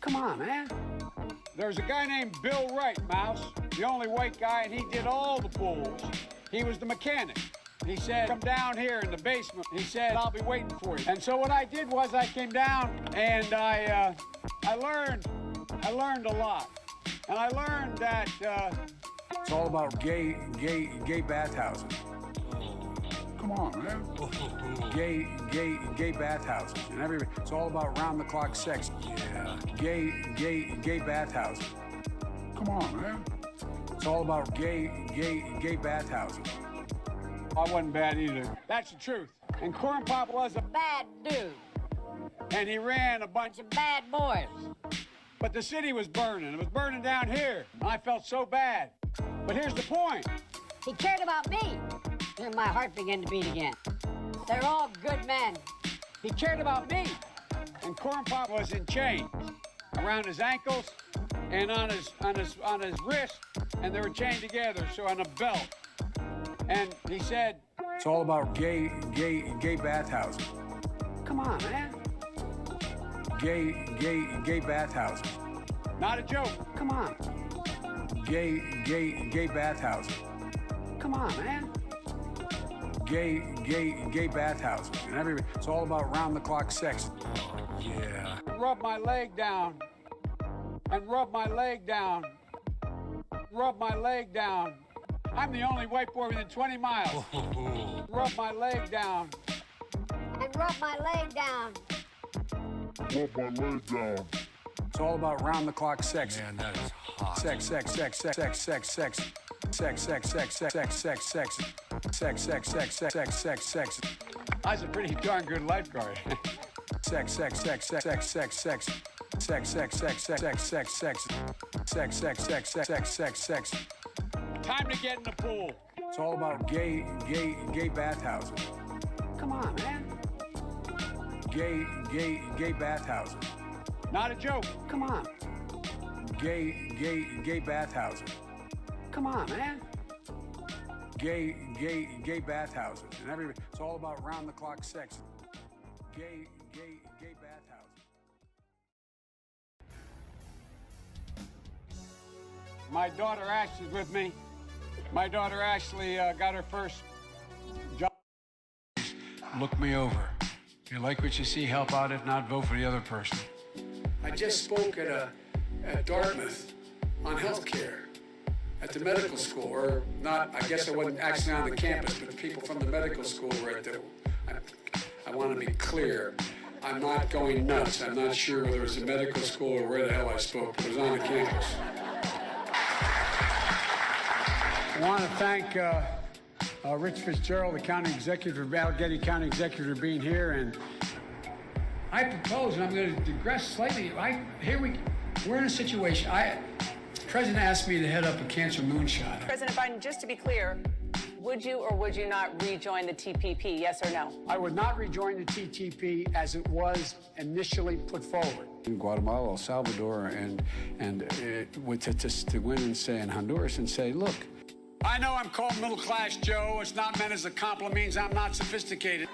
Come on, man. There's a guy named Bill Wright, Mouse, the only white guy, and he did all the pools. He was the mechanic. He said, come down here in the basement. He said, I'll be waiting for you. And so what I did was I came down and I learned a lot. And I learned that It's all about gay bathhouses. Come on, man. Gay bathhouses. And it's all about round-the-clock sex. Yeah. Gay bathhouses. Come on, man. It's all about gay bathhouses. I wasn't bad either. That's the truth. And Corn Pop was a Bad dude. and he ran a bunch Bunch of bad boys. But the city was burning. It was burning down here. And I felt so bad. But here's the point. He cared about me. Then my heart began to beat again. They're all good men. He cared about me. And Corn Pop was in chains around his ankles and on his wrist, and they were chained together, so on a belt. And he said, It's all about gay bathhouses. come on, man. Gay bathhouses. Not a joke. Come on. Gay bathhouses. Come on, man. Gay bathhouses. And it's all about round-the-clock sex. Yeah. Rub my leg down. And rub my leg down. Rub my leg down. I'm the only white boy within 20 miles. Rub my leg down. And rub my leg down. Rub my leg down. It's all about round-the-clock sex. Man, that is hot. Sex. I was a pretty darn good lifeguard. Sex. Time to get in the pool. It's all about gay bathhouses. Come on, man. Gay bathhouses. Not a joke. Come on. Gay bathhouses. Come on, man. Gay bathhouses. And it's all about round-the-clock sex. Gay bathhouses. My daughter Ashley's with me. My daughter Ashley got her first job. Look me over. If you like what you see, help out. If not, vote for the other person. I just spoke at Dartmouth on healthcare at the medical school, or not. I guess I wasn't actually on the campus, but the people from the medical school were at the. I want to be clear. I'm not going nuts. I'm not sure whether it was a medical school or where the hell I spoke, but it was on the campus. I want to thank Rich Fitzgerald, the county executive, Allegheny County executive, for being here. And I propose, and I'm going to digress slightly. We're in a situation. The president asked me to head up a cancer moonshot. President Biden, just to be clear, would you or would you not rejoin the TPP, yes or no? I would not rejoin the TTP as it was initially put forward. In Guatemala, El Salvador, and to win and say in Honduras and say, look, I know I'm called middle class Joe. It's not meant as a compliment. Means I'm not sophisticated.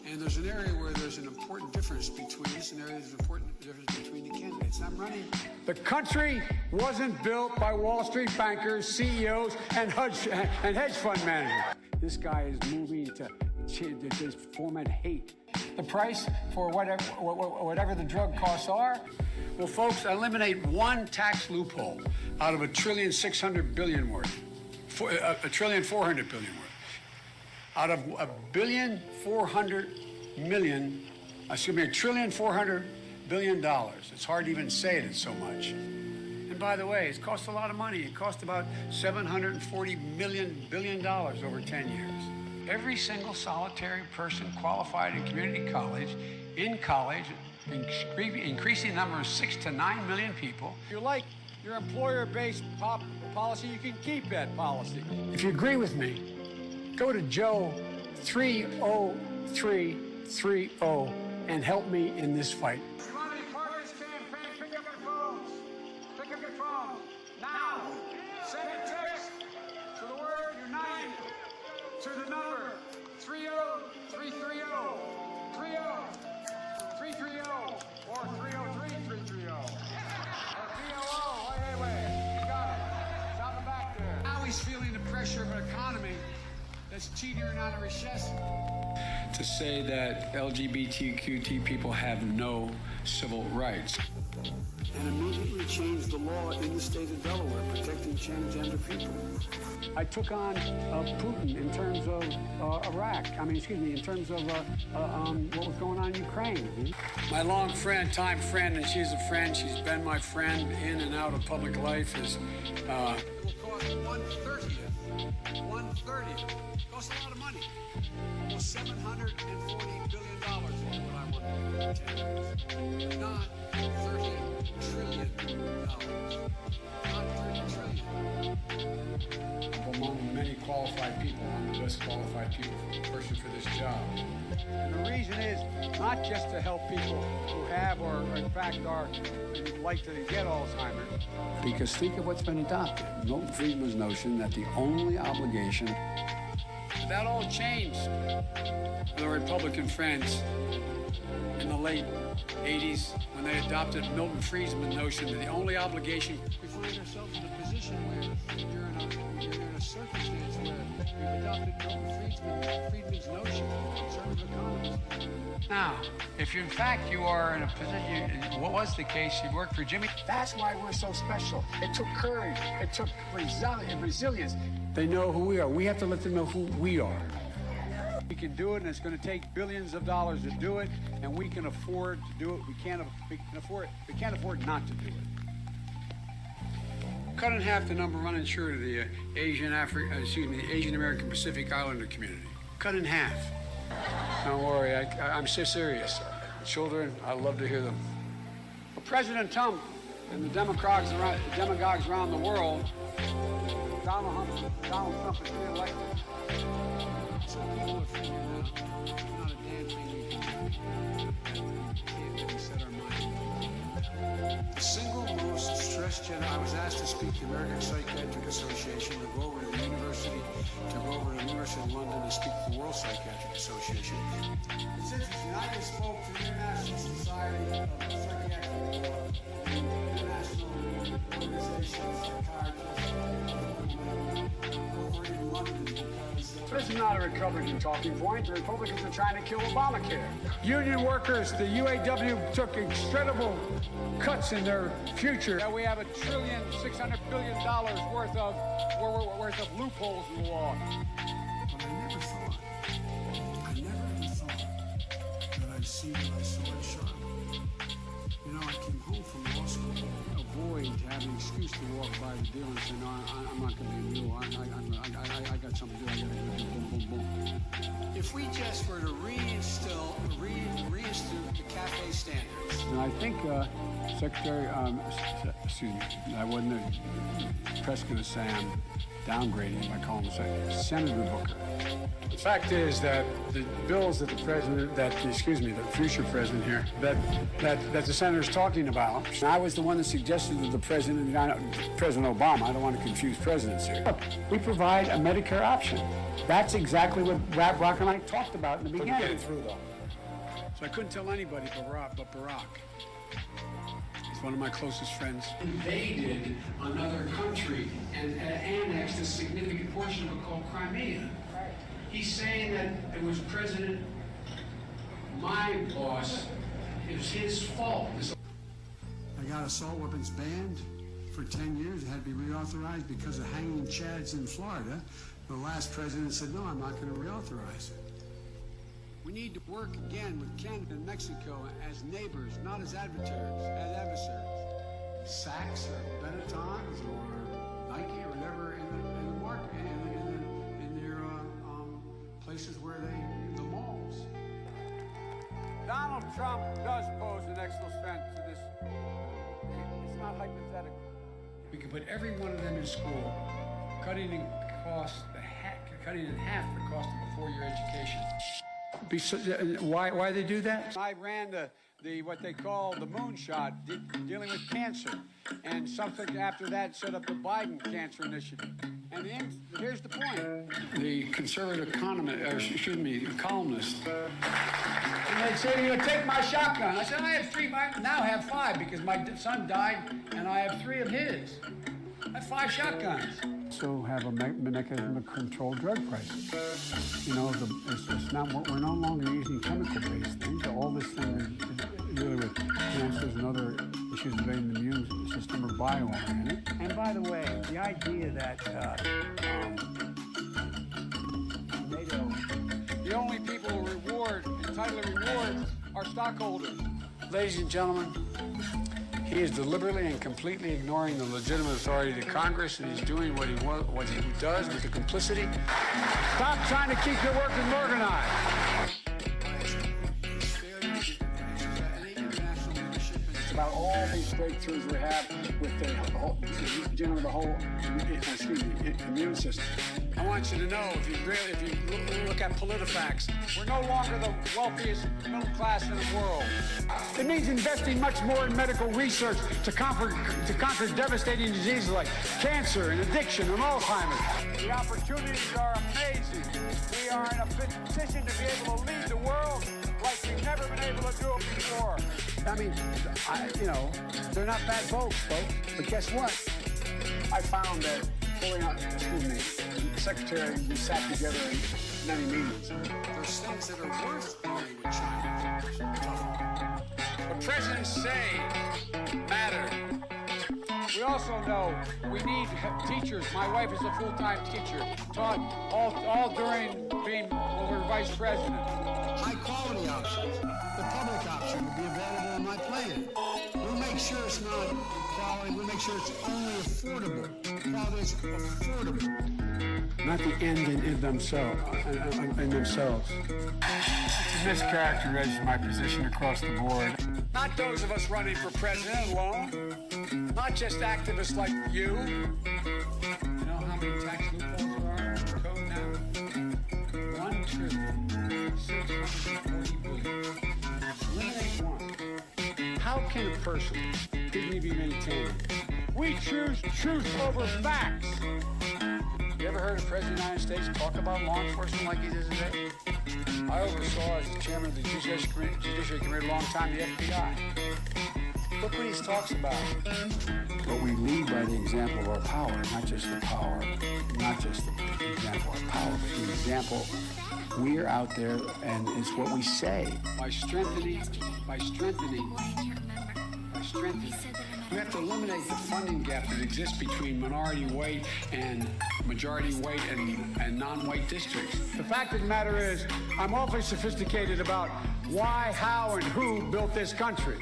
And there's an area where there's an important difference between this and there's an important difference between the candidates. I'm running. The country wasn't built by Wall Street bankers, CEOs, and hedge fund managers. This guy is moving to foment hate. The price for whatever the drug costs are. Well, folks, eliminate one tax loophole out of $1.6 trillion worth, $1.4 trillion worth. Out of $1.4 billion. It's hard to even say it, it's so much. And by the way, it's cost a lot of money. It cost about $740 billion over 10 years. Every single solitary person qualified in community college, increasing the number of 6 to 9 million people. If you like your employer-based policy, you can keep that policy. If you agree with me, go to Joe 30330 and help me in this fight. Come on, partners campaign, pick up your phones. Pick up your phones. Now, send a text to the word United to the number 30330. 30. was teetering on a recession. To say that LGBTQ people have no civil rights. And immediately changed the law in the state of Delaware protecting transgender people. I took on Putin in terms of Iraq. In terms of what was going on in Ukraine. My long friend, time friend, and she's a friend. She's been my friend in and out of public life. It will cost 1/30. 1/30. Costs a lot of money. Almost $740 billion is what I want to do in 10 years. Not $30 trillion. Not $30 trillion. Among many qualified people, I'm the best qualified person for this job. And the reason is not just to help people who have or in fact are like to get Alzheimer's. Because think of what's been adopted. Milton Friedman's notion that the only obligation. That all changed for the Republican friends in the late 80s when they adopted Milton Friedman's notion that the only obligation. We find ourselves in a position where you're in a circumstance where we've adopted Milton Friedman's notion of conservative economists. Now, if in fact you are in a position, what was the case, you worked for Jimmy? That's why we're so special. It took courage. It took resilience. They know who we are. We have to let them know who we are. We can do it, and it's going to take billions of dollars to do it, and we can afford to do it. We can't afford not to do it. Cut in half the number uninsured of the Asian American Pacific Islander community. Cut in half. Don't worry, I'm so serious. Children, I love to hear them. President Trump and the demagogues around the world. Donald Trump is re-elected. Some people are figuring out there's not a damn thing we can do. We can't set our mind. The single most stressed I was asked to speak to the American Psychiatric Association, to go over to the University of London and speak to the World Psychiatric Association. It's interesting. I just spoke to the International Society of Psychiatric International Organization of Psychiatrists. This is not a Republican talking point. The Republicans are trying to kill Obamacare. Union workers, the UAW took incredible cuts in their future. We have $1.6 trillion worth of loopholes in the law. But I never thought that I'd see what I saw at Charlotte. You know, I came home from law school. Avoid having an excuse to walk by the deal and say, no, I'm not going to be a mule. I got something to do. I got to go do boom, boom, boom. If we just were to reinstitute the CAFE standards. And I think Secretary, I wasn't press going to say I'm downgrading by calling him Senator Booker. The fact is that the bills that the future president here, that the senator's talking about, I was the one that suggested to the President Obama, I don't want to confuse presidents here. Look, we provide a Medicare option. That's exactly what Barack and I talked about in the beginning. Get it through, though. So I couldn't tell anybody but Barack. He's one of my closest friends. Invaded another country and annexed a significant portion of it called Crimea. He's saying that it was my boss, it was his fault. I got assault weapons banned for 10 years. It had to be reauthorized because of hanging chads in Florida. The last president said, no, I'm not going to reauthorize it. We need to work again with Canada and Mexico as neighbors, not as adversaries. Saks or Benettons or Nike or whatever in the market, in their places where the malls. Donald Trump does pose an excellent threat to this. It's not hypothetical. We could put every one of them in school, cutting in half the cost of a four-year education. Why they do that? I ran the what they call the moonshot, dealing with cancer, and something after that set up the Biden Cancer Initiative. And here's the point: the conservative columnist. And they'd say, "You take my shotgun." I said, "I have three. I now have five because my son died, and I have three of his. I have 5 shotguns." also have a mechanism to control drug prices. You know, it's not, we're no longer using chemical-based things. All this thing is really with cancers and other issues relating to the immune system or biooriented. And by the way, the idea that the only people who entitled to rewards are stockholders. Ladies and gentlemen, he is deliberately and completely ignoring the legitimate authority of Congress, and he's doing what he does with the complicity. Stop trying to keep your workers organized. It's about all these breakthroughs we have with the whole immune system. I want you to know, if you look at PolitiFacts, we're no longer the wealthiest middle class in the world. It means investing much more in medical research to conquer devastating diseases like cancer and addiction and Alzheimer's. The opportunities are amazing. We are in a position to be able to lead the world like we've never been able to do it before. I mean, they're not bad folks, but guess what? I found that the secretary, we sat together in many meetings. There's things that are worth dealing with China. What presidents say matter. We also know we need teachers. My wife is a full-time teacher, taught all during being vice president. High-quality options, the public option will be available on my plan. We'll make sure it's not quality. We'll make sure it's only affordable. Quality is affordable. Not the end in themselves. Mischaracterizes my position across the board. Not those of us running for president alone. Not just activists like you. You know how many tax loopholes there are in the code now? 1 trillion, 640 billion. Eliminate one. How can a person dignity be maintained? We choose truth over facts. You ever heard a president of the United States talk about law enforcement like he does today? I oversaw, as the chairman of the Judiciary Committee a long time, the FBI. Look what he talks about. But we lead by the example of our power, not just the power, not just the example of power, but the example we're out there, and it's what we say. By strengthening. We have to eliminate the funding gap that exists between minority white and majority white and non-white districts. The fact of the matter is, I'm awfully sophisticated about why, how, and who built this country.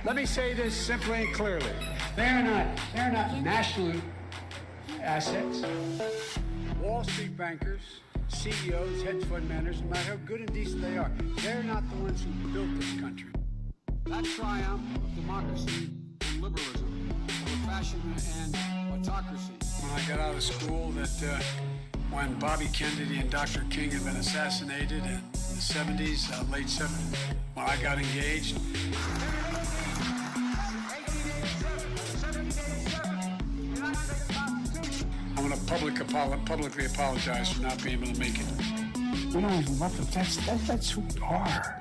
Let me say this simply and clearly. They're not national assets. Wall Street bankers, CEOs, hedge fund managers, no matter how good and decent they are, they're not the ones who built this country. That triumph of democracy and liberalism, of fashion and autocracy. When I got out of school, when Bobby Kennedy and Dr. King had been assassinated in the 70s, late 70s, when I got engaged. I'm going to publicly apologize for not being able to make it. We don't even love them. That's who we are.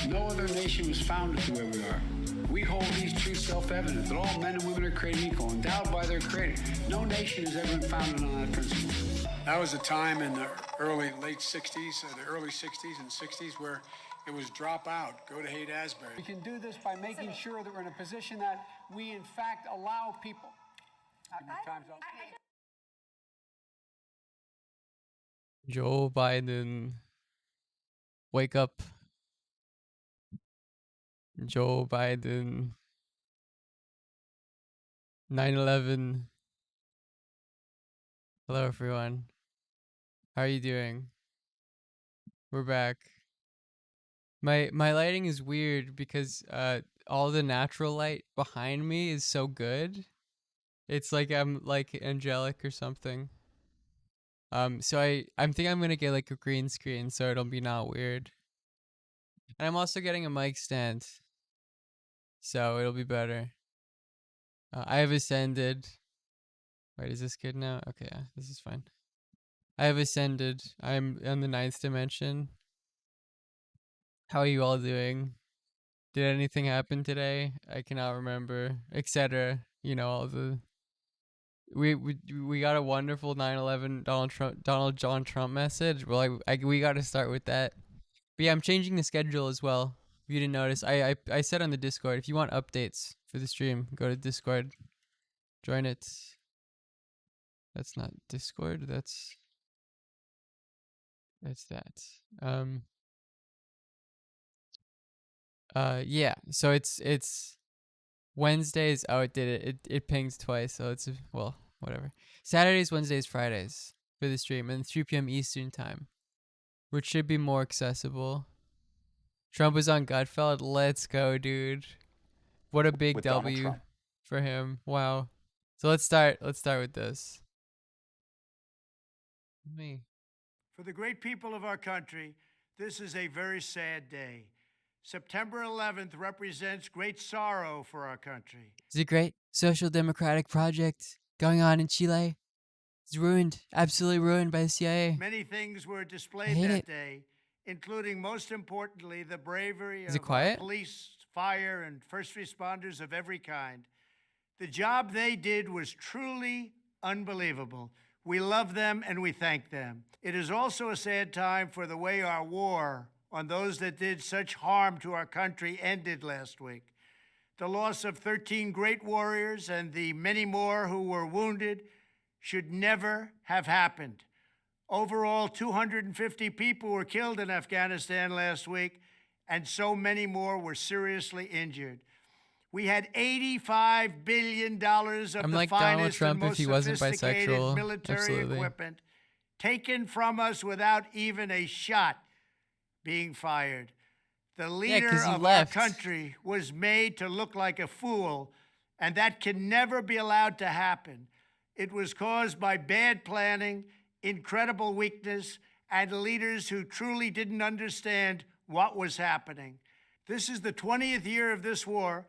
No other nation was founded the way we are. We hold these truths self-evident, that all men and women are created equal, endowed by their creator. No nation has ever been founded on that principle. That was a time in the late 60s, the early 60s and 60s where it was drop out, go to Haight-Ashbury. We can do this by making sure that we're in a position that we, in fact, allow people. Joe Biden, wake up. Joe Biden, 9/11. Hello, everyone. How are you doing? We're back. My lighting is weird because all the natural light behind me is so good. It's like I'm like angelic or something. So I think I'm gonna get like a green screen so it'll be not weird. And I'm also getting a mic stand, so it'll be better. I have ascended. Wait, is this good now? Okay, yeah, this is fine. I have ascended. I'm on the 9th dimension. How are you all doing? Did anything happen today? I cannot remember, etc. You know, all the we got a wonderful 9/11 Donald John Trump message. Well, we got to start with that. But yeah, I'm changing the schedule as well. If you didn't notice, I said on the Discord, if you want updates for the stream, go to Discord, join it. That's not Discord. That's that. Yeah. So it's Wednesdays. Oh, it did it. It pings twice. So it's well, whatever. Saturdays, Wednesdays, Fridays for the stream, and 3 p.m. Eastern time, which should be more accessible. Trump was on Gutfeld. Let's go, dude. What a big W for him. Wow. So let's start with this. Me. For the great people of our country, this is a very sad day. September 11th represents great sorrow for our country. Is a great social democratic project going on in Chile. It's ruined, absolutely ruined by the CIA. Many things were displayed that day, including, most importantly, the bravery of our police, fire, and first responders of every kind. The job they did was truly unbelievable. We love them and we thank them. It is also a sad time for the way our war on those that did such harm to our country ended last week. The loss of 13 great warriors and the many more who were wounded should never have happened. Overall, 250 people were killed in Afghanistan last week, and so many more were seriously injured. We had $85 billion of the finest and most sophisticated military equipment taken from us without even a shot being fired. The leader of our country was made to look like a fool, and that can never be allowed to happen. It was caused by bad planning, incredible weakness, and leaders who truly didn't understand what was happening. This is the 20th year of this war.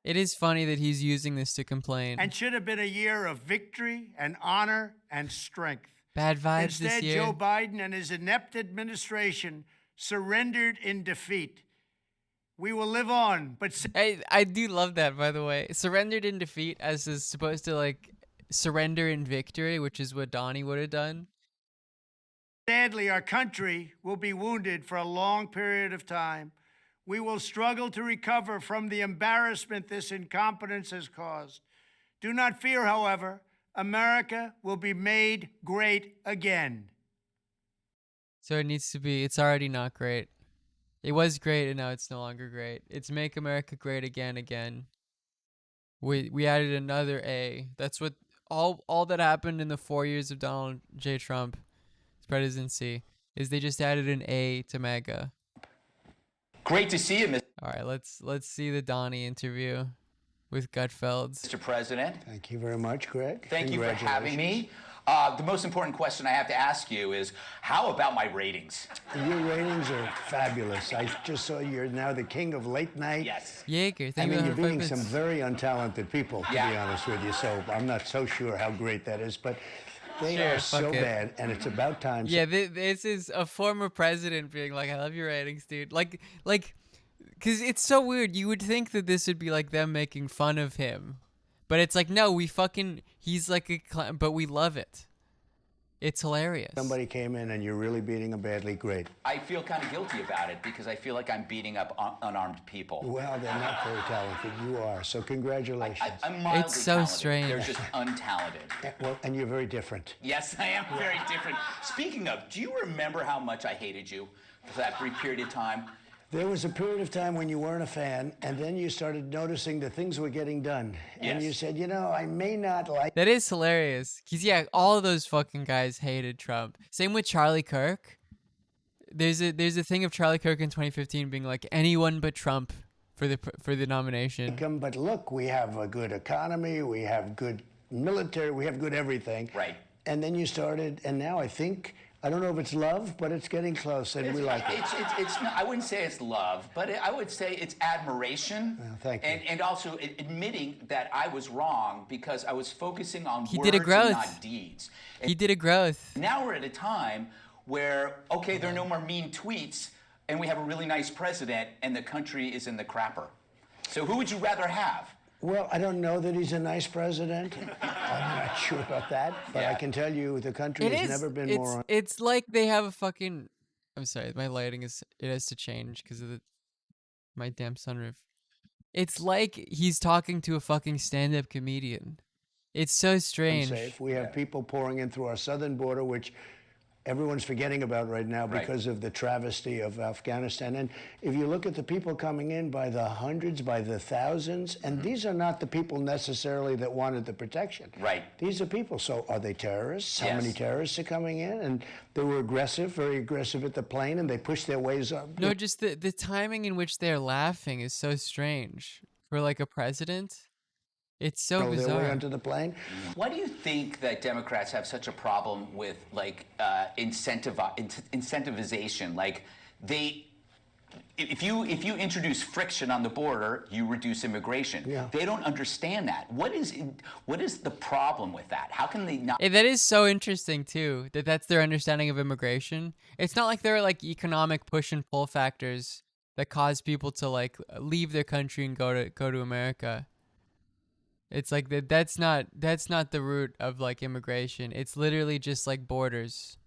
It is funny that he's using this to complain. And should have been a year of victory and honor and strength. Bad vibes this year. Instead, Joe Biden and his inept administration surrendered in defeat. We will live on, but... I do love that, by the way. Surrendered in defeat as is supposed to, like, surrender in victory, which is what Donnie would have done. Sadly, our country will be wounded for a long period of time. We will struggle to recover from the embarrassment this incompetence has caused. Do not fear, however. America will be made great again. So it needs to be, it's already not great. It was great and now it's no longer great. It's make America great again. We added another A. That's what all that happened in the 4 years of Donald J. Trump's presidency is they just added an A to MAGA. Great to see you, Mr. All right, let's see the Donnie interview with Gutfelds. Mr. President. Thank you very much, Greg. Thank you for having me. The most important question I have to ask you is, how about my ratings? Your ratings are fabulous. I just saw you're now the king of late night. Yes. Jaeger, I mean, you're beating some very untalented people, to be honest with you, so I'm not so sure how great that is, but they are so bad, and it's about time. Yeah, this is a former president being like, I love your ratings, dude. Like, because it's so weird. You would think that this would be like them making fun of him. But it's like, no, he's like a clown, but we love it. It's hilarious. Somebody came in and you're really beating them badly, great. I feel kind of guilty about it because I feel like I'm beating up unarmed people. Well, they're not very talented. You are, so congratulations. I'm mildly It's so talented. strange. They're just untalented. Well, and you're very different. Yes, I am very different. Speaking of, do you remember how much I hated you for that brief period of time? There was a period of time when you weren't a fan, and then you started noticing that things were getting done. Yes. And you said, you know, I may not like... That is hilarious. Because, yeah, all of those fucking guys hated Trump. Same with Charlie Kirk. There's a thing of Charlie Kirk in 2015 being like, anyone but Trump for the nomination. But look, we have a good economy, we have good military, we have good everything. Right. And then you started, and now I think... I don't know if it's love, but it's getting close, and we like it. It's not, I wouldn't say it's love, but I would say it's admiration. Well, thank you. And also admitting that I was wrong because I was focusing on words did a growth. and not deeds. He did a growth. Now we're at a time where, okay, there are no more mean tweets, and we have a really nice president, and the country is in the crapper. So who would you rather have? Well, I don't know that he's a nice president. I'm not sure about that, but I can tell you the country has never been more. It's like they have a fucking. I'm sorry, my lighting it has to change because of my damn sunroof. It's like he's talking to a fucking stand-up comedian. It's so strange. Unsafe. We have people pouring in through our southern border, which everyone's forgetting about right now because of the travesty of Afghanistan. And if you look at the people coming in by the hundreds, by the thousands, and these are not the people necessarily that wanted the protection. Right. These are people. So are they terrorists? How Yes. many terrorists are coming in? And they were aggressive, very aggressive at the plane, and they pushed their ways up. No, just the timing in which they're laughing is so strange for like a president. It's so Throw their way bizarre. onto the plane. Why do you think that Democrats have such a problem with like incentivization? Like if you introduce friction on the border, you reduce immigration. Yeah. They don't understand that. What is the problem with that? How can they not? That is so interesting too. That's their understanding of immigration. It's not like there are like economic push and pull factors that cause people to like leave their country and go to America. It's like that's not the root of like immigration. It's literally just like borders.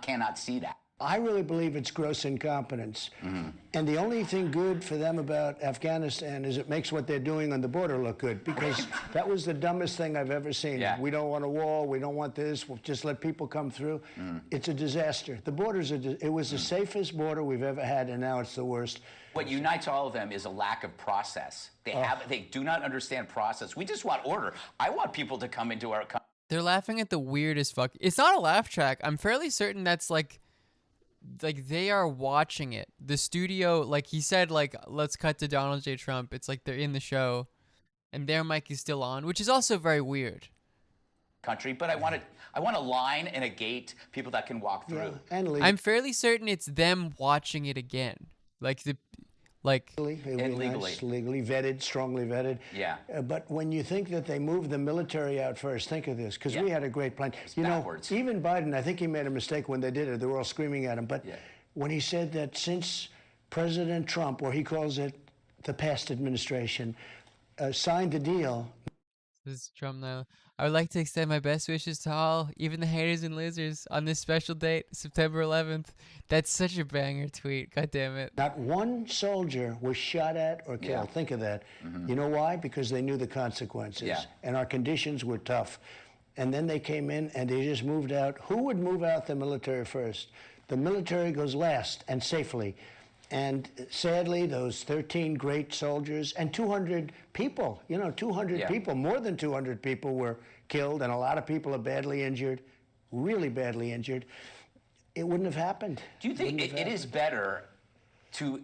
Cannot see that. I really believe it's gross incompetence. And the only thing good for them about Afghanistan is it makes what they're doing on the border look good, because that was the dumbest thing I've ever seen. Yeah. We don't want a wall. We don't want this. We'll just let people come through. It's a disaster. The borders it was the safest border we've ever had, and now it's the worst. What unites all of them is a lack of process. They do not understand process. We just want order. I want people to come into our country. They're laughing at the weirdest fuck. It's not a laugh track. I'm fairly certain that's like they are watching it. The studio, like he said, like let's cut to Donald J. Trump. It's like they're in the show, and their mic is still on, which is also very weird. Country, but I want a line and a gate, people that can walk through. And I'm fairly certain it's them watching it again, legally vetted, strongly vetted. Yeah. But when you think that they moved the military out first, think of this, because we had a great plan. You backwards. know, even Biden, I think he made a mistake when they did it. They were all screaming at him. But when he said that since President Trump, or he calls it the past administration, signed the deal. This is Trump now. I would like to extend my best wishes to all, even the haters and losers, on this special date, September 11th. That's such a banger tweet. God damn it. Not one soldier was shot at or killed. Yeah. Think of that. You know why? Because they knew the consequences. Yeah. And our conditions were tough. And then they came in and they just moved out. Who would move out the military first? The military goes last and safely. And sadly, those 13 great soldiers and 200 people, 200 people, more than 200 people were killed, and a lot of people are badly injured, really badly injured. It wouldn't have happened. Do you think it is better to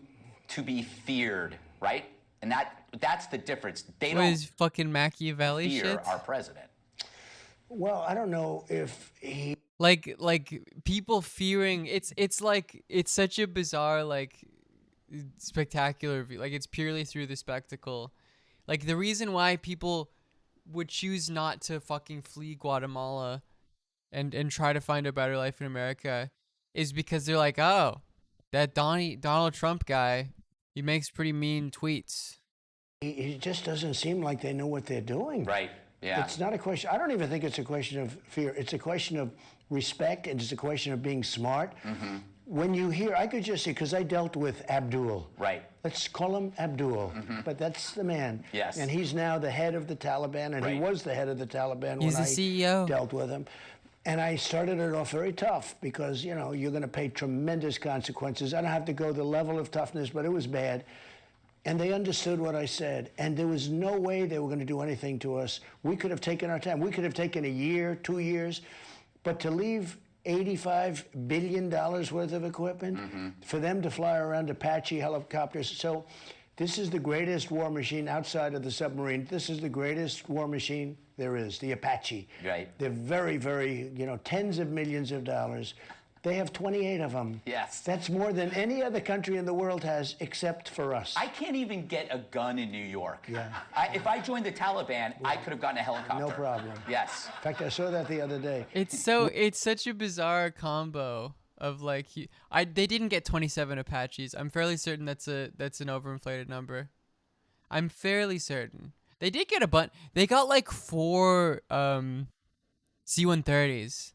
be feared, right? And that's the difference. They What don't is fucking Machiavelli fear shit? our president. Well, I don't know if he... Like people fearing, it's like, it's such a bizarre, like, spectacular view. Like, it's purely through the spectacle. Like, the reason why people would choose not to fucking flee Guatemala and try to find a better life in America is because they're like, oh, that Donald Trump guy, he makes pretty mean tweets. It just doesn't seem like they know what they're doing. Right. Yeah. It's not a question. I don't even think it's a question of fear. It's a question of respect, and it's a question of being smart. When you hear, I could just see, because I dealt with Abdul. Right. Let's call him Abdul, but that's the man. Yes. And he's now the head of the Taliban, and he was the head of the Taliban He's when the I CEO. dealt with him. And I started it off very tough because, you're going to pay tremendous consequences. I don't have to go the level of toughness, but it was bad. And they understood what I said. And there was no way they were going to do anything to us. We could have taken our time. We could have taken a year, 2 years. But to leave $85 billion worth of equipment, for them to fly around Apache helicopters. So this is the greatest war machine outside of the submarine. This is the greatest war machine there is, the Apache. Right. They're very, very, tens of millions of dollars. They have 28 of them. Yes. That's more than any other country in the world has, except for us. I can't even get a gun in New York. Yeah. If I joined the Taliban, I could have gotten a helicopter. No problem. Yes. In fact, I saw that the other day. It's such a bizarre combo of like they didn't get 27 Apaches. I'm fairly certain that's an overinflated number. I'm fairly certain. They did get a bunch. They got like 4 C-130s,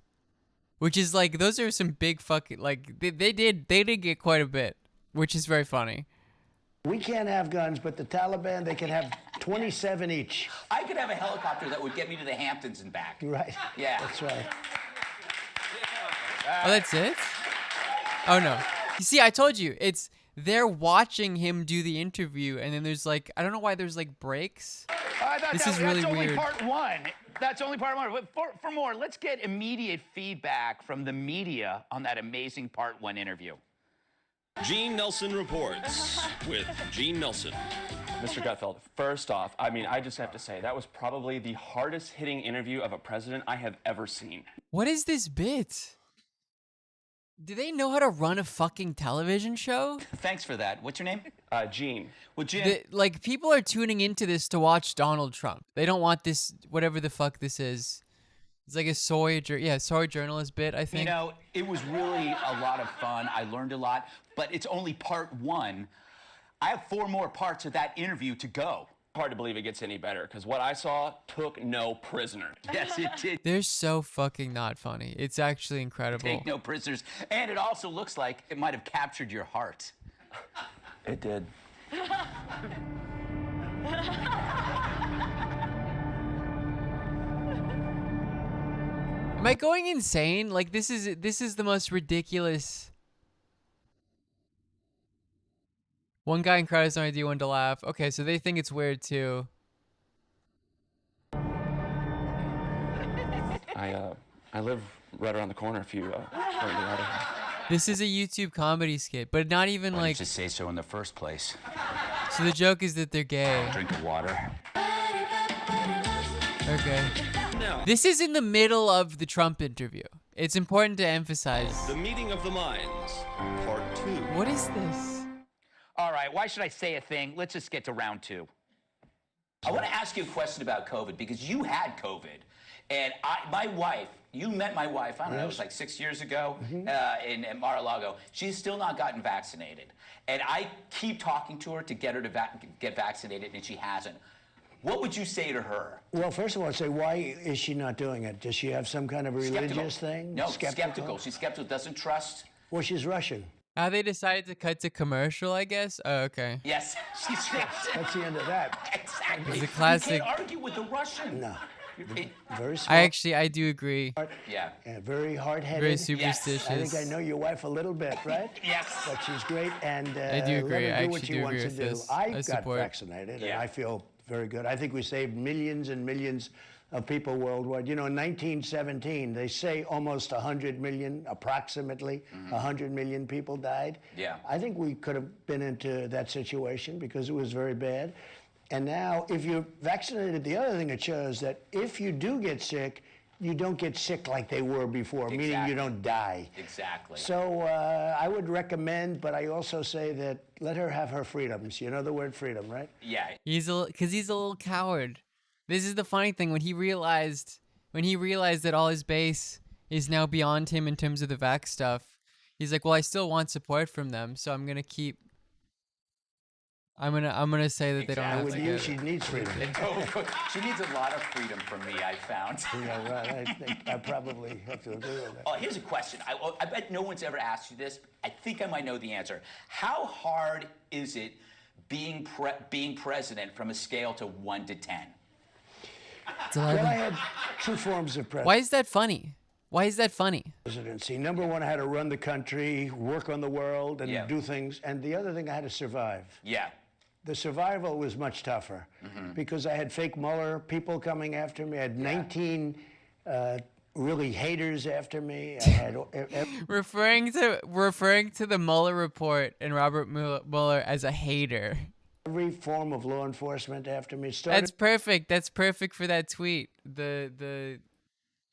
which is like those are some big fucking like they did get quite a bit, which is very funny. We can't have guns, but the Taliban, they can have 27 each. I could have a helicopter that would get me to the Hamptons and back. Right. Yeah. That's right. Oh, that's it? Oh no. You see, I told you, they're watching him do the interview, and then there's like, I don't know why there's like breaks. This is really weird. That's only part one. That's only part one. But for more, let's get immediate feedback from the media on that amazing part 1 interview. Gene Nelson reports with Gene Nelson. Mr. Gutfeld, first off, I mean, I just have to say, that was probably the hardest hitting interview of a president I have ever seen. What is this bit? Do they know how to run a fucking television show? Thanks for that. What's your name? Gene. Well, Gene. Like, people are tuning into this to watch Donald Trump. They don't want this, whatever the fuck this is. It's like a soy journalist bit, I think. You know, it was really a lot of fun. I learned a lot, but it's only part 1. I have 4 more parts of that interview to go. Hard to believe it gets any better, because what I saw took no prisoners. Yes, it did. They're so fucking not funny. It's actually incredible. Take no prisoners. And it also looks like it might have captured your heart. It did. Am I going insane? Like, this is the most ridiculous. One guy in crowd has no idea when to laugh. Okay, so they think it's weird too. I live right around the corner if you This is a YouTube comedy skit, but not even Why like. didn't you say so in the first place? So the joke is that they're gay. Drink of water. Okay. Now, This is in the middle of the Trump interview. It's important to emphasize. the meeting of the minds, part 2. What is this? All right, why should I say a thing? Let's just get to round 2. I want to ask you a question about COVID because you had COVID. And my wife, you met my wife, I don't know, it was like 6 years ago in Mar-a-Lago. She's still not gotten vaccinated. And I keep talking to her to get her to get vaccinated, and she hasn't. What would you say to her? Well, first of all, I'd say, why is she not doing it? Does she have some kind of religious thing? No, skeptical. She's skeptical, doesn't trust. Well, she's Russian. They decided to cut to commercial, I guess. Oh, okay. Yes, she's That's the end of that. exactly. It's a classic. You can't argue with a Russian. No. It- Very smart. I do agree. yeah. Very hard-headed. Very superstitious. I think I know your wife a little bit, right? Yes. But she's great, and I do agree. let her I do what actually she do wants agree to with do. this. I I got support. vaccinated, Yeah. and I feel very good. I think we saved millions and millions of people worldwide. You know, in 1917, they say almost 100 million, approximately 100 million people died. Yeah. I think we could have been into that situation because it was very bad. And now, if you're vaccinated, the other thing it shows that if you do get sick, you don't get sick like they were before, meaning you don't die. Exactly. So I would recommend, but I also say that let her have her freedoms. You know the word freedom, right? Yeah. He's a little coward. This is the funny thing when he realized that all his base is now beyond him in terms of the vax stuff. He's like, well, I still want support from them, so I'm gonna say that they don't have With to you, get she it. needs freedom. She needs a lot of freedom from me, I found. Yeah, right. I think I probably have to agree with that. Oh, here's a question. I bet no one's ever asked you this. I think I might know the answer. How hard is it being president from a scale to 1 to 10? It's 11. Well, I had two forms of Why is that funny? Why is that funny? presidency. Number one, I had to run the country, work on the world, and Yeah. do things. And the other thing, I had to survive. Yeah. The survival was much tougher because I had fake Mueller people coming after me. I had 19 really haters after me. I had Referring to the Mueller report and Robert Mueller as a hater. every form of law enforcement after me. That's perfect. That's perfect for that tweet. The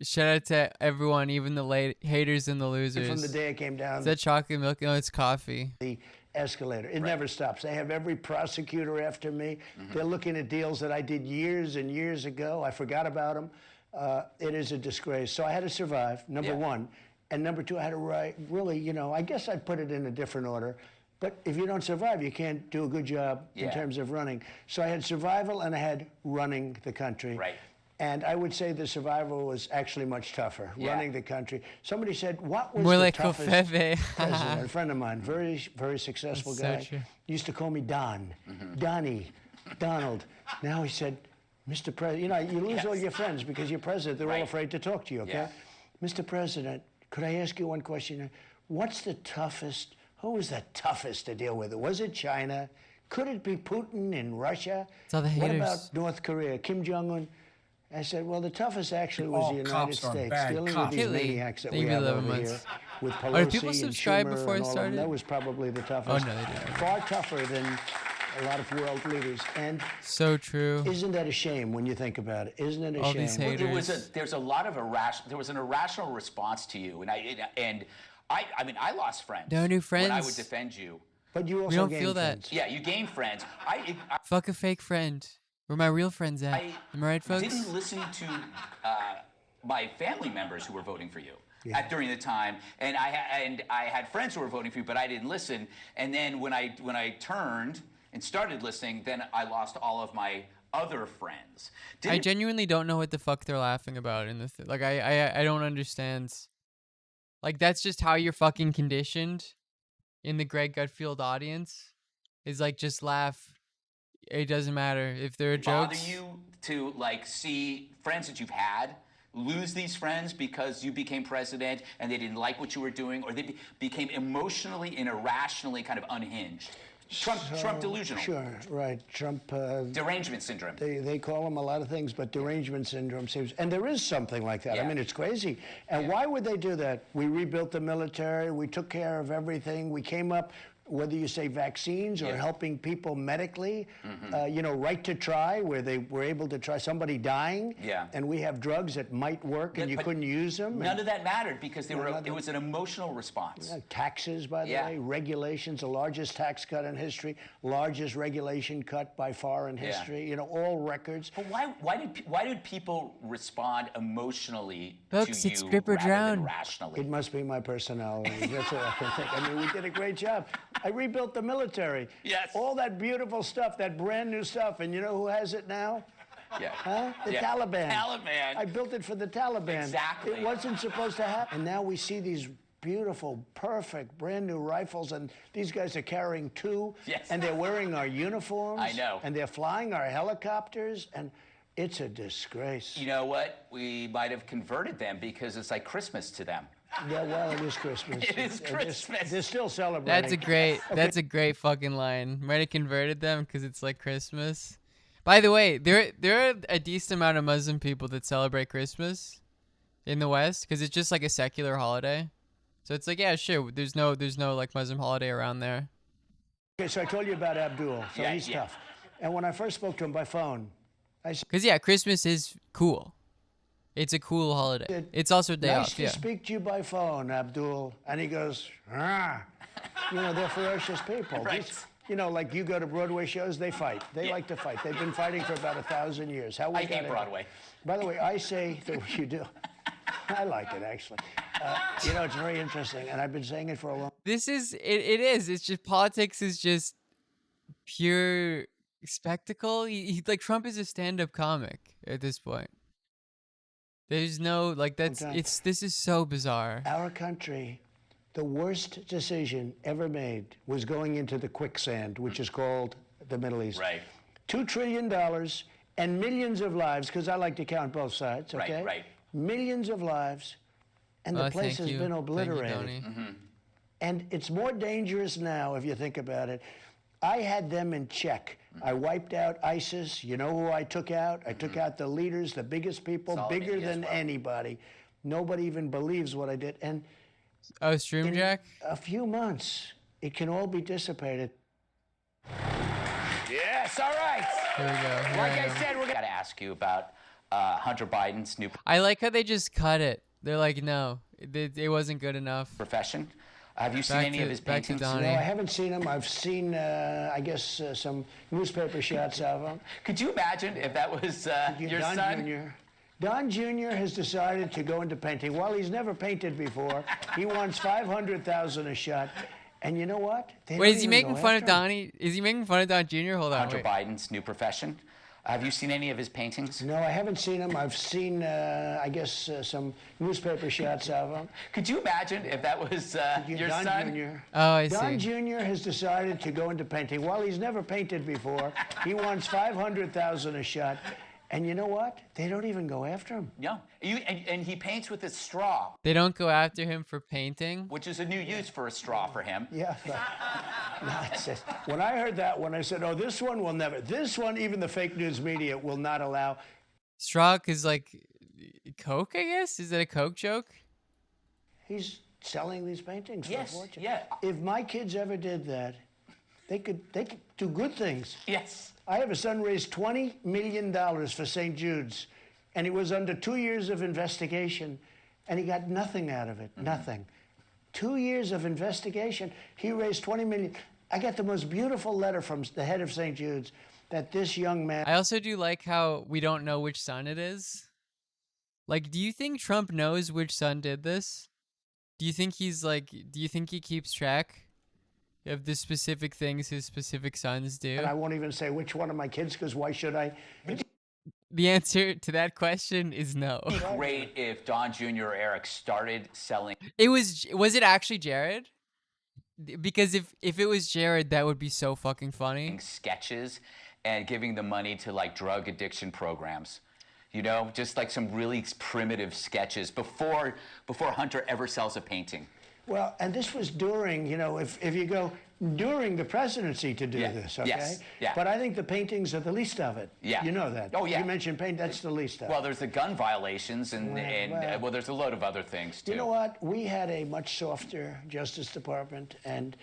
shout out to everyone, even the haters and the losers. From the day I came down Is that chocolate milk? No, it's coffee. the escalator. It never stops. They have every prosecutor after me. They're looking at deals that I did years and years ago. I forgot about them. It is a disgrace. So I had to survive, number one. And number two, I had to write, really, I guess I'd put it in a different order. But if you don't survive, you can't do a good job in terms of running. So I had survival and I had running the country. Right. And I would say the survival was actually much tougher, running the country. Somebody said, what was More the like toughest Kofefe. president? A friend of mine, very successful That's so guy, true. used to call me Don, Donnie, Donald. Now he said, Mr. President, you know, you lose all your friends because you're president. They're all afraid to talk to you, okay? Mr. President, could I ask you one question? What's the toughest, who was the toughest to deal with? Was it China? Could it be Putin in Russia? It's all the What haters. about North Korea, Kim Jong-un? I said, well, the toughest actually was All the United cops are States, bad dealing with cops. these Really? maniacs that Thank we you for have 11 over months. here with Oh, Pelosi did people and subscribe Schumer before it and all of them. started? That was probably the toughest. Oh, no, they didn't. Far tougher than a lot of world leaders. And So true. isn't that a shame when you think about it? Isn't it a All shame? these Well, haters. there's a lot of there was an irrational response to you, and I mean I lost friends. No new When I friends. would defend you. But you also We don't gained feel that. friends. Yeah, you gained friends. Fuck a fake friend. Where my real friends at? Am I right, folks? didn't listen to my family members who were voting for you during the time, and I had friends who were voting for you, but I didn't listen. And then when I turned and started listening, then I lost all of my other friends. I genuinely don't know what the fuck they're laughing about in this. Like I don't understand. Like that's just how you're fucking conditioned in the Greg Gutfield audience. Is like just laugh. It doesn't matter if there are jokes. Bother you to like see friends that you've had lose these friends because you became president and they didn't like what you were doing, or they became emotionally and irrationally kind of unhinged? Trump delusional. Sure, right. Trump. Derangement syndrome. They call him a lot of things, but derangement syndrome seems, and there is something like that. Yeah. I mean, it's crazy. And why would they do that? We rebuilt the military. We took care of everything. We came up, whether you say vaccines or helping people medically, you know, right to try, where they were able to try somebody dying. Yeah. And we have drugs that might work, and you couldn't use them. None of that mattered because it was an emotional response. Taxes, by the way, regulations, the largest tax cut in history, largest regulation cut by far in history. You know, all records. But why did people respond emotionally Folks, to it's you grip or rather drown. than rationally? It must be my personality. That's what I can think. I mean, we did a great job. I rebuilt the military. Yes. All that beautiful stuff, that brand new stuff. And you know who has it now? Yeah. Huh? The Taliban. Taliban. I built it for the Taliban. Exactly. It wasn't supposed to happen. And now we see these beautiful, perfect, brand new rifles, and these guys are carrying two. Yes. And they're wearing our uniforms. I know. And they're flying our helicopters, and it's a disgrace. You know what? We might have converted them because it's like Christmas to them. Yeah, well, it is Christmas. It is Christmas. They're still celebrating. That's a great fucking line. Might have converted them because it's like Christmas. By the way, there are a decent amount of Muslim people that celebrate Christmas in the West because it's just like a secular holiday. So it's like, yeah, sure. There's no like Muslim holiday around there. Okay, so I told you about Abdul. So he's tough. And when I first spoke to him by phone, I said, because yeah, Christmas is cool. It's a cool holiday. It's also a day nice off. to Yeah. speak to you by phone, Abdul. And he goes, ah. You know, they're ferocious people. Right. You know, like you go to Broadway shows, they fight. They like to fight. They've been fighting for about 1,000 years. How we I got hate it. Broadway. By the way, I say that you do. I like it, actually. You know, it's very interesting, and I've been saying it for a long This is it is. It's just politics is just pure spectacle. He like Trump is a stand-up comic at this point. There's no like that's time. this is so bizarre. Our country, the worst decision ever made was going into the quicksand, which is called the Middle East. Right. $2 trillion and millions of lives, because I like to count both sides, okay? Right. Millions of lives, and the place thank has you. been Thank you, obliterated. Tony. And it's more dangerous now, if you think about it. I had them in check. I wiped out ISIS. You know who I took out? I took out the leaders, the biggest people, Solid bigger India as than well. anybody. Nobody even believes what I did. And Oh, Stream in Jack? a few months, it can all be dissipated. Yes, all right. Here we go. Here Like I I am. said, we're going to ask you about Hunter Biden's new I like how they just cut it. They're like, no, it wasn't good enough. profession. Have you seen Back any to- of his back to paintings? Donnie. No, I haven't seen him. I've seen, I guess, some newspaper shots of him. Could you imagine if that was your Don son? Jr. Don Jr. has decided to go into painting. While he's never painted before, he wants $500,000 a shot. And you know what? Wait, is he making fun of Donnie? Is he making fun of Don Jr.? Hold on. Hunter Biden's new profession. Have you seen any of his paintings? No, I haven't seen him. I've seen, I guess, some newspaper shots of him. Could you imagine if that was your Don son? Jr. Oh, I see. Don Jr. has decided to go into painting. While he's never painted before, he wants $500,000 a shot. And you know what? They don't even go after him. No. And he paints with a straw. They don't go after him for painting? Which is a new use for a straw for him. Yeah. When I heard that one, I said, oh, this one will never. This one, even the fake news media will not allow. Straw is like Coke, I guess? Is that a Coke joke? He's selling these paintings for a fortune. Yeah. If my kids ever did that, they could do good things. Yes. I have a son raised $20 million for St. Jude's, and it was under 2 years of investigation, and he got nothing out of it, nothing. 2 years of investigation, he raised $20 million. I got the most beautiful letter from the head of St. Jude's that this young man. I also do like how we don't know which son it is. Like, do you think Trump knows which son did this? Do you think he keeps track of the specific things his specific sons do? And I won't even say which one of my kids, because why should I? The answer to that question is no. It'd be great if Don Jr. or Eric started selling. Was it actually Jared? Because if it was Jared, that would be so fucking funny. Sketches and giving the money to like drug addiction programs. You know, just like some really primitive sketches before Hunter ever sells a painting. Well, and this was during, you know, if you go during the presidency to do this, okay? Yes. Yeah. But I think the paintings are the least of it. Yeah. You know that. Oh, yeah. You mentioned paint, that's the least of it. Well, there's the gun violations and there's a load of other things, too. You know what? We had a much softer Justice Department, and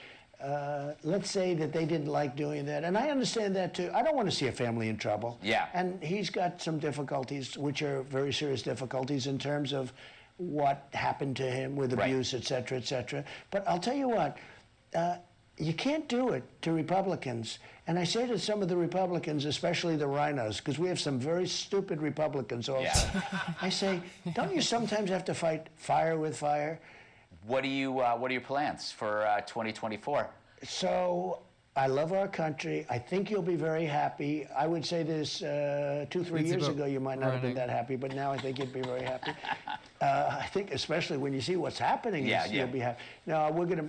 let's say that they didn't like doing that. And I understand that, too. I don't want to see a family in trouble. Yeah. And he's got some difficulties, which are very serious difficulties in terms of what happened to him with abuse, et cetera, et cetera. But I'll tell you what, you can't do it to Republicans. And I say to some of the Republicans, especially the rhinos, because we have some very stupid Republicans also. Yeah. I say, don't you sometimes have to fight fire with fire? What are your plans for 2024? So I love our country. I think you'll be very happy. I would say this 2-3 years ago, you might not have been that happy, but now I think you'd be very happy. I think especially when you see what's happening, you'll be happy. No,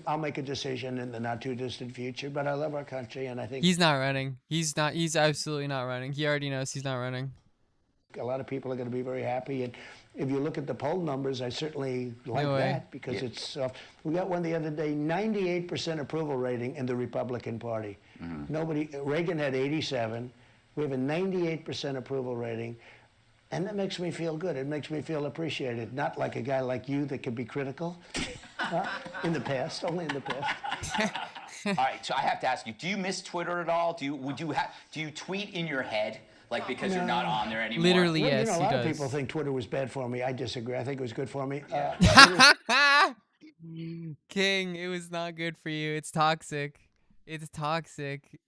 I'll make a decision in the not too distant future, but I love our country, and I think he's not running. He's absolutely not running. He already knows he's not running. A lot of people are going to be very happy, and if you look at the poll numbers, I certainly like that because it's. We got one the other day, 98% approval rating in the Republican Party. Reagan had 87. We have a 98% approval rating, and that makes me feel good. It makes me feel appreciated, not like a guy like you that can be critical. In the past, only in the past. All right, so I have to ask you: do you miss Twitter at all? Do you tweet in your head? Like, because you're not on there anymore? Literally, well, yes, you know, a lot of people think Twitter was bad for me. I disagree. I think it was good for me. King, it was not good for you. It's toxic. It's toxic.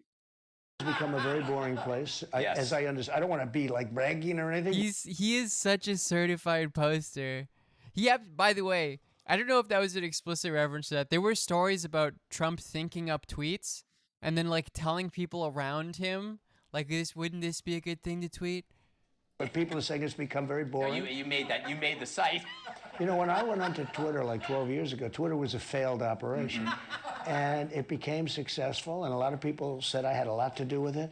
It's become a very boring place. As I understand, I don't want to be like bragging or anything. He is such a certified poster. By the way, I don't know if that was an explicit reference to that. There were stories about Trump thinking up tweets and then like telling people around him, like, wouldn't this be a good thing to tweet? But people are saying it's become very boring. No, you made that. You made the site. You know, when I went onto Twitter like 12 years ago, Twitter was a failed operation. And it became successful, and a lot of people said I had a lot to do with it.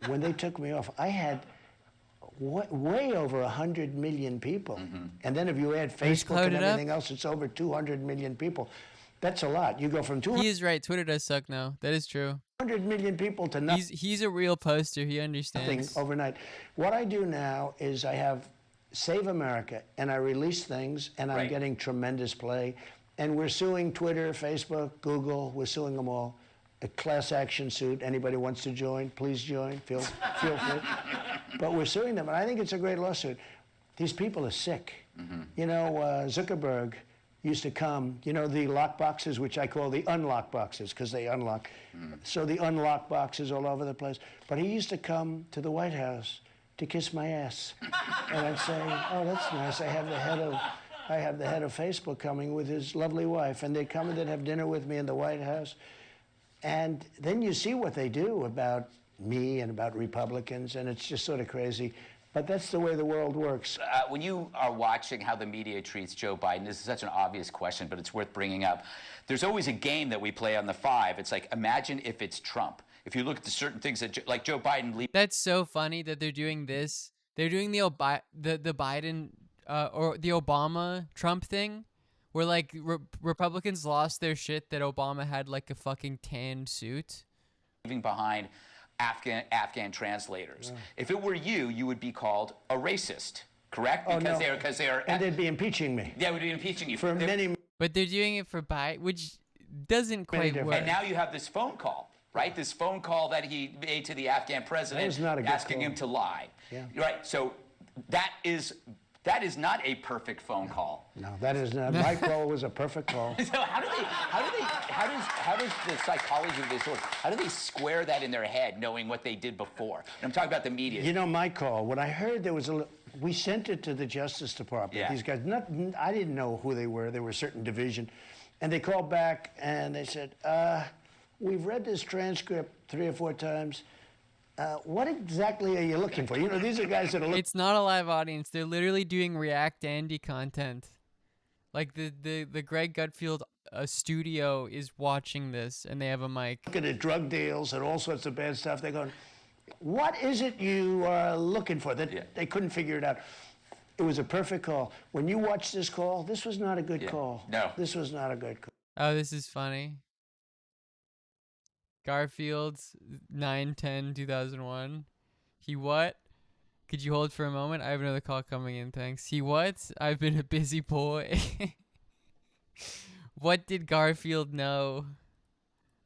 When they took me off, I had way over 100 million people. And then if you add Facebook and everything else, it's over 200 million people. That's a lot. You go from 200. He is right. Twitter does suck now. That is true. 100 million people to nothing. He's a real poster. He understands. Overnight. What I do now is I have Save America, and I release things, and I'm getting tremendous play. And we're suing Twitter, Facebook, Google. We're suing them all. A class action suit. Anybody wants to join, please join. Feel free. But we're suing them, and I think it's a great lawsuit. These people are sick. You know, Zuckerberg used to come, you know, the lock boxes, which I call the unlock boxes, because they unlock. So the unlock boxes all over the place. But he used to come to the White House to kiss my ass. And I'd say, oh, that's nice. I have the head of I have the head of Facebook coming with his lovely wife, and they'd come and they'd have dinner with me in the White House. And then you see what they do about me and about Republicans, and it's just sort of crazy. But that's the way the world works. When you are watching how the media treats Joe Biden, this is such an obvious question, but it's worth bringing up. There's always a game that we play on the 5. It's like, imagine if it's Trump. If you look at the certain things that, like Joe Biden... That's so funny that they're doing this. They're doing the Biden or the Obama Trump thing, where like Republicans lost their shit that Obama had like a fucking tan suit. Leaving behind Afghan translators. Yeah. If it were you, you would be called a racist, correct? Because they're and they'd be impeaching me. Yeah, would be impeaching you for many. But they're doing it for Biden, which doesn't quite work. And now you have this phone call, right? This phone call that he made to the Afghan president, asking him to lie. Yeah. Right. So that is not a perfect phone call. No, that is not. My call was a perfect call. So how does the psychology of this work? How do they square that in their head, knowing what they did before? And I'm talking about the media. You know, my call. When I heard there was we sent it to the Justice Department. Yeah. These guys, I didn't know who they were. They were a certain division, and they called back and they said, "We've read this transcript 3 or 4 times. What exactly are you looking for?" You know, these are guys that are. It's not a live audience. They're literally doing React Andy content. Like the Greg Gutfield studio is watching this, and they have a mic. Looking at drug deals and all sorts of bad stuff. They're going, "What is it you are looking for?" They couldn't figure it out. It was a perfect call. When you watch this call, this was not a good call. No. This was not a good call. Oh, this is funny. Garfield's 9/10/2001. He what? Could you hold for a moment? I have another call coming in, thanks. He what? I've been a busy boy. What did Garfield know?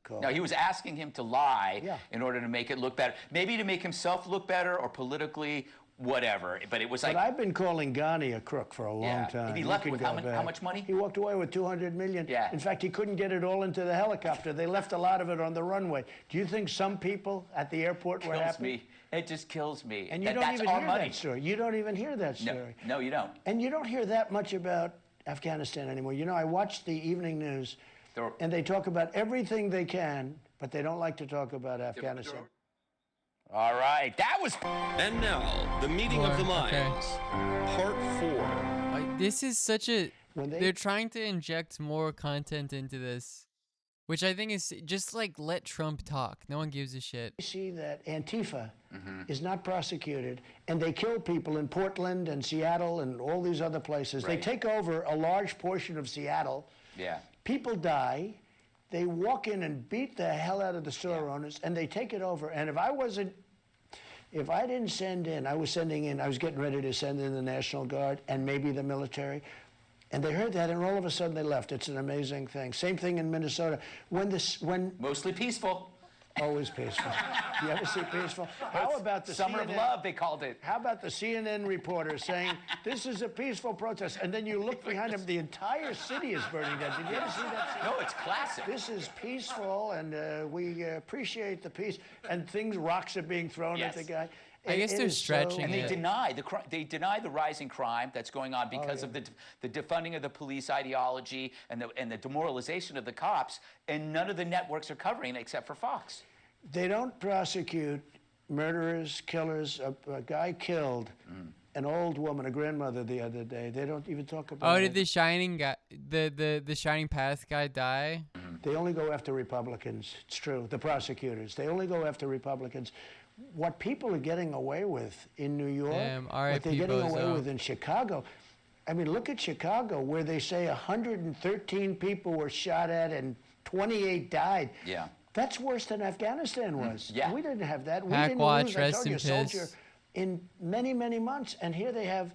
No, he was asking him to lie in order to make it look better. Maybe to make himself look better or politically whatever. But it was like... But I've been calling Ghani a crook for a long time. He left with how much money? He walked away with $200 million. Yeah. In fact, he couldn't get it all into the helicopter. They left a lot of it on the runway. Do you think some people at the airport were happy? It just kills me. And you don't even hear that story. You don't even hear that story. No, you don't. And you don't hear that much about Afghanistan anymore. You know, I watch the evening news, and they talk about everything they can, but they don't like to talk about Afghanistan. All right, that was... And now, the meeting of the minds, part 4. This is such a... They're trying to inject more content into this, which I think is just like, let Trump talk. No one gives a shit. You see that Antifa is not prosecuted, and they kill people in Portland and Seattle and all these other places. Right. They take over a large portion of Seattle. Yeah. People die. They walk in and beat the hell out of the store owners, and they take it over. And if I didn't send in, I was getting ready to send in the National Guard and maybe the military. And they heard that, and all of a sudden they left. It's an amazing thing. Same thing in Minnesota. Mostly peaceful. Always peaceful. You ever see peaceful? How about the Summer of Love, they called it. How about the CNN reporter saying, this is a peaceful protest, and then you look behind him, the entire city is burning down. Did you ever see that? No, it's classic. This is peaceful, and we appreciate the peace, and rocks are being thrown at the guy. I guess they're stretching and they deny the rising crime that's going on because of the defunding of the police ideology and the demoralization of the cops, and none of the networks are covering it except for Fox. They don't prosecute murderers, killers. A guy killed an old woman, a grandmother, the other day. They don't even talk about it. Oh, did the Shining guy, the Shining Path guy die? They only go after Republicans. It's true. The prosecutors. They only go after Republicans. What people are getting away with in New York, what they're getting away with in Chicago. I mean, look at Chicago, where they say 113 people were shot at and 28 died. Yeah. That's worse than Afghanistan was. Yeah. We didn't have that. We didn't lose, I told you, a soldier in many, many months. And here they have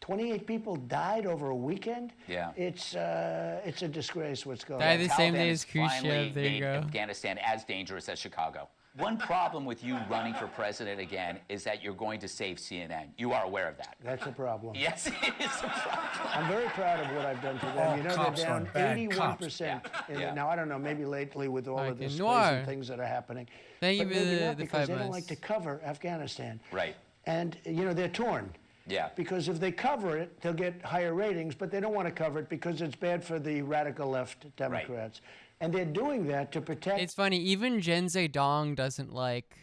28 people died over a weekend. Yeah. It's a disgrace what's going on. Died the same day as Khrushchev. There you go. Afghanistan as dangerous as Chicago. One problem with you running for president again is that you're going to save CNN. You are aware of that. That's a problem. Yes, it is a problem. I'm very proud of what I've done for them. You know, they're down 81%. Now, I don't know, maybe lately with all of this crazy things that are happening. Thank you but for maybe not, the because 5 they don't months. like to cover Afghanistan. Right. And, you know, they're torn. Yeah. Because if they cover it, they'll get higher ratings, but they don't want to cover it because it's bad for the radical left Democrats. Right. And they're doing that to protect... It's funny, even Jen Zedong doesn't like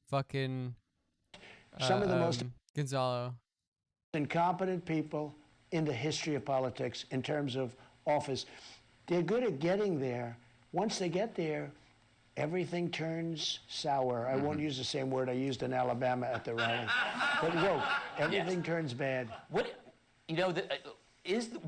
fucking some of the most Gonzalo. Incompetent people in the history of politics in terms of office. They're good at getting there. Once they get there, everything turns sour. I won't use the same word I used in Alabama at the rally. But woke, everything turns bad. What, you know,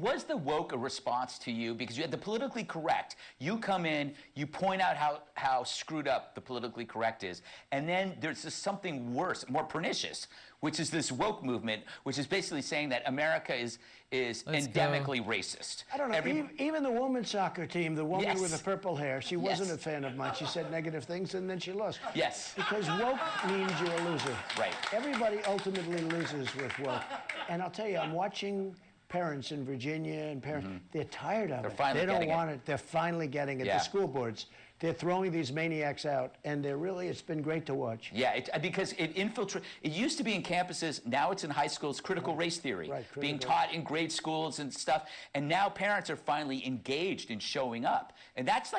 was the woke a response to you? Because you had the politically correct. You come in, you point out how screwed up the politically correct is, and then there's just something worse, more pernicious, which is this woke movement, which is basically saying that America is endemically racist. I don't know, even the women's soccer team, the woman with the purple hair, she wasn't a fan of mine. She said negative things and then she lost. Yes. Because woke means you're a loser. Right. Everybody ultimately loses with woke. And I'll tell you, I'm watching parents in Virginia and parents, they're tired of it. They don't want it. They're finally getting it. The school boards, they're throwing these maniacs out, and they're really, it's been great to watch. Yeah, because it infiltrates. It used to be in campuses, now it's in high schools, critical race theory, being taught in grade schools and stuff, and now parents are finally engaged in showing up. And that's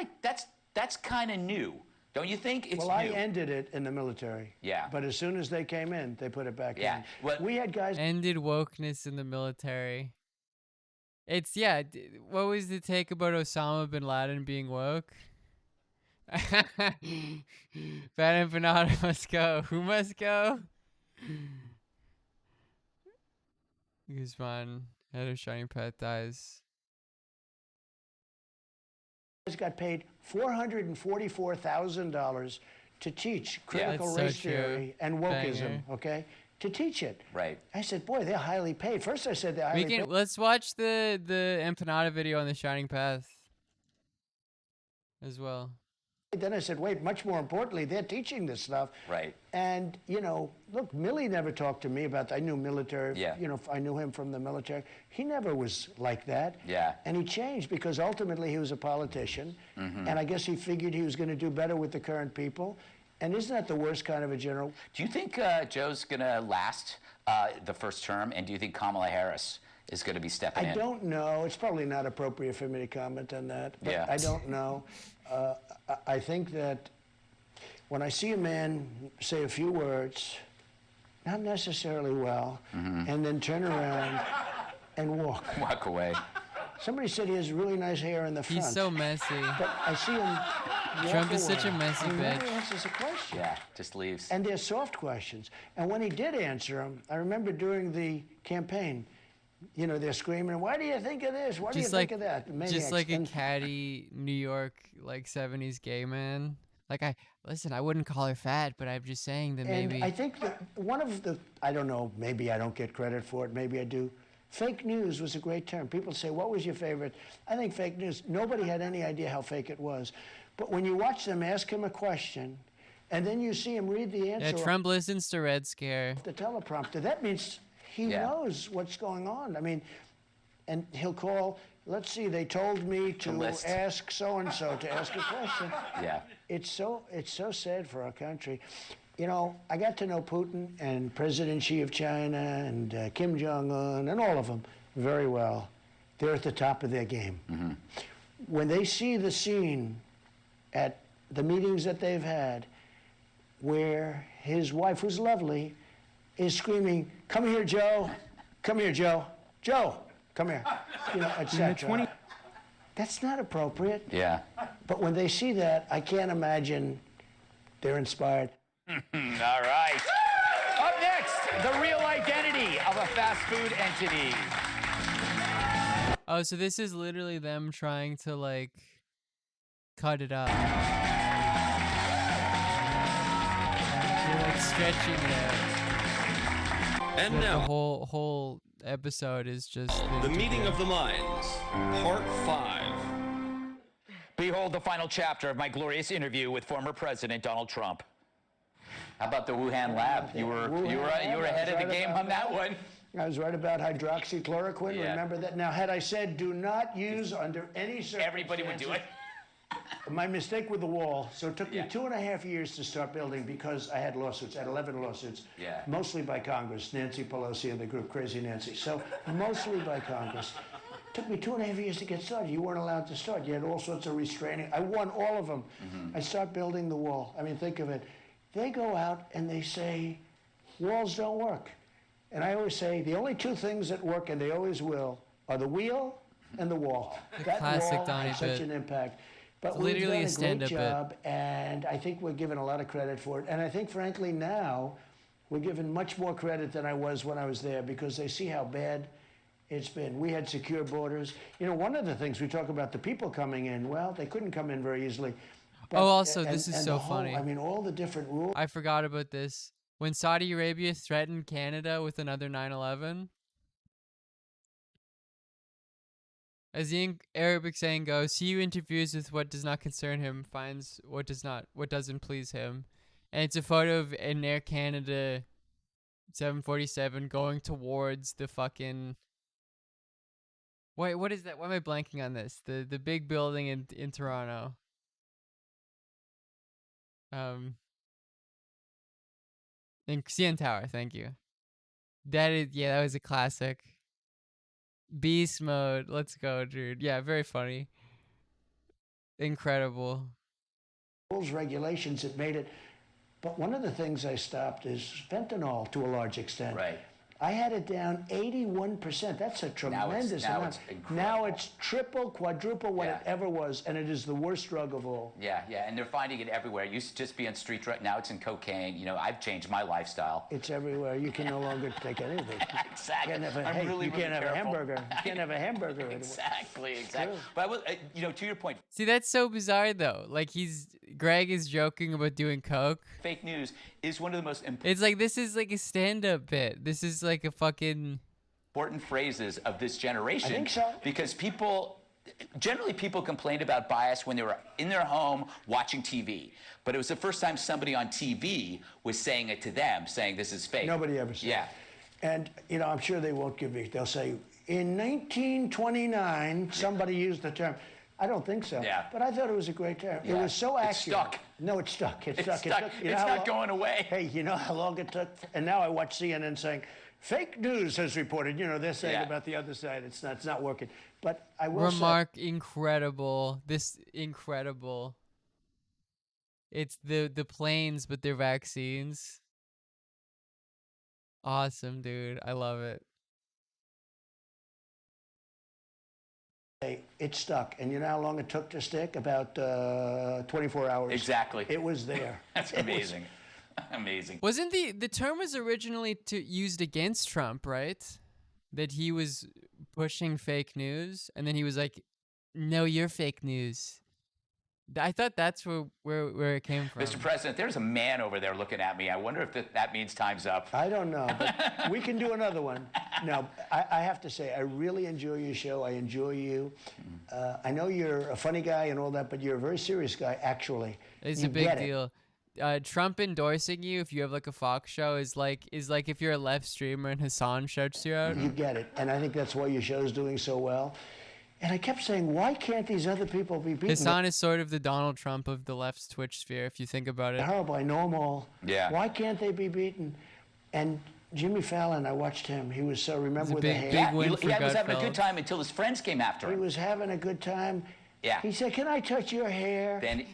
kind of new. Don't you think? It's well, I ended it in the military. Yeah. But as soon as they came in, they put it back in. Well, we had guys... Ended wokeness in the military. It's, what was the take about Osama bin Laden being woke? Bad empanada must go. Who must go? Guzman, head of Shining Path, dies. Got paid $444,000 to teach critical race theory and wokeism, okay? To teach it. Right. I said, boy, they're highly paid. First I said they're highly paid. Let's watch the empanada video on the Shining Path as well. Then I said, wait, much more importantly, they're teaching this stuff. Right. And, you know, look, Millie never talked to me about that. I knew military. Yeah. You know, I knew him from the military. He never was like that. Yeah. And he changed because ultimately he was a politician. And I guess he figured he was going to do better with the current people. And isn't that the worst kind of a general? Do you think Joe's going to last the first term? And do you think Kamala Harris is going to be stepping in? I don't know. It's probably not appropriate for me to comment on that. But I don't know. I think that when I see a man say a few words, not necessarily well, and then turn around and walk. Walk away. Somebody said he has really nice hair in the front. He's so messy. But I see him Trump is such a messy bitch. He never bitch. answers a question. Yeah, just leaves. And they're soft questions. And when he did answer them, I remember during the campaign, you know, they're screaming, why do you think of this? Why do you think of that? Maniacs. Just like a catty New York, like 70s gay man. Like, I wouldn't call her fat, but I'm just saying that maybe. And I think that one of the, I don't know, maybe I don't get credit for it, maybe I do. Fake news was a great term. People say, what was your favorite? I think fake news, nobody had any idea how fake it was. But when you watch them ask him a question, and then you see him read the answer. Yeah, Trump listens to Red Scare. The teleprompter, that means he knows what's going on. I mean, and he'll call, let's see, they told me to ask so-and-so to ask a question. Yeah. It's so sad for our country. You know, I got to know Putin and President Xi of China and Kim Jong-un and all of them very well. They're at the top of their game. When they see the scene at the meetings that they've had where his wife, who's lovely, is screaming, come here, Joe. Come here, Joe. Joe, come here. You know, etc. That's not appropriate. Yeah. But when they see that, I can't imagine they're inspired. All right. Up next, the real identity of a fast food entity. Oh, so this is literally them trying to, like, cut it up. They're, like, stretching it out. And so now, the whole episode is just the meeting of the minds, part 5. Behold the final chapter of my glorious interview with former President Donald Trump. How about the Wuhan lab? You were ahead of the game on that one. I was right about hydroxychloroquine. Yeah. Remember that? Now, had I said do not use under any circumstances. Everybody would do it. my mistake with the wall. So it took me 2.5 years to start building because I had lawsuits. I had 11 lawsuits, mostly by Congress, Nancy Pelosi and the group Crazy Nancy. So mostly by Congress. It took me 2.5 years to get started. You weren't allowed to start. You had all sorts of restraining. I won all of them. I start building the wall. I mean, think of it. They go out and they say, walls don't work. And I always say, the only two things that work, and they always will, are the wheel and the wall. That wall had such an impact. But we've done a great job, and I think we're given a lot of credit for it. And I think, frankly, now we're given much more credit than I was when I was there because they see how bad it's been. We had secure borders. You know, one of the things we talk about, the people coming in, well, they couldn't come in very easily. But, also, this is so funny. I mean, all the different rules. I forgot about this. When Saudi Arabia threatened Canada with another 9/11, as the Arabic saying goes, he who interferes with what does not concern him finds what doesn't please him. And it's a photo of an Air Canada 747 going towards the fucking... Wait, what is that? Why am I blanking on this? The big building in Toronto. In CN Tower, thank you. That was a classic. Beast mode, let's go, dude. Yeah, very funny. Incredible. Rules, regulations that made it. But one of the things I stopped is fentanyl to a large extent. Right. I had it down 81%. That's a tremendous amount. Now it's triple, quadruple what it ever was, and it is the worst drug of all. Yeah, and they're finding it everywhere. It used to just be on street drug. Now it's in cocaine. You know, I've changed my lifestyle. It's everywhere. You can no longer take anything. Exactly. You can't have a hamburger. You can't have a hamburger anymore. Exactly. But I will, to your point. See, that's so bizarre though. Like Greg is joking about doing coke. Fake news is one of the most important. It's like this is like a stand-up bit. This is like a fucking important phrases of this generation. I think so. Because people complained about bias when they were in their home watching TV. But it was the first time somebody on TV was saying it to them, saying this is fake. Nobody ever said it. And, you know, I'm sure they won't give me, they'll say, in 1929, somebody used the term. I don't think so. Yeah. But I thought it was a great term. It was so accurate. It's stuck. No, it's stuck. It's stuck. It's not going away. Hey, you know how long it took? And now I watch CNN saying, fake news has reported. You know, they're saying about the other side. It's not working. But I will say... incredible. This incredible. It's the planes, but they're vaccines. Awesome, dude. I love it. It stuck. And you know how long it took to stick? About 24 hours. Exactly. It was there. That's amazing. Amazing. Wasn't the term was originally used against Trump, right? That he was pushing fake news, and then he was like, "No, you're fake news." I thought that's where it came from. Mr. President, there's a man over there looking at me. I wonder if that means time's up. I don't know, but we can do another one. No, I have to say, I really enjoy your show. I enjoy you. I know you're a funny guy and all that, but you're a very serious guy, actually. It's a big deal. Trump endorsing you if you have like a Fox show is like if you're a left streamer and Hassan shouts you out. You get it, and I think that's why your show's doing so well. And I kept saying, why can't these other people be beaten? Hassan is sort of the Donald Trump of the left's Twitch sphere, if you think about it. Horrible, I know them all. Yeah. Why can't they be beaten? And Jimmy Fallon, I watched him. He was so, remember with the hair? Yeah, he was having a good time until his friends came after him. He was having a good time. Yeah. He said, can I touch your hair? Then...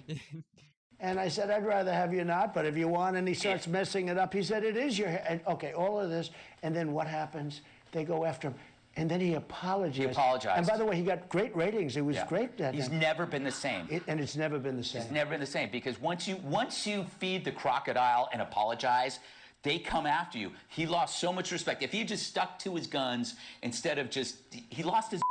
And I said, I'd rather have you not, but if you want, and he starts messing it up. He said, it is your hair. And, okay, all of this. And then what happens? They go after him. And then he apologized. He apologized. And by the way, he got great ratings. It was great. He's never been the same. And it's never been the same. It's never been the same because once you feed the crocodile and apologize, they come after you. He lost so much respect. If he just stuck to his guns instead of he lost his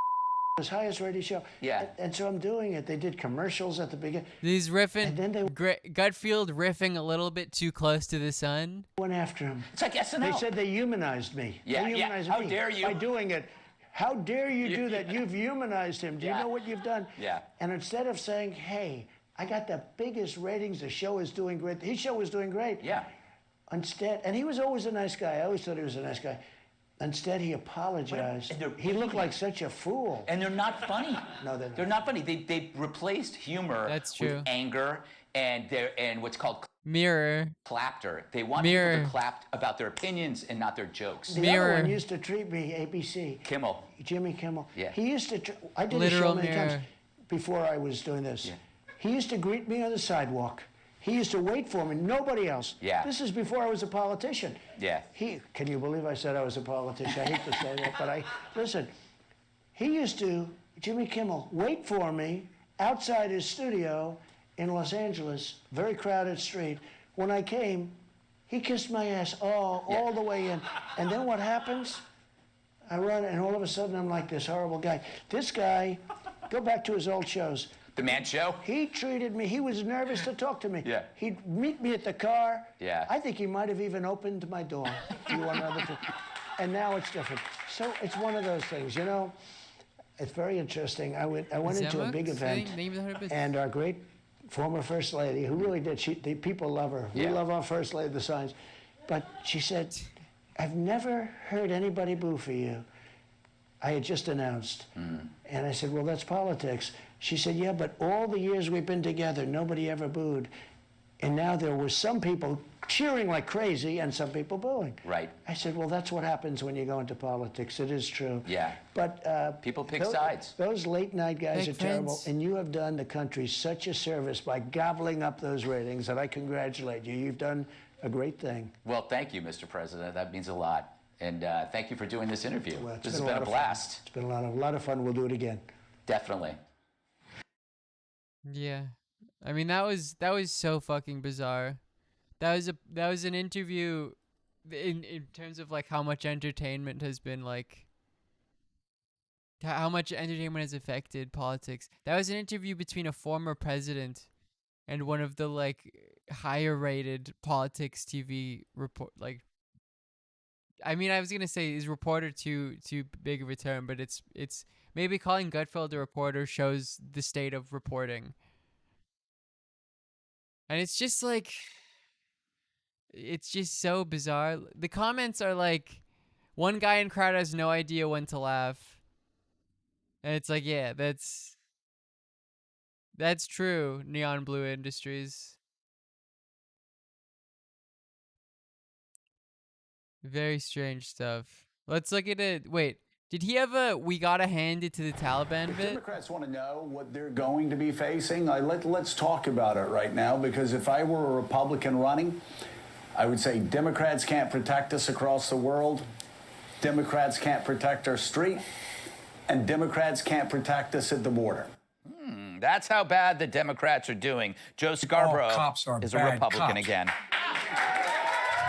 highest rated show. Yeah. And so I'm doing it. They did commercials at the beginning. These riffing, and then Gutfield riffing a little bit too close to the sun. Went after him. It's like SNL. They said they humanized me. Yeah, they humanized me How dare you? by doing it. How dare you do that? You've humanized him. Do you know what you've done? Yeah. And instead of saying, hey, I got the biggest ratings, the show is doing great. His show was doing great. Yeah. Instead, and he was always a nice guy. I always thought he was a nice guy. Instead, he apologized. He looked like such a fool. And they're not funny. No, they're not. They're not funny. They replaced humor with anger and what's called clapter. They want people to clap about their opinions and not their jokes. The other one used to treat me, ABC. Kimmel. Jimmy Kimmel. Yeah. He used to, I did a show many times before I was doing this. Yeah. He used to greet me on the sidewalk. He used to wait for me, nobody else. Yeah. This is before I was a politician. Yeah. Can you believe I said I was a politician? I hate to say that, but listen, he used to, Jimmy Kimmel, wait for me outside his studio in Los Angeles, very crowded street. When I came, he kissed my ass all the way in. And then what happens? I run, and all of a sudden I'm like this horrible guy. This guy, go back to his old shows. The Man Show? He treated me, he was nervous to talk to me. Yeah. He'd meet me at the car. Yeah. I think he might have even opened my door. Do you want another drink? And now it's different. So it's one of those things, you know. It's very interesting. I went into a big event, and our great former First Lady, who really did, the people love her. We love our First Lady, the signs. But she said, I've never heard anybody boo for you. I had just announced. And I said, well, that's politics. She said, yeah, but all the years we've been together, nobody ever booed. And now there were some people cheering like crazy and some people booing. Right. I said, well, that's what happens when you go into politics. It is true. Yeah. But people pick sides. Those late night guys are terrible. And you have done the country such a service by gobbling up those ratings that I congratulate you. You've done a great thing. Well, thank you, Mr. President. That means a lot. And thank you for doing this interview. Well, this has been a blast. It's been a lot of fun. We'll do it again. Definitely. Yeah. I mean, that was so fucking bizarre. That was an interview in terms of like how much entertainment has been like, how much entertainment has affected politics. That was an interview between a former president and one of the like higher rated politics TV report. Like, I mean, I was gonna say is reporter too big of a term, but it's maybe calling Gutfeld a reporter shows the state of reporting. And it's just like, it's just so bizarre. The comments are like, one guy in crowd has no idea when to laugh. And it's like, yeah, that's true, Neon Blue Industries. Very strange stuff. Let's look at it. Wait, did he have a "we gotta hand it to the Taliban" bit? Democrats want to know what they're going to be facing. Let's talk about it right now, because if I were a Republican running, I would say Democrats can't protect us across the world, Democrats can't protect our street, and Democrats can't protect us at the border. That's how bad the Democrats are doing. Joe Scarborough is a Republican again.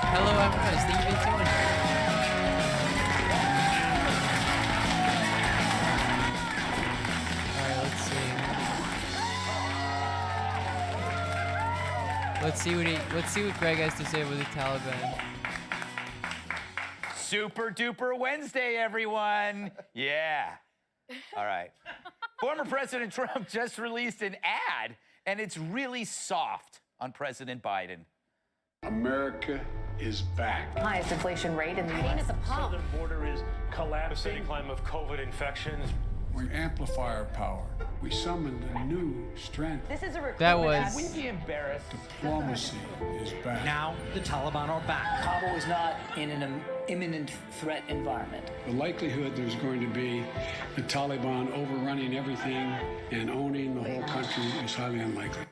Hello, Empress. Thank you for doing. Let's see what Greg has to say about the Taliban. Super duper Wednesday, everyone. Yeah. All right. Former President Trump just released an ad, and it's really soft on President Biden. America is back. Highest inflation rate in the U.S. The southern border is collapsing. The climb of COVID infections. We amplify our power. We summoned a new strength. This is a that was. We'd be embarrassed. Diplomacy is back. Now the Taliban are back. Kabul is not in an imminent threat environment. The likelihood there's going to be the Taliban overrunning everything and owning the whole country is highly unlikely.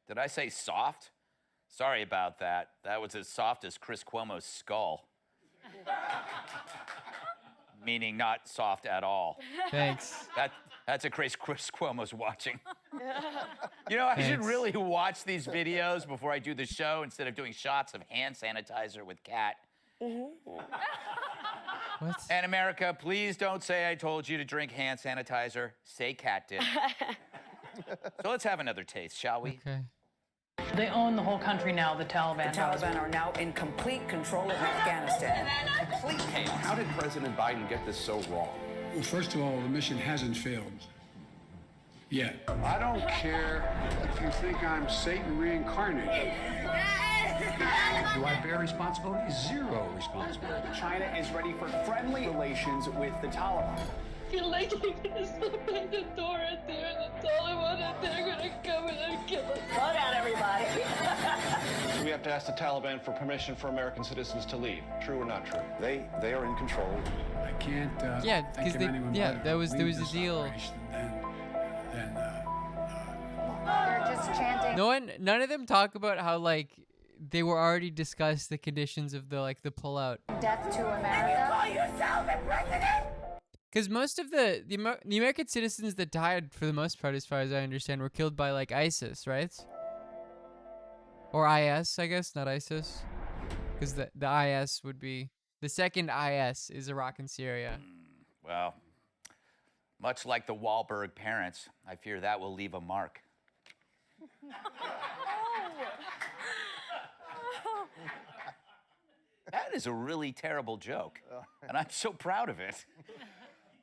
Did I say soft? Sorry about that. That was as soft as Chris Cuomo's skull. Meaning not soft at all. Thanks. That's a crazy Chris Cuomo's watching. You know, I should really watch these videos before I do the show instead of doing shots of hand sanitizer with Kat. What? And America, please don't say I told you to drink hand sanitizer. Say Kat did. So let's have another taste, shall we? Okay. They own the whole country now, the Taliban. The Taliban are now in complete control of Afghanistan. Complete chaos. How did President Biden get this so wrong? Well, first of all, the mission hasn't failed yet. I don't care if you think I'm Satan reincarnated. Do I bear responsibility? Zero responsibility. China is ready for friendly relations with the Taliban. I feel like they're gonna open the door and they're the Taliban and they're gonna come in and kill us. Slow down, everybody. We have to ask the Taliban for permission for American citizens to leave. True or not true? They are in control. I can't. Yeah, because there was a deal. We're just chanting. None of them talk about how like they were already discussed the conditions of the pullout. Death to America. Call yourself a president? Because most of the American citizens that died, for the most part, as far as I understand, were killed by like ISIS, right? Or IS, I guess, not ISIS. Because the IS would be the second IS is Iraq and Syria. Well, much like the Wahlberg parents, I fear that will leave a mark. That is a really terrible joke, and I'm so proud of it.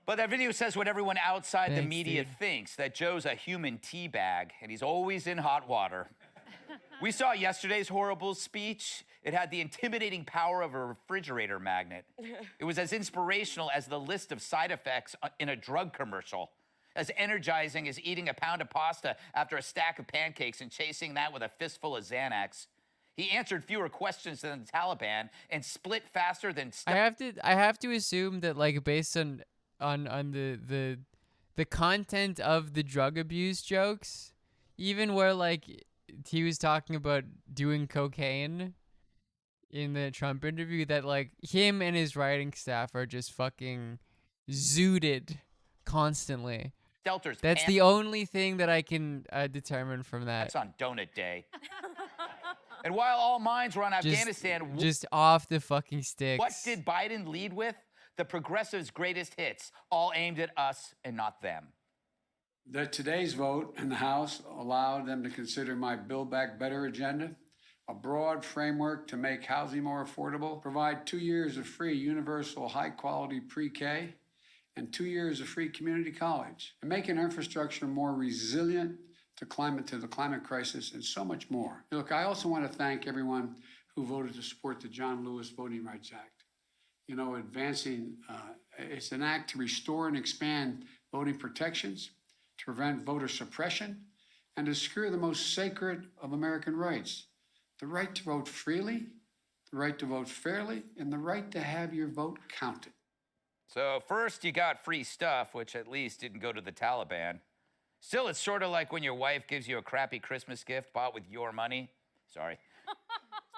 But that video says what everyone outside the media thinks, that Joe's a human teabag, and he's always in hot water. We saw yesterday's horrible speech. It had the intimidating power of a refrigerator magnet. It was as inspirational as the list of side effects in a drug commercial, as energizing as eating a pound of pasta after a stack of pancakes and chasing that with a fistful of Xanax. He answered fewer questions than the Taliban and split faster than... I have to assume that, like, based on the content of the drug abuse jokes, even where like he was talking about doing cocaine in the Trump interview, that like him and his writing staff are just fucking zooted constantly. That's the only thing that I can determine from that. That's on Donut Day. And while all minds were on Afghanistan... Just off the fucking sticks. What did Biden lead with? The progressives' greatest hits, all aimed at us and not them. Today's vote in the House allowed them to consider my Build Back Better agenda, a broad framework to make housing more affordable, provide 2 years of free universal high-quality pre-K, and 2 years of free community college, and make an infrastructure more resilient to the climate crisis, and so much more. Look, I also want to thank everyone who voted to support the John Lewis Voting Rights Act. You know, advancing, it's an act to restore and expand voting protections, to prevent voter suppression, and to secure the most sacred of American rights, the right to vote freely, the right to vote fairly, and the right to have your vote counted. So first you got free stuff, which at least didn't go to the Taliban. Still, it's sort of like when your wife gives you a crappy Christmas gift bought with your money. Sorry,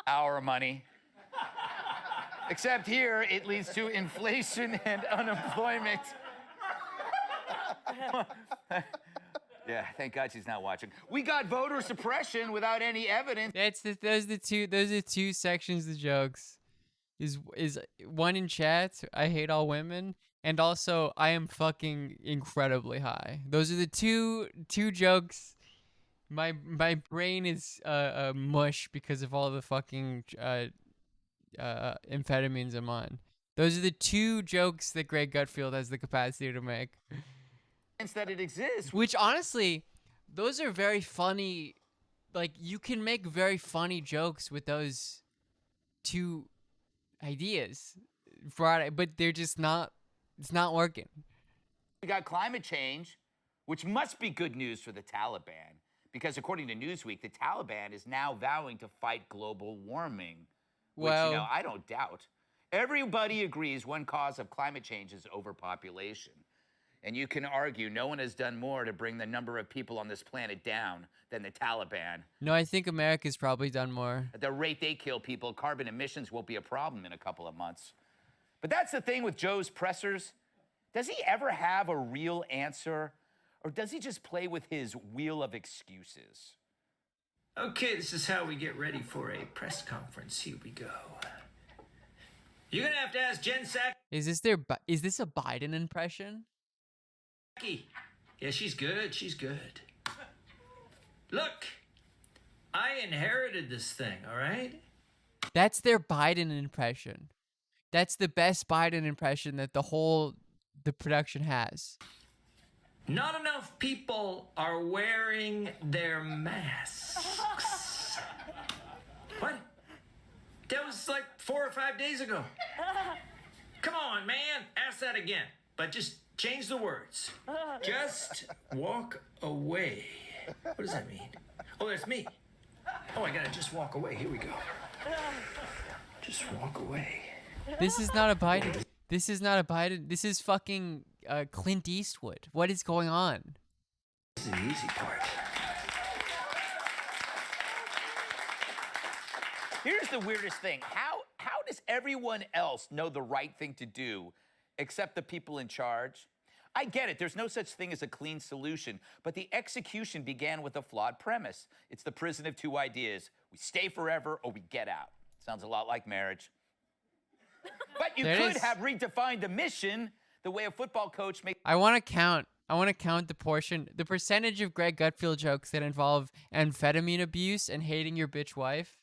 our money. Except here, it leads to inflation and unemployment. Yeah, thank God she's not watching. We got voter suppression without any evidence. Those are two sections of jokes. Is one in chat, I hate all women, and also I am fucking incredibly high. Those are the two jokes. My brain is mush because of all the fucking amphetamines I'm on. Those are the two jokes that Greg Gutfield has the capacity to make. That it exists. Which honestly, those are very funny. Like, you can make very funny jokes with those two ideas, but they're just not. It's not working. We got climate change, which must be good news for the Taliban, because according to Newsweek, the Taliban is now vowing to fight global warming. Which, well, you know, I don't doubt. Everybody agrees one cause of climate change is overpopulation. And you can argue no one has done more to bring the number of people on this planet down than the Taliban. No, I think America's probably done more. At the rate they kill people, carbon emissions won't be a problem in a couple of months. But that's the thing with Joe's pressers. Does he ever have a real answer? Or does he just play with his wheel of excuses? Okay, this is how we get ready for a press conference. Here we go. You're gonna have to ask Jen Psaki. Is this a Biden impression? Yeah, she's good. She's good. Look, I inherited this thing, all right? That's their Biden impression. That's the best Biden impression that the production has. Not enough people are wearing their masks. What? That was like 4 or 5 days ago. Come on, man. Ask that again. But just change the words. Just walk away. What does that mean? Oh, that's me. Oh, I gotta just walk away. Here we go. Just walk away. This is not a Biden. This is not a Biden. This is fucking Clint Eastwood. What is going on? This is the easy part. Here's the weirdest thing. How does everyone else know the right thing to do except the people in charge? I get it. There's no such thing as a clean solution, but the execution began with a flawed premise. It's the prison of two ideas. We stay forever or we get out. Sounds a lot like marriage. But you could have redefined the mission the way a football coach makes. I want to count the percentage of Greg Gutfield jokes that involve amphetamine abuse and hating your bitch wife.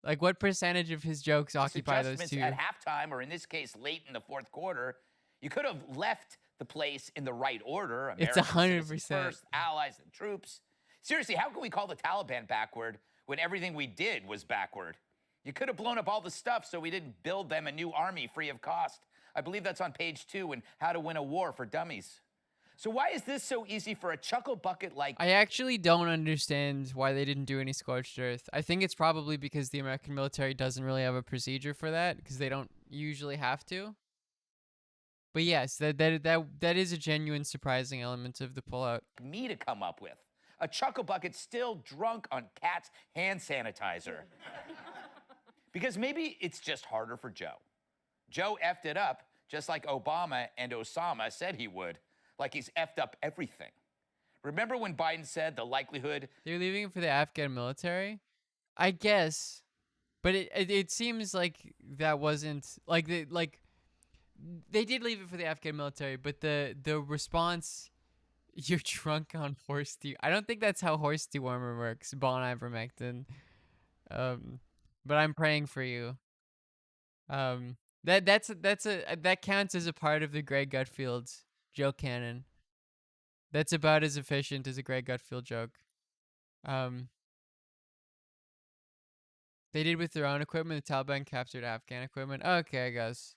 Like, what percentage of his jokes occupy those two? At halftime, or in this case, late in the fourth quarter, you could have left the place in the right order. It's 100%. First, allies and troops. Seriously, how can we call the Taliban backward when everything we did was backward? You could have blown up all the stuff so we didn't build them a new army free of cost. I believe that's on page 2 in How to Win a War for Dummies. So why is this so easy for a chuckle bucket like... I actually don't understand why they didn't do any scorched earth. I think it's probably because the American military doesn't really have a procedure for that, because they don't usually have to. But yes, that is a genuine surprising element of the pullout. Me to come up with. A chuckle bucket still drunk on Cat's hand sanitizer. Because maybe it's just harder for Joe. Joe effed it up just like Obama and Osama said he would. Like he's effed up everything. Remember when Biden said the likelihood... They're leaving it for the Afghan military? I guess. But it seems like that wasn't... Like, they did leave it for the Afghan military, but the response... You're drunk on horse I don't think that's how horse dewormer works, bon ivermectin. But I'm praying for you. That counts as a part of the Greg Gutfield joke canon. That's about as efficient as a Greg Gutfield joke. They did with their own equipment. The Taliban captured Afghan equipment. Okay, I guess.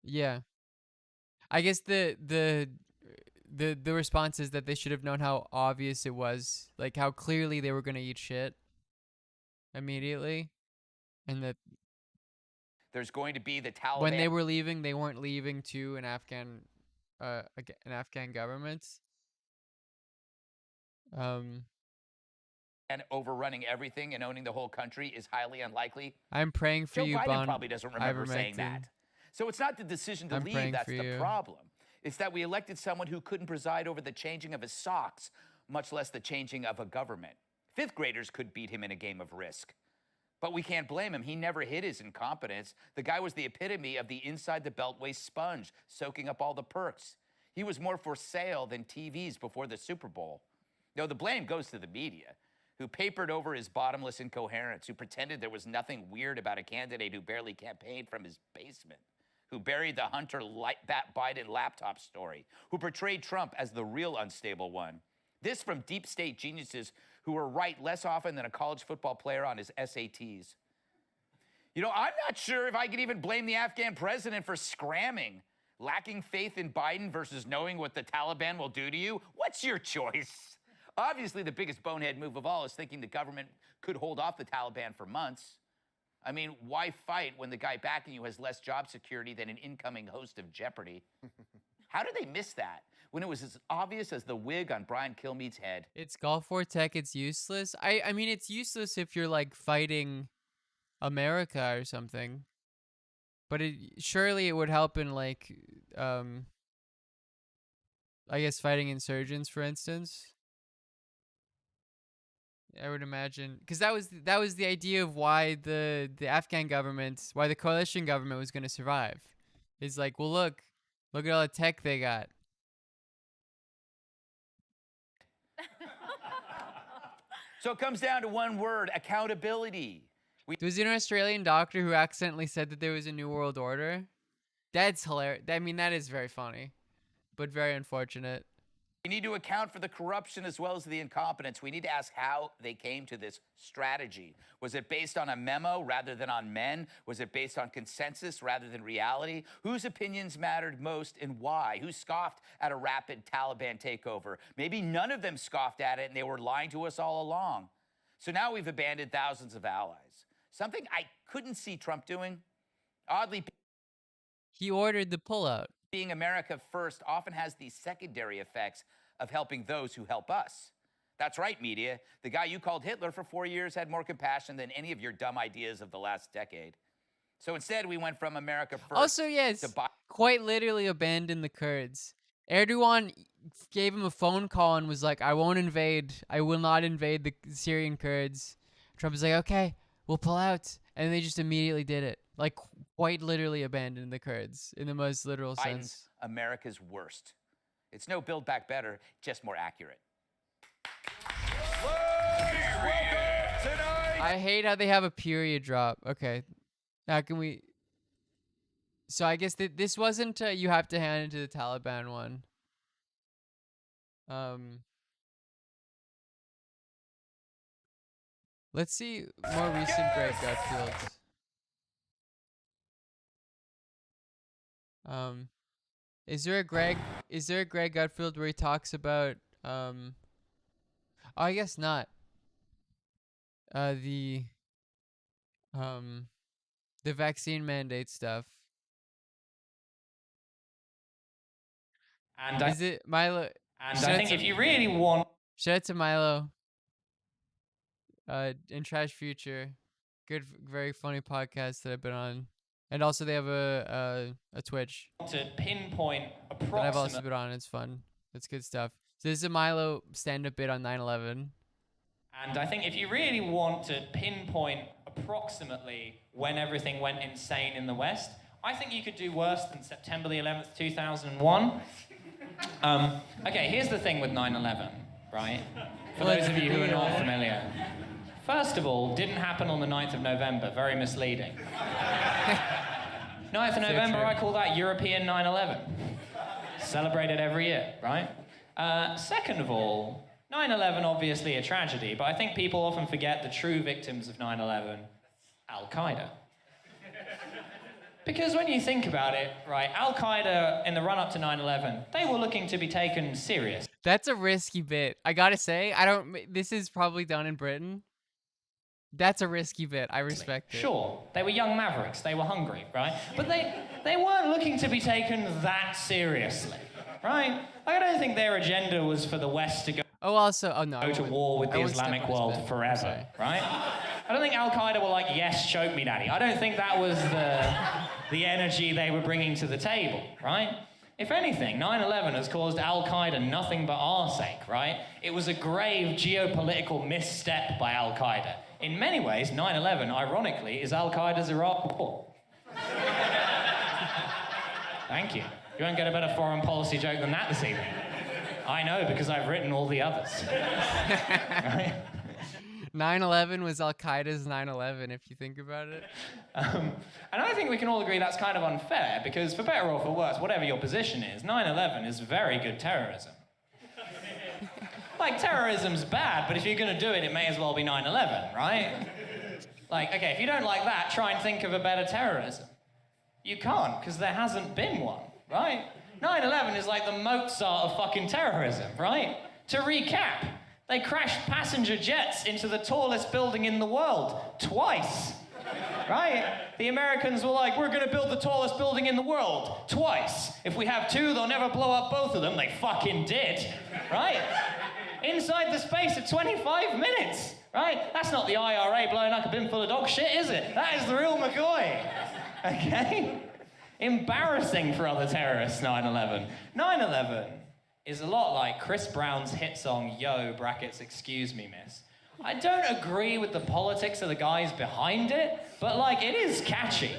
Yeah. I guess the response is that they should have known how obvious it was, like how clearly they were gonna eat shit immediately, and that there's going to be the Taliban. When they were leaving, they weren't leaving to an Afghan government. And overrunning everything and owning the whole country is highly unlikely. I'm praying for you, Joe Biden Bon probably doesn't remember saying that. So it's not the decision to leave that's the problem. It's that we elected someone who couldn't preside over the changing of his socks, much less the changing of a government. Fifth graders could beat him in a game of Risk. But we can't blame him. He never hid his incompetence. The guy was the epitome of the inside the beltway sponge, soaking up all the perks. He was more for sale than TVs before the Super Bowl. No, the blame goes to the media, who papered over his bottomless incoherence, who pretended there was nothing weird about a candidate who barely campaigned from his basement, who buried the Hunter Biden laptop story, who portrayed Trump as the real unstable one. This from deep state geniuses who were right less often than a college football player on his SATs. You know, I'm not sure if I could even blame the Afghan president for scramming. Lacking faith in Biden versus knowing what the Taliban will do to you? What's your choice? Obviously, the biggest bonehead move of all is thinking the government could hold off the Taliban for months. I mean, why fight when the guy backing you has less job security than an incoming host of Jeopardy? How did they miss that when it was as obvious as the wig on Brian Kilmeade's head? It's Gulf War tech. It's useless. I mean, it's useless if you're like fighting America or something. But surely it would help in like, I guess fighting insurgents, for instance. I would imagine, because that was the idea of why the Afghan government, why the coalition government was going to survive. It's like, well, look at all the tech they got. So it comes down to one word: accountability. There was an Australian doctor who accidentally said that there was a new world order. That's hilarious. I mean, that is very funny, but very unfortunate. We need to account for the corruption as well as the incompetence. We need to ask how they came to this strategy. Was it based on a memo rather than on men? Was it based on consensus rather than reality? Whose opinions mattered most and why? Who scoffed at a rapid Taliban takeover? Maybe none of them scoffed at it and they were lying to us all along. So now we've abandoned thousands of allies. Something I couldn't see Trump doing. Oddly, he ordered the pullout. Being America first often has these secondary effects of helping those who help us. That's right, media. The guy you called Hitler for 4 years had more compassion than any of your dumb ideas of the last decade. So instead, we went from America first. Also, yes, quite literally abandoned the Kurds. Erdogan gave him a phone call and was like, I won't invade. I will not invade the Syrian Kurds. Trump was like, okay, we'll pull out. And they just immediately did it. Like, quite literally abandoned the Kurds in the most literal sense. America's worst. It's no Build Back Better, just more accurate. I hate how they have a period drop. Okay. How can we... So I guess this wasn't you have to hand it to the Taliban one. Let's see more recent Greg Gutfields. Is there a Greg Gutfield where he talks about oh, I guess not. The vaccine mandate stuff. And is it Milo? And I think if you really want, shout out to Milo. In Trash Future, good, very funny podcast that I've been on, and also they have a Twitch. To pinpoint that I've also been on. It's fun. It's good stuff. So this is a Milo stand-up bit on 9/11. And I think if you really want to pinpoint approximately when everything went insane in the West, I think you could do worse than September the 11th, 2001. Okay, here's the thing with 9/11, right? For those of you who are not familiar. First of all, didn't happen on the 9th of November. Very misleading. 9th of November, I call that European 9/11. Celebrated every year, right? Second of all, 9/11 obviously a tragedy, but I think people often forget the true victims of 9/11, Al-Qaeda. Because when you think about it, right, Al-Qaeda in the run-up to 9/11, they were looking to be taken serious. That's a risky bit. I gotta say, this is probably done in Britain. That's a risky bit. I respect it. Sure, they were young mavericks. They were hungry, right? But they weren't looking to be taken that seriously, right? I don't think their agenda was for the West to go to war with the Islamic world forever, right? I don't think Al-Qaeda were like, yes, choke me, daddy. I don't think that was the energy they were bringing to the table, right? If anything, 9/11 has caused Al-Qaeda nothing but arse-ache, right? It was a grave geopolitical misstep by Al-Qaeda. In many ways, 9/11, ironically, is Al-Qaeda's Iraq war. Thank you. You won't get a better foreign policy joke than that this evening. I know, because I've written all the others. Right? 9/11 was Al-Qaeda's 9/11, if you think about it. And I think we can all agree that's kind of unfair, because for better or for worse, whatever your position is, 9/11 is very good terrorism. Like, terrorism's bad, but if you're going to do it, it may as well be 9/11, right? Like, okay, if you don't like that, try and think of a better terrorism. You can't, because there hasn't been one, right? 9/11 is like the Mozart of fucking terrorism, right? To recap, they crashed passenger jets into the tallest building in the world, twice, right? The Americans were like, we're going to build the tallest building in the world, twice. If we have two, they'll never blow up both of them. They fucking did, right? Inside the space of 25 minutes, right? That's not the IRA blowing up a bin full of dog shit, is it? That is the real McCoy, okay? Embarrassing for other terrorists, 9/11. 9/11 is a lot like Chris Brown's hit song, Yo, brackets, excuse me, miss. I don't agree with the politics of the guys behind it, but, like, it is catchy.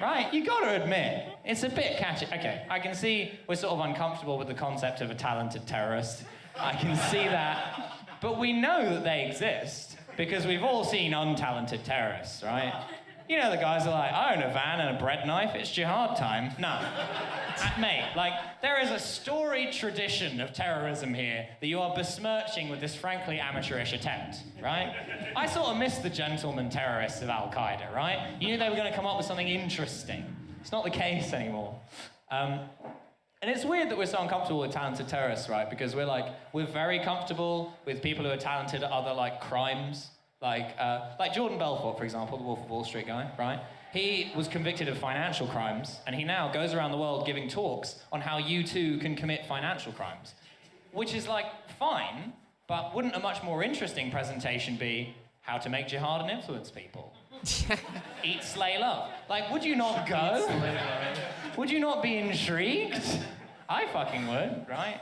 Right? You gotta admit, it's a bit catchy. Okay, I can see we're sort of uncomfortable with the concept of a talented terrorist. I can see that. But we know that they exist, because we've all seen untalented terrorists, right? You know the guys are like, I own a van and a bread knife, it's jihad time. No. Mate, like, there is a storied tradition of terrorism here that you are besmirching with this frankly amateurish attempt, right? I sort of miss the gentleman terrorists of Al-Qaeda, right? You knew they were going to come up with something interesting. It's not the case anymore. And it's weird that we're so uncomfortable with talented terrorists, right? Because we're very comfortable with people who are talented at other, like, crimes. Like Jordan Belfort, for example, the Wolf of Wall Street guy, right? He was convicted of financial crimes, and he now goes around the world giving talks on how you too can commit financial crimes. Which is, like, fine, but wouldn't a much more interesting presentation be how to make jihad and influence people? Eat, slay, love. Like, would you not go? Would you not be intrigued? I fucking would, right?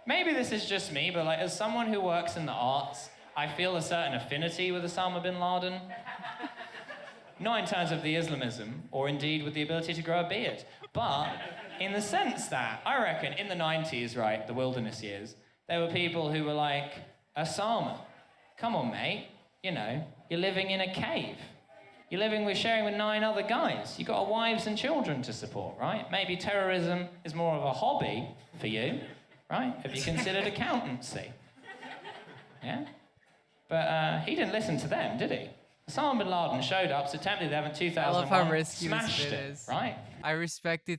Maybe this is just me, but, like, as someone who works in the arts, I feel a certain affinity with Osama bin Laden. Not in terms of the Islamism, or indeed with the ability to grow a beard, but in the sense that, I reckon, in the 90s, right, the wilderness years, there were people who were like, Osama, come on, mate, you know, you're living in a cave. You're sharing with 9 other guys. You've got wives and children to support, right? Maybe terrorism is more of a hobby for you, right? Have you considered accountancy? Yeah? But he didn't listen to them, did he? Osama bin Laden showed up September 11, 2001. I love how risky this bit is. Right? I respect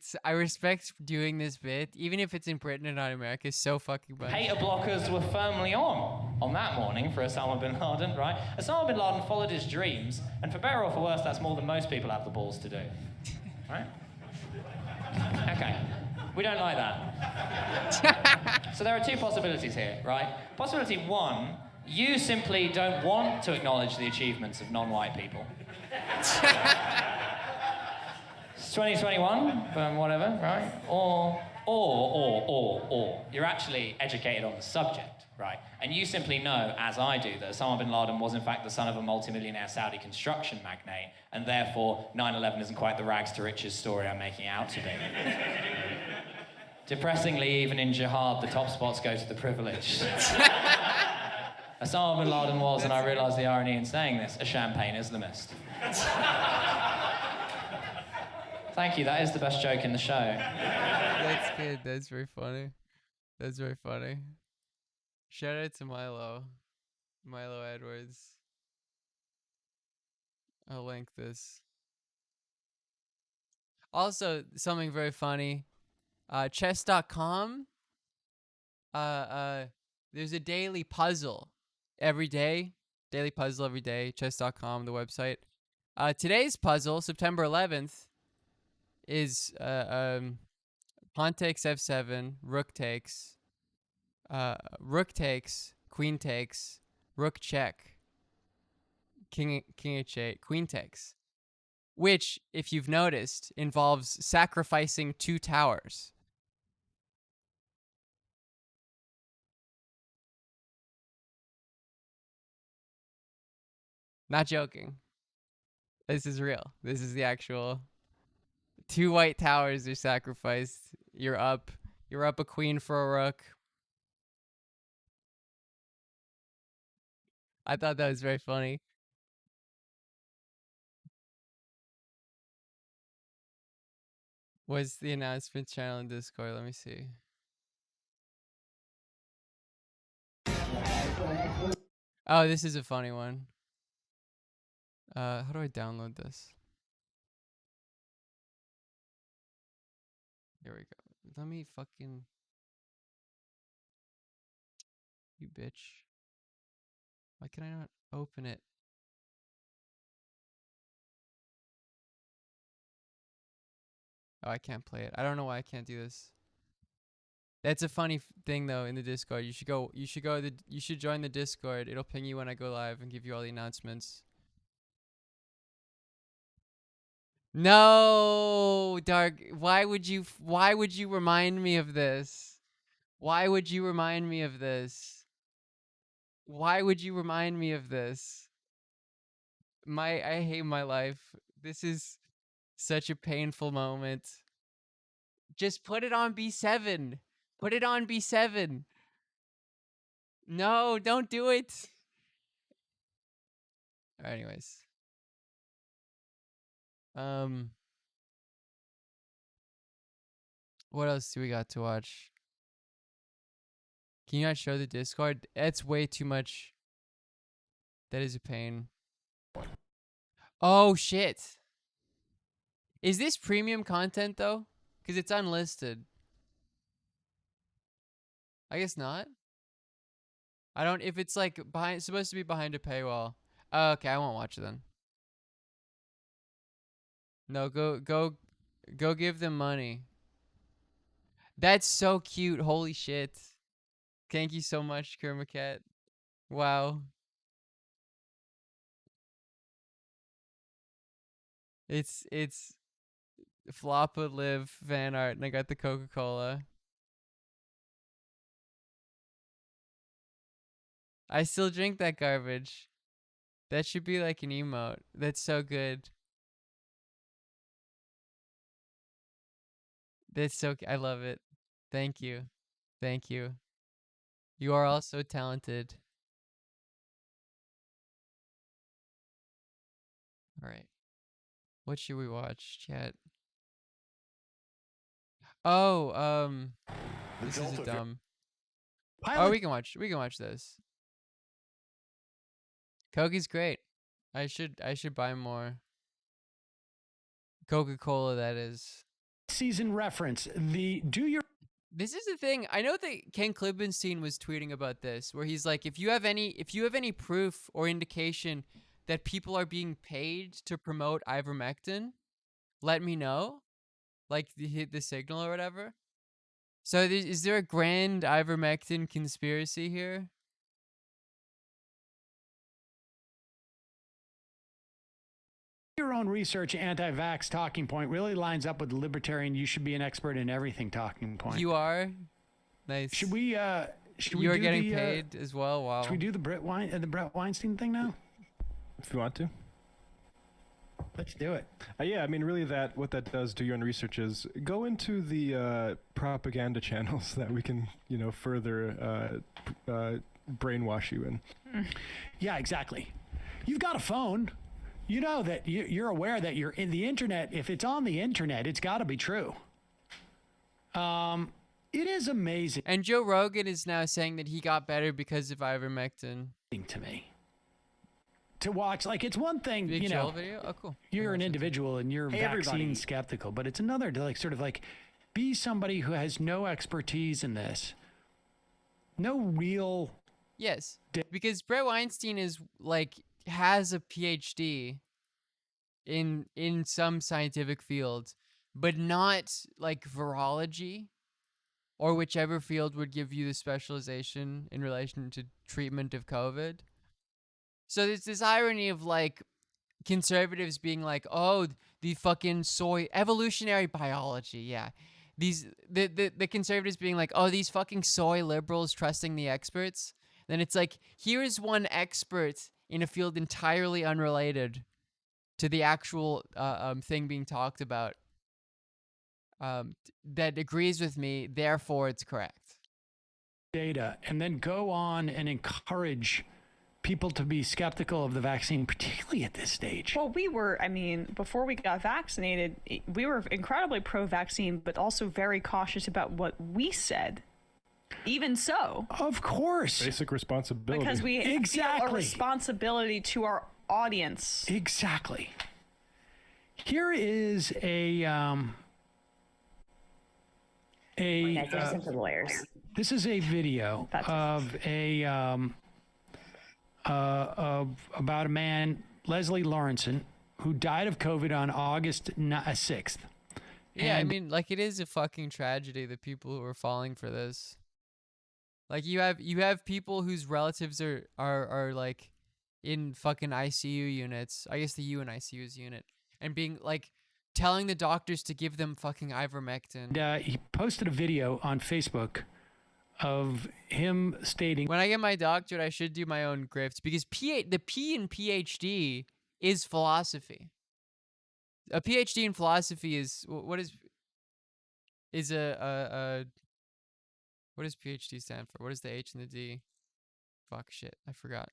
doing this bit, even if it's in Britain and not America. It's so fucking bad. Hater blockers were firmly on that morning for Osama bin Laden, right? Osama bin Laden followed his dreams, and for better or for worse, that's more than most people have the balls to do. Right? Okay. We don't like that. So there are 2 possibilities here, right? Possibility 1, you simply don't want to acknowledge the achievements of non-white people. It's 2021, whatever, right? Or, you're actually educated on the subject, right? And you simply know, as I do, that Osama bin Laden was in fact the son of a multimillionaire Saudi construction magnate, and therefore 9/11 isn't quite the rags to riches story I'm making out to be. Depressingly, even in jihad, the top spots go to the privileged. Osama bin Laden was, and I realise the irony in saying this, a champagne Islamist. Thank you, that is the best joke in the show. That's good, that's very funny. That's very funny. Shout out to Milo Edwards. I'll link this. Also, something very funny. Chess.com. There's a daily puzzle every day. Daily puzzle every day. Chess.com, the website. Today's puzzle, September 11th, is pawn takes f7, rook takes, queen takes, rook check, king h8, queen takes. Which, if you've noticed, involves sacrificing 2 towers. Not joking. This is real. This is the actual 2 white towers are sacrificed. You're up a queen for a rook. I thought that was very funny. What's the announcement channel in Discord? Let me see. Oh, this is a funny one. How do I download this? Here we go. Let me fucking... You bitch. Why can I not open it? Oh, I can't play it. I don't know why I can't do this. That's a funny thing though in the Discord. You should join the Discord. It'll ping you when I go live and give you all the announcements. No, Dark. Why would you remind me of this? Why would you remind me of this? Why would you remind me of this? I hate my life. This is such a painful moment. Just put it on B7. Put it on B7. No, don't do it. Anyways. What else do we got to watch? Can you not show the Discord? That's way too much. That is a pain. Oh shit. Is this premium content though? Because it's unlisted. I guess not. I don't. If it's like behind, supposed to be behind a paywall. Okay, I won't watch it then. No, go give them money. That's so cute. Holy shit. Thank you so much, Kermacat. Wow. It's Floppa Liv fan art, and I got the Coca-Cola. I still drink that garbage. That should be like an emote. That's so good. That's so. I love it. Thank you. Thank you. You are all so talented. All right. What should we watch, chat? Oh, this is a dumb. Oh, we can watch this. Coke's great. I should buy more. Coca-Cola, that is. Season reference. This is the thing. I know that Ken Klippenstein was tweeting about this, where he's like, if you have any proof or indication that people are being paid to promote ivermectin, let me know. Like the signal or whatever. So is there a grand ivermectin conspiracy here? Your own research anti-vax talking point really lines up with the libertarian you should be an expert in everything talking point. You are? Nice. Should we You're getting paid as well? Wow. Should we do the Brett Weinstein thing now? If you want to. Let's do it. Yeah, I mean, really, what that does to your own research is go into the propaganda channels that we can, further brainwash you in. Yeah, exactly. You've got a phone. You know that you're aware that you're in the internet. If it's on the internet, it's got to be true. It is amazing. And Joe Rogan is now saying that he got better because of ivermectin. To me. To watch, like, it's one thing, Big Joel video? Oh, cool. You're an individual and you're vaccine skeptical, but it's another to sort of be somebody who has no expertise in this. No real. Yes, because Brett Weinstein has a PhD in some scientific field, but not like virology or whichever field would give you the specialization in relation to treatment of COVID. So there's this irony of conservatives being like, oh, the fucking soy evolutionary biology, yeah. The conservatives being like, oh, these fucking soy liberals trusting the experts. Then it's like, here is one expert in a field entirely unrelated to the actual thing being talked about that agrees with me, therefore it's correct. Data, and then go on and encourage people to be skeptical of the vaccine, particularly at this stage. Well, before we got vaccinated, we were incredibly pro-vaccine, but also very cautious about what we said. Even so. Of course. Basic responsibility. Because we feel a responsibility to our audience. Exactly. Here is this is a video about a man, Leslie Lawrenson, who died of COVID on August 6th. Yeah, it is a fucking tragedy that people who are falling for this. Like you have people whose relatives are like in fucking ICU units. I guess the U in ICU's unit, and being telling the doctors to give them fucking ivermectin. He posted a video on Facebook of him stating, when I get my doctorate, I should do my own grifts, because the P in PhD is philosophy. A PhD in philosophy is what does PhD stand for? What is the H and the D? Fuck shit, I forgot.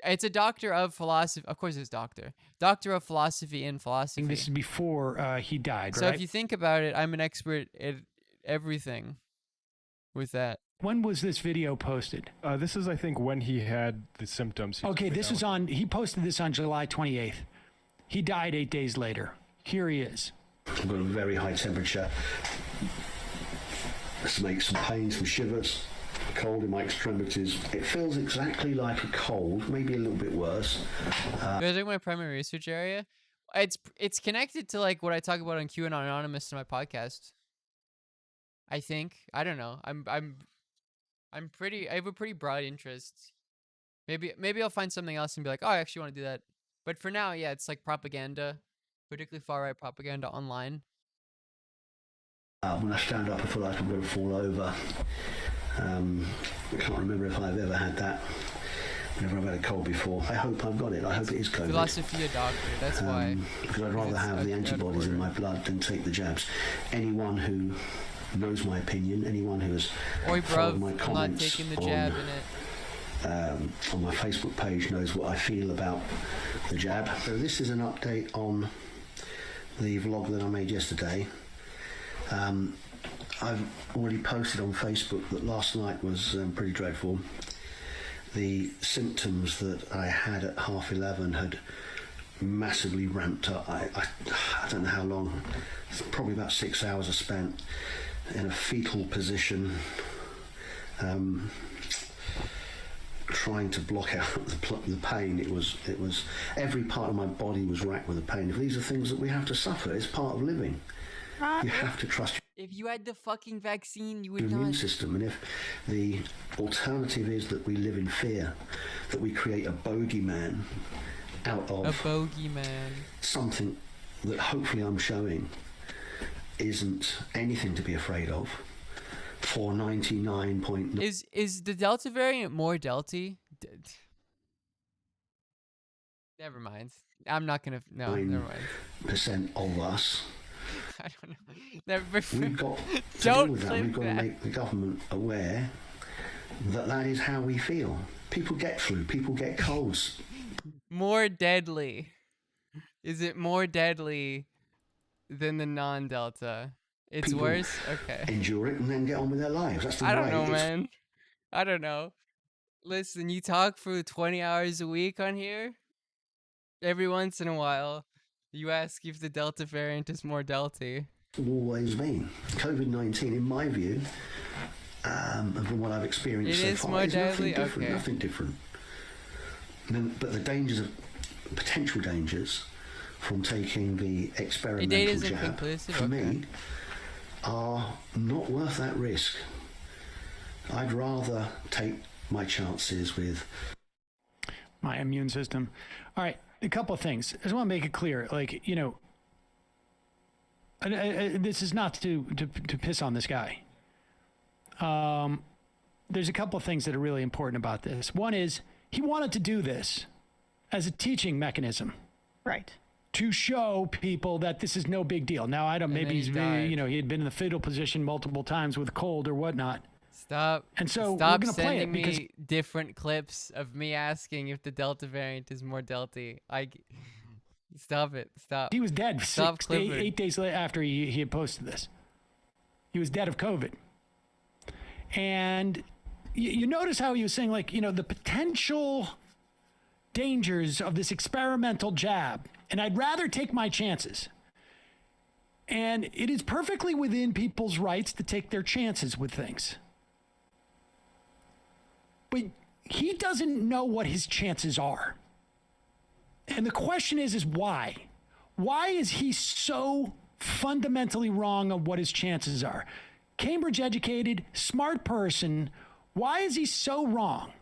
It's a doctor of philosophy. Of course, it's doctor of philosophy in philosophy. This is before he died, So right? if you think about it, I'm an expert at everything with that. When was this video posted? This is, I think, when he had the symptoms. Okay, this is on. He posted this on July 28th. He died 8 days later. Here he is. I've got a very high temperature. This makes some pain, some shivers. Cold in my extremities. It feels exactly like a cold, maybe a little bit worse. You're doing my primary research area. It's connected to like what I talk about on QAnon Anonymous in my podcast. I think. I don't know. I have a pretty broad interest. Maybe I'll find something else and be like, oh, I actually want to do that. But for now, yeah, it's like propaganda, particularly far right propaganda online. When I stand up, I feel like I'm going to fall over. I can't remember if I've ever had that. Whenever I've had a cold before. I hope I've got it. I hope it is COVID. Philosophy doctor, that's why. Because I'd rather have the antibodies in my blood than take the jabs. Anyone who knows my opinion, anyone who has followed my comments I'm not taking the jab in it. On my Facebook page knows what I feel about the jab. So this is an update on the vlog that I made yesterday. I've already posted on Facebook that last night was pretty dreadful. The symptoms that I had at 11:30 had massively ramped up. I don't know how long. It's probably about 6 hours I spent in a fetal position, trying to block out the pain. It was every part of my body was racked with the pain. If these are things that we have to suffer, it's part of living. You have to trust If you had the fucking vaccine, you would your not. immune system. And if the alternative is that we live in fear, that we create a bogeyman out of a bogeyman, something that hopefully I'm showing isn't anything to be afraid of. For 99.9 is the Delta variant more Delty? Never mind. I'm not gonna. No, never mind. % of us. I don't know. Never. We've got to deal with that. We've got to make the government aware that that is how we feel. People get flu. People get colds. More deadly. Is it more deadly than the non-Delta? It's People worse? Okay. Endure it and then get on with their lives. That's the way. I don't know, man. I don't know. Listen, you talk for 20 hours a week on here. Every once in a while, you ask if the Delta variant is more Delty. Always been. COVID-19, in my view, and from what I've experienced so far, is nothing different. Okay. Nothing different. But the dangers of potential dangers from taking the experimental jab for me are not worth that risk. I'd rather take my chances with my immune system. All right, a couple of things. I just want to make it clear, like, you know, this is not to piss on this guy. There's a couple of things that are really important about this. One is he wanted to do this as a teaching mechanism. Right. To show people that this is no big deal. Now, I don't, maybe he's, you know, he had been in the fetal position multiple times with cold or whatnot. Stop. And so stop we're going to play it sending because me different clips of me asking if the Delta variant is more Delty. Stop it. Stop. He was dead Stop 8 days after he had posted this. He was dead of COVID. And you notice how he was saying, like, you know, the potential dangers of this experimental jab, and I'd rather take my chances. And it is perfectly within people's rights to take their chances with things. But he doesn't know what his chances are. And the question is why? Why is he so fundamentally wrong on what his chances are? Cambridge educated, smart person. Why is he so wrong?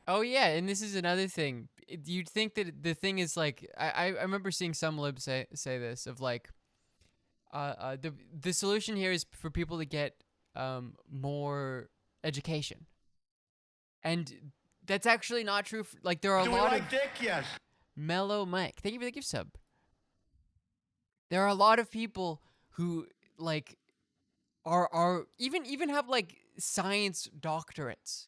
Oh, yeah. And this is another thing. You'd think that the thing is like, I remember seeing some libs say this of like, the solution here is for people to get more education. And that's actually not true. Like, there are a lot of... Dick? Yes. Mellow Mike. Thank you for the gift sub. There are a lot of people who, like, are even have, like, science doctorates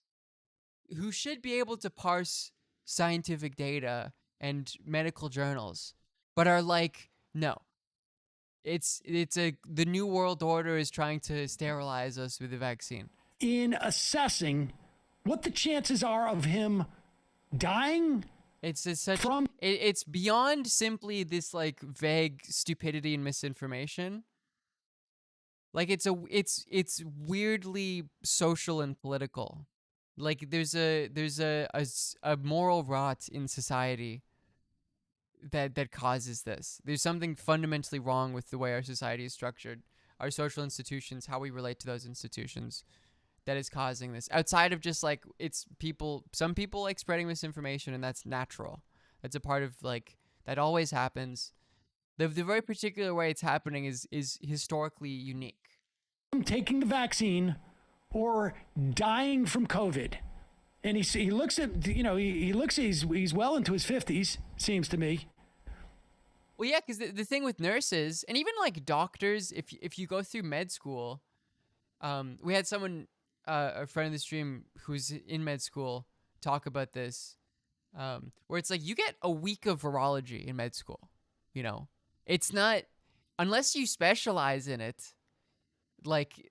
who should be able to parse scientific data and medical journals, but are like, no. The new world order is trying to sterilize us with the vaccine. In assessing what the chances are of him dying, it's beyond simply this like vague stupidity and misinformation. Like it's weirdly social and political. Like there's a moral rot in society that causes this. There's something fundamentally wrong with the way our society is structured, our social institutions, how we relate to those institutions, that is causing this. Outside of just like some people like spreading misinformation, and that's natural. That's a part of like that always happens. The very particular way it's happening is historically unique. Taking the vaccine or dying from COVID. And he looks at, he looks, he's well into his 50s, seems to me. Well, yeah, because the thing with nurses and even like doctors, if you go through med school, we had someone, a friend of the stream who's in med school, talk about this, where it's like you get a week of virology in med school. It's not, unless you specialize in it, like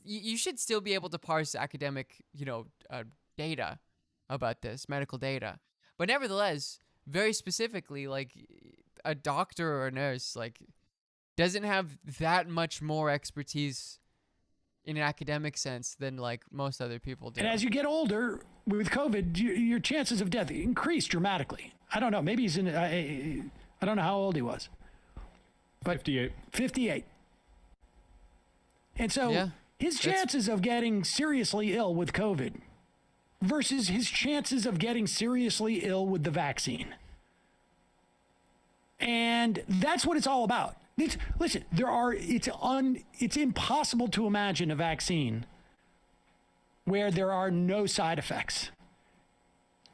you should still be able to parse academic, data about this, medical data. But nevertheless, very specifically, like a doctor or a nurse, like doesn't have that much more expertise in an academic sense than like most other people do. And as you get older with COVID, your chances of death increase dramatically. I don't know. Maybe he's in, I don't know how old he was. But 58. 58. And so his chances of getting seriously ill with COVID versus his chances of getting seriously ill with the vaccine. And that's what it's all about. Listen, it's impossible to imagine a vaccine where there are no side effects.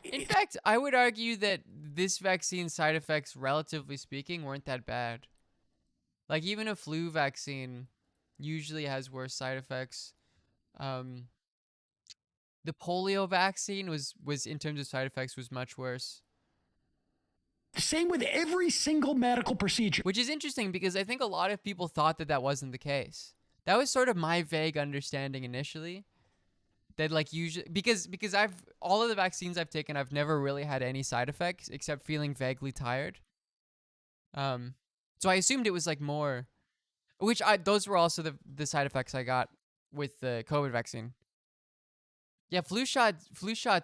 In fact, I would argue that this vaccine's side effects, relatively speaking, weren't that bad. Like even a flu vaccine usually has worse side effects. The polio vaccine was in terms of side effects was much worse. Same with every single medical procedure. Which is interesting because I think a lot of people thought that wasn't the case. That was sort of my vague understanding initially. That like usually because all of the vaccines I've taken, I've never really had any side effects except feeling vaguely tired. So I assumed it was like more, which those were also the side effects I got with the COVID vaccine. Yeah, flu shots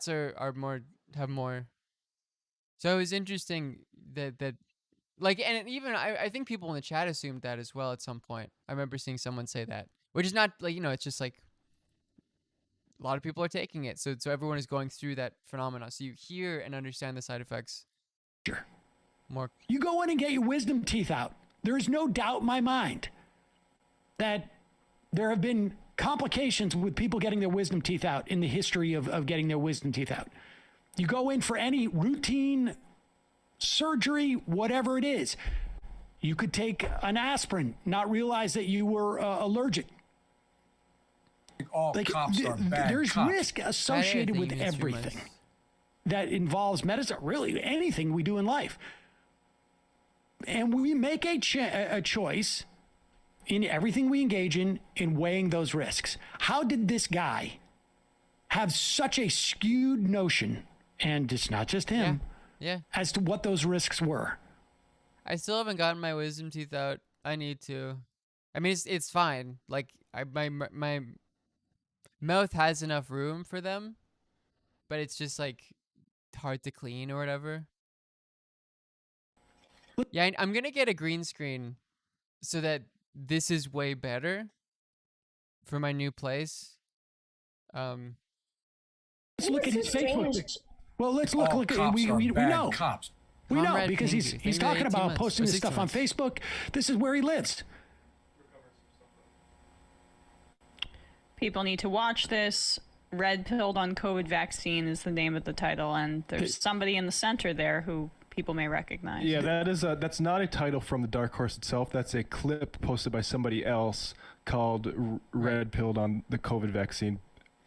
have more. So it was interesting that like, and even I think people in the chat assumed that as well at some point. I remember seeing someone say that, which is not like, it's just like a lot of people are taking it. So everyone is going through that phenomena. So you hear and understand the side effects. Sure. More. You go in and get your wisdom teeth out. There is no doubt in my mind that there have been complications with people getting their wisdom teeth out in the history of getting their wisdom teeth out. You go in for any routine surgery, whatever it is. You could take an aspirin, not realize that you were allergic. All cops are bad There's cops. Risk associated with everything that involves medicine, really anything we do in life. And we make a choice in everything we engage in weighing those risks. How did this guy have such a skewed notion, and it's not just him, as to what those risks were? I still haven't gotten my wisdom teeth out. I need to. I mean, it's fine. Like my mouth has enough room for them, but it's just like hard to clean or whatever. Yeah, I'm gonna get a green screen so that this is way better for my new place. Let's look at his Facebook. Well, let's look. We know. Cops. We know Comrade because Pinky, he's talking about posting this 16 stuff on Facebook. This is where he lives. People need to watch this. Red Pilled on COVID Vaccine is the name of the title, and there's somebody in the center there who people may recognize. Yeah, that's not a title from the Dark Horse itself. That's a clip posted by somebody else called Red Pilled on the COVID Vaccine.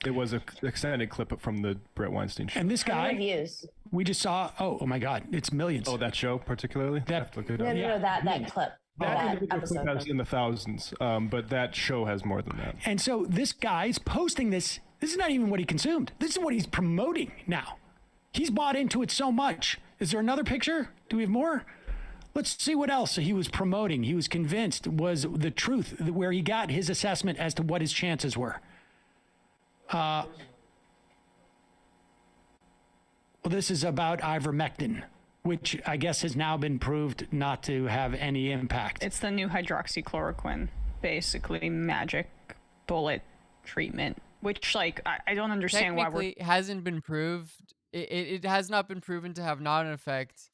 It was an extended clip from the Brett Weinstein show. And this guy, We just saw, oh my God, it's millions. Oh, that show particularly? That, look it No, up. no, no, that clip. That That episode. clip has in the thousands, but that show has more than that. And so this guy's posting this. This is not even what he consumed. This is what he's promoting now. He's bought into it so much. Is there another picture? Do we have more? Let's see what else he was promoting. He was convinced was the truth, where he got his assessment as to what his chances were. Well, this is about ivermectin, which I guess has now been proved not to have any impact. It's the new hydroxychloroquine, basically magic bullet treatment, which, like, I don't understand why we're... Technically, hasn't been proved. It has not been proven to have not an effect.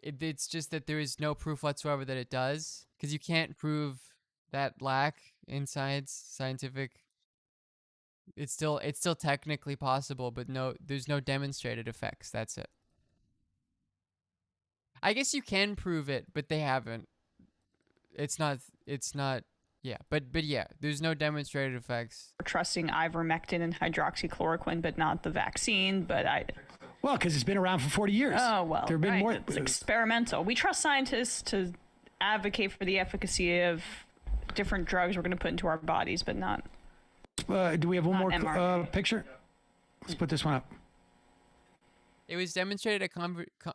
It's just that there is no proof whatsoever that it does, because you can't prove that lack in scientific. It's still technically possible, but there's no demonstrated effects. That's it. I guess you can prove it, but they haven't. It's not. Yeah, but yeah, there's no demonstrated effects. We're trusting ivermectin and hydroxychloroquine, but not the vaccine. Well, because it's been around for 40 years. Oh, well, there have been more. It's experimental. We trust scientists to advocate for the efficacy of different drugs we're going to put into our bodies, but not. Do we have one more picture? Let's put this one up. It was demonstrated at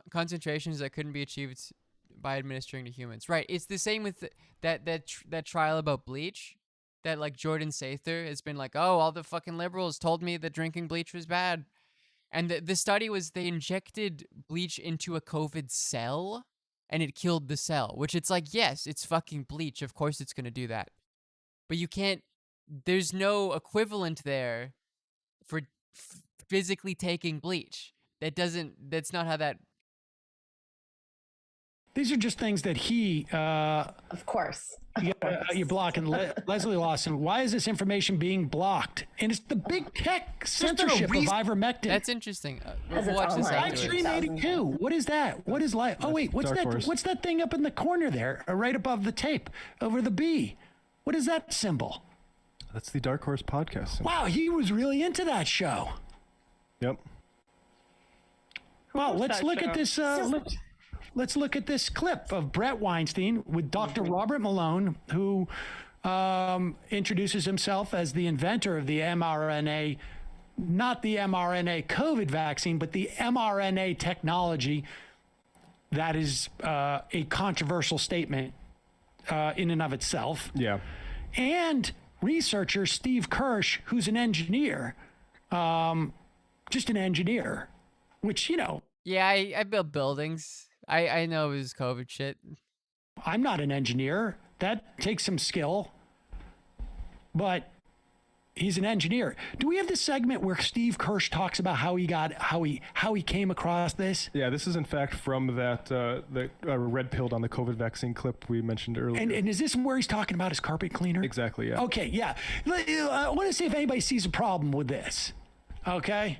concentrations that couldn't be achieved by administering to humans. Right. It's the same with that trial about bleach. That, like, Jordan Sather has been like, oh, all the fucking liberals told me that drinking bleach was bad. And the study was they injected bleach into a COVID cell and it killed the cell, which it's like, yes, it's fucking bleach. Of course it's going to do that. But you can't, there's no equivalent there for physically taking bleach. That's not how that. These are just things that he. Of course. You're blocking Leslie Lawson. Why is this information being blocked? And it's the big tech censorship of ivermectin. That's interesting. We'll watch this Live afterwards. Stream 82. What is that? What is live? Oh wait, what's Dark that? Horse. What's that thing up in the corner there, right above the tape, over the B? What is that symbol? That's the Dark Horse podcast. Wow, he was really into that show. Yep. Well, let's that look show? at this. Let's look at this clip of Brett Weinstein with Dr. Robert Malone, who introduces himself as the inventor of the mRNA, not the mRNA COVID vaccine, but the mRNA technology. That is a controversial statement in and of itself. Yeah. And researcher Steve Kirsch, who's an engineer, just an engineer, which, you know. Yeah, I built buildings. I know it was COVID shit. I'm not an engineer. That takes some skill. But he's an engineer. Do we have this segment where Steve Kirsch talks about how he came across this? Yeah, this is in fact from that the red pilled on the COVID vaccine clip we mentioned earlier. And is this where he's talking about his carpet cleaner? Exactly, yeah. Okay, yeah. I want to see if anybody sees a problem with this. Okay?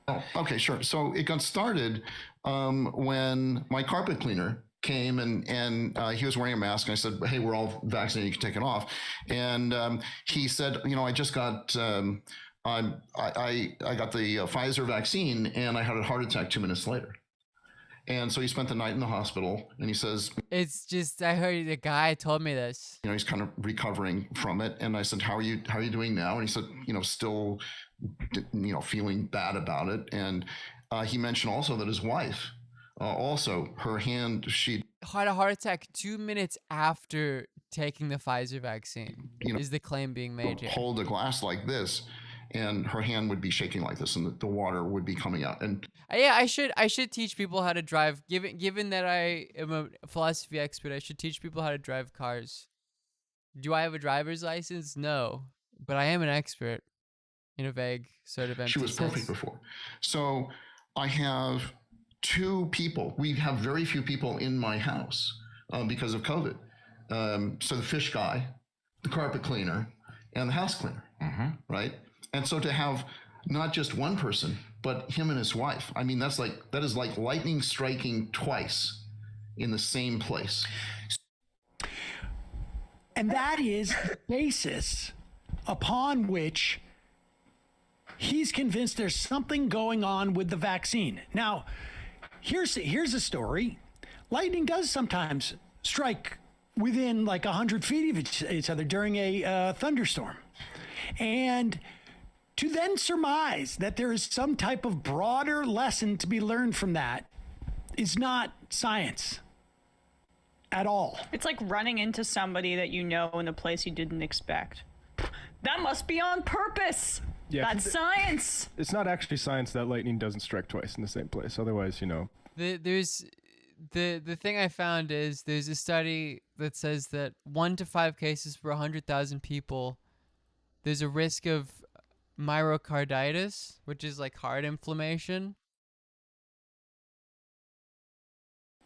Oh, okay, sure. So it got started when my carpet cleaner came and he was wearing a mask, and I said, "Hey, we're all vaccinated. You can take it off." And he said, "You know, I just got I got the Pfizer vaccine, and I had a heart attack 2 minutes later." And so he spent the night in the hospital, and he says, "It's just I heard the guy told me this. You know, he's kind of recovering from it." And I said, "How are you doing now?" And he said, "You know, still, you know, feeling bad about it." And he mentioned also that his wife, also her hand, she had a heart attack 2 minutes after taking the Pfizer vaccine. Is the claim being made here? Hold a glass like this, and her hand would be shaking like this, and the water would be coming out. And yeah, I should teach people how to drive. Given that I am a philosophy expert, I should teach people how to drive cars. Do I have a driver's license? No, but I am an expert in a vague sort of empty she was perfect before. So I have two people. We have very few people in my house because of COVID. So the fish guy, the carpet cleaner, and the house cleaner, right? And so to have not just one person, but him and his wife, I mean, that is like lightning striking twice in the same place. And that is the basis upon which he's convinced there's something going on with the vaccine. Now, here's a story. Lightning does sometimes strike within like 100 feet of each other during a thunderstorm. And to then surmise that there is some type of broader lesson to be learned from that is not science at all. It's like running into somebody that you know in a place you didn't expect. That must be on purpose. Yeah, that's science. It's not actually science that lightning doesn't strike twice in the same place. Otherwise, There's the thing I found is there's a study that says that 1 to 5 cases per 100,000 people, there's a risk of myocarditis, which is like heart inflammation.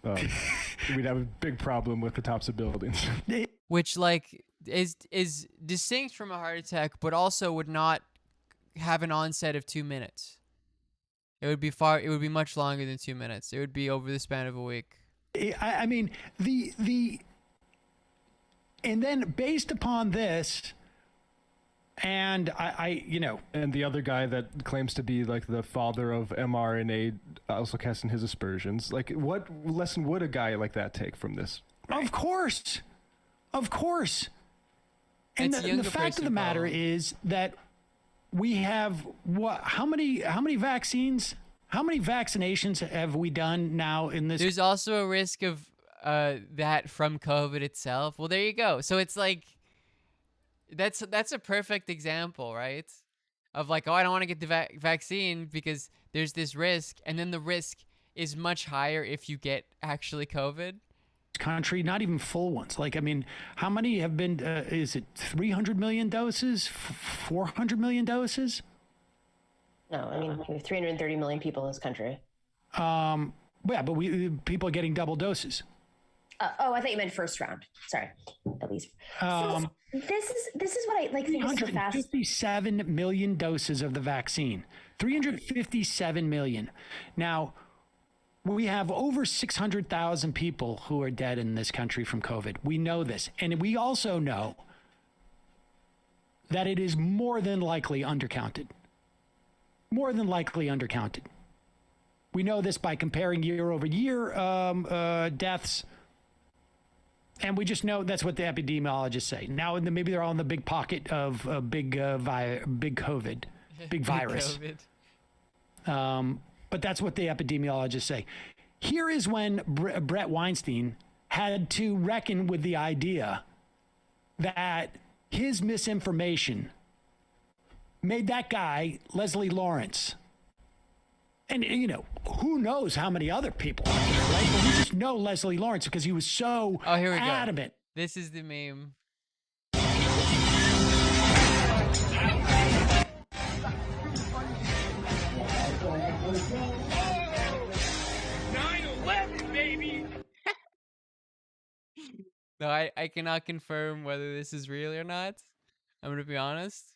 We'd have a big problem with the tops of buildings. Which like is distinct from a heart attack, but also would not have an onset of 2 minutes. It would be much longer than 2 minutes. It would be over the span of a week. I mean, and then based upon this, and and the other guy that claims to be like the father of mRNA also casting his aspersions. Like, what lesson would a guy like that take from this? Of course. And the fact of the matter is that we have how many vaccines? How many vaccinations have we done now in this? There's also a risk of that from COVID itself. Well, there you go. So it's like that's a perfect example, right? Of like, oh, I don't want to get the vaccine because there's this risk, and then the risk is much higher if you get actually COVID. Country, not even full ones. Like, I mean, how many have been, is it 300 million doses, 400 million doses? No, I mean, we have 330 million people in this country. Yeah, but people are getting double doses. I thought you meant first round. Sorry, at least. So this is what I like. Think is so fast. 357 million doses of the vaccine. 357 million. Now, we have over 600,000 people who are dead in this country from COVID. We know this. And we also know that it is more than likely undercounted. More than likely undercounted. We know this by comparing year over year deaths. And we just know that's what the epidemiologists say. Now, maybe they're all in the big pocket of big COVID, big virus. But that's what the epidemiologists say. Here is when Brett Weinstein had to reckon with the idea that his misinformation made that guy, Leslie Lawrence, and who knows how many other people out there, right? But we just know Leslie Lawrence because he was so adamant. This is the meme. 9/11, baby. No, I cannot confirm whether this is real or not. I'm going to be honest.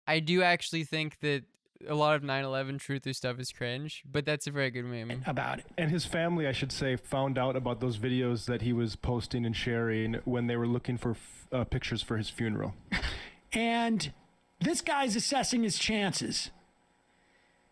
I do actually think that a lot of 9/11 truther stuff is cringe, but that's a very good meme about it. And his family, I should say, found out about those videos that he was posting and sharing when they were looking for pictures for his funeral. And this guy's assessing his chances.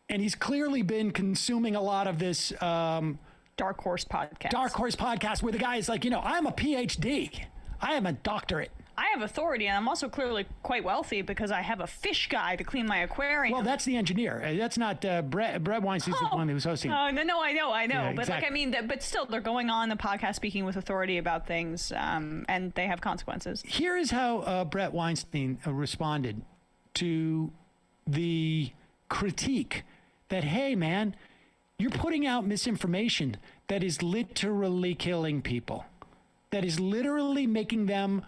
And he's clearly been consuming a lot of this Dark Horse podcast. Dark Horse podcast where the guy is like, I'm a PhD. I am a doctorate. I have authority, and I'm also clearly quite wealthy because I have a fish guy to clean my aquarium. Well, that's the engineer. That's not Brett Weinstein's the one who was hosting. No, I know. Yeah, but exactly. but still, they're going on the podcast speaking with authority about things, and they have consequences. Here is how Brett Weinstein responded to the critique that, hey, man, you're putting out misinformation that is literally killing people, that is literally making them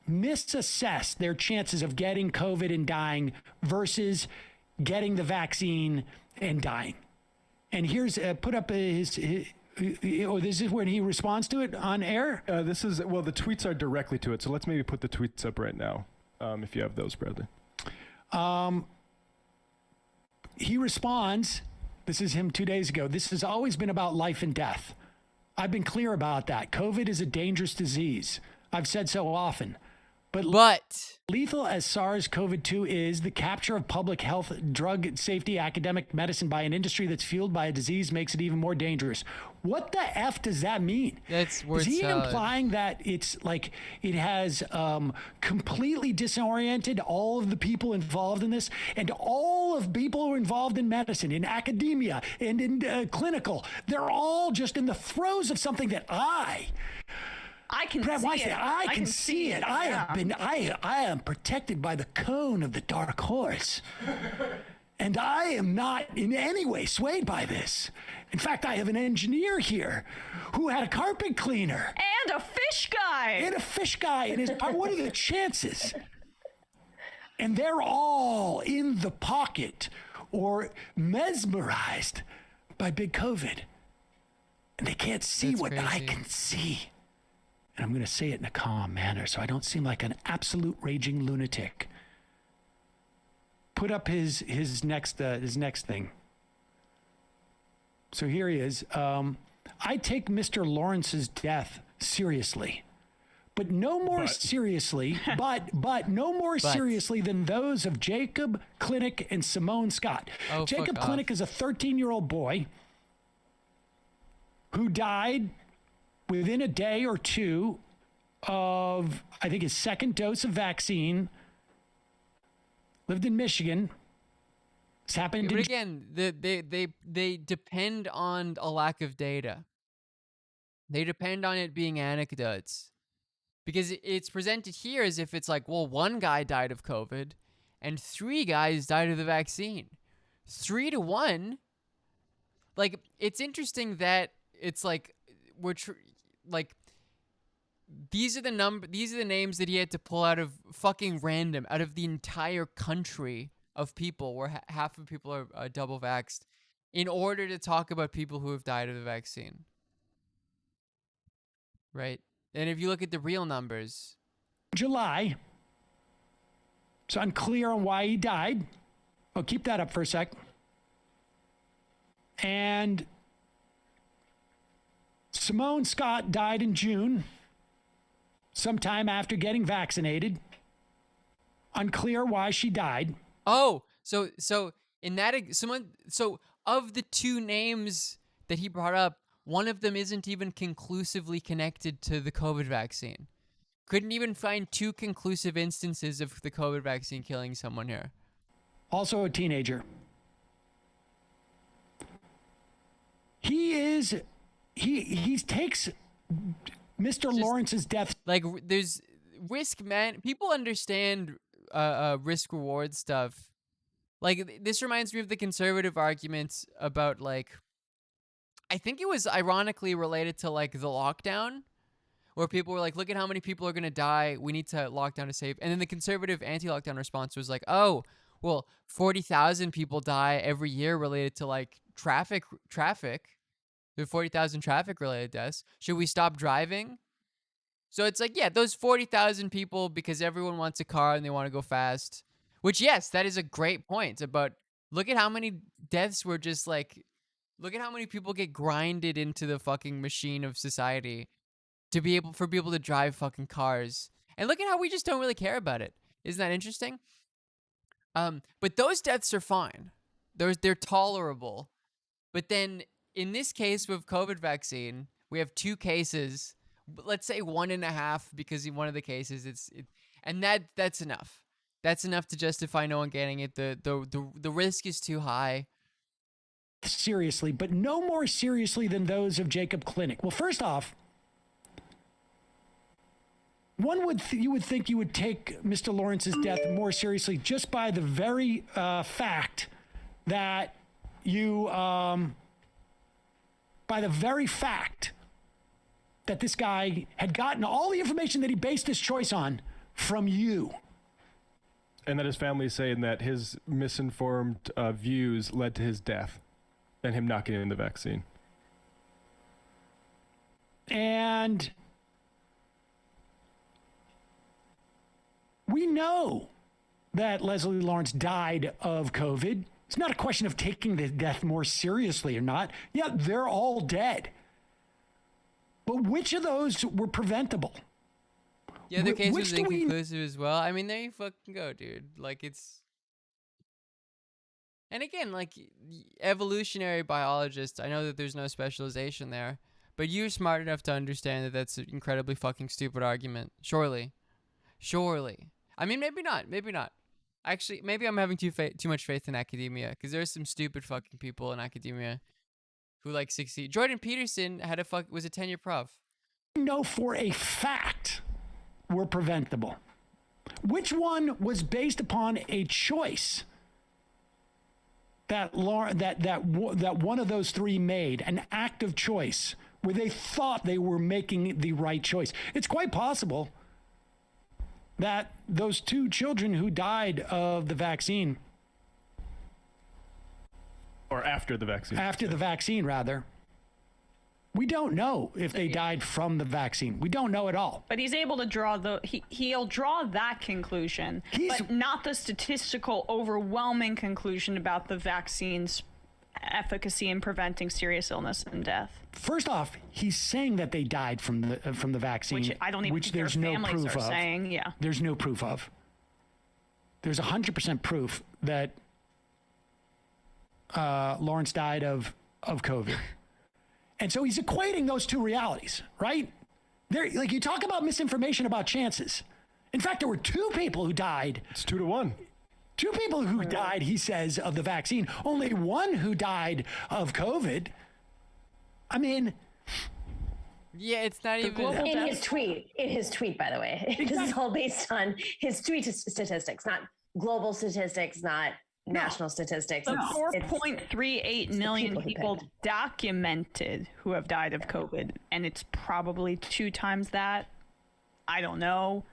misassess their chances of getting COVID and dying versus getting the vaccine and dying. And here's put up this is when he responds to it on air. The tweets are directly to it. So let's maybe put the tweets up right now, if you have those, Bradley. He responds. This is him 2 days ago. This has always been about life and death. I've been clear about that. COVID is a dangerous disease. I've said so often. But lethal as SARS-CoV-2 is, the capture of public health, drug safety, academic medicine by an industry that's fueled by a disease makes it even more dangerous. What the F does that mean? That's word Is he salad. implying that it's like it has completely disoriented all of the people involved in this, and all of people who are involved in medicine, in academia, and in clinical, they're all just in the throes of something that I can see it. I can see it. I am protected by the cone of the dark horse. And I am not in any way swayed by this. In fact, I have an engineer here who had a carpet cleaner. And a fish guy. And what are the chances? And they're all in the pocket or mesmerized by big COVID. And they can't see That's what crazy. I can see. And I'm going to say it in a calm manner so I don't seem like an absolute raging lunatic. Put up his next thing. So here he is. I take Mr. Lawrence's death seriously, but no more seriously than those of Jacob Clinic and Simone Scott. Oh, Jacob fuck Clinic off. is a 13-year-old boy who died within a day or two of, I think, his second dose of vaccine. Lived in Michigan. This happened But in again, they depend on a lack of data. They depend on it being anecdotes. Because it's presented here as if it's like, well, one guy died of COVID and 3 guys died of the vaccine. 3 to 1. Like, it's interesting that it's like these are the names that he had to pull out of fucking random, out of the entire country of people where half of people are double vaxxed, in order to talk about people who have died of the vaccine. Right? And if you look at the real numbers, July. It's unclear on why he died. Well, keep that up for a sec. And Simone Scott died in June, sometime after getting vaccinated. Unclear why she died. oh, so in that so of the 2 names that he brought up, one of them isn't even conclusively connected to the COVID vaccine. Couldn't even find 2 conclusive instances of the COVID vaccine killing someone here. Also a teenager. He takes Mr. Lawrence's death. Like, there's risk, man. People understand risk reward stuff. Like, this reminds me of the conservative arguments about, like, I think it was ironically related to, like, the lockdown, where people were like, look at how many people are going to die. We need to lock down to save. And then the conservative anti-lockdown response was like, oh, well, 40,000 people die every year related to, like, traffic. There are 40,000 traffic-related deaths. Should we stop driving? So it's like, yeah, those 40,000 people, because everyone wants a car and they want to go fast. Which, yes, that is a great point. But look at how many deaths were just like, look at how many people get grinded into the fucking machine of society for people to drive fucking cars. And look at how we just don't really care about it. Isn't that interesting? But those deaths are fine. They're tolerable. But then in this case with COVID vaccine, we have 2 cases. Let's say 1.5, because in one of the cases that's enough. That's enough to justify no one getting it. The risk is too high. Seriously, but no more seriously than those of Jacob Clinic. Well, first off, you would think you would take Mr. Lawrence's death more seriously just by the very fact that this guy had gotten all the information that he based his choice on from you. And that his family is saying that his misinformed views led to his death and him not getting the vaccine. And we know that Leslie Lawrence died of COVID. It's not a question of taking the death more seriously or not. Yeah, they're all dead. But which of those were preventable? The other case was inconclusive as well. I mean, there you fucking go, dude. Like, it's... And again, like, evolutionary biologists, I know that there's no specialization there, but you're smart enough to understand that that's an incredibly fucking stupid argument. Surely. I mean, maybe not. Actually, maybe I'm having too much faith in academia, because there's some stupid fucking people in academia who, like, succeed. Jordan Peterson was a tenure prof. Know for a fact were preventable. Which one was based upon a choice that one of those three made, an active choice where they thought they were making the right choice? It's quite possible that those two children who died of the vaccine, or after the vaccine, we don't know if they died from the vaccine. We don't know at all. But he's able to draw he'll draw that conclusion, but not the statistical overwhelming conclusion about the vaccine's efficacy in preventing serious illness and death. First off, he's saying that they died from the vaccine, which I don't even think their families are saying. Yeah, there's no proof of. There's 100% proof that Lawrence died of COVID. And so he's equating those two realities, right? Like, you talk about misinformation about chances. In fact, there were two people who died. It's 2-1. Two people who died, he says, of the vaccine. Only one who died of COVID. I mean... Yeah, it's not even... In his tweet, by the way. This is all based on his tweet statistics, not global statistics, not national statistics. The 4.38 million people documented who have died of COVID, and it's probably 2 times that. I don't know.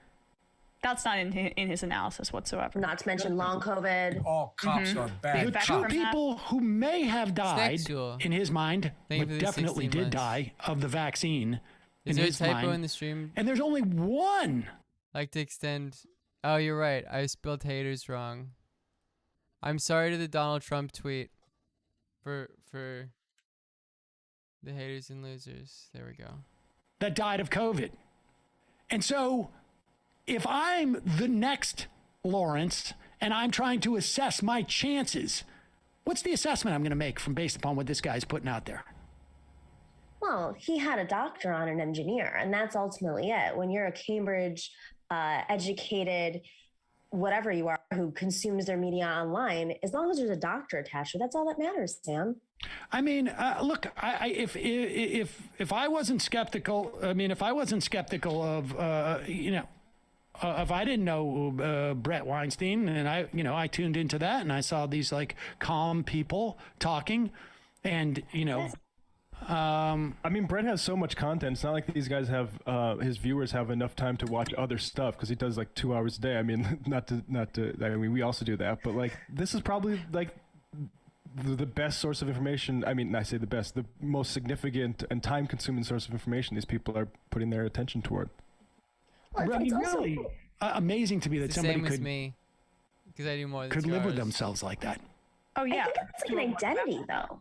That's not in his analysis whatsoever. Not to mention long COVID. All cops are bad. The two people who may have died, in his mind, but definitely did die of the vaccine. Is there a typo in the stream? And there's only one. Like to extend... Oh, you're right. I spelled haters wrong. I'm sorry to the Donald Trump tweet for the haters and losers. There we go. That died of COVID. And so if I'm the next Lawrence and I'm trying to assess my chances, what's the assessment I'm going to make based upon what this guy's putting out there? Well, he had a doctor on an engineer, and that's ultimately it. When you're a Cambridge educated, whatever you are, who consumes their media online, as long as there's a doctor attached to it, that's all that matters, Sam. I mean, look, if I wasn't skeptical, if I didn't know Brett Weinstein, and I tuned into that and I saw these like calm people talking, and I mean, Brett has so much content. It's not like these guys have his viewers have enough time to watch other stuff, because he does like 2 hours a day. I mean, not to. I mean, we also do that, but like this is probably like the best source of information. I mean, I say the best, the most significant and time-consuming source of information these people are putting their attention toward. Well, I mean, really amazing to me that somebody could me, because I do more. Could live with themselves like that. Oh yeah, I think it's like an identity though.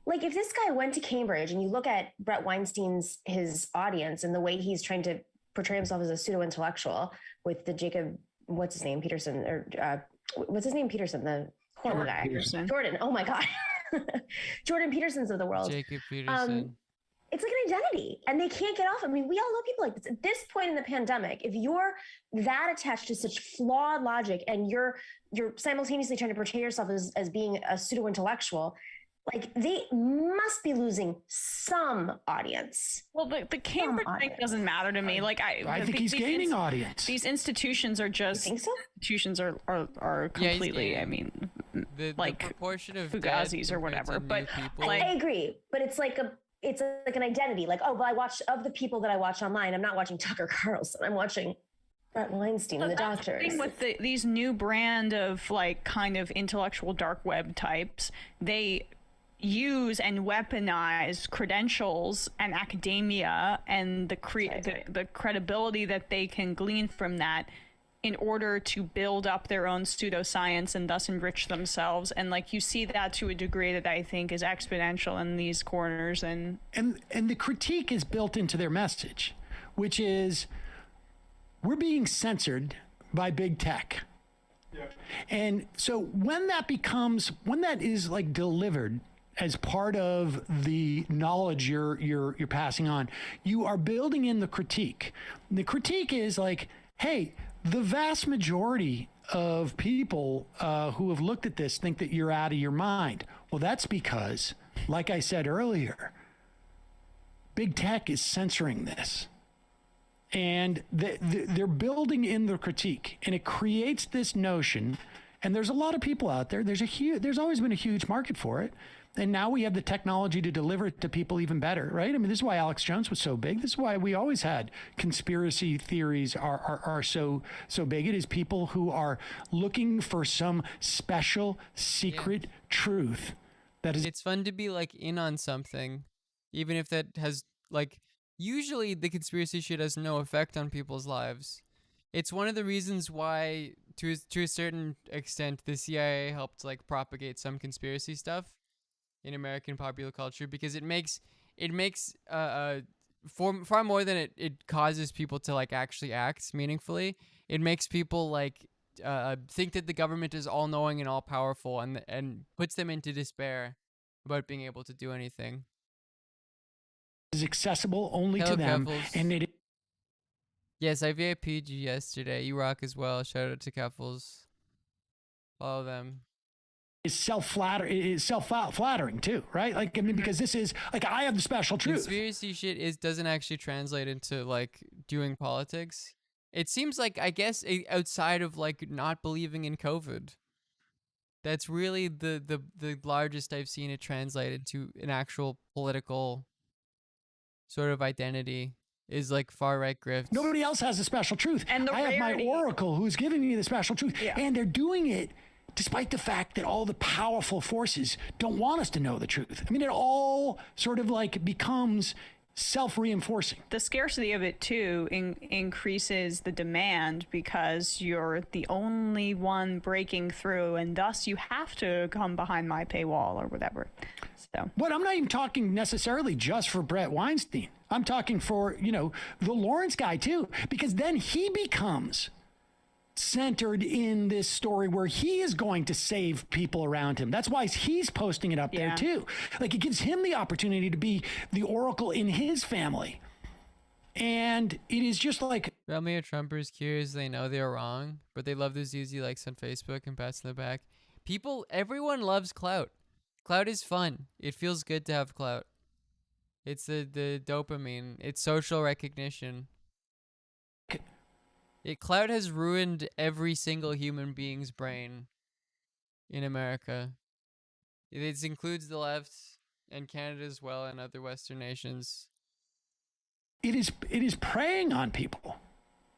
Like, if this guy went to Cambridge and you look at Brett Weinstein's, his audience, and the way he's trying to portray himself as a pseudo-intellectual with the Jacob, what's his name, Peterson, the horrible guy. Peterson. Jordan, oh my God. Jordan Petersons of the world. Jacob Peterson. It's like an identity, and they can't get off. I mean, we all know people like this. At this point in the pandemic, if you're that attached to such flawed logic and you're simultaneously trying to portray yourself as being a pseudo-intellectual, like, they must be losing some audience. Well, the Cambridge thing doesn't matter to me. Like, I think he's gaining audience. These institutions are just... You think so? Institutions are completely, I mean, the proportion of Fugazis or whatever. But I agree. But it's like an identity. Like, oh, well, of the people that I watch online, I'm not watching Tucker Carlson. I'm watching Brett Weinstein and the doctors. The thing with these new brand of, like, kind of intellectual dark web types, they use and weaponize credentials and academia and the credibility that they can glean from that in order to build up their own pseudoscience and thus enrich themselves. And like, you see that to a degree that I think is exponential in these corners. And the critique is built into their message, which is we're being censored by big tech. Yeah. And so when that is like delivered as part of the knowledge you're passing on, you are building in the critique. The critique is like, hey, the vast majority of people who have looked at this think that you're out of your mind. Well, that's because, like I said earlier, big tech is censoring this. And they're building in the critique, and it creates this notion. And there's a lot of people out there. There's always been a huge market for it. And now we have the technology to deliver it to people even better, right? I mean, this is why Alex Jones was so big. This is why we always had conspiracy theories are so big. It is people who are looking for some special secret truth. That is. It's fun to be like in on something, even if that has like. Usually the conspiracy shit has no effect on people's lives. It's one of the reasons why, to a certain extent, the CIA helped like propagate some conspiracy stuff in American popular culture, because it makes far more than it causes people to like actually act meaningfully. It makes people like think that the government is all knowing and all powerful, and puts them into despair about being able to do anything. Is accessible only to them, and it. Yes, I VIP'd you yesterday. You rock as well. Shout out to Keffels. Follow them. Is self-flattering too, right? Like, I mean, because this is like, I have the special truth. Conspiracy shit doesn't actually translate into like doing politics. It seems like, I guess, outside of like not believing in COVID, that's really the largest I've seen it translate into an actual political sort of identity, is like far right grifts. Nobody else has a special truth. And I have my oracle who's giving me the special truth. Yeah. And they're doing it despite the fact that all the powerful forces don't want us to know the truth. I mean, it all sort of like becomes self-reinforcing. The scarcity of it too increases the demand, because you're the only one breaking through, and thus you have to come behind my paywall or whatever. So, but I'm not even talking necessarily just for Brett Weinstein. I'm talking for, the Lawrence guy too, because then he becomes centered in this story where he is going to save people around him. That's why he's posting it up there too. Like, it gives him the opportunity to be the oracle in his family. And it is just like, Romeo Trumpers curious, they know they're wrong, but they love those easy likes on Facebook and pats in the back. Everyone loves clout. Clout is fun. It feels good to have clout. It's the dopamine. It's social recognition. Clout has ruined every single human being's brain in America. It includes the left and Canada as well, and other Western nations. It is preying on people.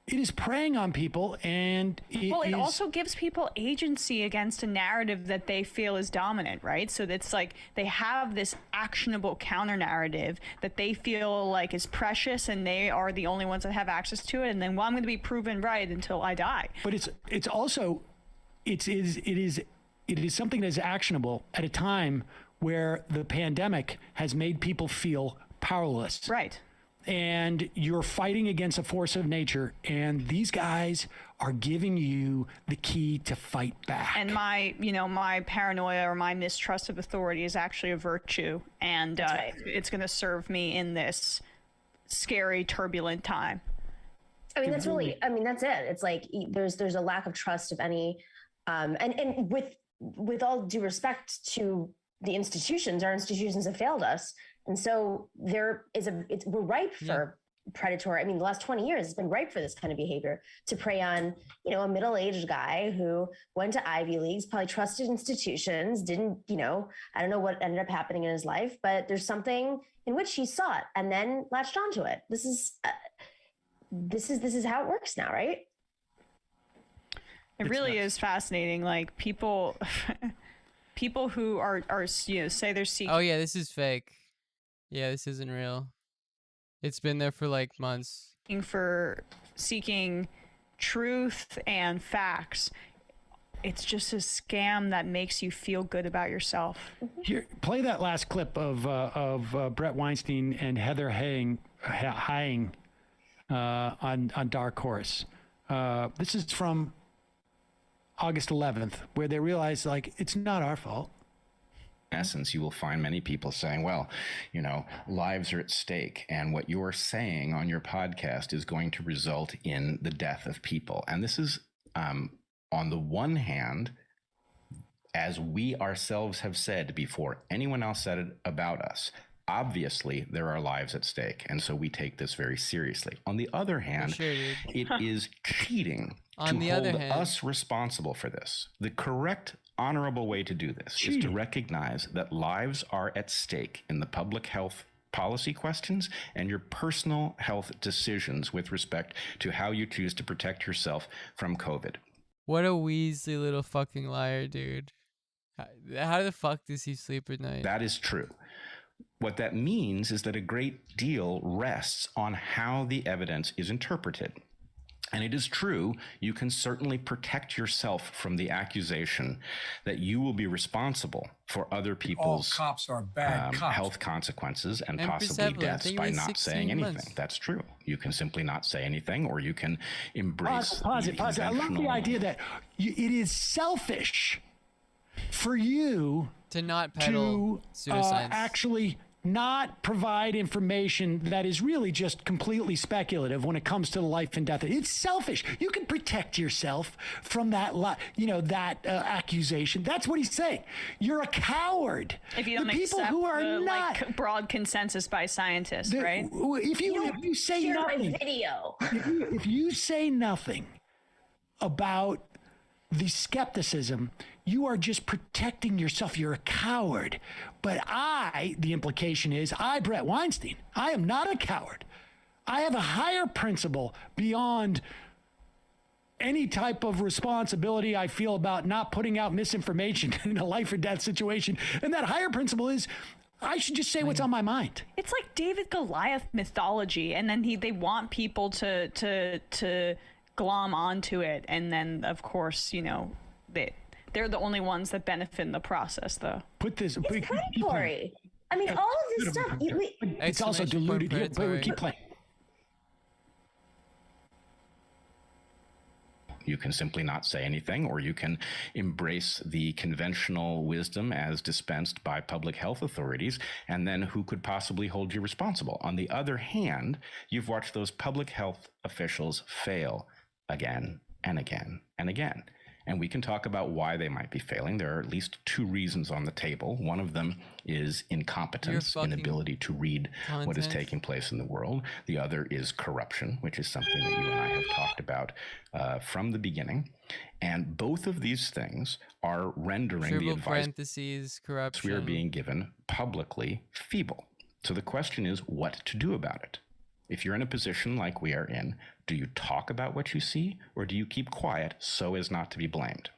It is preying on people, and it also gives people agency against a narrative that they feel is dominant, right? So that's like they have this actionable counter narrative that they feel like is precious, and they are the only ones that have access to it. And then, well, I'm going to be proven right until I die. But it is something that is actionable at a time where the pandemic has made people feel powerless. Right. And you're fighting against a force of nature, and these guys are giving you the key to fight back. And my paranoia or my mistrust of authority is actually a virtue, and it's going to serve me in this scary, turbulent time. I mean, that's it. It's like there's a lack of trust of any, and with all due respect to the institutions, our institutions have failed us. And so we're ripe for predatory. I mean, the last 20 years has been ripe for this kind of behavior, to prey on, a middle-aged guy who went to Ivy Leagues, probably trusted institutions, didn't, I don't know what ended up happening in his life, but there's something in which he saw it and then latched onto it. This is how it works now, right? It really is fascinating. Like people who are say they're seeking. Oh yeah, this is fake. Yeah, this isn't real. It's been there for like months. Seeking truth and facts. It's just a scam that makes you feel good about yourself. Here, play that last clip of Brett Weinstein and Heather Haying on Dark Horse. This is from August 11th, where they realized, like, it's not our fault. In essence, you will find many people saying, well, you know, lives are at stake, and what you're saying on your podcast is going to result in the death of people. And this is, on the one hand, as we ourselves have said before anyone else said it about us, obviously there are lives at stake, and so we take this very seriously. On the other hand, it is cheating to hold us responsible for this. The correct, honorable way to do this is to recognize that lives are at stake in the public health policy questions and your personal health decisions with respect to how you choose to protect yourself from COVID. What a Weasley little fucking liar, dude. How the fuck does he sleep at night? That is true. What that means is that a great deal rests on how the evidence is interpreted. And it is true, you can certainly protect yourself from the accusation that you will be responsible for other people's cops are bad cops. Health consequences and possibly deaths by not saying anything. That's true. You can simply not say anything, or you can embrace Pause it. I love the idea that it is selfish for you to not peddle pseudoscience. Actually not provide information that is really just completely speculative when it comes to the life and death. It's selfish. You can protect yourself from that, accusation. That's what he's saying. You're a coward. If you don't accept the broad consensus by scientists, right? If you say nothing, if you say nothing about the skepticism, you are just protecting yourself. You're a coward. But the implication is, Brett Weinstein, I am not a coward. I have a higher principle beyond any type of responsibility I feel about not putting out misinformation in a life or death situation. And that higher principle is, I should just say what's on my mind. It's like David Goliath mythology. And then they want people to glom onto it. And then, of course, they're the only ones that benefit in the process, though. It's predatory. I mean, all of this stuff. It's also diluted here, but we keep playing. You can simply not say anything, or you can embrace the conventional wisdom as dispensed by public health authorities, and then who could possibly hold you responsible? On the other hand, you've watched those public health officials fail again and again and again. And we can talk about why they might be failing. There are at least two reasons on the table. One of them is incompetence, inability to read what is taking place in the world. The other is corruption, which is something that you and I have talked about from the beginning. And both of these things are rendering the advice corruption we are being given publicly feeble. So the question is what to do about it. If you're in a position like we are in, do you talk about what you see, or do you keep quiet so as not to be blamed?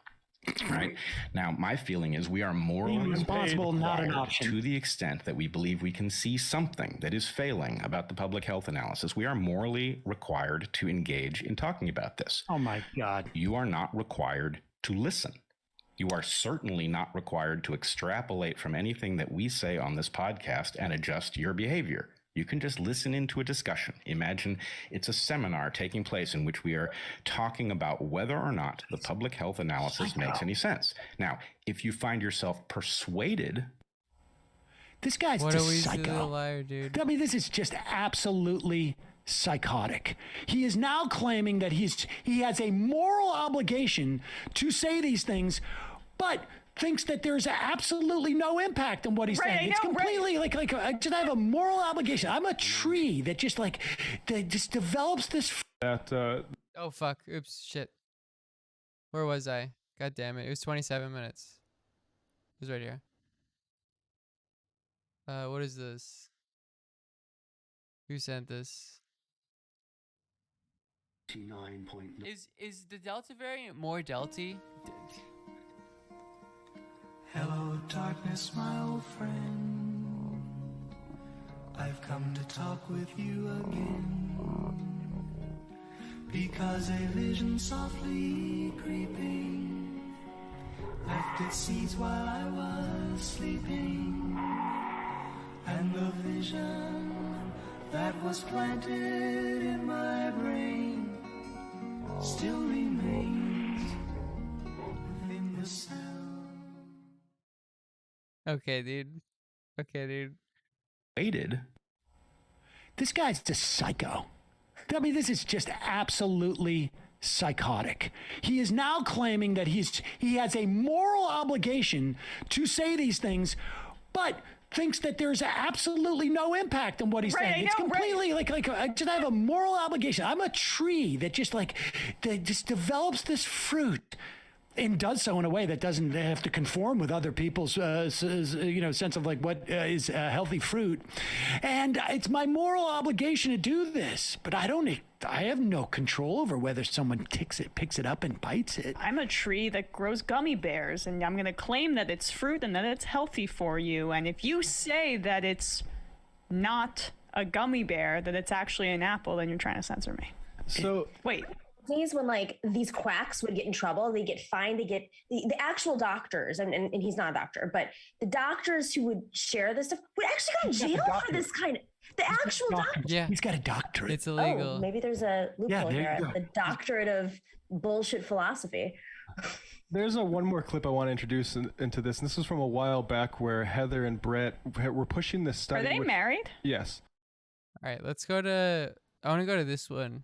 Right? Now, my feeling is we are morally responsible, not an option. To the extent that we believe we can see something that is failing about the public health analysis, we are morally required to engage in talking about this. Oh my God. You are not required to listen. You are certainly not required to extrapolate from anything that we say on this podcast and adjust your behavior. You can just listen into a discussion. Imagine it's a seminar taking place in which we are talking about whether or not the public health analysis makes any sense. Now, if you find yourself persuaded... This guy's just psycho. Liar, dude. I mean, this is just absolutely psychotic. He is now claiming that he has a moral obligation to say these things, but thinks that there's absolutely no impact on what he's saying. It's completely like I just have a moral obligation. I'm a tree that just develops this. Oh fuck! Oops! Shit. Where was I? God damn it! It was 27 minutes. It was right here. What is this? Who sent this? Is the Delta variant more Delty? Hello, darkness, my old friend. I've come to talk with you again. Because a vision softly creeping left its seeds while I was sleeping. And the vision that was planted in my brain still remains within the sound. Okay, dude. Okay, dude. Waited. This guy's a psycho. I mean, this is just absolutely psychotic. He is now claiming that he has a moral obligation to say these things, but thinks that there's absolutely no impact on what he's saying. It's completely like I just have a moral obligation. I'm a tree that just develops this fruit and does so in a way that doesn't have to conform with other people's sense of like what is healthy fruit. And it's my moral obligation to do this, but I have no control over whether someone picks it up and bites it. I'm a tree that grows gummy bears, and I'm going to claim that it's fruit and that it's healthy for you. And if you say that it's not a gummy bear, that it's actually an apple, then you're trying to censor me. So wait. Days when like these quacks would get in trouble, they get fined, they get the actual doctors, and he's not a doctor, but the doctors who would share this stuff would actually go to jail for this kind of, the actual doctor. Yeah. He's got a doctorate. It's illegal. Oh, maybe there's a loophole here. The doctorate of bullshit philosophy. There's one more clip I want to introduce into this, and this was from a while back where Heather and Brett were pushing this study. Are they married? Yes. All right, let's go to. I want to go to this one,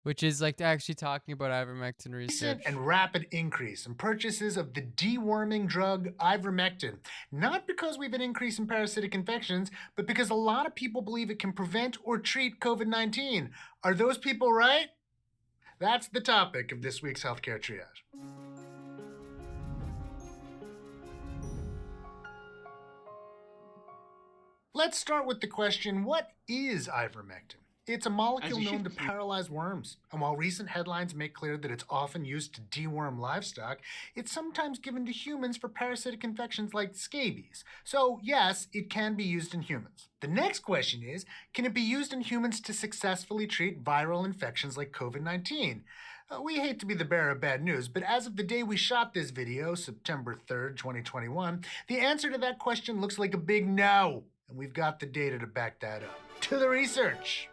which is like actually talking about ivermectin research. And rapid increase in purchases of the deworming drug ivermectin. Not because we have an increase in parasitic infections, but because a lot of people believe it can prevent or treat COVID-19. Are those people right? That's the topic of this week's Healthcare Triage. Let's start with the question, what is ivermectin? It's a molecule known to paralyze worms, and while recent headlines make clear that it's often used to deworm livestock, it's sometimes given to humans for parasitic infections like scabies. So yes, it can be used in humans. The next question is, can it be used in humans to successfully treat viral infections like COVID-19? We hate to be the bearer of bad news, but as of the day we shot this video, September 3rd, 2021, the answer to that question looks like a big no, and we've got the data to back that up. To the research.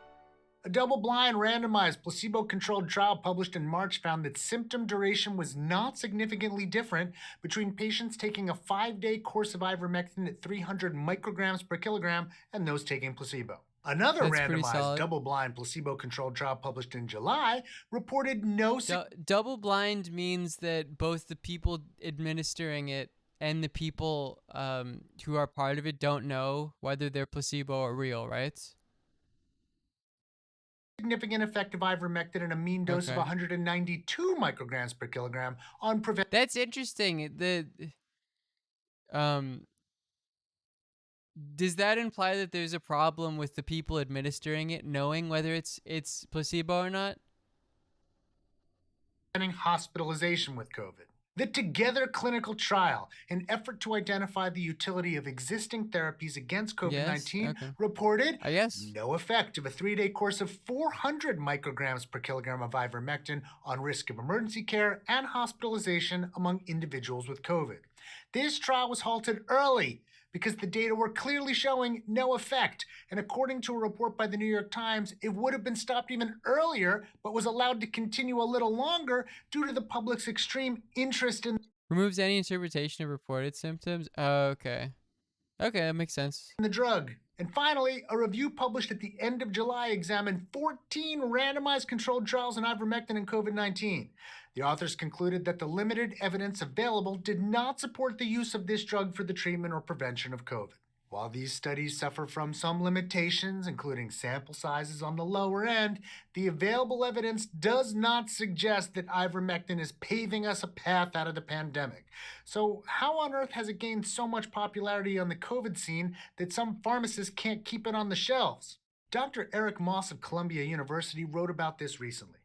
A double-blind, randomized, placebo-controlled trial published in March found that symptom duration was not significantly different between patients taking a 5-day course of ivermectin at 300 micrograms per kilogram and those taking placebo. Another randomized, double-blind, placebo-controlled trial published in July reported no... Double-blind means that both the people administering it and the people who are part of it don't know whether they're placebo or real, right? Significant effect of ivermectin in a mean dose of 192 micrograms per kilogram on prevention. That's interesting. Does that imply that there's a problem with the people administering it knowing whether it's placebo or not? Hospitalization with COVID. The Together clinical trial, an effort to identify the utility of existing therapies against COVID-19, reported no effect of a 3-day course of 400 micrograms per kilogram of ivermectin on risk of emergency care and hospitalization among individuals with COVID. This trial was halted early because the data were clearly showing no effect. And according to a report by the New York Times, it would have been stopped even earlier, but was allowed to continue a little longer due to the public's extreme interest in... Removes any interpretation of reported symptoms? Oh, okay. Okay, that makes sense. ...the drug. And finally, a review published at the end of July examined 14 randomized controlled trials in ivermectin and COVID-19. The authors concluded that the limited evidence available did not support the use of this drug for the treatment or prevention of COVID. While these studies suffer from some limitations, including sample sizes on the lower end, the available evidence does not suggest that ivermectin is paving us a path out of the pandemic. So how on earth has it gained so much popularity on the COVID scene that some pharmacists can't keep it on the shelves? Dr. Eric Moss of Columbia University wrote about this recently.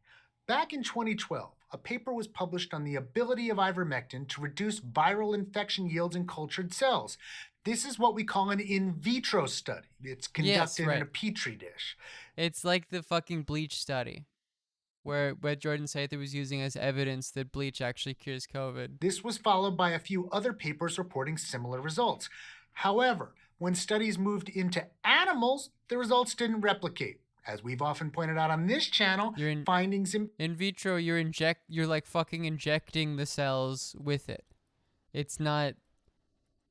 Back in 2012, a paper was published on the ability of ivermectin to reduce viral infection yields in cultured cells. This is what we call an in vitro study. It's conducted in a petri dish. It's like the fucking bleach study, where Jordan Sather was using as evidence that bleach actually cures COVID. This was followed by a few other papers reporting similar results. However, when studies moved into animals, the results didn't replicate. As we've often pointed out on this channel, findings in vitro, you're like fucking injecting the cells with it. It's not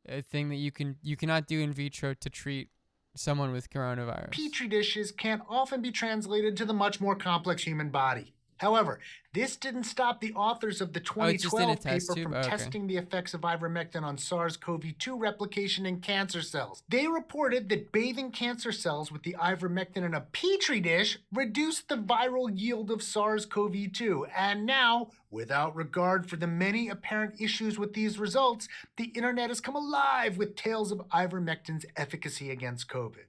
a thing that you cannot do in vitro to treat someone with coronavirus. Petri dishes can often be translated to the much more complex human body. However, this didn't stop the authors of the 2012 paper from testing the effects of ivermectin on SARS-CoV-2 replication in cancer cells. They reported that bathing cancer cells with the ivermectin in a Petri dish reduced the viral yield of SARS-CoV-2. And now, without regard for the many apparent issues with these results, the internet has come alive with tales of ivermectin's efficacy against COVID.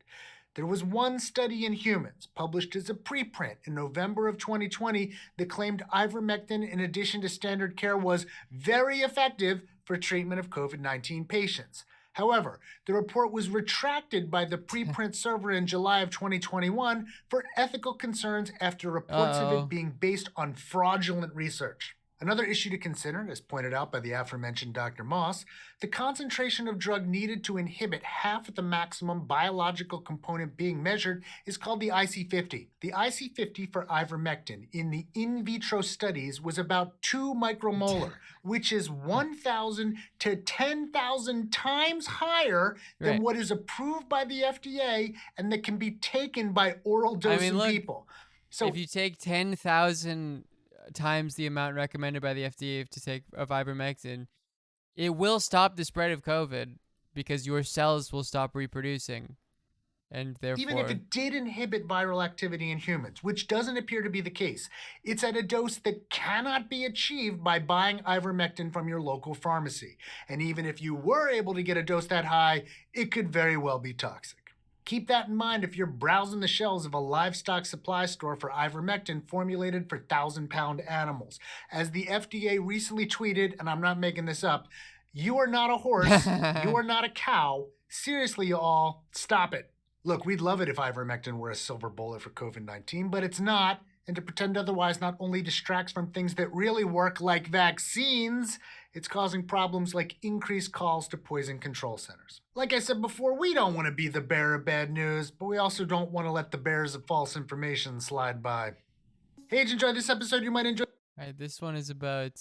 There was one study in humans, published as a preprint in November of 2020, that claimed ivermectin, in addition to standard care, was very effective for treatment of COVID-19 patients. However, the report was retracted by the preprint server in July of 2021 for ethical concerns after reports of it being based on fraudulent research. Another issue to consider, as pointed out by the aforementioned Dr. Moss, the concentration of drug needed to inhibit half of the maximum biological component being measured is called the IC50. The IC50 for ivermectin in the in vitro studies was about 2 micromolar, which is 1,000 to 10,000 times higher than what is approved by the FDA and that can be taken by oral dosing people. So if you take 10,000 times the amount recommended by the FDA to take of ivermectin, it will stop the spread of COVID because your cells will stop reproducing. And therefore, even if it did inhibit viral activity in humans, which doesn't appear to be the case, it's at a dose that cannot be achieved by buying ivermectin from your local pharmacy. And even if you were able to get a dose that high, it could very well be toxic. Keep that in mind if you're browsing the shelves of a livestock supply store for ivermectin formulated for 1,000-pound animals. As the FDA recently tweeted, and I'm not making this up, you are not a horse, you are not a cow. Seriously, you all, stop it. Look, we'd love it if ivermectin were a silver bullet for COVID-19, but it's not. And to pretend otherwise not only distracts from things that really work, like vaccines, it's causing problems like increased calls to poison control centers. Like I said before, we don't want to be the bearer of bad news, but we also don't want to let the bearers of false information slide by. Hey, did you enjoy this episode? You might enjoy. All right, this one is about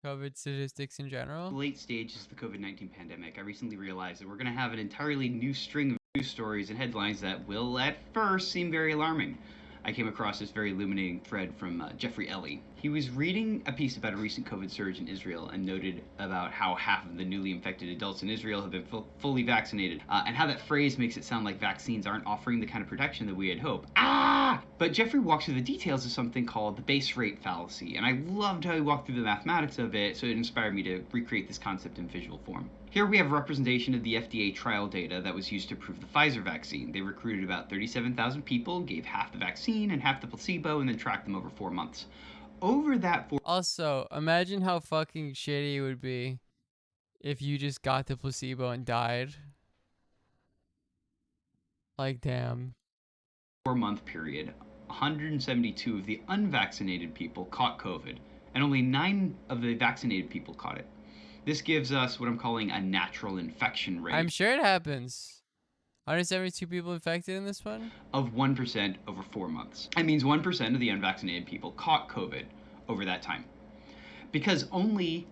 COVID statistics in general. Late stages of the COVID-19 pandemic, I recently realized that we're going to have an entirely new string of news stories and headlines that will at first seem very alarming. I came across this very illuminating thread from Jeffrey Ellie. He was reading a piece about a recent COVID surge in Israel and noted about how half of the newly infected adults in Israel have been fully vaccinated, and how that phrase makes it sound like vaccines aren't offering the kind of protection that we had hoped. But Jeffrey walks through the details of something called the base rate fallacy, and I loved how he walked through the mathematics of it, so it inspired me to recreate this concept in visual form. Here we have a representation of the FDA trial data that was used to approve the Pfizer vaccine. They recruited about 37,000 people, gave half the vaccine and half the placebo, and then tracked them over 4 months. Over that Also, imagine how fucking shitty it would be if you just got the placebo and died. Like, damn. 4-month period, 172 of the unvaccinated people caught COVID, and only 9 of the vaccinated people caught it. This gives us what I'm calling a natural infection rate. I'm sure it happens. 172 people infected in this one? Of 1% over 4 months. That means 1% of the unvaccinated people caught COVID over that time. Because only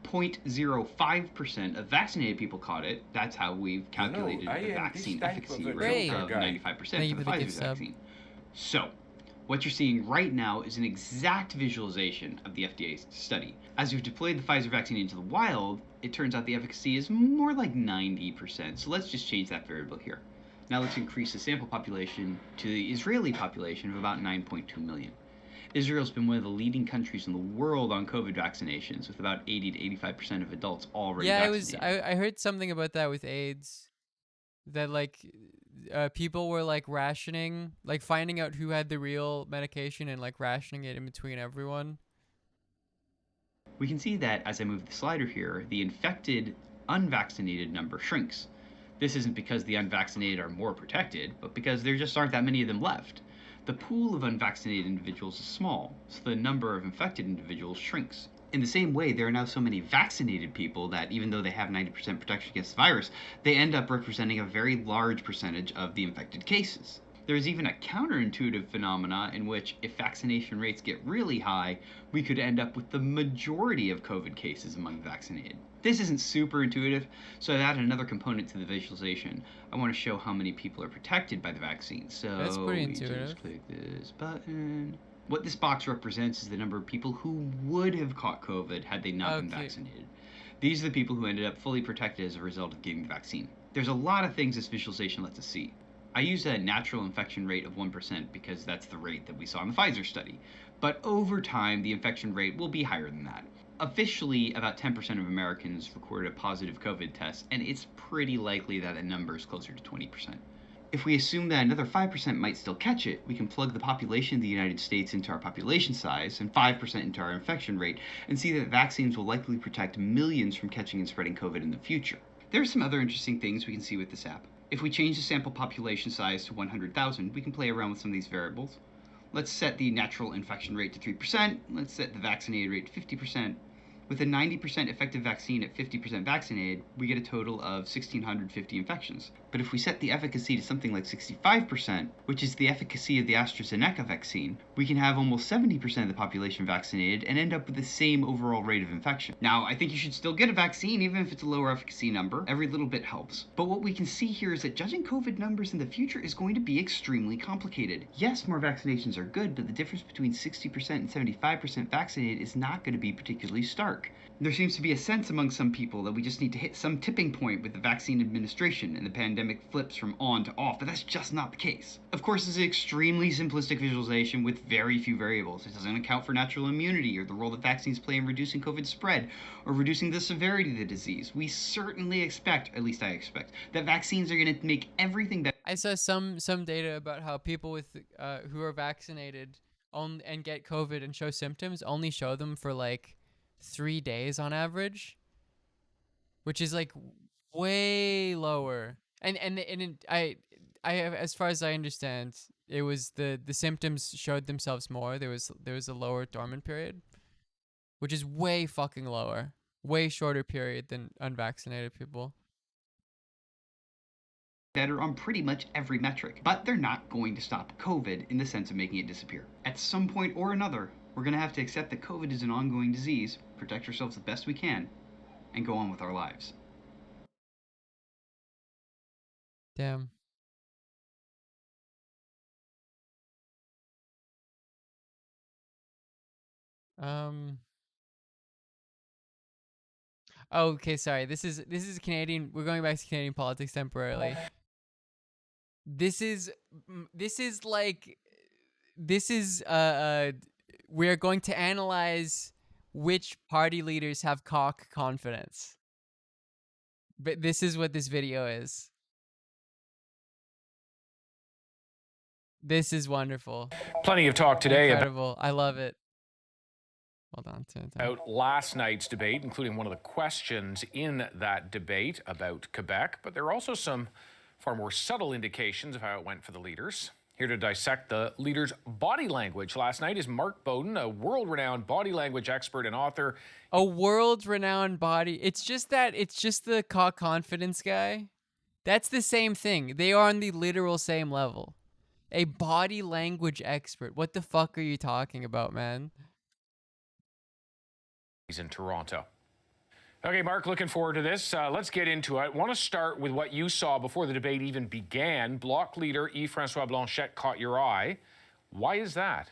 0.05% of vaccinated people caught it, that's how we've calculated the vaccine efficacy rate of 95% for the Pfizer vaccine. So, what you're seeing right now is an exact visualization of the FDA study. As we've deployed the Pfizer vaccine into the wild, it turns out the efficacy is more like 90%. So let's just change that variable here. Now let's increase the sample population to the Israeli population of about 9.2 million. Israel's been one of the leading countries in the world on COVID vaccinations, with about 80 to 85% of adults already vaccinated. I heard something about that with AIDS. That like people were like rationing, like finding out who had the real medication and like rationing it in between everyone. We can see that as I move the slider here, the infected unvaccinated number shrinks. This isn't because the unvaccinated are more protected, but because there just aren't that many of them left. The pool of unvaccinated individuals is small, so the number of infected individuals shrinks. In the same way, there are now so many vaccinated people that even though they have 90% protection against the virus, they end up representing a very large percentage of the infected cases. There's even a counterintuitive phenomena in which if vaccination rates get really high, we could end up with the majority of COVID cases among vaccinated. This isn't super intuitive, so I've added another component to the visualization. I want to show how many people are protected by the vaccine. So that's pretty intuitive. Just click this button. What this box represents is the number of people who would have caught COVID had they not been vaccinated. These are the people who ended up fully protected as a result of getting the vaccine. There's a lot of things this visualization lets us see. I use a natural infection rate of 1% because that's the rate that we saw in the Pfizer study. But over time, the infection rate will be higher than that. Officially, about 10% of Americans recorded a positive COVID test, and it's pretty likely that the number is closer to 20%. If we assume that another 5% might still catch it, we can plug the population of the United States into our population size and 5% into our infection rate and see that vaccines will likely protect millions from catching and spreading COVID in the future. There are some other interesting things we can see with this app. If we change the sample population size to 100,000, we can play around with some of these variables. Let's set the natural infection rate to 3%. Let's set the vaccinated rate to 50%. With a 90% effective vaccine at 50% vaccinated, we get a total of 1,650 infections. But if we set the efficacy to something like 65%, which is the efficacy of the AstraZeneca vaccine, we can have almost 70% of the population vaccinated and end up with the same overall rate of infection. Now, I think you should still get a vaccine, even if it's a lower efficacy number. Every little bit helps. But what we can see here is that judging COVID numbers in the future is going to be extremely complicated. Yes, more vaccinations are good, but the difference between 60% and 75% vaccinated is not going to be particularly stark. There seems to be a sense among some people that we just need to hit some tipping point with the vaccine administration and the pandemic flips from on to off, but that's just not the case. Of course, this is an extremely simplistic visualization with very few variables. It doesn't account for natural immunity or the role that vaccines play in reducing COVID spread or reducing the severity of the disease. We certainly expect, at least I expect, that vaccines are going to make everything better. I saw some data about how people with who are vaccinated and get COVID and show symptoms only show them for like 3 days on average, which is like way lower. And I have, as far as I understand, it was the symptoms showed themselves more. There was a lower dormant period, which is way fucking lower, way shorter period than unvaccinated people. Better on pretty much every metric, but they're not going to stop COVID in the sense of making it disappear. At some point or another, we're going to have to accept that COVID is an ongoing disease, protect ourselves the best we can, and go on with our lives. Damn. Oh, okay, sorry. This is Canadian. We're going back to Canadian politics temporarily. This is we're going to analyze which party leaders have cock confidence. But this is what this video is. This is wonderful. Plenty of talk today. Incredible. I love it. Hold on. About last night's debate, including one of the questions in that debate about Quebec, but there are also some far more subtle indications of how it went for the leaders. Here to dissect the leaders' body language last night is Mark Bowden, a world-renowned body language expert and author. A world-renowned body. It's just the cock confidence guy. That's the same thing. They are on the literal same level. A body language expert. What the fuck are you talking about, man? He's in Toronto. Okay, Mark, looking forward to this. Let's get into it. I want to start with what you saw before the debate even began. Bloc leader Yves-François Blanchet caught your eye. Why is that?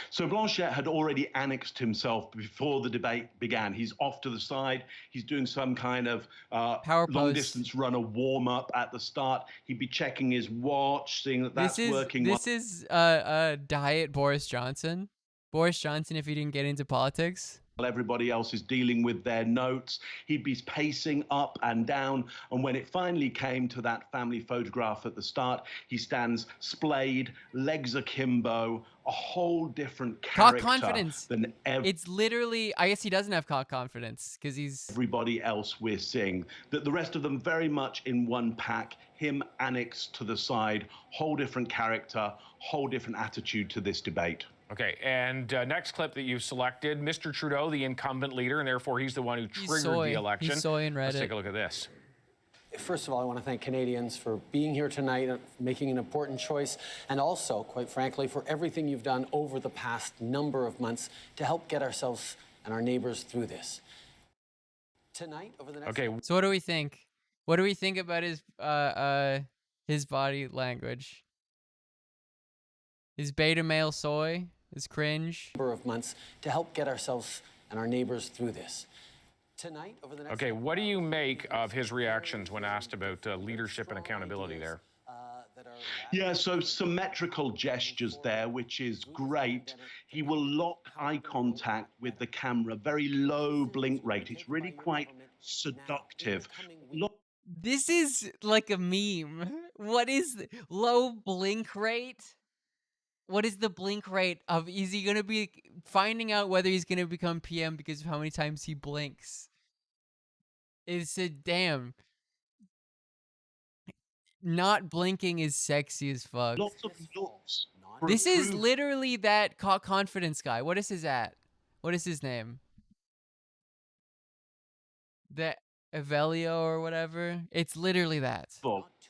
So Blanchet had already annexed himself before the debate began. He's off to the side. He's doing some kind of long-distance runner warm-up at the start. He'd be checking his watch, seeing that that's working. This is diet Boris Johnson. Boris Johnson, if he didn't get into politics. Everybody else is dealing with their notes. He'd be pacing up and down. And when it finally came to that family photograph at the start, he stands splayed, legs akimbo, a whole different character cock confidence than it's literally, I guess he doesn't have cock confidence because he's everybody else we're seeing. That the rest of them very much in one pack, him annexed to the side, whole different character, whole different attitude to this debate. Okay, and next clip that you've selected, Mr. Trudeau, the incumbent leader, and therefore he's the one who triggered the election. He's soy and Reddit. Let's take a look at this. First of all, I want to thank Canadians for being here tonight, making an important choice, and also, quite frankly, for everything you've done over the past number of months to help get ourselves and our neighbors through this. Tonight, over the next... Okay. So what do we think? What do we think about his body language? His beta male soy is cringe. Number of months to help get ourselves and our neighbors through this. Tonight, over the next... Okay, what do you make of his reactions when asked about leadership and accountability there? Yeah, so symmetrical gestures there, which is great. He will lock eye contact with the camera, very low blink rate. It's really quite seductive. This is like a meme. What is low blink rate? What is the blink rate of, is he going to be finding out whether he's going to become PM because of how many times he blinks? It's a damn. Not blinking is sexy as fuck. Lots of looks. This is literally that confidence guy. What is his at? What is his name? The Evelio or whatever. It's literally that.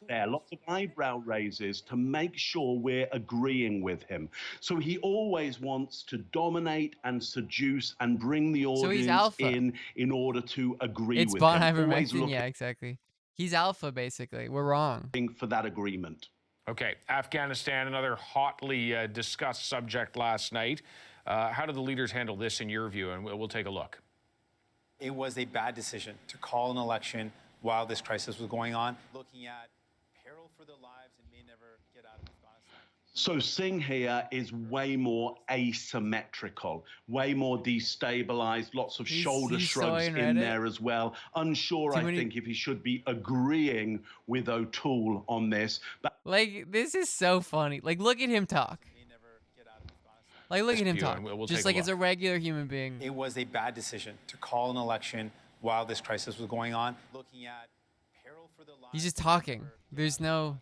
There, lots of eyebrow raises to make sure we're agreeing with him. So he always wants to dominate and seduce and bring the audience in order to agree with him. It's ivermectin, yeah, exactly. He's alpha, basically. We're wrong. For that agreement. Okay, Afghanistan, another hotly discussed subject last night. How did the leaders handle this in your view? And we'll take a look. It was a bad decision to call an election while this crisis was going on, looking at peril for their lives and may never get out of Afghanistan. So Singh here is way more asymmetrical, way more destabilized, lots of shoulder shrugs in there as well. Unsure, I think, if he should be agreeing with O'Toole on this. But like, this is so funny. Like, look at him talk. Like, look at him talk. Just like as a regular human being. It was a bad decision to call an election while this crisis was going on, looking at peril for their lives. He's just talking. There's no...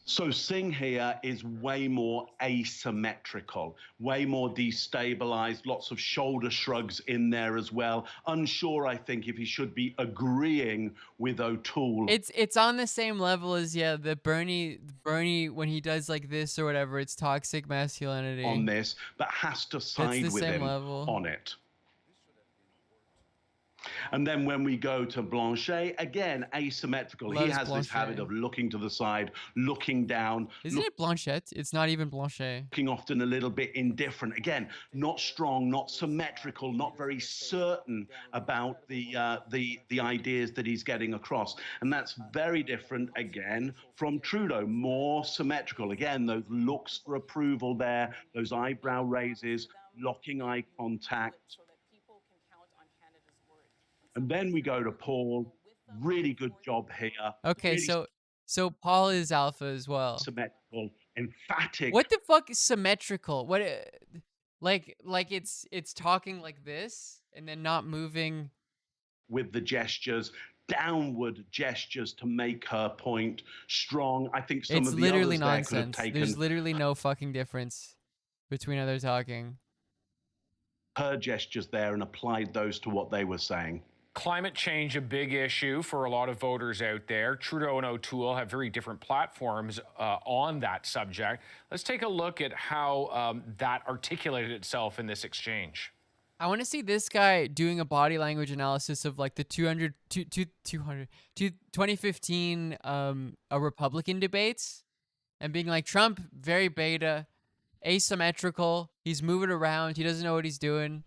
So Singh here is way more asymmetrical, way more destabilized, lots of shoulder shrugs in there as well. Unsure, I think, if he should be agreeing with O'Toole. It's on the same level as, yeah, the Bernie, when he does like this or whatever, it's toxic masculinity. On this, but has to side with him on it. And then when we go to Blanchet, again, asymmetrical. He has this habit of looking to the side, looking down. Isn't it Blanchette? It's not even Blanchet. Looking often a little bit indifferent. Again, not strong, not symmetrical, not very certain about the ideas that he's getting across. And that's very different, again, from Trudeau. More symmetrical. Again, those looks for approval there, those eyebrow raises, locking eye contact. And then we go to Paul. Really good job here. Okay, really so Paul is alpha as well. Symmetrical, emphatic. What the fuck is symmetrical? What, like it's talking like this and then not moving. With the gestures, downward gestures to make her point strong. I think some of the others there could have taken. There's literally no fucking difference between other talking. Her gestures there and applied those to what they were saying. Climate change, a big issue for a lot of voters out there. Trudeau and O'Toole have very different platforms on that subject. Let's take a look at how that articulated itself in this exchange. I want to see this guy doing a body language analysis of like the 2015 Republican debates and being like, Trump, very beta, asymmetrical. He's moving around. He doesn't know what he's doing.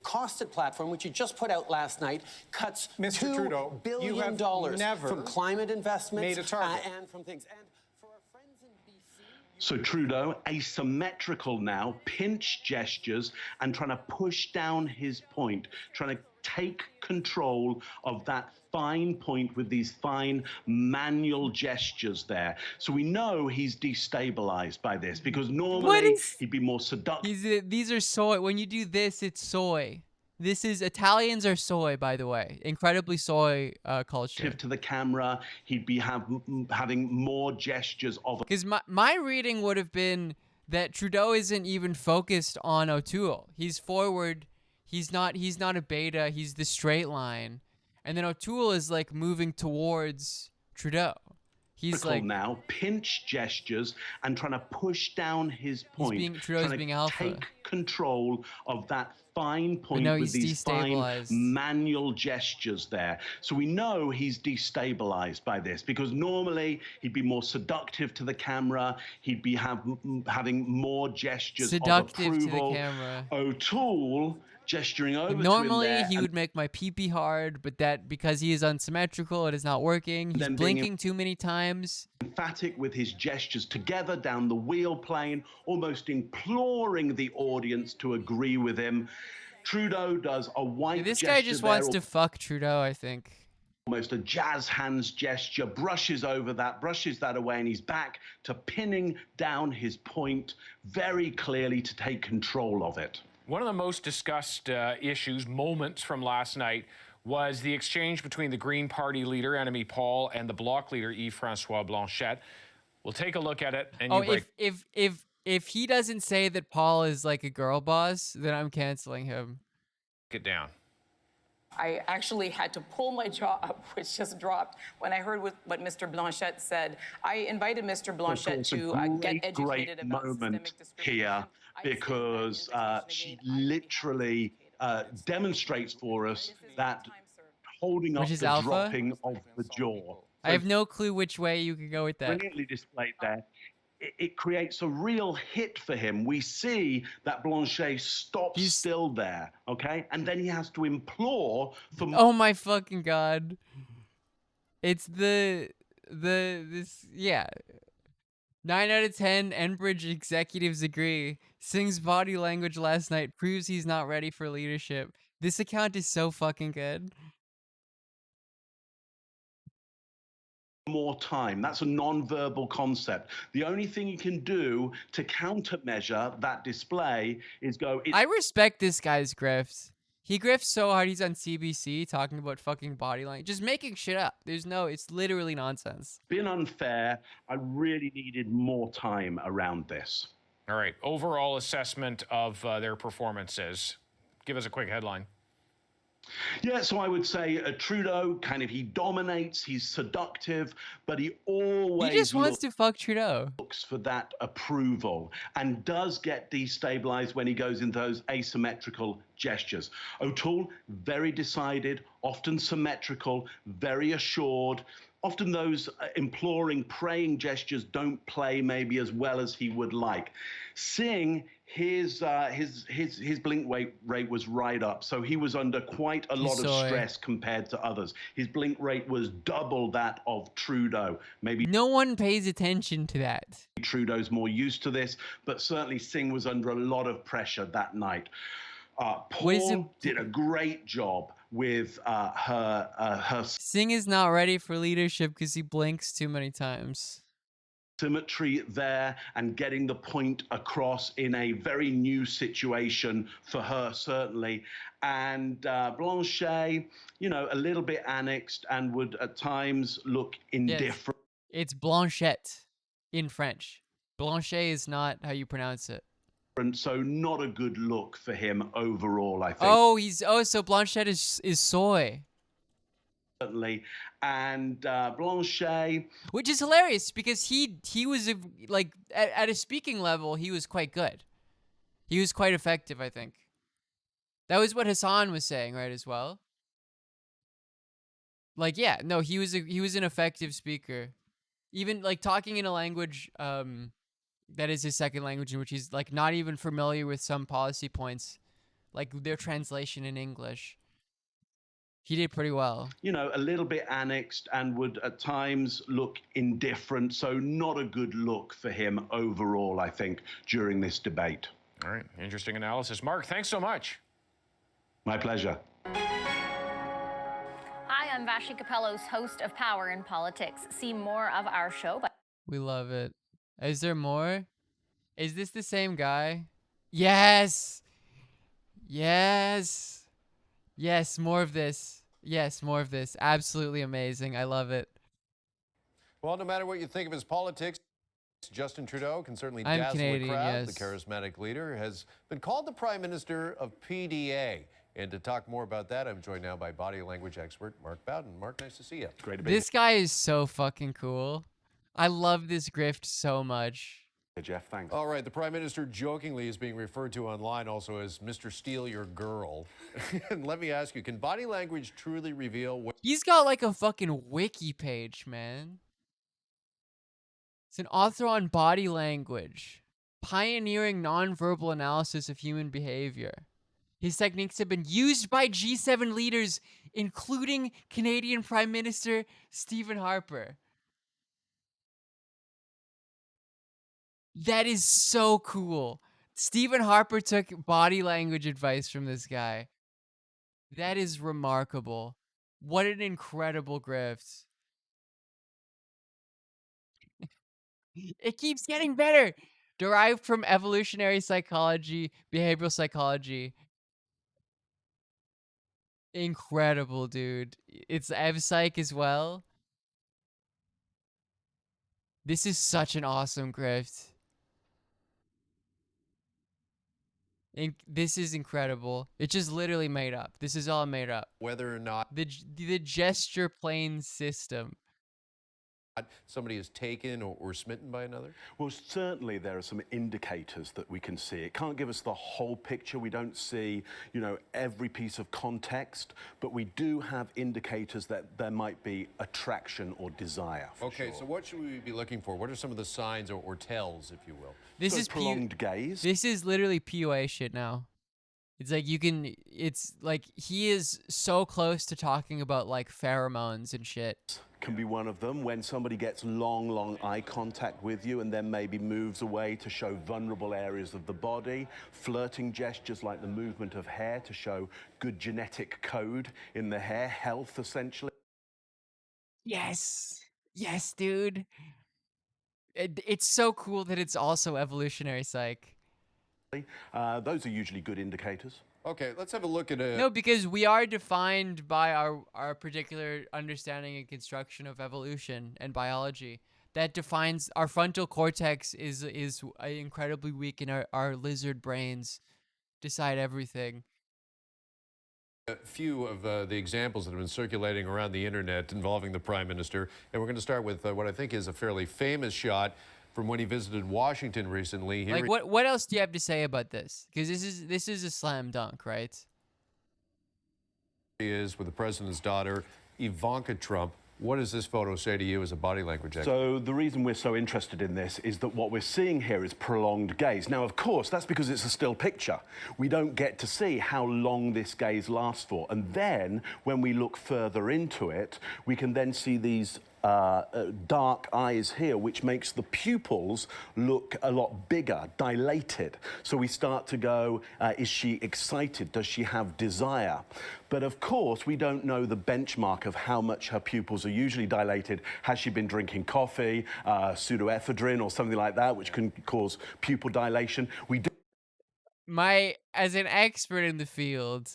Costed platform, which you just put out last night, cuts Mr. Trudeau, $2 billion from climate investments and from things. And for our friends in BC... So Trudeau, asymmetrical now, pinch gestures and trying to push down his point, trying to take control of that fine point with these fine manual gestures there. So we know he's destabilized by this because normally he'd be more seductive. These are soy. When you do this, it's soy. This is Italians are soy, by the way. Incredibly soy culture. To the camera, he'd be having more gestures of. Because my reading would have been that Trudeau isn't even focused on O'Toole. He's forward. He's not a beta. He's the straight line. And then O'Toole is like moving towards Trudeau. He's like now pinch gestures and trying to push down his point. Trudeau's being alpha. Take control of that fine point no, with these fine destabilized. manual gestures there. So we know he's destabilized by this, because normally he'd be more seductive to the camera. He'd be having more gestures Seductive of approval. to the camera. O'Toole gesturing over normally to him there, he would make my pee-pee hard, but that because he is unsymmetrical, it is not working. He's blinking too many times. Emphatic with his gestures together down the wheel plane, almost imploring the audience to agree with him. Trudeau does a white This gesture guy just wants to fuck Trudeau, I think. Almost a jazz hands gesture, brushes over that, brushes that away, and he's back to pinning down his point very clearly to take control of it. One of the most discussed moments from last night was the exchange between the Green Party leader, Annamie Paul, and the Bloc leader, Yves-François Blanchet. We'll take a look at it. And if he doesn't say that Paul is like a girl boss, then I'm canceling him. Get down. I actually had to pull my jaw up, which just dropped, when I heard what Mr. Blanchet said. I invited Mr. Blanchet to get educated about systemic discrimination. Here, because she literally demonstrates for us that holding up the dropping of the jaw. I have no clue which way you could go with that. Brilliantly displayed there. It creates a real hit for him. We see that Blanchet stops still there, okay? And then he has to implore for... Oh my fucking God. It's yeah. 9 out of 10 Enbridge executives agree. Singh's body language last night proves he's not ready for leadership. This account is so fucking good. More time. That's a non-verbal concept. The only thing you can do to countermeasure that display is go... I respect this guy's grifts. He grifts so hard he's on CBC talking about fucking body language. Just making shit up. It's literally nonsense. Been unfair. I really needed more time around this. All right. Overall assessment of their performances. Give us a quick headline. Yeah, so I would say Trudeau, he dominates, he's seductive, but he always just wants to fuck Trudeau. Looks for that approval and does get destabilized when he goes into those asymmetrical gestures. O'Toole, very decided, often symmetrical, very assured. Often those imploring, praying gestures don't play maybe as well as he would like. Singh, his blink rate was right up, so he was under quite a lot of stress compared to others. His blink rate was double that of Trudeau. Maybe no one pays attention to that. Trudeau's more used to this, but certainly Singh was under a lot of pressure that night. Paul did a great job with her. Singh is not ready for leadership because he blinks too many times. Symmetry there and getting the point across in a very new situation for her, certainly. And Blanchet, a little bit annexed and would at times look indifferent. Yes. It's Blanchette in French. Blanchet is not how you pronounce it. So not a good look for him overall, I think. So Blanchette is soy. Certainly. And Blanchet, which is hilarious because he was at a speaking level, he was quite good. He was quite effective, I think. That was what Hassan was saying, right, as well. He was an effective speaker. Even talking in a language that is his second language, in which he's not even familiar with some policy points, like their translation in English. He did pretty well. A little bit annexed and would at times look indifferent. So not a good look for him overall, I think, during this debate. All right. Interesting analysis. Mark, thanks so much. My pleasure. Hi, I'm Vashi Capellos, host of Power in Politics. See more of our show. We love it. Is there more? Is this the same guy? Yes! Yes! Yes, more of this. Yes, more of this. Absolutely amazing. I love it. Well, no matter what you think of his politics, Justin Trudeau can certainly I'm dazzle Canadian, a crowd. yes. The charismatic leader has been called the Prime Minister of PDA. And to talk more about that, I'm joined now by body language expert Mark Bowden. Mark, nice to see you. Great to be This guy is so fucking cool. I love this grift so much. Hey, Jeff, thanks. All right, the Prime Minister jokingly is being referred to online also as Mr. Steal Your Girl. And let me ask you, can body language truly reveal what... He's got like a fucking wiki page, man. It's an author on body language, pioneering nonverbal analysis of human behavior. His techniques have been used by G7 leaders, including Canadian Prime Minister Stephen Harper. That is so cool. Stephen Harper took body language advice from this guy. That is remarkable. What an incredible grift. It keeps getting better. Derived from evolutionary psychology, behavioral psychology. Incredible, dude. It's EvPsych as well. This is such an awesome grift. This is incredible. It's just literally made up. This is all made up. Whether or not the gesture plane system. somebody is taken or smitten by another? Well, certainly there are some indicators that we can see. It can't give us the whole picture. We don't see, every piece of context, but we do have indicators that there might be attraction or desire. Okay, so what should we be looking for? What are some of the signs or tells, if you will? This is prolonged gaze. This is literally PUA shit now. It's like it's like he is so close to talking about like pheromones and shit. Can be one of them, when somebody gets long eye contact with you and then maybe moves away to show vulnerable areas of the body. Flirting gestures like the movement of hair to show good genetic code in the hair, health essentially. Yes, dude. It's so cool that it's also evolutionary psych. Those are usually good indicators. Okay, let's have a look at it. No, because we are defined by our particular understanding and construction of evolution and biology. That defines our frontal cortex is incredibly weak, and our lizard brains decide everything. A few of the examples that have been circulating around the internet involving the Prime Minister, and we're going to start with what I think is a fairly famous shot from when he visited Washington recently. Like, what else do you have to say about this? Because this is a slam dunk, right? He is with the president's daughter, Ivanka Trump. What does this photo say to you as a body language expert? So the reason we're so interested in this is that what we're seeing here is prolonged gaze. Now, of course, that's because it's a still picture. We don't get to see how long this gaze lasts for. And then when we look further into it, we can then see these dark eyes here, which makes the pupils look a lot bigger, dilated. So we start to go, is she excited? Does she have desire? But of course, we don't know the benchmark of how much her pupils are usually dilated. Has she been drinking coffee, pseudoephedrine or something like that, which can cause pupil dilation? We do. As an expert in the field,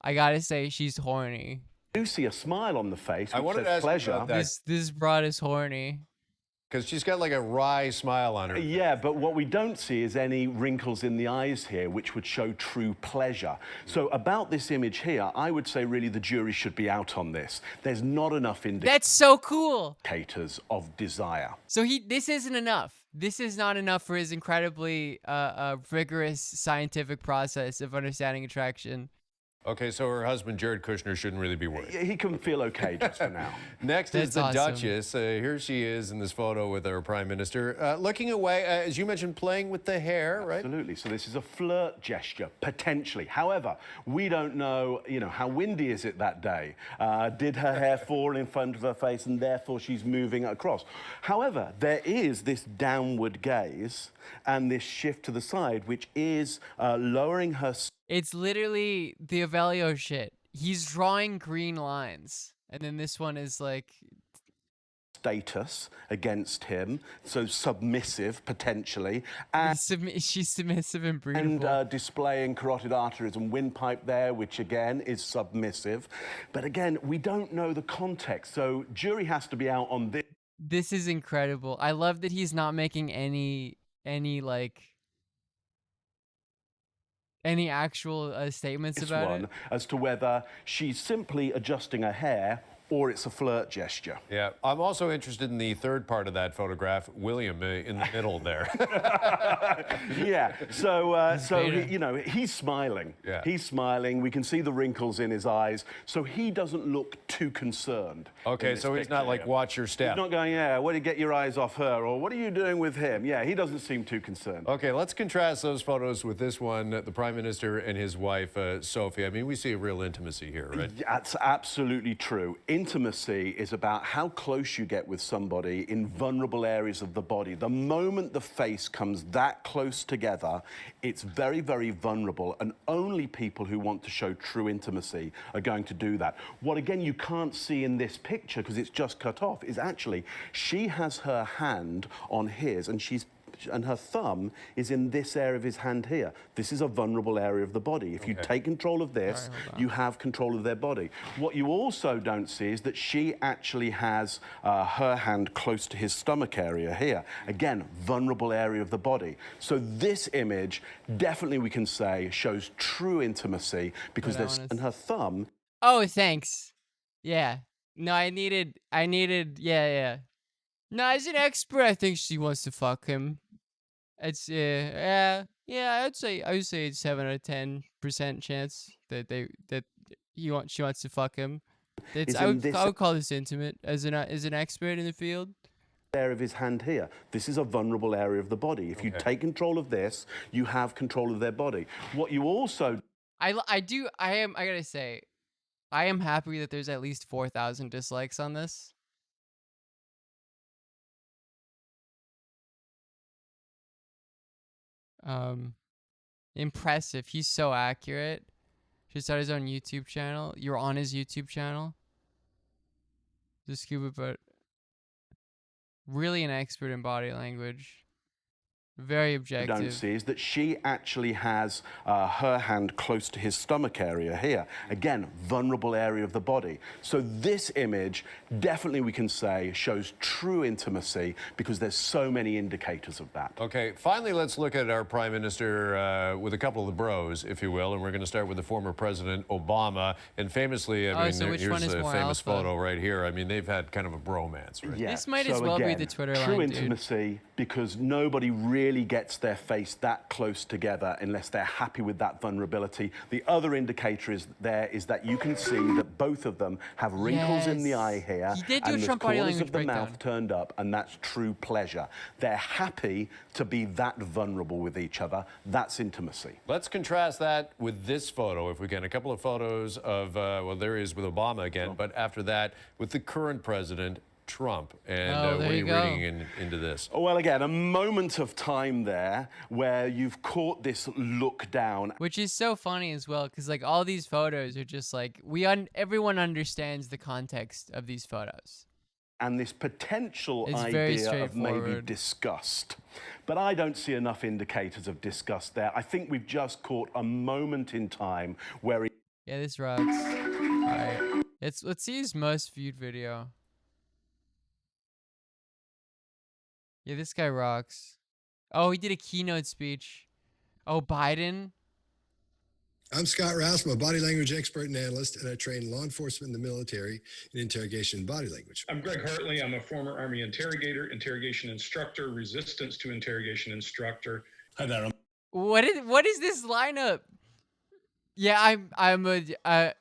I gotta say she's horny. Do see a smile on the face, which I wanted says to ask pleasure. you about that. This broad is horny. Because she's got like a wry smile on her. Yeah, but what we don't see is any wrinkles in the eyes here, which would show true pleasure. So about this image here, I would say really the jury should be out on this. There's not enough That's so cool. indicators of desire. So this isn't enough. This is not enough for his incredibly rigorous scientific process of understanding attraction. Okay, so her husband, Jared Kushner, shouldn't really be worried. He can feel okay just for now. Next is That's the awesome. Duchess. Here she is in this photo with her Prime Minister. Looking away, as you mentioned, playing with the hair, right? Absolutely. So this is a flirt gesture, potentially. However, we don't know, how windy is it that day? Did her hair fall in front of her face and therefore she's moving across? However, there is this downward gaze and this shift to the side, which is lowering her... It's literally the Avelio shit. He's drawing green lines. And then this one is like... status against him, so submissive, potentially. And she's submissive and beautiful. And displaying carotid arteries and windpipe there, which again is submissive. But again, we don't know the context, so jury has to be out on this. This is incredible. I love that he's not making any like any actual statements about it. As to whether she's simply adjusting her hair or it's a flirt gesture. Yeah, I'm also interested in the third part of that photograph, William in the middle there. Yeah, so he, you know, he's smiling. Yeah. He's smiling. We can see the wrinkles in his eyes, so he doesn't look too concerned. Okay, so he's not like, watch your step. He's not going, yeah, what do you get your eyes off her, or what are you doing with him? Yeah, he doesn't seem too concerned. Okay, let's contrast those photos with this one, the Prime Minister and his wife, Sophie. I mean, we see a real intimacy here, right? That's absolutely true. Intimacy is about how close you get with somebody in vulnerable areas of the body. The moment the face comes that close together, it's very, very vulnerable, and only people who want to show true intimacy are going to do that. What, again, you can't see in this picture, because it's just cut off, is actually she has her hand on his, and her thumb is in this area of his hand here. This is a vulnerable area of the body. If you take control of this, you have control of their body. What you also don't see is that she actually has her hand close to his stomach area here. Again, vulnerable area of the body. So this image, definitely we can say, shows true intimacy, because there's, and her thumb. Oh, thanks. Yeah. No, I needed, yeah. No, as an expert, I think she wants to fuck him. It's yeah. I would say it's 7 out of 10% chance that she wants to fuck him. I would call this intimate as an expert in the field. Area of his hand here. This is a vulnerable area of the body. If you take control of this, you have control of their body. What you also I gotta say, I am happy that there's at least 4,000 dislikes on this. Impressive. He's so accurate. Should start his own YouTube channel. You're on his YouTube channel. The scuba, but really an expert in body language. Very objective. Don't see is that she actually has her hand close to his stomach area here. Again, vulnerable area of the body. So this image, definitely we can say, shows true intimacy, because there's so many indicators of that. Okay, finally, let's look at our Prime Minister with a couple of the bros, if you will, and we're going to start with the former President Obama. And famously, I mean, so which here's one is a more famous alpha? photo right here. I mean, they've had kind of a bromance, right? Yeah. This might So as well again, be the Twitter true line, dude. intimacy, because nobody really gets their face that close together unless they're happy with that vulnerability. The other indicator is that you can see that both of them have wrinkles in the eye here, He did do and a the Trump body corners language of the breakdown. mouth turned up, and that's true pleasure. They're happy to be that vulnerable with each other. That's intimacy. Let's contrast that with this photo, if we can. A couple of photos of, well, there he is with Obama again, but after that, with the current president, Trump. And what are you reading into this? Well, again, a moment of time there where you've caught this look down. Which is so funny as well, because like all these photos are just like, everyone understands the context of these photos. And this potential It's very idea of maybe straightforward. disgust. But I don't see enough indicators of disgust there. I think we've just caught a moment in time where Yeah, this rocks. Alright. Let's see his most viewed video. Yeah, this guy rocks. Oh, he did a keynote speech. Oh, Biden? I'm Scott Rouse. I'm a body language expert and analyst, and I train law enforcement and the military in interrogation and body language. I'm Greg Hartley. I'm a former Army interrogator, interrogation instructor, resistance to interrogation instructor. Hi there. What is this lineup? Yeah, I'm a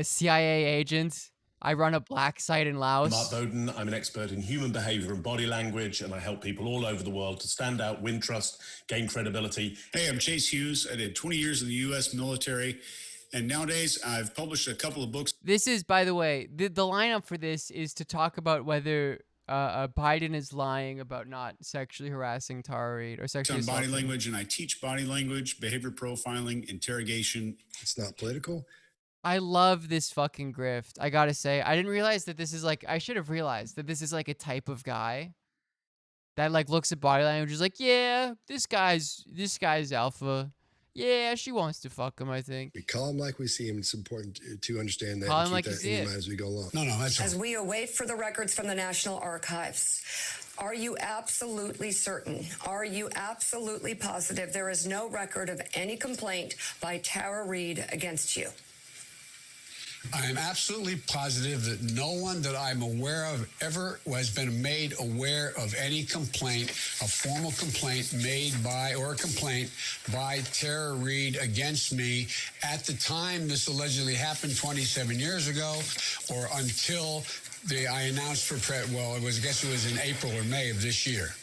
CIA agent. I run a black site in Laos. Mark Bowden. I'm an expert in human behavior and body language, and I help people all over the world to stand out, win trust, gain credibility. Hey, I'm Chase Hughes. I did 20 years in the U.S. military, and nowadays I've published a couple of books. This is, by the way, the lineup for this is to talk about whether Biden is lying about not sexually harassing Tara Reid or sexually On body assaulting. language, and I teach body language, behavior profiling, interrogation. It's not political. I love this fucking grift. I gotta say, I didn't realize that this is like, I should have realized that this is like a type of guy that like looks at body language and is like, yeah, this guy's alpha. Yeah, she wants to fuck him, I think. We call him like we see him. It's important to understand that Call him and keep like you that see in it. mind as we go along. No, that's As we await for the records from the National Archives, Are you absolutely certain? Are you absolutely positive there is no record of any complaint by Tara Reade against you? I am absolutely positive that no one that I'm aware of ever has been made aware of any complaint, a formal complaint made by or a complaint by Tara Reade against me at the time this allegedly happened 27 years ago or until I announced for I guess it was in April or May of this year.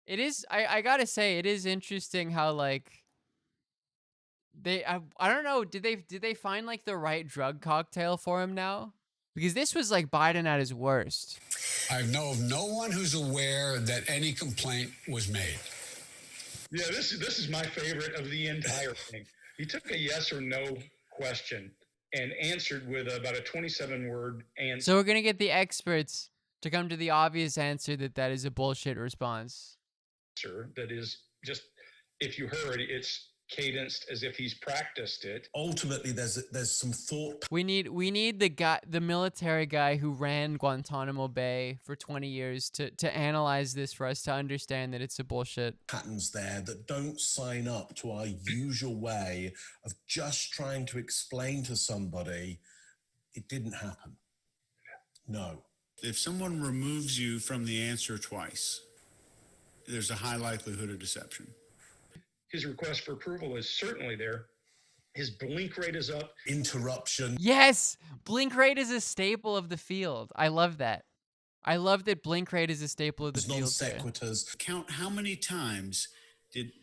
It is, I gotta say, it is interesting how, like, I don't know, did they find, like, the right drug cocktail for him now? Because this was, like, Biden at his worst. I know of no one who's aware that any complaint was made. Yeah, this is my favorite of the entire thing. He took a yes or no question and answered with about a 27-word answer. So we're gonna get the experts to come to the obvious answer that is a bullshit response. That is just, if you heard, it's cadenced as if he's practiced it. Ultimately, there's some thought. We need the military guy who ran Guantanamo Bay for 20 years to analyze this for us to understand that it's a bullshit. Patterns there that don't sign up to our usual way of just trying to explain to somebody it didn't happen. No. If someone removes you from the answer twice, there's a high likelihood of deception. His request for approval is certainly there. His blink rate is up. Interruption. Yes! Blink rate is a staple of the field. I love that. I love that blink rate is a staple of the field. Non-sequiturs. Count how many times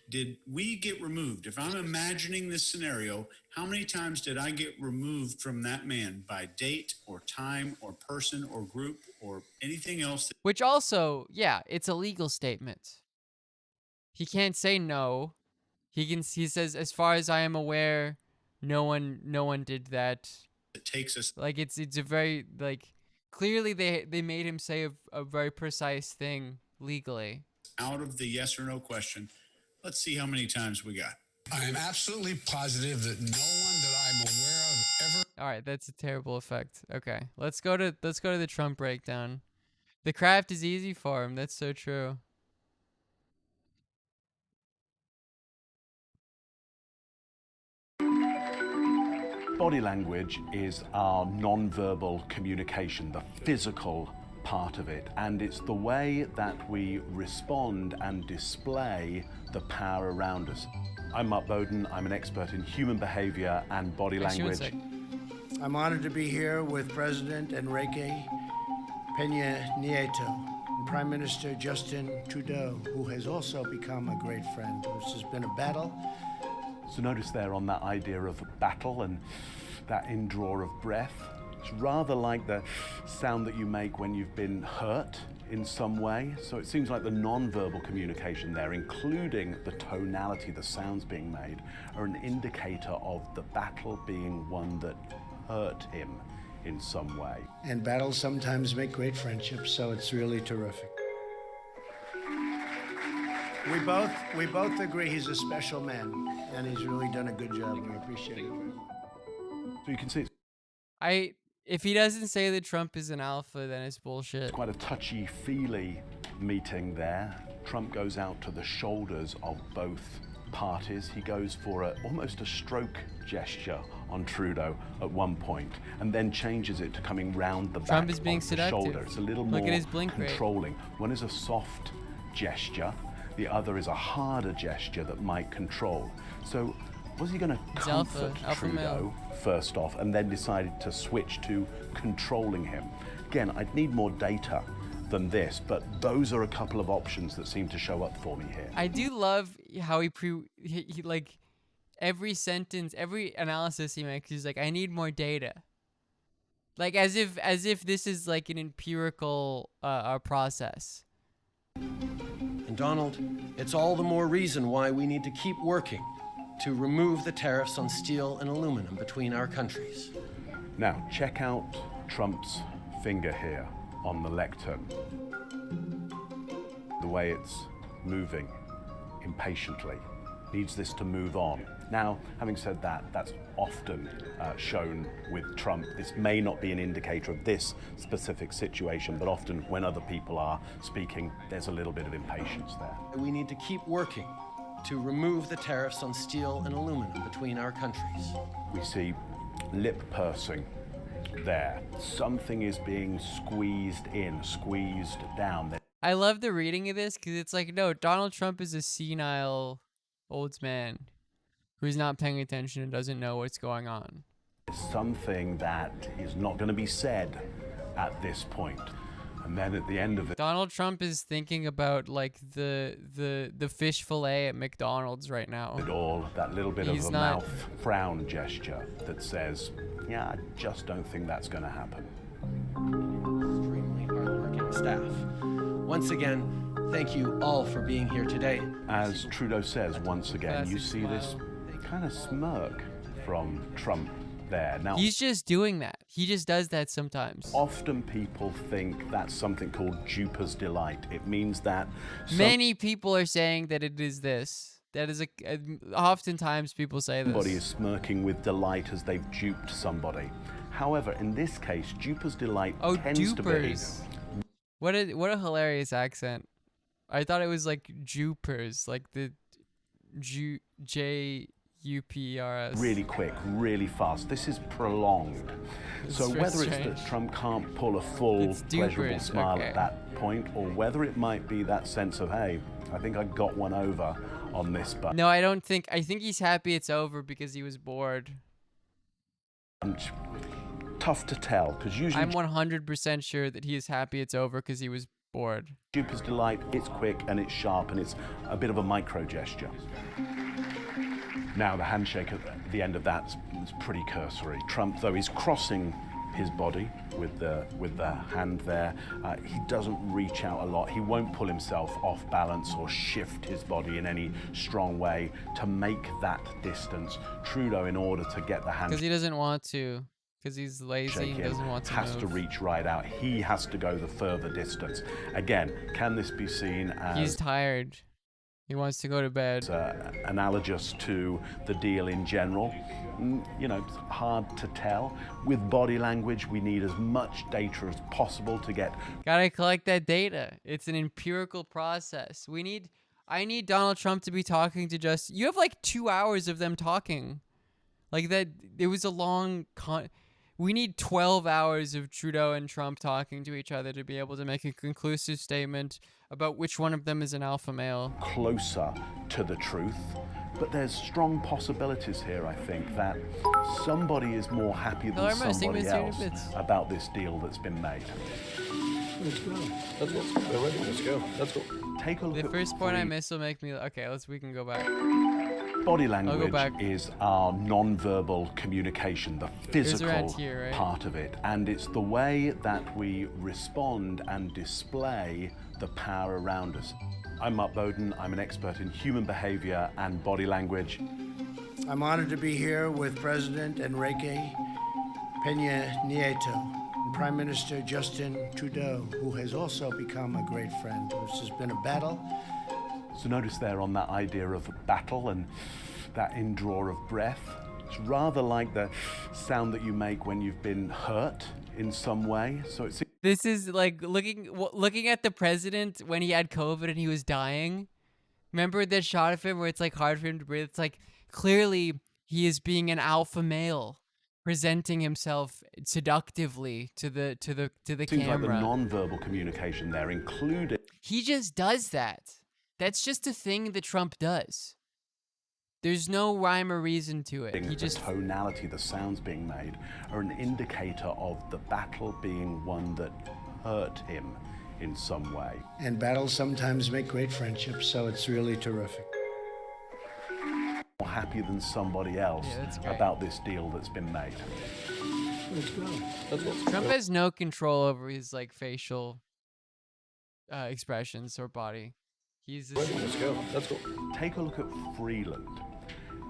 did we get removed? If I'm imagining this scenario, how many times did I get removed from that man by date or time or person or group or anything else? Which also, yeah, it's a legal statement. He can't say no. He says, as far as I am aware, no one did that. It takes us like it's a very, like, clearly they made him say a very precise thing legally. Out of the yes or no question. Let's see how many times we got. I am absolutely positive that no one that I'm aware of ever. All right, that's a terrible effect. Okay, let's go to the Trump breakdown. The craft is easy for him. That's so true. Body language is our non-verbal communication, the physical part of it, and it's the way that we respond and display the power around us. I'm Mark Bowden. I'm an expert in human behavior and body language. I'm honored to be here with President Enrique Peña Nieto and Prime Minister Justin Trudeau, who has also become a great friend. This has been a battle. So notice there on that idea of battle and that indraw of breath. It's rather like the sound that you make when you've been hurt in some way. So it seems like the non-verbal communication there, including the tonality, the sounds being made, are an indicator of the battle being one that hurt him in some way. And battles sometimes make great friendships, so it's really terrific. We both agree he's a special man, and he's really done a good job. We appreciate it. So you can see if he doesn't say that Trump is an alpha, then it's bullshit. Quite a touchy-feely meeting there. Trump goes out to the shoulders of both parties. He goes for almost a stroke gesture on Trudeau at one point, and then changes it to coming round the back Trump is being of the seductive. shoulder. It's a little Look more at his blink rate. controlling. One is a soft gesture. The other is a harder gesture that might control. So was he going to comfort alpha Trudeau male. first off and then decided to switch to controlling him? Again, I'd need more data than this, but those are a couple of options that seem to show up for me here. I do love how he like every sentence, every analysis he makes, he's like, I need more data. Like as if this is like an empirical process. And Donald, it's all the more reason why we need to keep working to remove the tariffs on steel and aluminum between our countries. Now, check out Trump's finger here on the lectern. The way it's moving impatiently. Needs this to move on. Now, having said that, that's often shown with Trump. This may not be an indicator of this specific situation, but often when other people are speaking, there's a little bit of impatience there. We need to keep working to remove the tariffs on steel and aluminum between our countries. We see lip pursing there. Something is being squeezed in, squeezed down. I love the reading of this because it's like, no, Donald Trump is a senile old man who's not paying attention and doesn't know what's going on. Something that is not going to be said at this point. And then at the end of it, Donald Trump is thinking about like the fish fillet at McDonald's right now. That little bit of a mouth frown gesture that says, yeah, I just don't think that's going to happen. Extremely hardworking staff. Once again, thank you all for being here today. As Trudeau says, once again, you see this kind of smirk from Trump there. Now, he's just doing that. He just does that sometimes. Often people think that's something called Jupiter's delight. It means that many people are saying that it is this. That is oftentimes people say this. Somebody is smirking with delight as they've duped somebody. However, in this case, Jupiter's delight tends to be... What a hilarious accent. I thought it was like Jupers, like the J-U-P-E-R-S. Really quick, really fast. This is prolonged. So whether it's that Trump can't pull a full pleasurable smile at that point, or whether it might be that sense of, hey, I think I got one over on this. But no, I think he's happy it's over because he was bored. Tough to tell, because usually I'm 100% sure that he is happy it's over because he was bored. Jupiter's delight, it's quick and it's sharp and it's a bit of a micro gesture. Now the handshake at the end of that is pretty cursory. Trump, though, is crossing his body with the hand there. He doesn't reach out a lot. He won't pull himself off balance or shift his body in any strong way to make that distance. Trudeau, in order to get the hand... Because he doesn't want to. Because he's lazy and doesn't want to has to reach right out. He has to go the further distance. Again, can this be seen as... He's tired. He wants to go to bed. Analogous to the deal in general. You know, it's hard to tell. With body language, we need as much data as possible to get... Gotta collect that data. It's an empirical process. I need Donald Trump to be talking to just... You have like 2 hours of them talking. Like that, it was a long... We need 12 hours of Trudeau and Trump talking to each other to be able to make a conclusive statement about which one of them is an alpha male. Closer to the truth, but there's strong possibilities here, I think, that somebody is more happy than somebody else about this deal that's been made. Let's go. We're ready. Let's go. Let's go. Take a look. The first point I miss will make me... Okay, we can go back. Body language is our non-verbal communication, the physical part of it. And it's the way that we respond and display the power around us. I'm Mark Bowden. I'm an expert in human behavior and body language. I'm honored to be here with President Enrique Peña Nieto and Prime Minister Justin Trudeau, who has also become a great friend. This has been a battle. So notice there on that idea of battle and that indraw of breath. It's rather like the sound that you make when you've been hurt in some way. So it's... This is like looking at the president when he had COVID and he was dying. Remember that shot of him where it's like hard for him to breathe? It's like clearly he is being an alpha male, presenting himself seductively to the camera. Seems like the non-verbal communication there included. He just does that. That's just a thing that Trump does. There's no rhyme or reason to it. He just... The tonality, the sounds being made are an indicator of the battle being one that hurt him in some way. And battles sometimes make great friendships, so it's really terrific. More happy than somebody else about this deal that's been made. Let's go. Let's go. Trump has no control over his like facial expressions or body. He's Let's go. Let's go. Take a look at Freeland.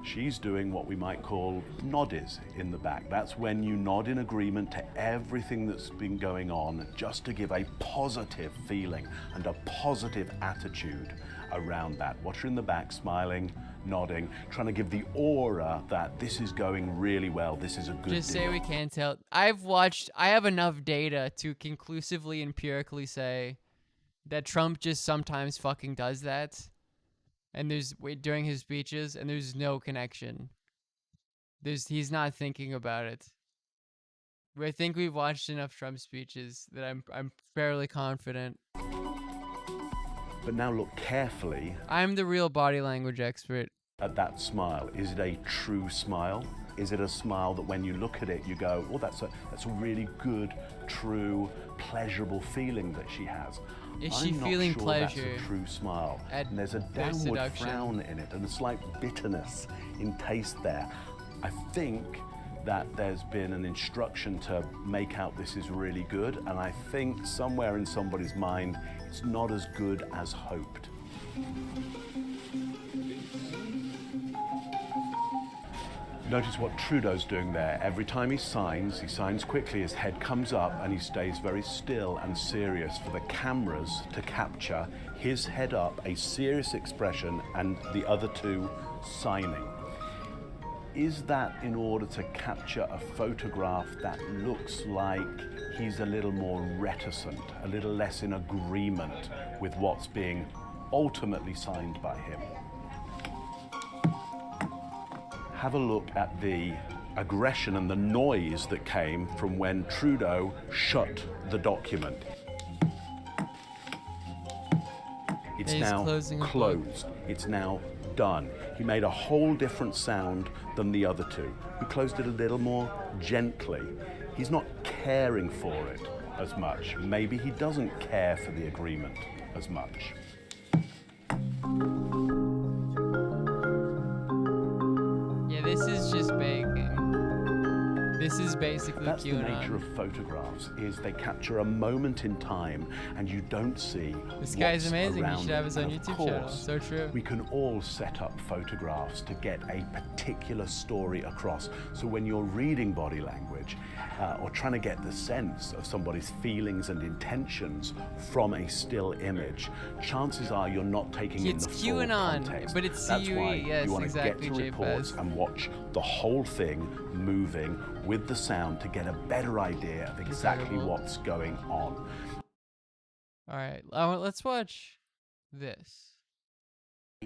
She's doing what we might call noddies in the back. That's when you nod in agreement to everything that's been going on, just to give a positive feeling and a positive attitude around that. Watch her in the back, smiling, nodding, trying to give the aura that this is going really well, this is a good Just say deal. we can't tell. I have enough data to conclusively, empirically say that Trump just sometimes fucking does that. And during his speeches, and there's no connection. He's not thinking about it. I think we've watched enough Trump speeches that I'm fairly confident. But now look carefully. I'm the real body language expert. At that smile, is it a true smile? Is it a smile that when you look at it, you go, "Oh, that's a really good, true, pleasurable feeling that she has." Is she I'm not feeling sure pleasure? That's a true smile. At And there's a their downward seduction? frown in it and a slight bitterness in taste there. I think that there's been an instruction to make out this is really good, and I think somewhere in somebody's mind, it's not as good as hoped. Notice what Trudeau's doing there. Every time he signs quickly, his head comes up and he stays very still and serious for the cameras to capture his head up, a serious expression, and the other two signing. Is that in order to capture a photograph that looks like he's a little more reticent, a little less in agreement with what's being ultimately signed by him? Have a look at the aggression and the noise that came from when Trudeau shut the document. It's now closed. It's now done. He made a whole different sound than the other two. He closed it a little more gently. He's not caring for it as much. Maybe he doesn't care for the agreement as much. Yeah, this is just baking. This is basically That's the QAnon. nature of photographs, is they capture a moment in time and you don't see This guy's what's amazing. He around should have it. his own And of YouTube channel. course, So true. We can all set up photographs to get a particular story across. So when you're reading body language or trying to get the sense of somebody's feelings and intentions from a still image, chances are you're not taking in the full QAnon, context. but it's That's CUE. why Yes, you want to exactly, get to reports JPEG. and watch the whole thing moving with the sound to get a better idea of exactly Incredible. what's going on. All right, let's watch this.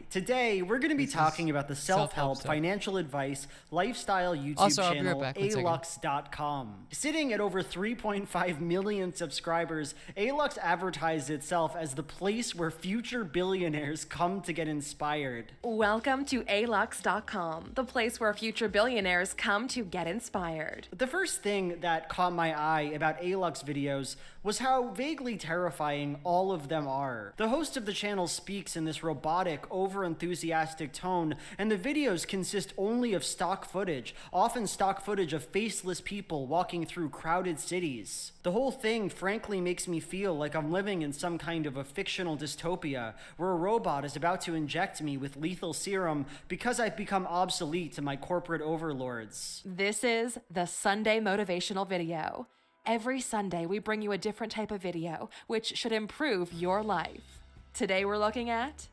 Today, we're going to be talking about the self-help, stuff. financial advice, lifestyle YouTube Also, I'll be right channel, back. 1 second. alux.com. Sitting at over 3.5 million subscribers, Alux advertised itself as the place where future billionaires come to get inspired. Welcome to alux.com, the place where future billionaires come to get inspired. The first thing that caught my eye about Alux videos was how vaguely terrifying all of them are. The host of the channel speaks in this robotic, over-enthusiastic tone, and the videos consist only of stock footage, often stock footage of faceless people walking through crowded cities. The whole thing frankly makes me feel like I'm living in some kind of a fictional dystopia, where a robot is about to inject me with lethal serum because I've become obsolete to my corporate overlords. This is the Sunday motivational video. Every Sunday, we bring you a different type of video, which should improve your life. Today, we're looking at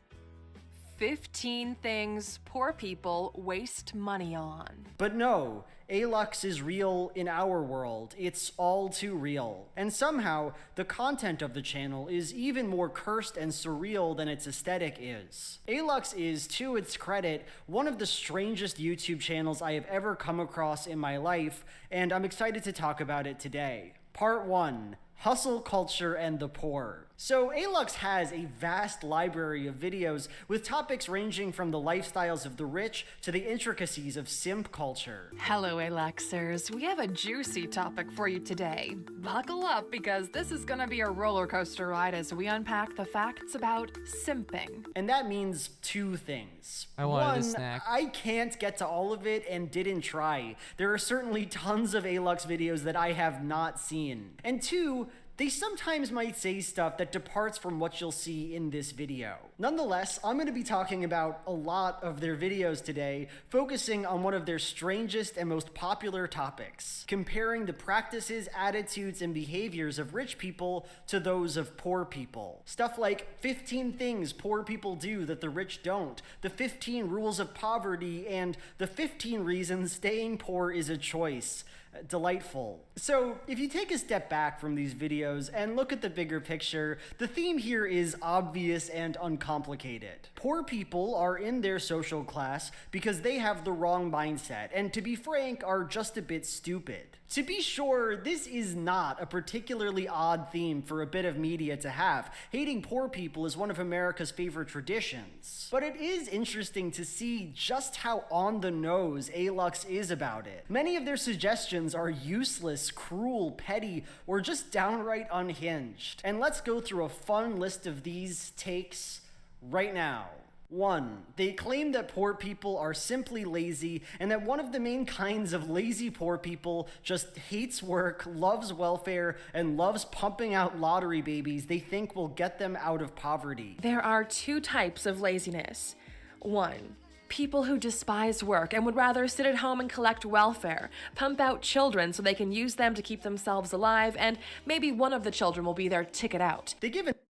15 things poor people waste money on. But no, Alux is real in our world. It's all too real. And somehow, the content of the channel is even more cursed and surreal than its aesthetic is. Alux is, to its credit, one of the strangest YouTube channels I have ever come across in my life, and I'm excited to talk about it today. Part 1. Hustle culture and the poor. So Alux has a vast library of videos with topics ranging from the lifestyles of the rich to the intricacies of simp culture. Hello, Aluxers. We have a juicy topic for you today. Buckle up, because this is gonna be a roller coaster ride as we unpack the facts about simping. And that means two things. I wanted a One, snack. I can't get to all of it and didn't try. There are certainly tons of Alux videos that I have not seen. And two, They sometimes might say stuff that departs from what you'll see in this video. Nonetheless, I'm going to be talking about a lot of their videos today, focusing on one of their strangest and most popular topics, comparing the practices, attitudes, and behaviors of rich people to those of poor people. Stuff like 15 things poor people do that the rich don't, the 15 rules of poverty, and the 15 reasons staying poor is a choice. Delightful. So, if you take a step back from these videos and look at the bigger picture, the theme here is obvious and uncomplicated. Poor people are in their social class because they have the wrong mindset, and to be frank, are just a bit stupid. To be sure, this is not a particularly odd theme for a bit of media to have. Hating poor people is one of America's favorite traditions. But it is interesting to see just how on the nose ALUX is about it. Many of their suggestions are useless, cruel, petty, or just downright unhinged. And let's go through a fun list of these takes right now. 1. They claim that poor people are simply lazy, and that one of the main kinds of lazy poor people just hates work, loves welfare, and loves pumping out lottery babies they think will get them out of poverty. There are two types of laziness. 1. People who despise work and would rather sit at home and collect welfare, pump out children so they can use them to keep themselves alive, and maybe one of the children will be their ticket out.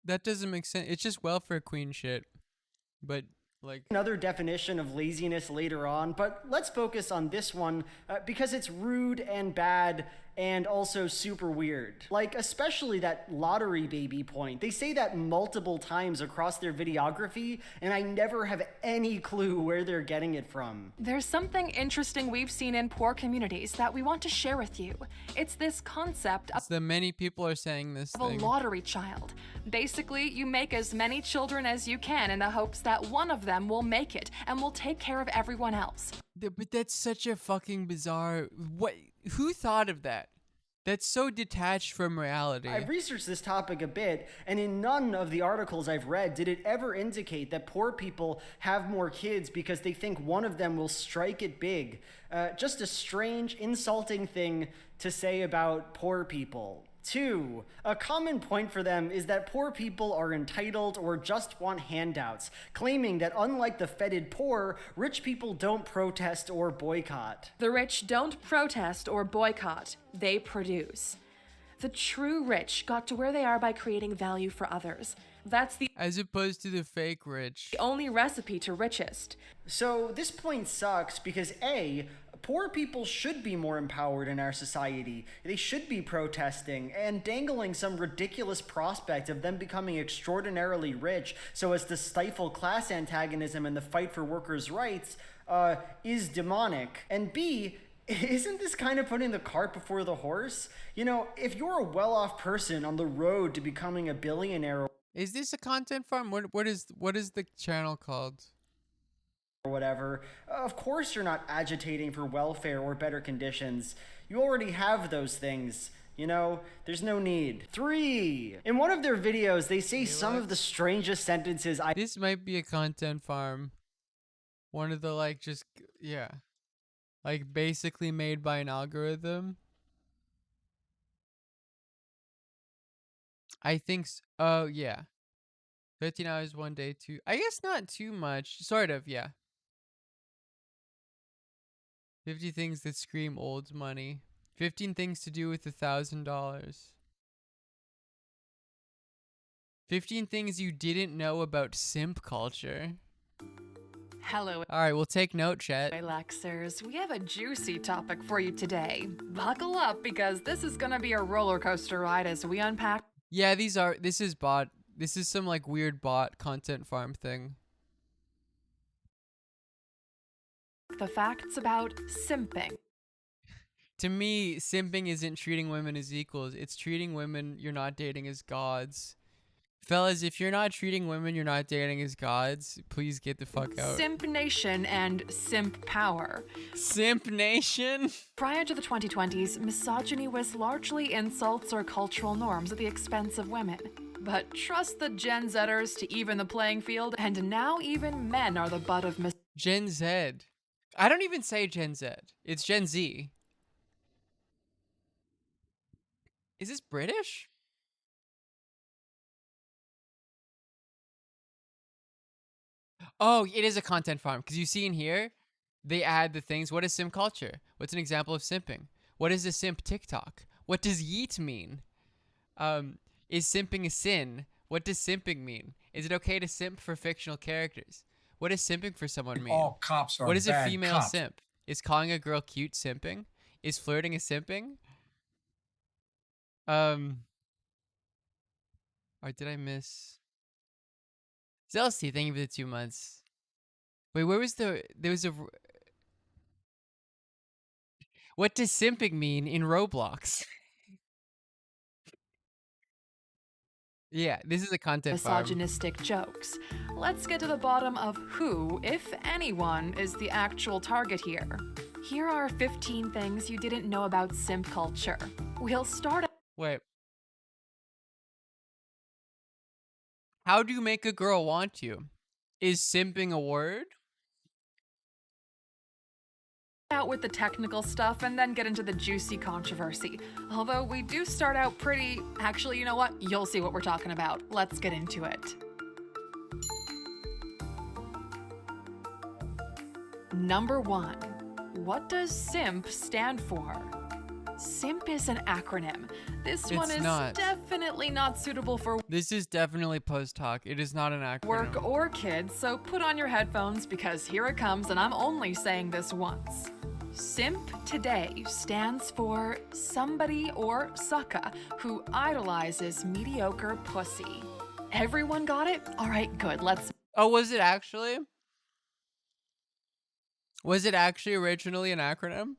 That doesn't make sense. It's just welfare queen shit. But like another definition of laziness later on, but let's focus on this one because it's rude and bad and also super weird. Like, especially that lottery baby point. They say that multiple times across their videography, and I never have any clue where they're getting it from. There's something interesting we've seen in poor communities that we want to share with you. It's this concept of the many people are saying this a lottery child. Basically, you make as many children as you can in the hopes that one of them will make it and will take care of everyone else. But that's such a fucking bizarre... Who thought of that? That's so detached from reality. I've researched this topic a bit, and in none of the articles I've read did it ever indicate that poor people have more kids because they think one of them will strike it big. Just a strange, insulting thing to say about poor people. 2. A common point for them is that poor people are entitled or just want handouts, claiming that unlike the feted poor, rich people don't protest or boycott. The rich don't protest or boycott, they produce. The true rich got to where they are by creating value for others. That's the as opposed to the fake rich. Only recipe to richest. So this point sucks because A, poor people should be more empowered in our society. They should be protesting and dangling some ridiculous prospect of them becoming extraordinarily rich so as to stifle class antagonism and the fight for workers' rights is demonic. And B, isn't this kind of putting the cart before the horse? You know, if you're a well-off person on the road to becoming a billionaire... Is this a content farm? What is the channel called? Or whatever, of course you're not agitating for welfare or better conditions. You already have those things. You know, there's no need. 3. In one of their videos, they say some of the strangest sentences This might be a content farm. One of the like basically made by an algorithm. I think oh yeah. 13 hours one day, 2. I guess not too much. Sort of, yeah. 50 things that scream old money. 15 things to do with $1,000. 15 things you didn't know about simp culture. Hello. All right, we'll take note, chat. Relaxers, we have a juicy topic for you today. Buckle up because this is gonna be a roller coaster ride as we unpack. Yeah, this is some like weird bot content farm thing. The facts about simping. To me, simping isn't treating women as equals. It's treating women you're not dating as gods. Fellas, if you're not treating women you're not dating as gods, please get the fuck out. Simp Nation and Simp Power. Simp Nation? Prior to the 2020s, misogyny was largely insults or cultural norms at the expense of women. But trust the Gen Zers to even the playing field, and now even men are the butt of Gen Z. I don't even say Gen Z. It's Gen Z. Is this British? Oh, it is a content farm because you see in here, they add the things. What is simp culture? What's an example of simping? What is a simp TikTok? What does yeet mean? Is simping a sin? What does simping mean? Is it okay to simp for fictional characters? What does simping for someone mean? All cops are What is a bad female cops. simp? Is calling a girl cute simping? Is flirting a simping? Or did I miss? Zelsi, thank you for the 2 months. Wait, where was there was a... What does simping mean in Roblox? Yeah, this is a content farm. Misogynistic jokes. Let's get to the bottom of who, if anyone, is the actual target here. Here are 15 things you didn't know about simp culture. We'll start. Wait. How do you make a girl want you? Is simping a word? Out with the technical stuff and then get into the juicy controversy. Although we do start out pretty... Actually, you know what? You'll see what we're talking about. Let's get into it. Number 1. What does simp stand for? Simp is an acronym. This one is definitely not suitable for This is definitely post-hoc. It is not an acronym. Work or kids, so put on your headphones because here it comes and I'm only saying this once. Simp today stands for somebody or sucka who idolizes mediocre pussy. Everyone got it? All right, good. Let's... Oh, was it actually? Was it actually originally an acronym?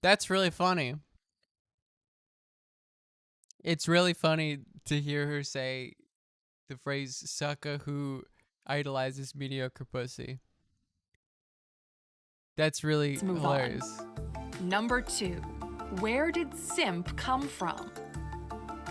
That's really funny. It's really funny to hear her say the phrase sucka who idolizes mediocre pussy. That's really hilarious. Number 2. Where did simp come from?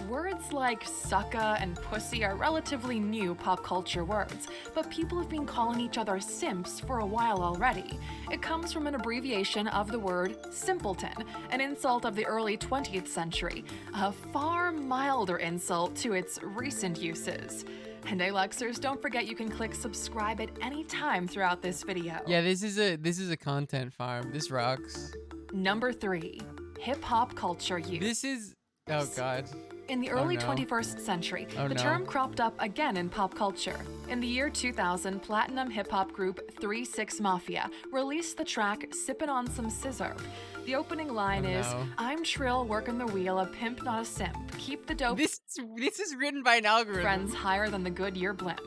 Words like sucka and pussy are relatively new pop culture words, but people have been calling each other simps for a while already. It comes from an abbreviation of the word simpleton, an insult of the early 20th century, a far milder insult to its recent uses. And Aluxers, don't forget you can click subscribe at any time throughout this video. Yeah, this is a content farm. This rocks. Number 3. Hip-hop culture use. This is... Oh, God. In the early 21st century, the term cropped up again in pop culture. In the year 2000, platinum hip-hop group 3 6 Mafia released the track Sippin' on Some Scissor. The opening line is, I'm Trill, working the wheel, a pimp, not a simp. Keep the dope... This is written by an algorithm. Friends higher than the Goodyear blimp.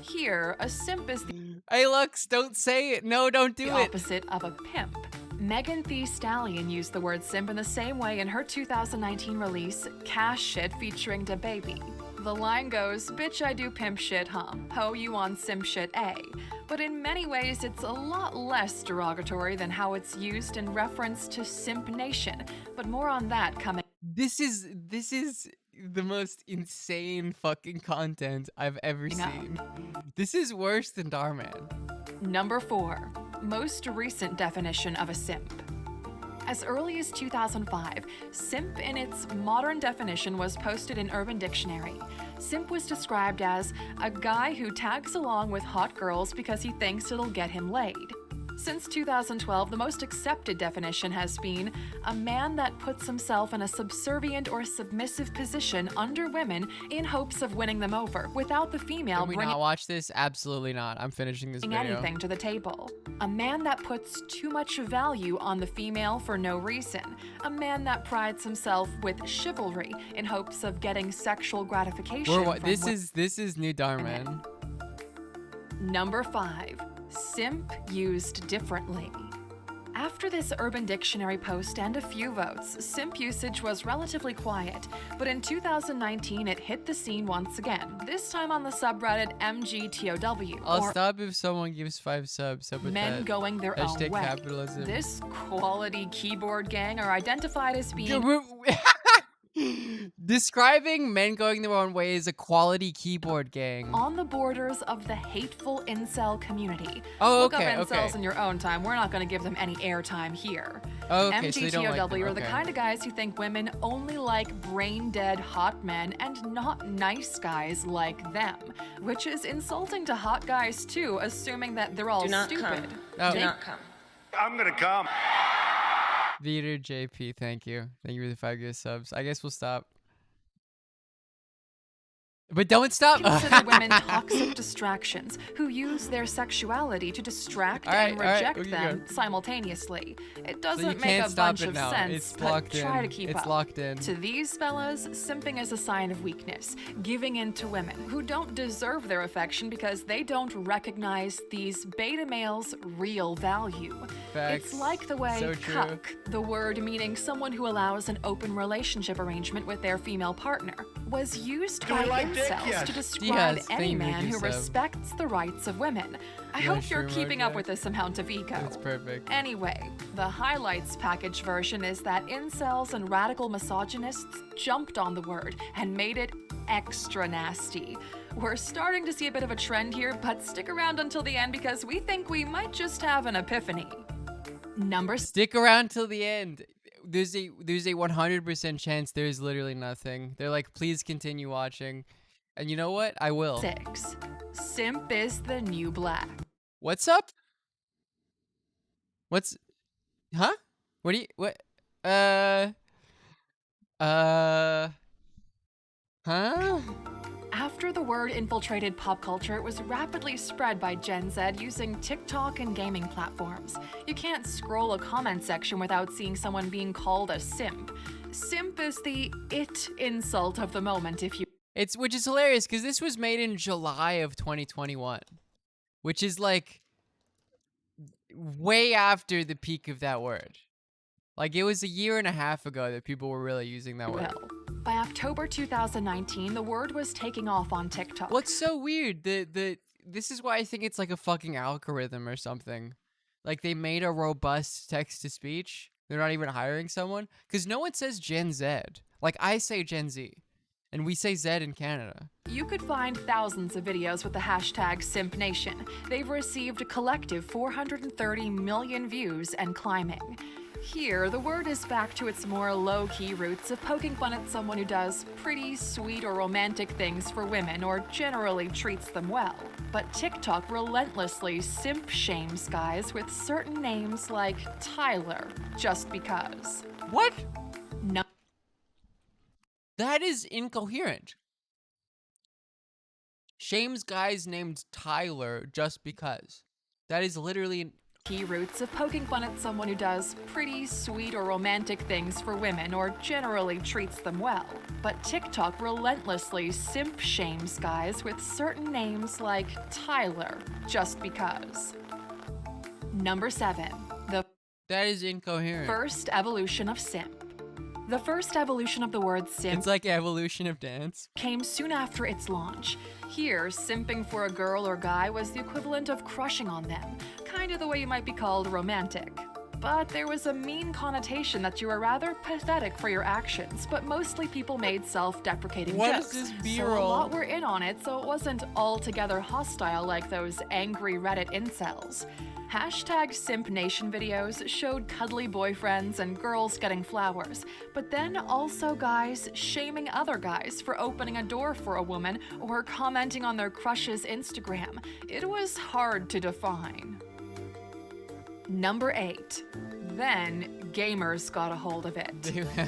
Here, a simp is the... Hey, Lux, don't say it. No, don't do it. Opposite of a pimp. Megan Thee Stallion used the word simp in the same way in her 2019 release, Cash Shit featuring DaBaby. The line goes, bitch I do pimp shit, huh? Ho you on simp shit, A. But in many ways it's a lot less derogatory than how it's used in reference to Simp Nation, but more on that coming. This is the most insane fucking content I've ever seen. This is worse than Darman. Number 4. Most recent definition of a simp. As early as 2005, simp in its modern definition was posted in Urban Dictionary. Simp was described as a guy who tags along with hot girls because he thinks it'll get him laid. Since 2012, the most accepted definition has been a man that puts himself in a subservient or submissive position under women in hopes of winning them over, without the female bringing... Can we not watch this? Absolutely not. I'm finishing this video. Anything to the table. A man that puts too much value on the female for no reason. A man that prides himself with chivalry in hopes of getting sexual gratification. This is new Darman. Number 5. Simp used differently. After this Urban Dictionary post and a few votes, simp usage was relatively quiet, but in 2019 it hit the scene once again, this time on the subreddit MGTOW. I'll stop if someone gives 5 subs. Men going their own way. Capitalism. This quality keyboard gang are identified as being... Describing men going their own way is a quality keyboard gang. On the borders of the hateful incel community. Oh, Look okay, up incels okay. in your own time. We're not going to give them any airtime here. Oh, okay, so they don't like them, MGTOW are the okay. kind of guys who think women only like brain-dead hot men and not nice guys like them, which is insulting to hot guys too, assuming that they're all Do not stupid. come. Oh. Do not come. I'm gonna come. Vita JP, thank you. Thank you for the 5 gift subs. I guess we'll stop. But don't stop. Consider women toxic distractions who use their sexuality to distract and reject we can them go. simultaneously. It So you doesn't make can't a stop bunch it of now. sense, It's but locked try in. to keep It's up. locked in. To these fellas, simping is a sign of weakness, giving in to women who don't deserve their affection because they don't recognize these beta males' real value. Facts. It's like the way So true. cuck, the word meaning someone who allows an open relationship arrangement with their female partner, was used Do by we like dick? incels Yes. to describe Yes, thank any you, man who Seb. respects the rights of women. I Yeah, hope you're sure, keeping up okay. with this amount of ego. It's perfect. Anyway, the highlights package version is that incels and radical misogynists jumped on the word and made it extra nasty. We're starting to see a bit of a trend here, but stick around until the end because we think we might just have an epiphany. Stick around till the end. There's a 100% chance there's literally nothing. They're like, please continue watching. And you know what? I will. 6. Simp is the new black. What's up? What's... Huh? What do you... What? Huh? After the word infiltrated pop culture, it was rapidly spread by Gen Z using TikTok and gaming platforms. You can't scroll a comment section without seeing someone being called a simp. Simp is the it insult of the moment, if you... Which is hilarious, because this was made in July of 2021. Which is like... way after the peak of that word. Like, it was a year and a half ago that people were really using that word. By October 2019, the word was taking off on TikTok. What's so weird? This is why I think it's like a fucking algorithm or something. Like, they made a robust text-to-speech. They're not even hiring someone. Because no one says Gen Z. Like, I say Gen Z. And we say Z in Canada. You could find thousands of videos with the hashtag SimpNation. They've received a collective 430 million views and climbing. Here, the word is back to its more low-key roots of poking fun at someone who does pretty sweet or romantic things for women or generally treats them well. But TikTok relentlessly simp shames guys with certain names like Tyler, just because. What? No. That is incoherent. Shames guys named Tyler just because. That is literally... Key roots of poking fun at someone who does pretty sweet or romantic things for women or generally treats them well. But TikTok relentlessly simp shames guys with certain names like Tyler, just because. Number 7. That is incoherent. First evolution of simp. The first evolution of the word simp It's like evolution of dance. came soon after its launch. Here, simping for a girl or guy was the equivalent of crushing on them, kind of the way you might be called romantic. But there was a mean connotation that you were rather pathetic for your actions, but mostly people made self-deprecating What jokes. is this So a B-roll? lot were in on it, so it wasn't altogether hostile like those angry Reddit incels. Hashtag SimpNation videos showed cuddly boyfriends and girls getting flowers, but then also guys shaming other guys for opening a door for a woman or commenting on their crush's Instagram. It was hard to define. Number 8. Then gamers got a hold of it.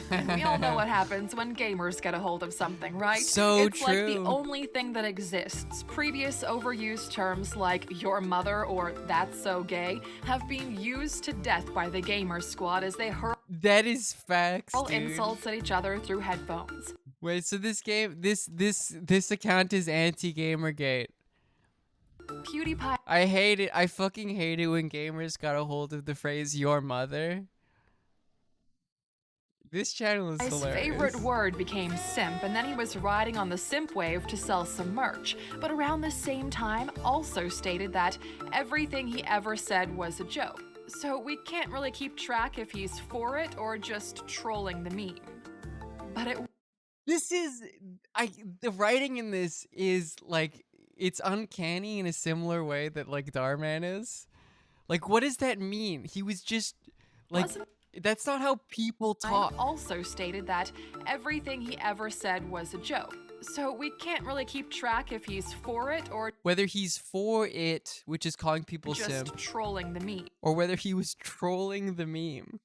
And we all know what happens when gamers get a hold of something, right? So it's like the true. only thing that exists. Previous overused terms like your mother or that's so gay have been used to death by the gamer squad as they hurl That is facts, dude. insults at each other through headphones. Wait, so this game, this account is anti-Gamergate. PewDiePie I hate it. I fucking hate it when gamers got a hold of the phrase "your mother." This channel is His hilarious. favorite word became simp, and then he was riding on the simp wave to sell some merch. But around the same time, also stated that everything he ever said was a joke. So we can't really keep track if he's for it or just trolling the meme. But it This is the writing in this is like it's uncanny in a similar way that like Darman is. Like, what does that mean? He was just like that's not how people talk. Also stated that everything he ever said was a joke. So we can't really keep track if he's for it or whether he's for it, which is calling people just simp, trolling the meme. or whether he was trolling the meme.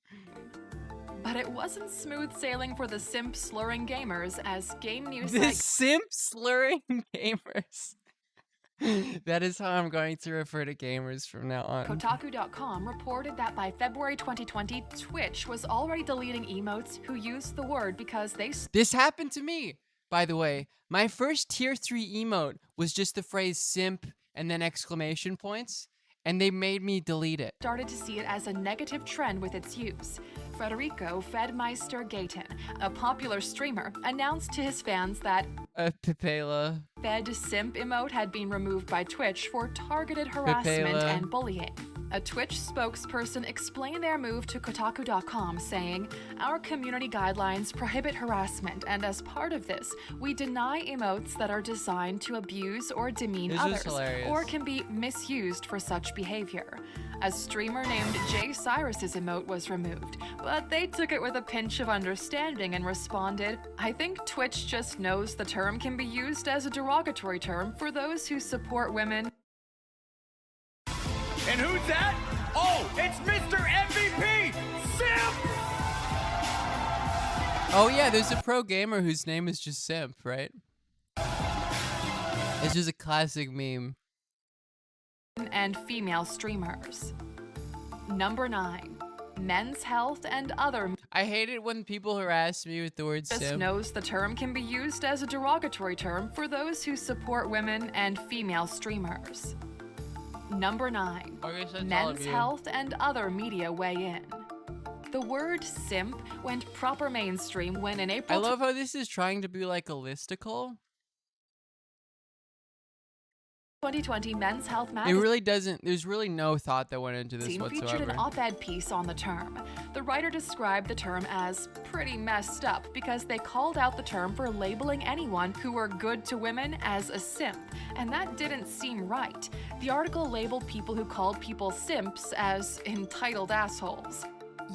But it wasn't smooth sailing for the simp slurring gamers as game news The simp slurring gamers. That is how I'm going to refer to gamers from now on. Kotaku.com reported that by February 2020, Twitch was already deleting emotes who used the word because they... This happened to me, by the way. My first tier 3 emote was just the phrase simp and then exclamation points, and they made me delete it. Started to see it as a negative trend with its use. Federico Fedmeister Gayton, a popular streamer, announced to his fans that Pepela. Fed simp emote had been removed by Twitch for targeted harassment and bullying. A Twitch spokesperson explained their move to Kotaku.com, saying, "Our community guidelines prohibit harassment, and as part of this, we deny emotes that are designed to abuse or demean others, or can be misused for such behavior." A streamer named Jay Cyrus's emote was removed, but they took it with a pinch of understanding and responded, "I think Twitch just knows the term can be used as a derogatory term for those who support women." And who's that? Oh, it's Mr. MVP! Simp! Oh yeah, there's a pro gamer whose name is just Simp, right? It's just a classic meme. And female streamers. Number 9. Men's health and other... I hate it when people harass me with the word simp. Knows the term can be used as a derogatory term for those who support women and female streamers. Number 9. Men's health and other media weigh in. The word simp went proper mainstream when in April... I love how this is trying to be like a listicle. 2020 Men's Health magazine. It really doesn't, there's really no thought that went into this whatsoever. Featured an op-ed piece on the term. The writer described the term as pretty messed up because they called out the term for labeling anyone who were good to women as a simp, and that didn't seem right. The article labeled people who called people simps as entitled assholes.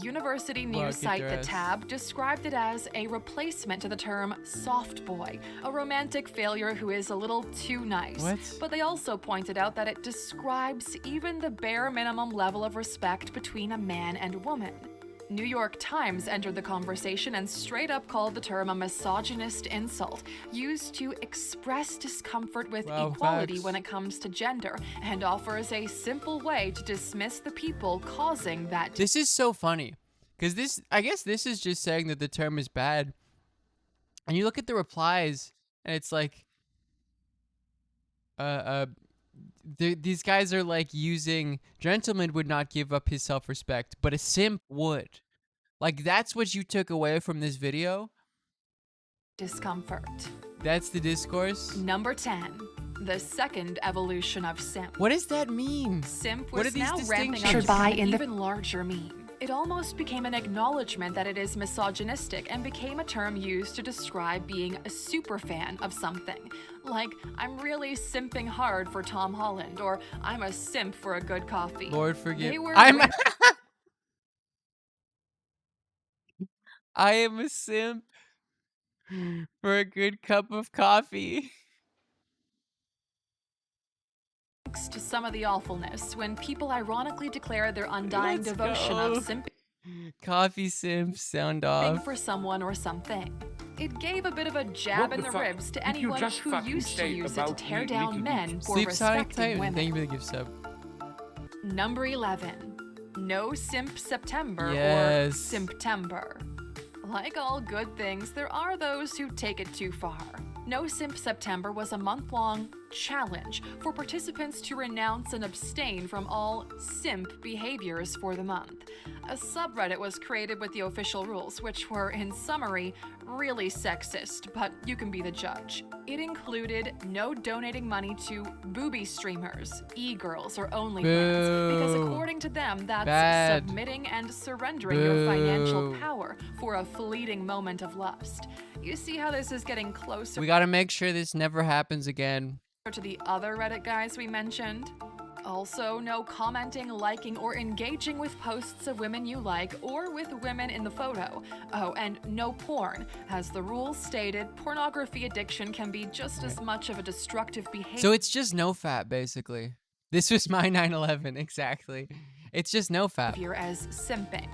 University news site The Tab described it as a replacement to the term soft boy, a romantic failure who is a little too nice. What? But they also pointed out that it describes even the bare minimum level of respect between a man and woman. New York Times entered the conversation and straight up called the term a misogynist insult, used to express discomfort with equality when it comes to gender, and offers a simple way to dismiss the people causing that. This is so funny, because this, I guess this is just saying that the term is bad. And you look at the replies, and it's like, these guys are like using, gentleman would not give up his self-respect, but a simp would. Like, that's what you took away from this video? Discomfort. That's the discourse? Number 10. The second evolution of simp. What does that mean? Simp What are was these now ramping up distinctions? to become an even larger meme. It almost became an acknowledgement that it is misogynistic and became a term used to describe being a super fan of something. Like, I'm really simping hard for Tom Holland, or I'm a simp for a good coffee. Lord forgive. I am a simp for a good cup of coffee. Thanks to some of the awfulness when people ironically declare their undying devotion of simping Coffee simps sound off. for someone or something. It gave a bit of a jab in the ribs to anyone who used to use it to tear down men for Sleep Sonic respecting Titan, women. thank you for the gift sub. Number 11. No Simp September or Yes. Simptember. Like all good things, there are those who take it too far. No Simp September was a month-long challenge for participants to renounce and abstain from all simp behaviors for the month. A subreddit was created with the official rules, which were, in summary, really sexist, but you can be the judge. It included no donating money to booby streamers, e-girls, or OnlyFans, because according to them, that's submitting and surrendering your financial power for a fleeting moment of lust. You see how this is getting closer? We gotta make sure this never happens again. To the other Reddit guys we mentioned. Also, no commenting, liking, or engaging with posts of women you like or with women in the photo. Oh, and no porn. As the rules stated, pornography addiction can be just as much of a destructive behavior. So it's just no fap, basically. This was my 9/11, exactly. It's just no fap. As simping.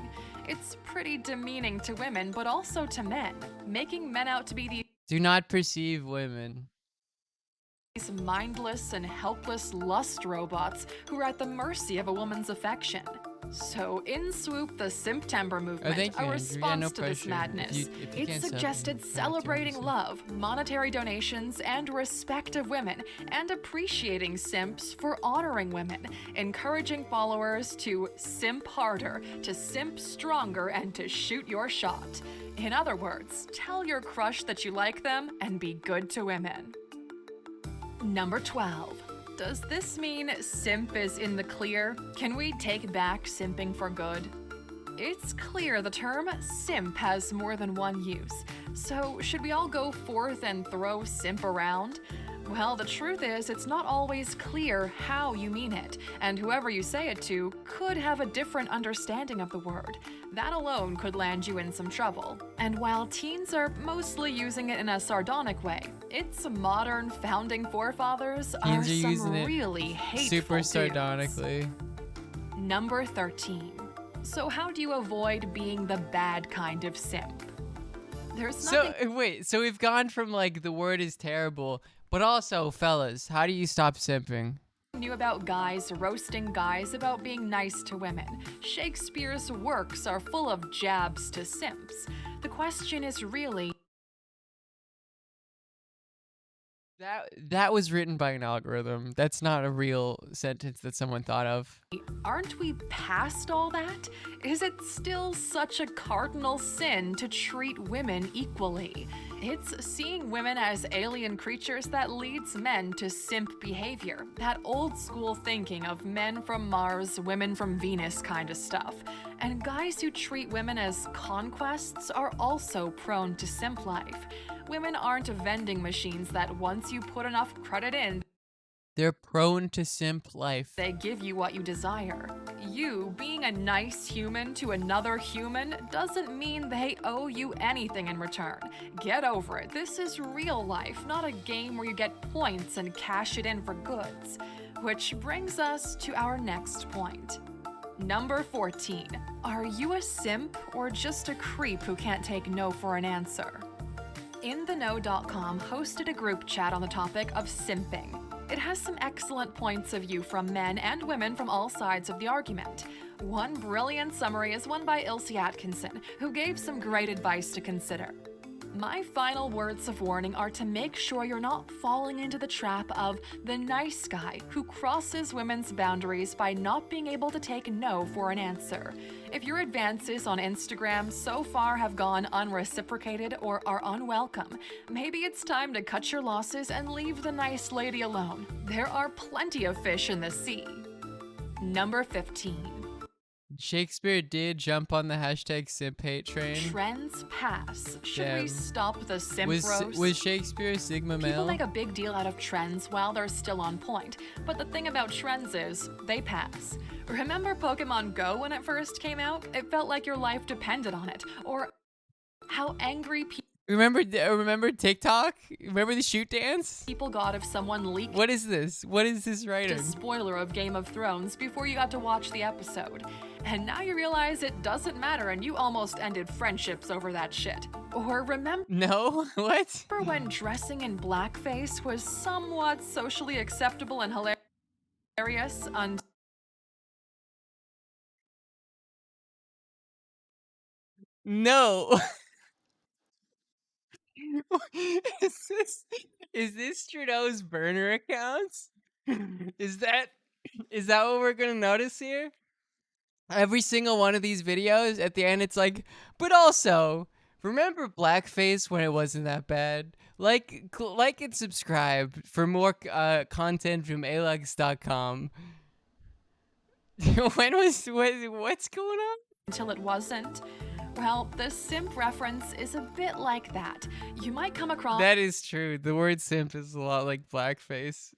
It's pretty demeaning to women, but also to men, making men out to be these Do not perceive women. These mindless and helpless lust robots who are at the mercy of a woman's affection. So in swooped the Simptember movement, a response to this madness. It suggested celebrating love, monetary donations, and respect of women, and appreciating simps for honoring women, encouraging followers to simp harder, to simp stronger, and to shoot your shot. In other words, tell your crush that you like them and be good to women. Number 12. Does this mean simp is in the clear? Can we take back simping for good? It's clear the term simp has more than one use. So should we all go forth and throw simp around? Well, the truth is, it's not always clear how you mean it, and whoever you say it to could have a different understanding of the word. That alone could land you in some trouble. And while teens are mostly using it in a sardonic way, its modern founding forefathers are some really hateful super sardonically. Number 13. So how do you avoid being the bad kind of simp? There's nothing— So wait, so we've gone from like the word is terrible, but also, fellas, how do you stop simping? New about guys roasting guys about being nice to women. Shakespeare's works are full of jabs to simps. The question is really— That was written by an algorithm. That's not a real sentence that someone thought of. Aren't we past all that? Is it still such a cardinal sin to treat women equally? It's seeing women as alien creatures that leads men to simp behavior. That old school thinking of men from Mars, women from Venus kind of stuff. And guys who treat women as conquests are also prone to simp life. Women aren't vending machines that once you put enough credit in, they're prone to simp life. They give you what you desire. You being a nice human to another human doesn't mean they owe you anything in return. Get over it. This is real life, not a game where you get points and cash it in for goods. Which brings us to our next point. Number 14. Are you a simp or just a creep who can't take no for an answer? InTheKnow.com hosted a group chat on the topic of simping. It has some excellent points of view from men and women from all sides of the argument. One brilliant summary is one by Ilse Atkinson, who gave some great advice to consider. My final words of warning are to make sure you're not falling into the trap of the nice guy who crosses women's boundaries by not being able to take no for an answer. If your advances on Instagram so far have gone unreciprocated or are unwelcome, maybe it's time to cut your losses and leave the nice lady alone. There are plenty of fish in the sea. Number 15. Shakespeare did jump on the hashtag simp hate train. Trends pass. Should we stop the simp roast? Was Shakespeare Sigma male? People make a big deal out of trends while they're still on point. But the thing about trends is, they pass. Remember Pokemon Go when it first came out? It felt like your life depended on it. Or how angry people— Remember TikTok? Remember the shoot dance? People got if someone leaked— What is this? What is this writing? A spoiler of Game of Thrones before you got to watch the episode. And now you realize it doesn't matter and you almost ended friendships over that shit. Or remember— No? What? Remember when dressing in blackface was somewhat socially acceptable and hilarious until— No. Is this Trudeau's burner accounts? Is that what we're gonna notice here? Every single one of these videos, at the end, it's like, but also, remember blackface when it wasn't that bad? Like and subscribe for more content from alux.com. What's going on? Until it wasn't. Well, the simp reference is a bit like that. You might come across That is true. The word simp is a lot like blackface,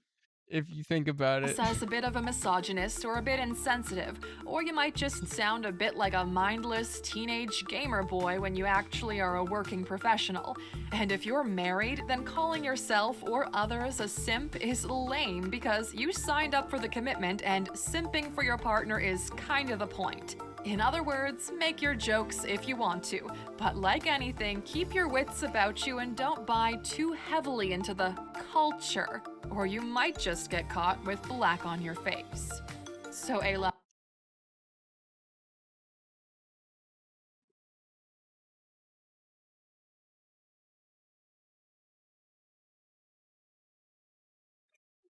if you think about it. as a bit of a misogynist or a bit insensitive, or you might just sound a bit like a mindless teenage gamer boy when you actually are a working professional. And if you're married, then calling yourself or others a simp is lame because you signed up for the commitment and simping for your partner is kind of the point. In other words, make your jokes if you want to, but like anything, keep your wits about you and don't buy too heavily into the culture, or you might just get caught with black on your face. So, Ayla.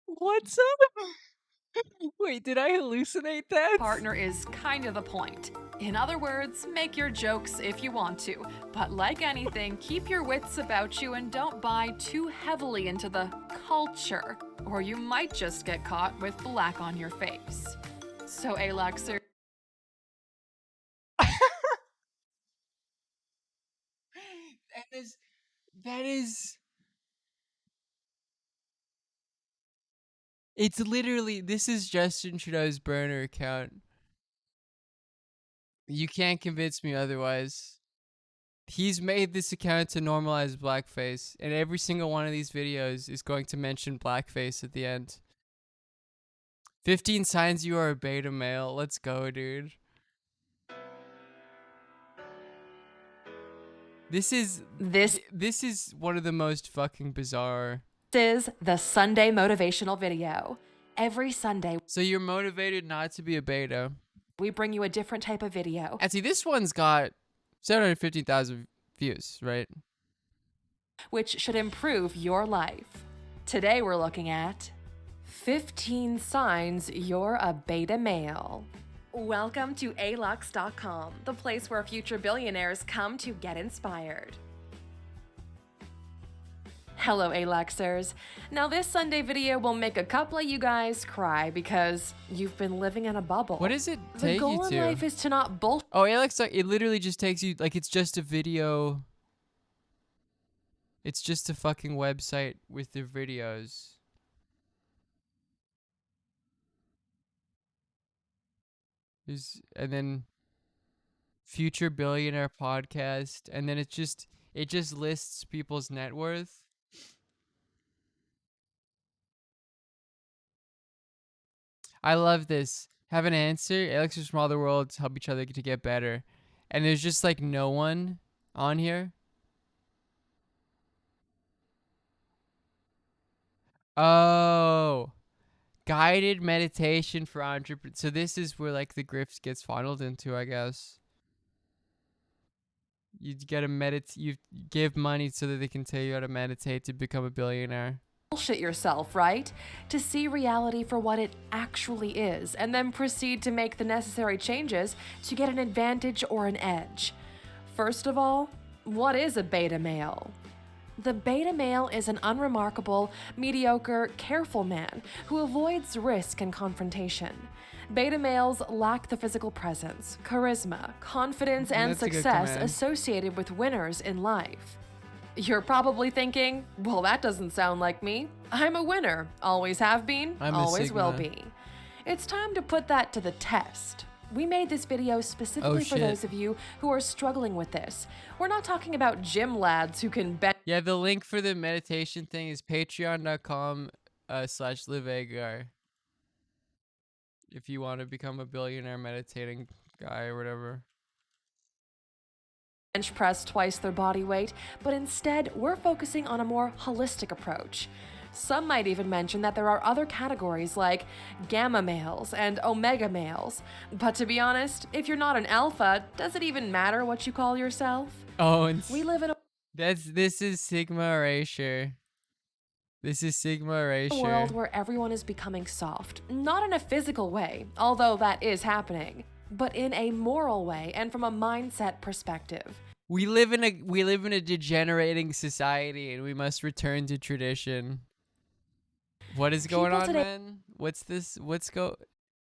What's up? Wait, did I hallucinate that? Partner is kind of the point. In other words, make your jokes if you want to, but like anything, keep your wits about you and don't buy too heavily into the culture, or you might just get caught with black on your face. So, Aluxer. That is. It's literally, this is Justin Trudeau's burner account. You can't convince me otherwise. He's made this account to normalize blackface, and every single one of these videos is going to mention blackface at the end. 15 signs you are a beta male. Let's go, dude. This is one of the most fucking bizarre. This is the Sunday motivational video. Every Sunday. So you're motivated not to be a beta. We bring you a different type of video. And see, this one's got 750,000 views, right? Which should improve your life. Today we're looking at 15 signs you're a beta male. Welcome to alux.com, the place where future billionaires come to get inspired. Hello, Aluxers. Now this Sunday video will make a couple of you guys cry because you've been living in a bubble. What does it The take goal you in to? life is to not bullshit. Oh, Alex, it literally just takes you, like, it's just a video. It's just a fucking website with the videos. And then future billionaire podcast, and then it just lists people's net worth. I love this. Have an answer. Alex from all the worlds help each other to get better. And there's just like no one on here. Oh. Guided meditation for entrepreneurs. So this is where like the grift gets funneled into, I guess. You gotta meditate. You give money so that they can tell you how to meditate to become a billionaire. Bullshit yourself, right? To see reality for what it actually is, and then proceed to make the necessary changes to get an advantage or an edge. First of all, what is a beta male? The beta male is an unremarkable, mediocre, careful man who avoids risk and confrontation. Beta males lack the physical presence, charisma, confidence, and That's a good success command. associated with winners in life. You're probably thinking, well, that doesn't sound like me. I'm a winner. Always have been, I'm a always will Sigma. be. It's time to put that to the test. We made this video specifically for shit. those of you who are struggling with this. We're not talking about gym lads who can bench. Yeah, the link for the meditation thing is patreon.com/liveagar. If you want to become a billionaire meditating guy or whatever. Bench press twice their body weight, but instead we're focusing on a more holistic approach. Some might even mention that there are other categories like gamma males and omega males. But to be honest, if you're not an alpha, does it even matter what you call yourself? Oh, and We live in a This is Sigma erasure. This is Sigma erasure. A world where everyone is becoming soft, not in a physical way, although that is happening, but in a moral way and from a mindset perspective. We live in a degenerating society, and we must return to tradition. What is going on, man? What's this?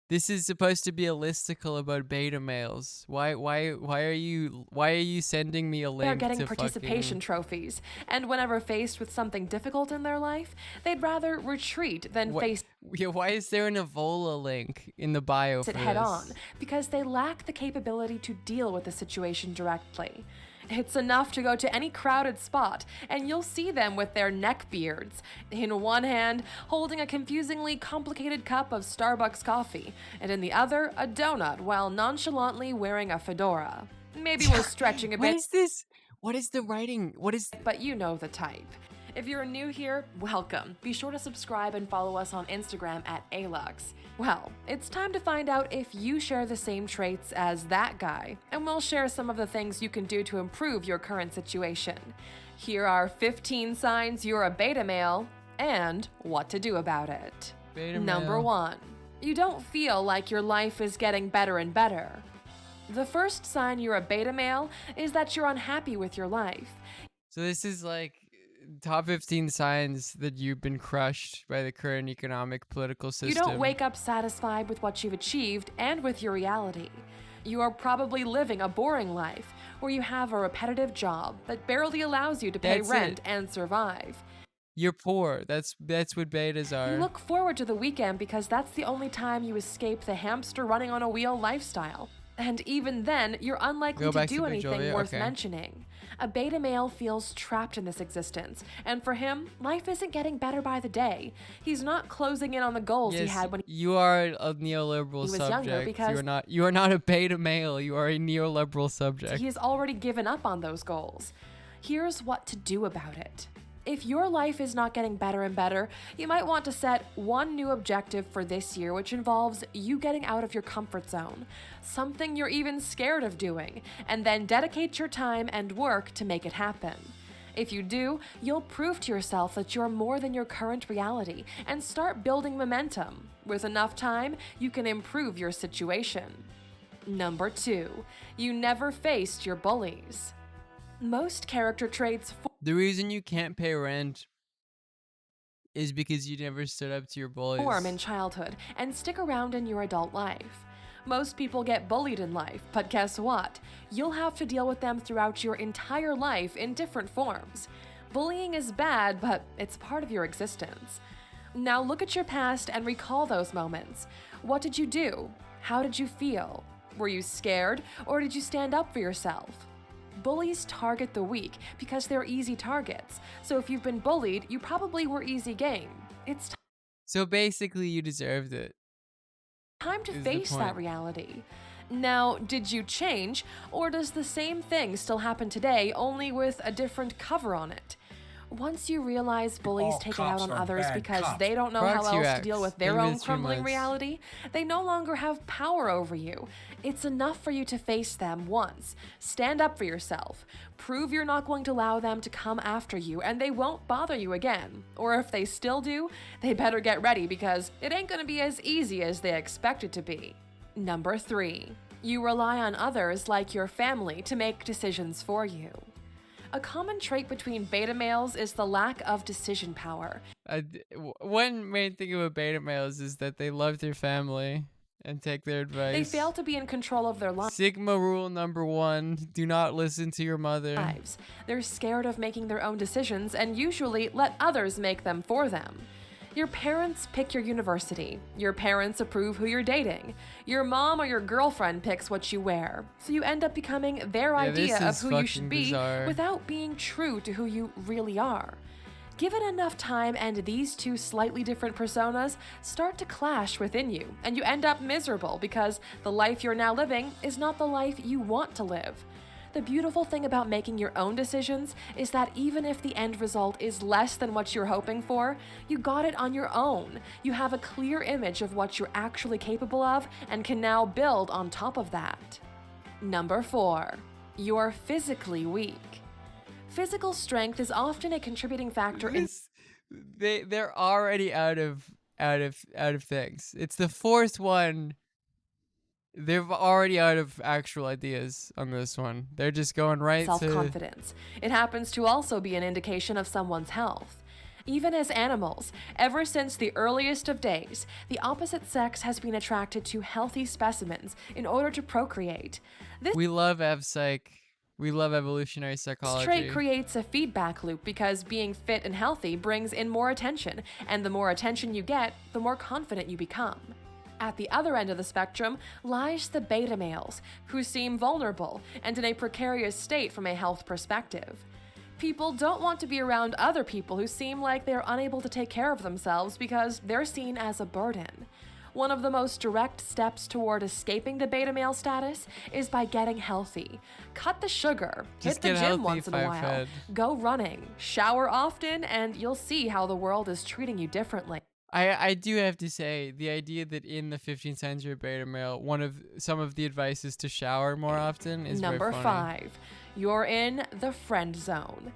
This is supposed to be a listicle about beta males. Why are you sending me a link? They're getting participation trophies, and whenever faced with something difficult in their life, they'd rather retreat than face. Yeah, why is there an Evola link in the bio for it head this? on? Because they lack the capability to deal with the situation directly. It's enough to go to any crowded spot, and you'll see them with their neck beards, in one hand holding a confusingly complicated cup of Starbucks coffee, and in the other a donut while nonchalantly wearing a fedora. Maybe we're stretching a bit. What is this? What is the writing? What is... But you know the type. If you're new here, welcome. Be sure to subscribe and follow us on Instagram at Alux. Well, it's time to find out if you share the same traits as that guy, and we'll share some of the things you can do to improve your current situation. Here are 15 signs you're a beta male, and what to do about it. Number 1. You don't feel like your life is getting better and better. The first sign you're a beta male is that you're unhappy with your life. So this is like top 15 signs that you've been crushed by the current economic political system. You don't wake up satisfied with what you've achieved and with your reality. You are probably living a boring life where you have a repetitive job that barely allows you to pay rent and survive. You're poor. That's what betas are. You look forward to the weekend because that's the only time you escape the hamster running on a wheel lifestyle. And even then, you're unlikely to do anything worth mentioning. A beta male feels trapped in this existence, and for him, life isn't getting better by the day. He's not closing in on the goals he had when you are a neoliberal he was subject. younger because you are not a beta male. You are a neoliberal subject. He has already given up on those goals. Here's what to do about it. If your life is not getting better and better, you might want to set one new objective for this year, which involves you getting out of your comfort zone, something you're even scared of doing, and then dedicate your time and work to make it happen. If you do, you'll prove to yourself that you're more than your current reality and start building momentum. With enough time, you can improve your situation. Number 2, you never faced your bullies. Most character traits. The reason you can't pay rent is because you never stood up to your bullies. Form in childhood and stick around in your adult life. Most people get bullied in life, but guess what? You'll have to deal with them throughout your entire life in different forms. Bullying is bad, but it's part of your existence. Now look at your past and recall those moments. What did you do? How did you feel? Were you scared, or did you stand up for yourself? Bullies target the weak because they're easy targets. So if you've been bullied, you probably were easy game. It's so basically you deserved it. Time to face that reality. Now, did you change, or does the same thing still happen today, only with a different cover on it? Once you realize bullies take it out on others because they don't know how else to deal with their own crumbling reality, they no longer have power over you. It's enough for you to face them once. Stand up for yourself. Prove you're not going to allow them to come after you, and they won't bother you again. Or if they still do, they better get ready because it ain't gonna be as easy as they expect it to be. Number 3, you rely on others like your family to make decisions for you. A common trait between beta males is the lack of decision power. One main thing about beta males is that they love their family and take their advice. They fail to be in control of their lives. Sigma rule number 1, do not listen to your mother. They're scared of making their own decisions and usually let others make them for them. Your parents pick your university. Your parents approve who you're dating. Your mom or your girlfriend picks what you wear. So you end up becoming their idea of who you should be without being true to who you really are. Give it enough time and these two slightly different personas start to clash within you, and you end up miserable because the life you're now living is not the life you want to live. The beautiful thing about making your own decisions is that even if the end result is less than what you're hoping for, you got it on your own. You have a clear image of what you're actually capable of and can now build on top of that. Number 4, you're physically weak. Physical strength is often a contributing factor in they're already out of things. It's the fourth one. They're already out of actual ideas on this one. They're just going right to self-confidence. It happens to also be an indication of someone's health. Even as animals, ever since the earliest of days, the opposite sex has been attracted to healthy specimens in order to procreate. This we love EvPsych. We love evolutionary psychology. trait creates a feedback loop because being fit and healthy brings in more attention, and the more attention you get, the more confident you become. At the other end of the spectrum lies the beta males, who seem vulnerable and in a precarious state from a health perspective. People don't want to be around other people who seem like they're unable to take care of themselves because they're seen as a burden. One of the most direct steps toward escaping the beta male status is by getting healthy. Cut the sugar, Just hit the get gym healthy, once in a while, Fivehead. go running, shower often, and you'll see how the world is treating you differently. I do have to say, the idea that in the 15th century beta male, some of the advice is to shower more often is Number very funny. 5, you're in the friend zone.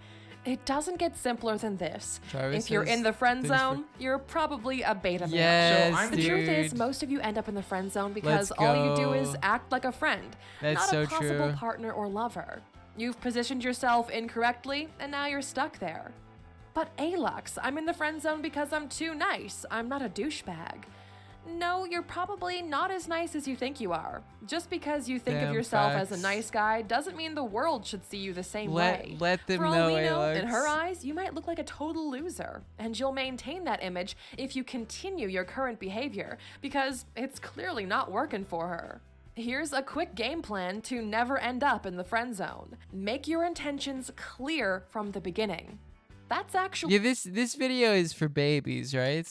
It doesn't get simpler than this. Travis If you're says in the friend things zone, you're probably a beta male. Yes, The truth is, dude. most of you end up in the friend zone because Let's all you do go. is act like a friend, That's not so a possible true. partner or lover. You've positioned yourself incorrectly, and now you're stuck there. But Alux, I'm in the friend zone because I'm too nice. I'm not a douchebag. No, you're probably not as nice as you think you are. Just because you think of Damn yourself as a facts. nice guy doesn't mean the world should see you the same way. Let them For all know, we know, Alux. in her eyes, you might look like a total loser, and you'll maintain that image if you continue your current behavior, because it's clearly not working for her. Here's a quick game plan to never end up in the friend zone. Make your intentions clear from the beginning. That's actually Yeah, this video is for babies, right?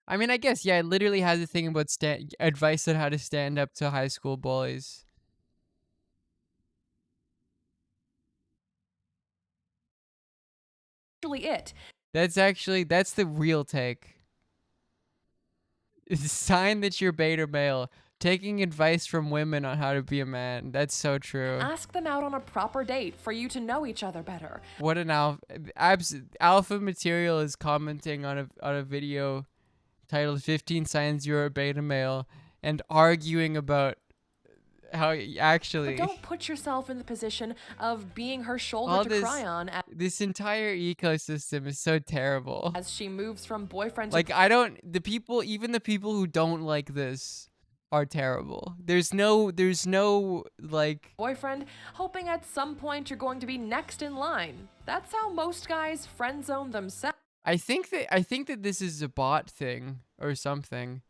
I mean, I guess, yeah, it literally has a thing about advice on how to stand up to high school bullies. it. That's the real take. It's a sign that you're beta male. Taking advice from women on how to be a man. That's so true. Ask them out on a proper date for you to know each other better. What an alpha material is commenting on a video titled 15 Signs You're a Beta Male and arguing about how actually But don't put yourself in the position of being her shoulder all to cry on this entire ecosystem is so terrible. as she moves from boyfriend Like to even the people who don't like this are terrible. There's no like boyfriend, hoping at some point you're going to be next in line. That's how most guys friend zone themselves. I think that this is a bot thing or something,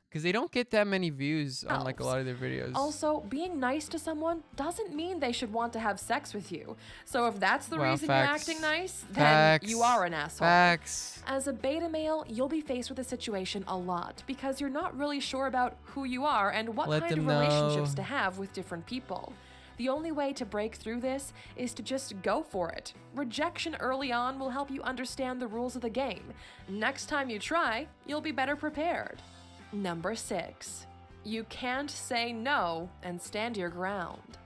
because they don't get that many views on like a lot of their videos. Also, being nice to someone doesn't mean they should want to have sex with you. So if that's the Well, reason facts. you're acting nice, then Facts. you are an asshole. Facts. As a beta male, you'll be faced with a situation a lot because you're not really sure about who you are and what Let kind of them relationships know. to have with different people. The only way to break through this is to just go for it. Rejection early on will help you understand the rules of the game. Next time you try, you'll be better prepared. Number 6. You can't say no and stand your ground.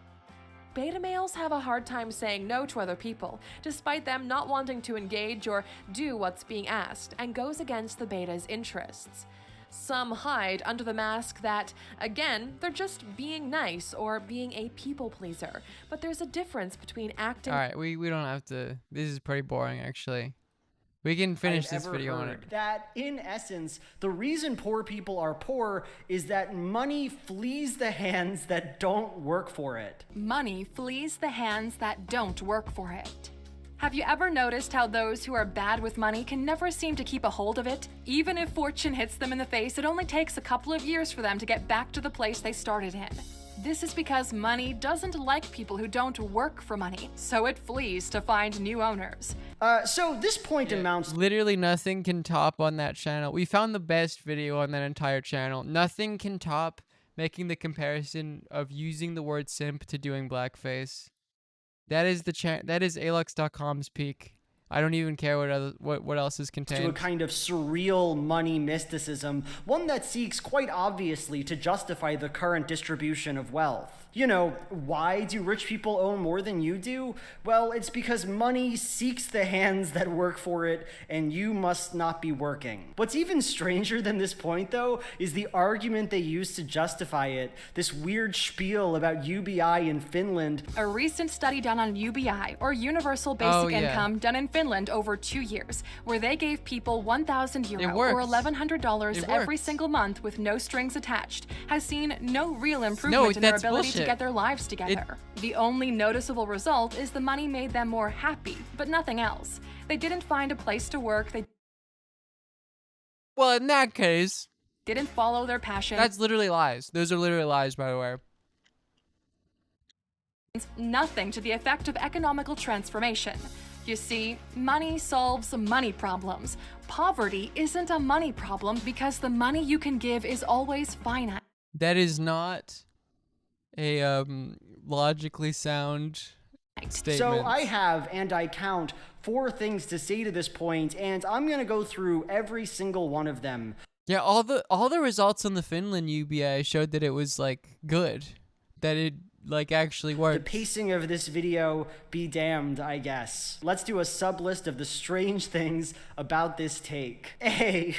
Beta males have a hard time saying no to other people, despite them not wanting to engage or do what's being asked, and goes against the beta's interests. Some hide under the mask that, again, they're just being nice or being a people pleaser, but there's a difference between acting. All right, we don't have to. This is pretty boring, actually. We can finish this video on it. That in essence, the reason poor people are poor is that money flees the hands that don't work for it. Money flees the hands that don't work for it. Have you ever noticed how those who are bad with money can never seem to keep a hold of it? Even if fortune hits them in the face, it only takes a couple of years for them to get back to the place they started in. This is because money doesn't like people who don't work for money, so it flees to find new owners. So this point amounts. Literally nothing can top on that channel. We found the best video on that entire channel. Nothing can top making the comparison of using the word simp to doing blackface. That is Alux.com's peak. I don't even care what else is contained. To a kind of surreal money mysticism, one that seeks quite obviously to justify the current distribution of wealth. You know, why do rich people own more than you do? Well, it's because money seeks the hands that work for it, and you must not be working. What's even stranger than this point, though, is the argument they use to justify it. This weird spiel about UBI in Finland. A recent study done on UBI, or Universal Basic Income, done in Finland over 2 years, where they gave people €1,000 or $1,100 every single month with no strings attached, has seen no real improvement in their ability to get their lives together. The only noticeable result is the money made them more happy, but nothing else. They didn't find a place to work. Well, in that case, didn't follow their passion. That's literally lies. Those are literally lies, by the way. Nothing to the effect of economical transformation. You see, money solves money problems. Poverty isn't a money problem because the money you can give is always finite. That is not a logically sound statement. So I have, and I count, 4 things to say to this point, and I'm gonna go through every single one of them. Yeah, all the results on the Finland UBI showed that it was like good, that it like actually worked. The pacing of this video be damned, I guess. Let's do a sub list of the strange things about this take. A.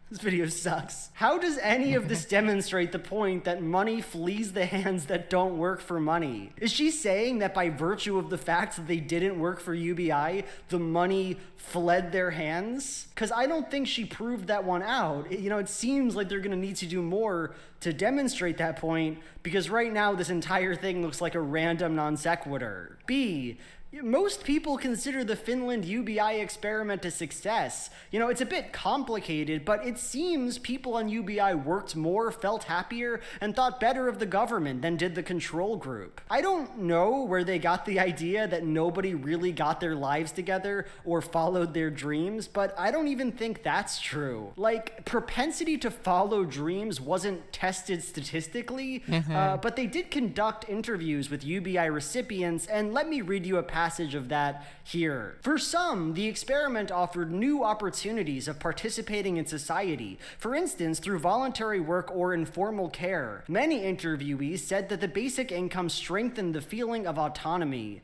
This video sucks. How does any of this demonstrate the point that money flees the hands that don't work for money? Is she saying that by virtue of the fact that they didn't work for UBI, the money fled their hands? Because I don't think she proved that one out. It seems like they're gonna need to do more to demonstrate that point, because right now this entire thing looks like a random non sequitur. B. Most people consider the Finland UBI experiment a success. It's a bit complicated, but it seems people on UBI worked more, felt happier, and thought better of the government than did the control group. I don't know where they got the idea that nobody really got their lives together or followed their dreams, but I don't even think that's true. Like, propensity to follow dreams wasn't tested statistically, but they did conduct interviews with UBI recipients, and let me read you a passage of that here. For some, the experiment offered new opportunities of participating in society, for instance, through voluntary work or informal care. Many interviewees said that the basic income strengthened the feeling of autonomy.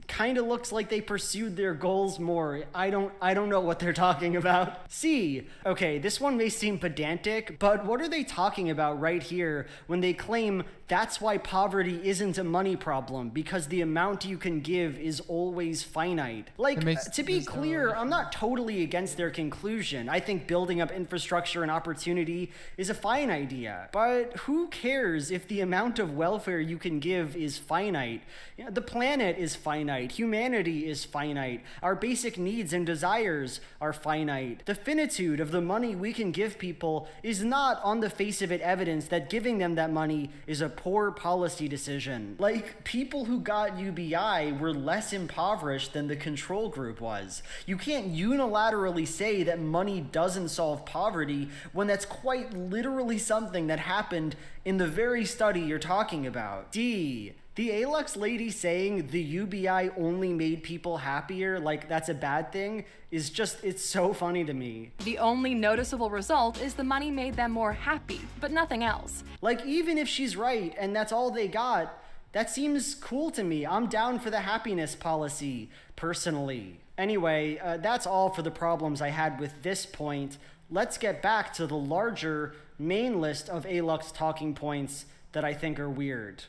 Kind of looks like they pursued their goals more. I don't know what they're talking about. C. Okay, this one may seem pedantic, but what are they talking about right here when they claim that's why poverty isn't a money problem, because the amount you can give is always finite? Like, to be clear, I'm not totally against their conclusion. I think building up infrastructure and opportunity is a fine idea. But who cares if the amount of welfare you can give is finite? The planet is finite. Humanity is finite. Our basic needs and desires are finite. The finitude of the money we can give people is not on the face of it evidence that giving them that money is a poor policy decision. Like, people who got UBI were less impoverished than the control group was. You can't unilaterally say that money doesn't solve poverty when that's quite literally something that happened in the very study you're talking about. D. The ALUX lady saying the UBI only made people happier, like that's a bad thing, it's so funny to me. The only noticeable result is the money made them more happy, but nothing else. Like, even if she's right and that's all they got, that seems cool to me. I'm down for the happiness policy, personally. Anyway, that's all for the problems I had with this point. Let's get back to the larger main list of ALUX talking points that I think are weird.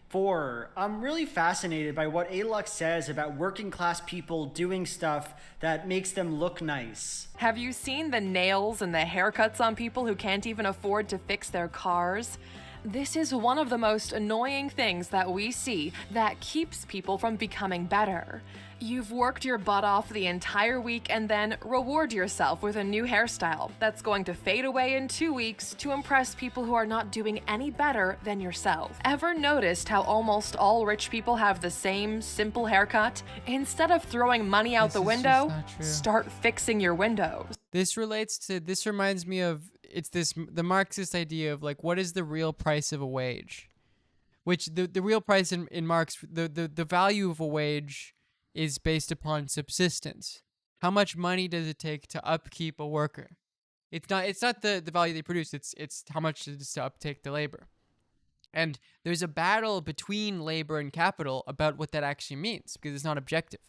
4. I'm really fascinated by what ALUX says about working class people doing stuff that makes them look nice. Have you seen the nails and the haircuts on people who can't even afford to fix their cars? This is one of the most annoying things that we see that keeps people from becoming better. You've worked your butt off the entire week and then reward yourself with a new hairstyle that's going to fade away in 2 weeks to impress people who are not doing any better than yourself. Ever noticed how almost all rich people have the same simple haircut? Instead of throwing money out the window, start fixing your windows. This reminds me of the Marxist idea of like, what is the real price of a wage? Which the real price in Marx, the value of a wage is based upon subsistence. How much money does it take to upkeep a worker? It's not the value they produce, it's how much it is to uptake the labor. And there's a battle between labor and capital about what that actually means, because it's not objective.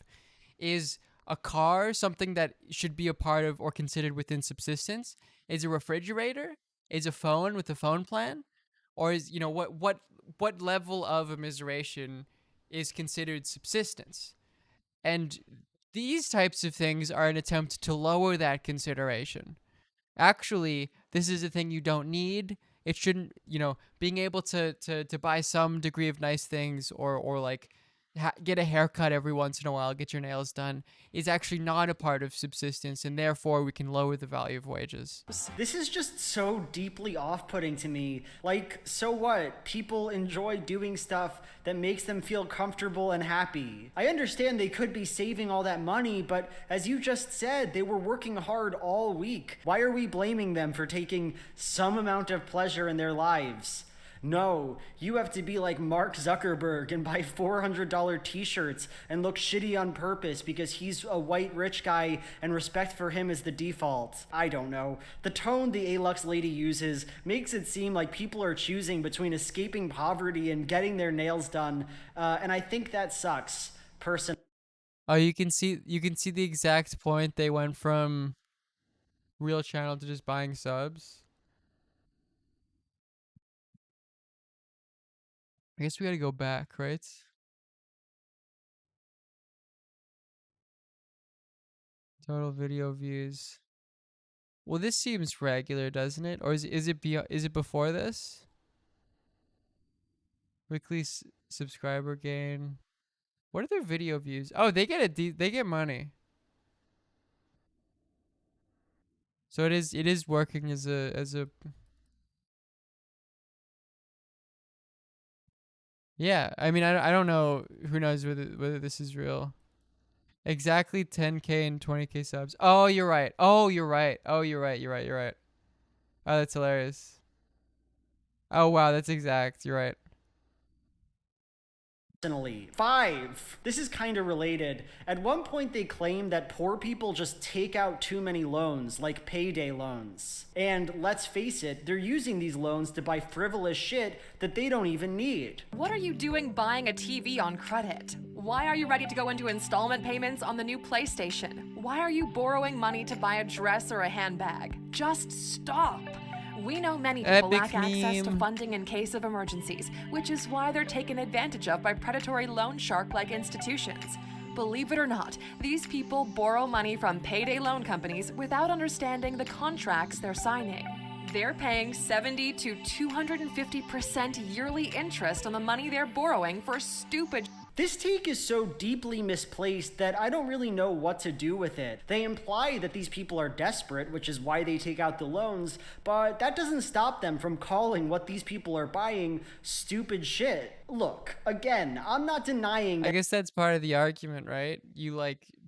Is a car something that should be a part of or considered within subsistence? Is a refrigerator? Is a phone with a phone plan? Or is, what level of immiseration is considered subsistence? And these types of things are an attempt to lower that consideration. Actually, this is a thing you don't need. It shouldn't, being able to buy some degree of nice things or like get a haircut every once in a while, get your nails done, is actually not a part of subsistence, and therefore we can lower the value of wages. This is just so deeply off-putting to me. Like, so what? People enjoy doing stuff that makes them feel comfortable and happy. I understand they could be saving all that money, but as you just said, they were working hard all week. Why are we blaming them for taking some amount of pleasure in their lives? No, you have to be like Mark Zuckerberg and buy $400 t-shirts and look shitty on purpose because he's a white rich guy and respect for him is the default. I don't know. The tone the A-Lux lady uses makes it seem like people are choosing between escaping poverty and getting their nails done, and I think that sucks. Oh, you can see the exact point they went from real channel to just buying subs. I guess we gotta go back, right? Total video views. Well, this seems regular, doesn't it? Or is it before this? Weekly subscriber gain. What are their video views? Oh, they get money. So it is working as a. Yeah, I mean, I don't know. Who knows whether this is real? Exactly 10K and 20K subs. Oh, you're right. Oh, you're right. Oh, you're right. You're right. You're right. Oh, that's hilarious. Oh, wow, that's exact. You're right. 5. This is kind of related. At one point they claimed that poor people just take out too many loans, like payday loans. And let's face it, they're using these loans to buy frivolous shit that they don't even need. What are you doing buying a TV on credit? Why are you ready to go into installment payments on the new PlayStation? Why are you borrowing money to buy a dress or a handbag? Just stop. We know many people lack access to funding in case of emergencies, which is why they're taken advantage of by predatory loan shark-like institutions. Believe it or not, these people borrow money from payday loan companies without understanding the contracts they're signing. They're paying 70 to 250% yearly interest on the money they're borrowing for stupid. This take is so deeply misplaced that I don't really know what to do with it. They imply that these people are desperate, which is why they take out the loans, but that doesn't stop them from calling what these people are buying stupid shit. Look, again, I'm not denying that— I guess that's part of the argument, right? You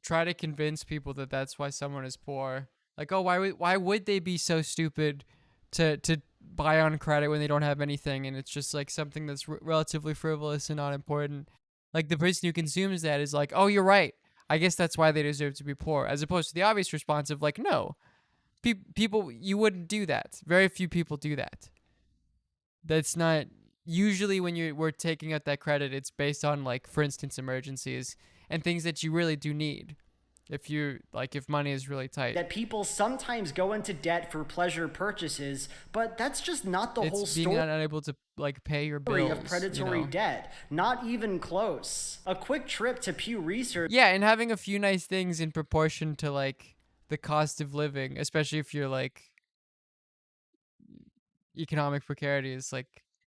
try to convince people that that's why someone is poor. Like, oh, why would they be so stupid to buy on credit when they don't have anything, and it's just like something that's relatively frivolous and not important. Like, the person who consumes that is like, oh, you're right. I guess that's why they deserve to be poor. As opposed to the obvious response of like, no. People, you wouldn't do that. Very few people do that. That's not... Usually when we're taking out that credit, it's based on, like, for instance, emergencies and things that you really do need. If money is really tight. That people sometimes go into debt for pleasure purchases, but that's just not the whole story. Being unable to pay your bills. Of predatory debt. Not even close. A quick trip to Pew Research. Yeah, and having a few nice things in proportion to the cost of living, especially if you're economic precarity is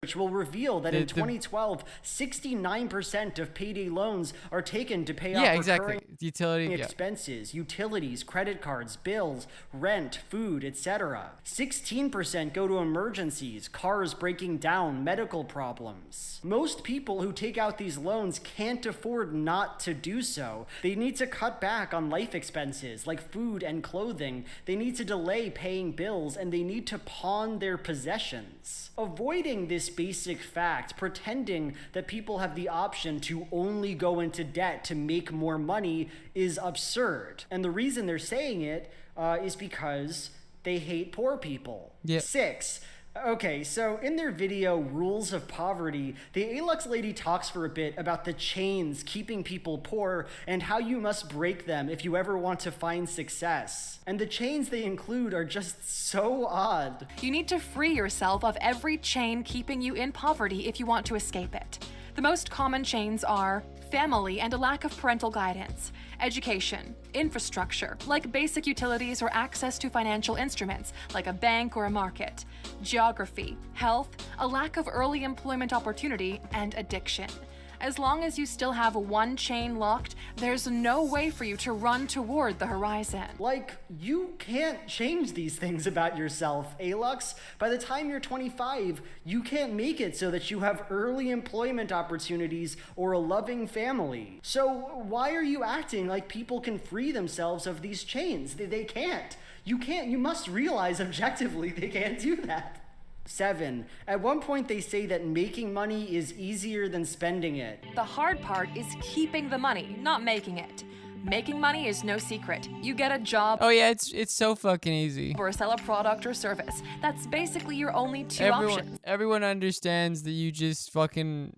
which will reveal that in 2012, 69% of payday loans are taken to pay off recurring expenses, utilities, credit cards, bills, rent, food, etc. 16% go to emergencies, cars breaking down, medical problems. Most people who take out these loans can't afford not to do so. They need to cut back on life expenses like food and clothing. They need to delay paying bills, and they need to pawn their possessions. Avoiding this basic fact, pretending that people have the option to only go into debt to make more money is absurd. And the reason they're saying it is because they hate poor people. Yeah. 6. Okay, so in their video, Rules of Poverty, the Alux lady talks for a bit about the chains keeping people poor and how you must break them if you ever want to find success. And the chains they include are just so odd. You need to free yourself of every chain keeping you in poverty if you want to escape it. The most common chains are family and a lack of parental guidance, education, infrastructure, like basic utilities or access to financial instruments, like a bank or a market, geography, health, a lack of early employment opportunity, and addiction. As long as you still have one chain locked, there's no way for you to run toward the horizon. Like, you can't change these things about yourself, Alux. By the time you're 25, you can't make it so that you have early employment opportunities or a loving family. So why are you acting like people can free themselves of these chains? They can't. You can't. You must realize objectively they can't do that. 7. At one point they say that making money is easier than spending it. The hard part is keeping the money, not making it. Making money is no secret. You get a job. Oh yeah, it's so fucking easy. Or sell a product or service. That's basically your only two options. Everyone understands that you just fucking...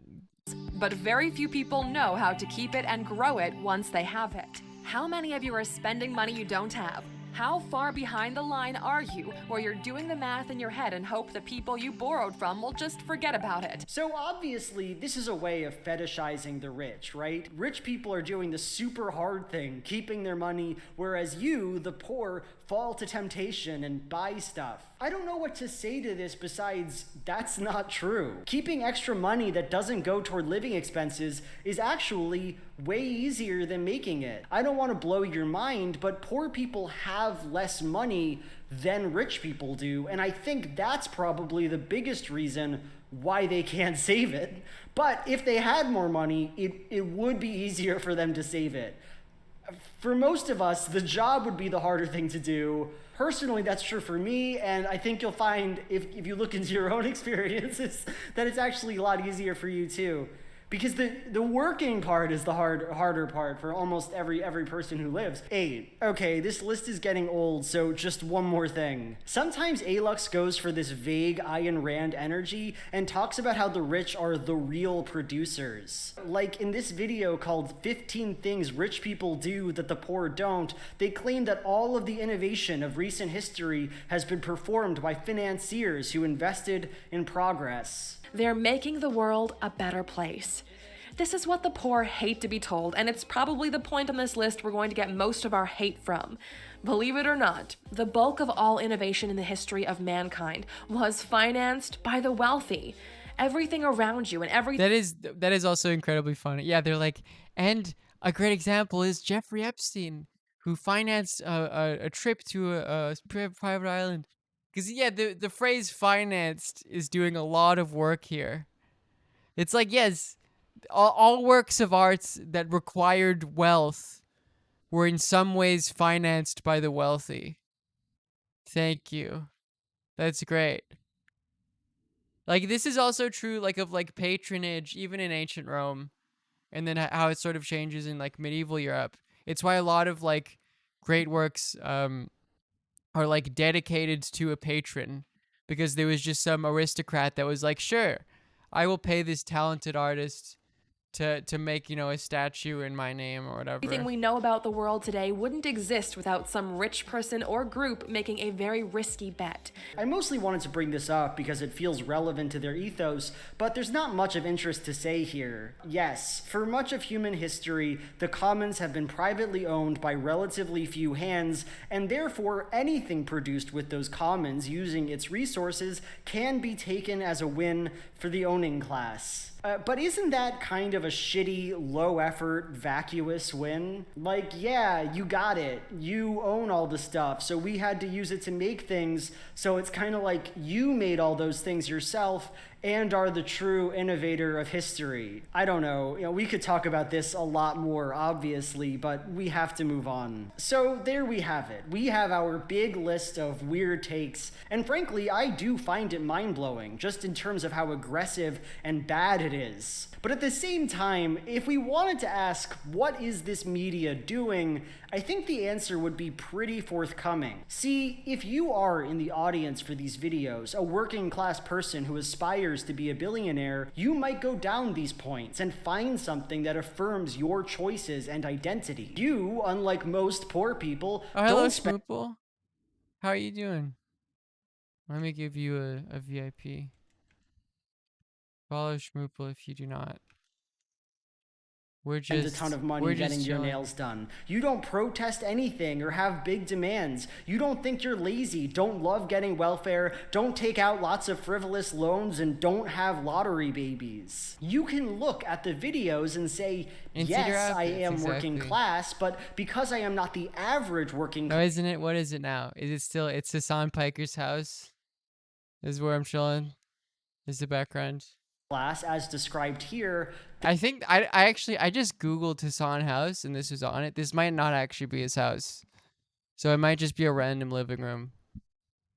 But very few people know how to keep it and grow it once they have it. How many of you are spending money you don't have? How far behind the line are you, where you're doing the math in your head and hope the people you borrowed from will just forget about it? So obviously, this is a way of fetishizing the rich, right? Rich people are doing the super hard thing, keeping their money, whereas you, the poor, fall to temptation and buy stuff. I don't know what to say to this besides that's not true. Keeping extra money that doesn't go toward living expenses is actually way easier than making it. I don't want to blow your mind, but poor people have less money than rich people do, and I think that's probably the biggest reason why they can't save it. But if they had more money, it would be easier for them to save it. For most of us, the job would be the harder thing to do. Personally, that's true for me, and I think you'll find, if you look into your own experiences, that it's actually a lot easier for you too. Because the working part is the harder part for almost every person who lives. 8. Okay, this list is getting old, so just one more thing. Sometimes Alux goes for this vague Ayn Rand energy and talks about how the rich are the real producers. Like in this video called 15 Things Rich People Do That the Poor Don't, they claim that all of the innovation of recent history has been performed by financiers who invested in progress. They're making the world a better place. This is what the poor hate to be told, and it's probably the point on this list we're going to get most of our hate from. Believe it or not, the bulk of all innovation in the history of mankind was financed by the wealthy. Everything around you and everything... That is also incredibly funny. Yeah, they're like, and a great example is Jeffrey Epstein, who financed a trip to a private island. Because, yeah, the phrase financed is doing a lot of work here. It's like, yes, all works of arts that required wealth were in some ways financed by the wealthy. Thank you. That's great. Like, this is also true, like, of, like, patronage, even in ancient Rome. And then how it sort of changes in, like, medieval Europe. It's why a lot of, like, great works, are like dedicated to a patron, because there was just some aristocrat that was like, sure, I will pay this talented artist to make, you know, a statue in my name or whatever. Everything we know about the world today wouldn't exist without some rich person or group making a very risky bet. I mostly wanted to bring this up because it feels relevant to their ethos, but there's not much of interest to say here. Yes, for much of human history, the commons have been privately owned by relatively few hands, and therefore anything produced with those commons using its resources can be taken as a win for the owning class. But isn't that kind of a shitty, low-effort, vacuous win? Like, yeah, you got it. You own all the stuff, so we had to use it to make things, so it's kind of like you made all those things yourself, and are the true innovator of history. I don't know, we could talk about this a lot more, obviously, but we have to move on. So there we have it. We have our big list of weird takes, and frankly, I do find it mind-blowing, just in terms of how aggressive and bad it is. But at the same time, if we wanted to ask, what is this media doing? I think the answer would be pretty forthcoming. See, if you are in the audience for these videos, a working class person who aspires to be a billionaire, you might go down these points and find something that affirms your choices and identity. You, unlike most poor people, hello, Smoople. How are you doing? Let me give you a VIP. Follow Schmoople if you do not. We're just a ton of money getting your nails done. You don't protest anything or have big demands. You don't think you're lazy, don't love getting welfare, don't take out lots of frivolous loans, and don't have lottery babies. You can look at the videos and say, yes, I am working class, but because I am not the average working class. No, isn't it? What is it now? Is it still, it's Hassan Piker's house? This is where I'm chilling. This is the background. Class as described here. I think I just Googled Hassan house and this was on it. This might not actually be his house. So it might just be a random living room.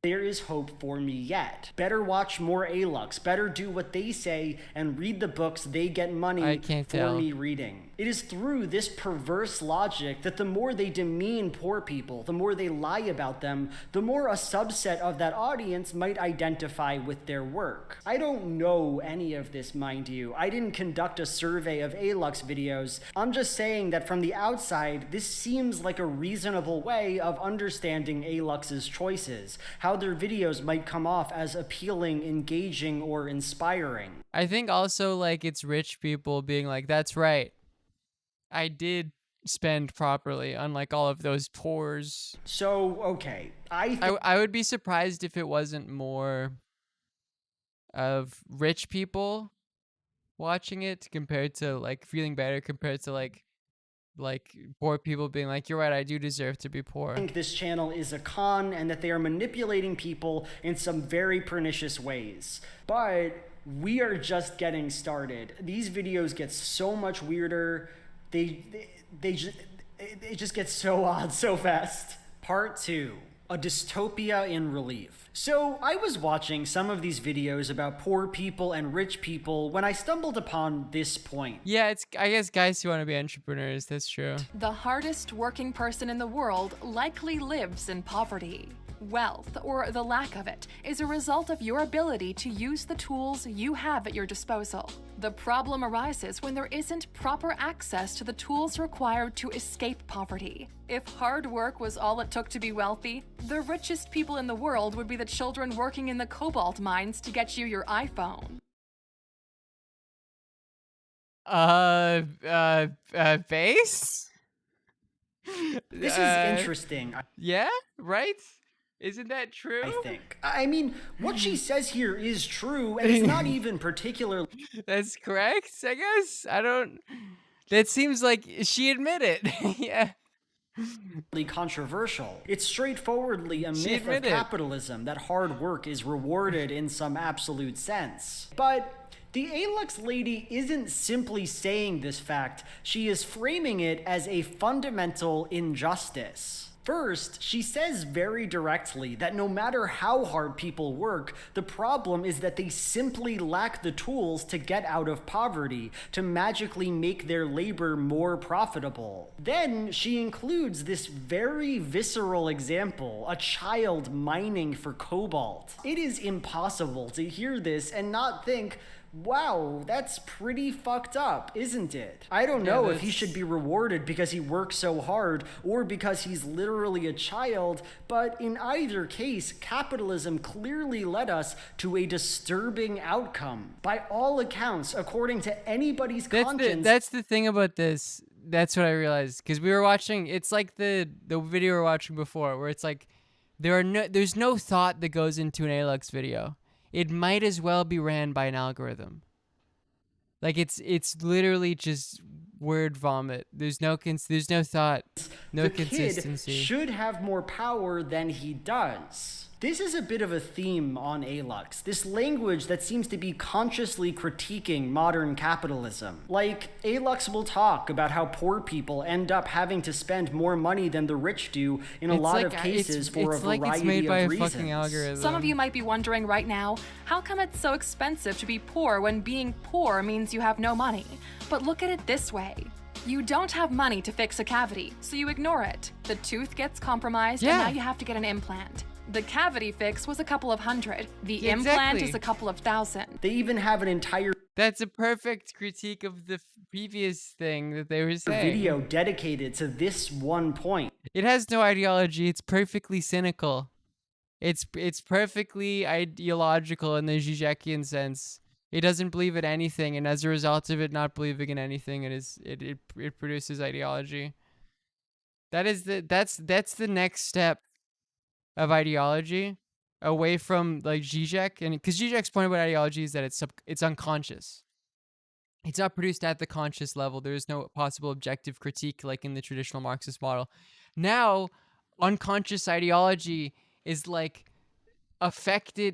There is hope for me yet. Better watch more ALUX. Better do what they say and read the books they get money for me reading. It is through this perverse logic that the more they demean poor people, the more they lie about them, the more a subset of that audience might identify with their work. I don't know any of this, mind you. I didn't conduct a survey of ALUX videos. I'm just saying that from the outside, this seems like a reasonable way of understanding ALUX's choices, how their videos might come off as appealing, engaging, or inspiring. I think also like it's rich people being like, that's right, I did spend properly, unlike all of those poors. So, okay, I would be surprised if it wasn't more of rich people watching it compared to like feeling better compared to like poor people being like, you're right, I do deserve to be poor. I think this channel is a con and that they are manipulating people in some very pernicious ways. But we are just getting started. These videos get so much weirder. It just gets so odd so fast. Part 2. A dystopia in relief. So I was watching some of these videos about poor people and rich people when I stumbled upon this point. Yeah, it's, I guess, guys who want to be entrepreneurs, that's true. The hardest working person in the world likely lives in poverty. Wealth, or the lack of it, is a result of your ability to use the tools you have at your disposal. The problem arises when there isn't proper access to the tools required to escape poverty. If hard work was all it took to be wealthy, the richest people in the world would be the children working in the cobalt mines to get you your iPhone. Base? This is interesting. Yeah, right? Isn't that true? I think. I mean, what she says here is true, and it's not even particularly... That's correct, I guess? I don't... That seems like she admitted. Yeah. Controversial. It's straightforwardly a myth of capitalism that hard work is rewarded in some absolute sense. But the ALUX lady isn't simply saying this fact, she is framing it as a fundamental injustice. First, she says very directly that no matter how hard people work, the problem is that they simply lack the tools to get out of poverty, to magically make their labor more profitable. Then she includes this very visceral example, a child mining for cobalt. It is impossible to hear this and not think, wow, that's pretty fucked up, isn't it? I don't know if he should be rewarded because he works so hard or because he's literally a child, but in either case, capitalism clearly led us to a disturbing outcome. By all accounts, according to anybody's conscience... That's the thing about this. That's what I realized. Because we were watching, it's like the video we were watching before, where it's like, there's no thought that goes into an ALUX video. It might as well be ran by an algorithm. Like it's literally just word vomit. There's no thought. the kid should have more power than he does. This is a bit of a theme on ALUX, this language that seems to be consciously critiquing modern capitalism. Like, ALUX will talk about how poor people end up having to spend more money than the rich do in a lot of cases for a variety of reasons. Some of you might be wondering right now, how come it's so expensive to be poor when being poor means you have no money? But look at it this way. You don't have money to fix a cavity, so you ignore it. The tooth gets compromised, and now you have to get an implant. The cavity fix was a couple of $100. The implant is a couple of $1,000. They even have an entire... That's a perfect critique of the previous thing that they were saying. ...video dedicated to this one point. It has no ideology. It's perfectly cynical. It's perfectly ideological in the Žižekian sense. It doesn't believe in anything, and as a result of it not believing in anything, it produces ideology. That's the next step of ideology, away from like Zizek, and because Zizek's point about ideology is that it's unconscious. It's not produced at the conscious level. There is no possible objective critique like in the traditional Marxist model. Now, unconscious ideology is like affects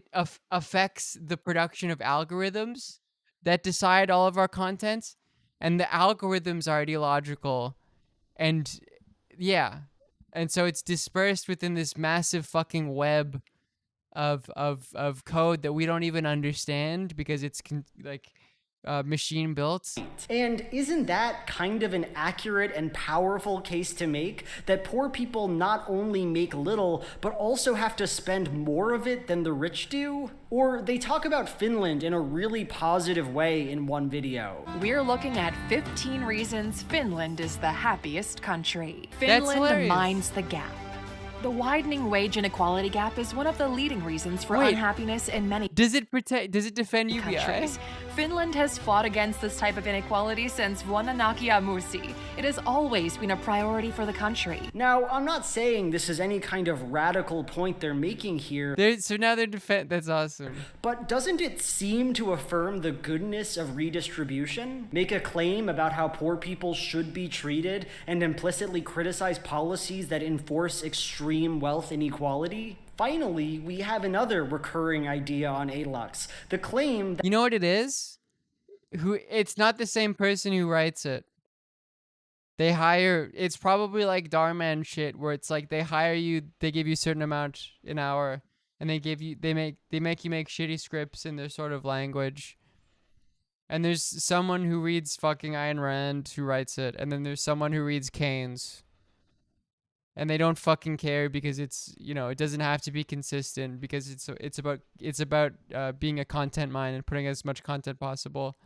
the production of algorithms that decide all of our content, and the algorithms are ideological, and yeah. And so it's dispersed within this massive fucking web of code that we don't even understand because it's machine built. And isn't that kind of an accurate and powerful case to make? That poor people not only make little, but also have to spend more of it than the rich do? Or they talk about Finland in a really positive way in one video. We're looking at 15 reasons Finland is the happiest country. Finland minds the gap. The widening wage inequality gap is one of the leading reasons for unhappiness in many Does it defend UBI? countries. Finland has fought against this type of inequality since Vuonna Nakia Mursi. It has always been a priority for the country. Now, I'm not saying this is any kind of radical point they're making here. So now they're that's awesome. But doesn't it seem to affirm the goodness of redistribution? Make a claim about how poor people should be treated and implicitly criticize policies that enforce extreme wealth inequality? Finally, we have another recurring idea on ALUX. The claim that... You know what it is? It's not the same person who writes it. They hire... It's probably like Dharma shit, where it's like they hire you, they give you a certain amount an hour, and they make you make shitty scripts in their sort of language. And there's someone who reads fucking Ayn Rand who writes it, and then there's someone who reads Keynes. And they don't fucking care because it's, it doesn't have to be consistent because it's about being a content mine and putting as much content possible.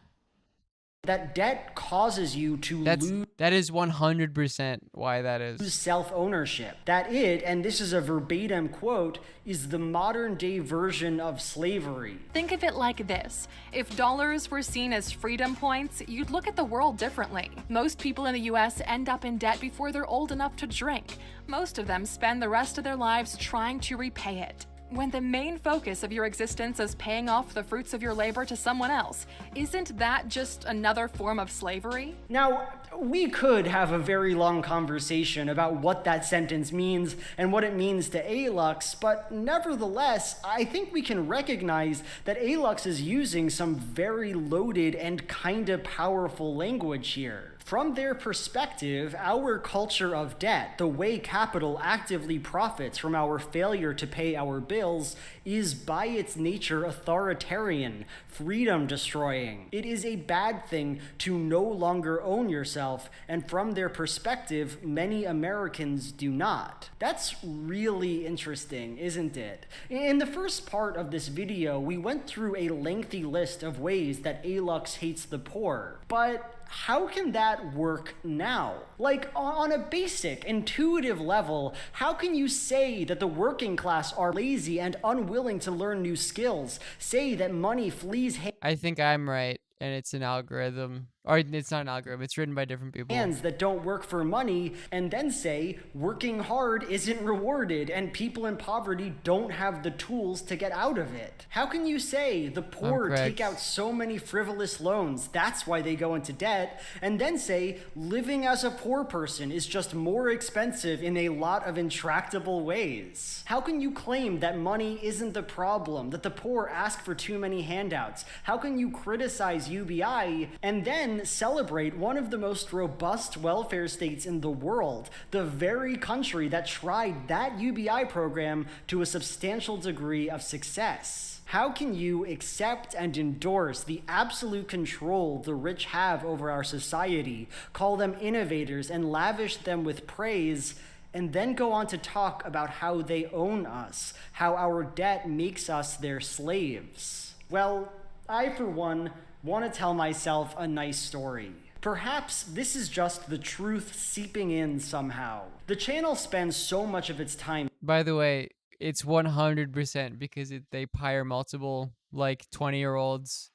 That debt causes you to lose... That is 100% why that is. Self-ownership. That it, and this is a verbatim quote, is the modern-day version of slavery. Think of it like this. If dollars were seen as freedom points, you'd look at the world differently. Most people in the US end up in debt before they're old enough to drink. Most of them spend the rest of their lives trying to repay it. When the main focus of your existence is paying off the fruits of your labor to someone else, isn't that just another form of slavery? Now, we could have a very long conversation about what that sentence means and what it means to ALUX, but nevertheless, I think we can recognize that ALUX is using some very loaded and kinda powerful language here. From their perspective, our culture of debt, the way capital actively profits from our failure to pay our bills, is by its nature authoritarian, freedom-destroying. It is a bad thing to no longer own yourself, and from their perspective, many Americans do not. That's really interesting, isn't it? In the first part of this video, we went through a lengthy list of ways that ALUX hates the poor, but how can that work now? Like, on a basic, intuitive level, how can you say that the working class are lazy and unwilling to learn new skills? Say that money flees... I think I'm right, and it's an algorithm. Or it's not an algorithm. It's written by different people. Hands that don't work for money, and then say working hard isn't rewarded and people in poverty don't have the tools to get out of it. How can you say the poor take out so many frivolous loans, that's why they go into debt, and then say living as a poor person is just more expensive in a lot of intractable ways? How can you claim that money isn't the problem, that the poor ask for too many handouts? How can you criticize UBI and then celebrate one of the most robust welfare states in the world, the very country that tried that UBI program to a substantial degree of success? How can you accept and endorse the absolute control the rich have over our society, call them innovators, and lavish them with praise, and then go on to talk about how they own us, how our debt makes us their slaves? Well, I, for one, want to tell myself a nice story. Perhaps this is just the truth seeping in somehow. The channel spends so much of its time. By the way, it's 100% because they hire multiple, like, 20-year-olds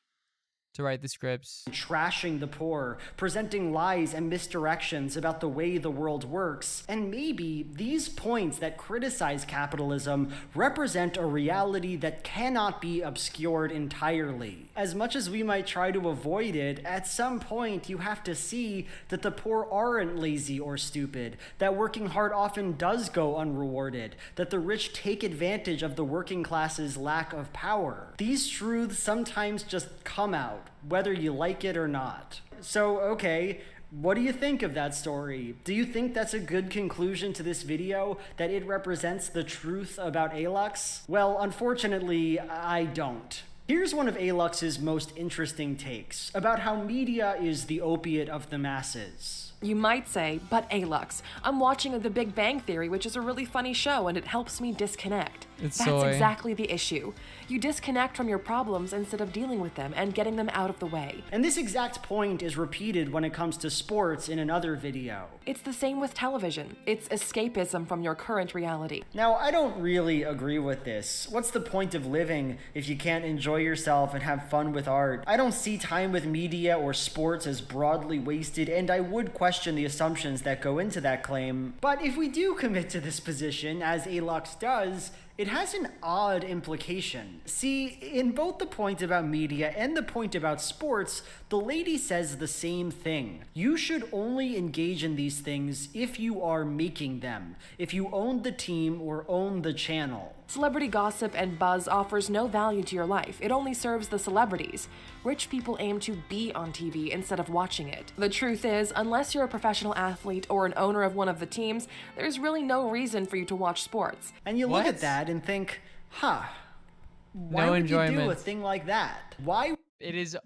to write the scripts. Trashing the poor, presenting lies and misdirections about the way the world works, and maybe these points that criticize capitalism represent a reality that cannot be obscured entirely. As much as we might try to avoid it, at some point you have to see that the poor aren't lazy or stupid, that working hard often does go unrewarded, that the rich take advantage of the working class's lack of power. These truths sometimes just come out, whether you like it or not. So, okay, what do you think of that story? Do you think that's a good conclusion to this video, that it represents the truth about ALUX? Well, unfortunately, I don't. Here's one of ALUX's most interesting takes about how media is the opiate of the masses. You might say, but ALUX, I'm watching The Big Bang Theory, which is a really funny show, and it helps me disconnect. That's exactly the issue. You disconnect from your problems instead of dealing with them and getting them out of the way. And this exact point is repeated when it comes to sports in another video. It's the same with television. It's escapism from your current reality. Now, I don't really agree with this. What's the point of living if you can't enjoy yourself and have fun with art? I don't see time with media or sports as broadly wasted, and I would question the assumptions that go into that claim. But if we do commit to this position, as ALUX does, it has an odd implication. See, in both the point about media and the point about sports, the lady says the same thing. You should only engage in these things if you are making them, if you own the team or own the channel. Celebrity gossip and buzz offers no value to your life. It only serves the celebrities. Rich people aim to be on TV instead of watching it. The truth is, unless you're a professional athlete or an owner of one of the teams, there's really no reason for you to watch sports. And you look at that and think, why would you do a thing like that? Why? It is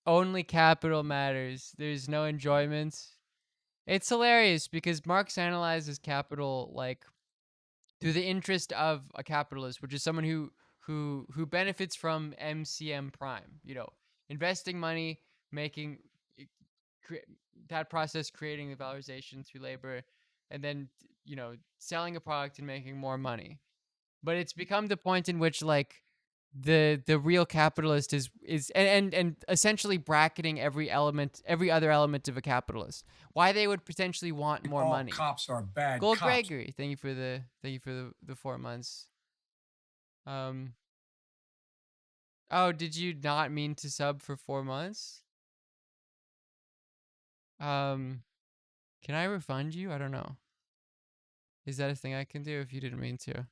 only capital matters. There's no enjoyment. It's hilarious because Marx analyzes capital like through the interest of a capitalist, which is someone who benefits from MCM prime, you know, investing money, making that process, creating the valorization through labor, and then, you know, selling a product and making more money. But it's become the point in which, like, the real capitalist is and essentially bracketing every other element of a capitalist. Why they would potentially want more money. Cops are bad. Gold cops. Gregory, thank you for the 4 months. Oh, did you not mean to sub for 4 months? Can I refund you? I don't know. Is that a thing I can do if you didn't mean to?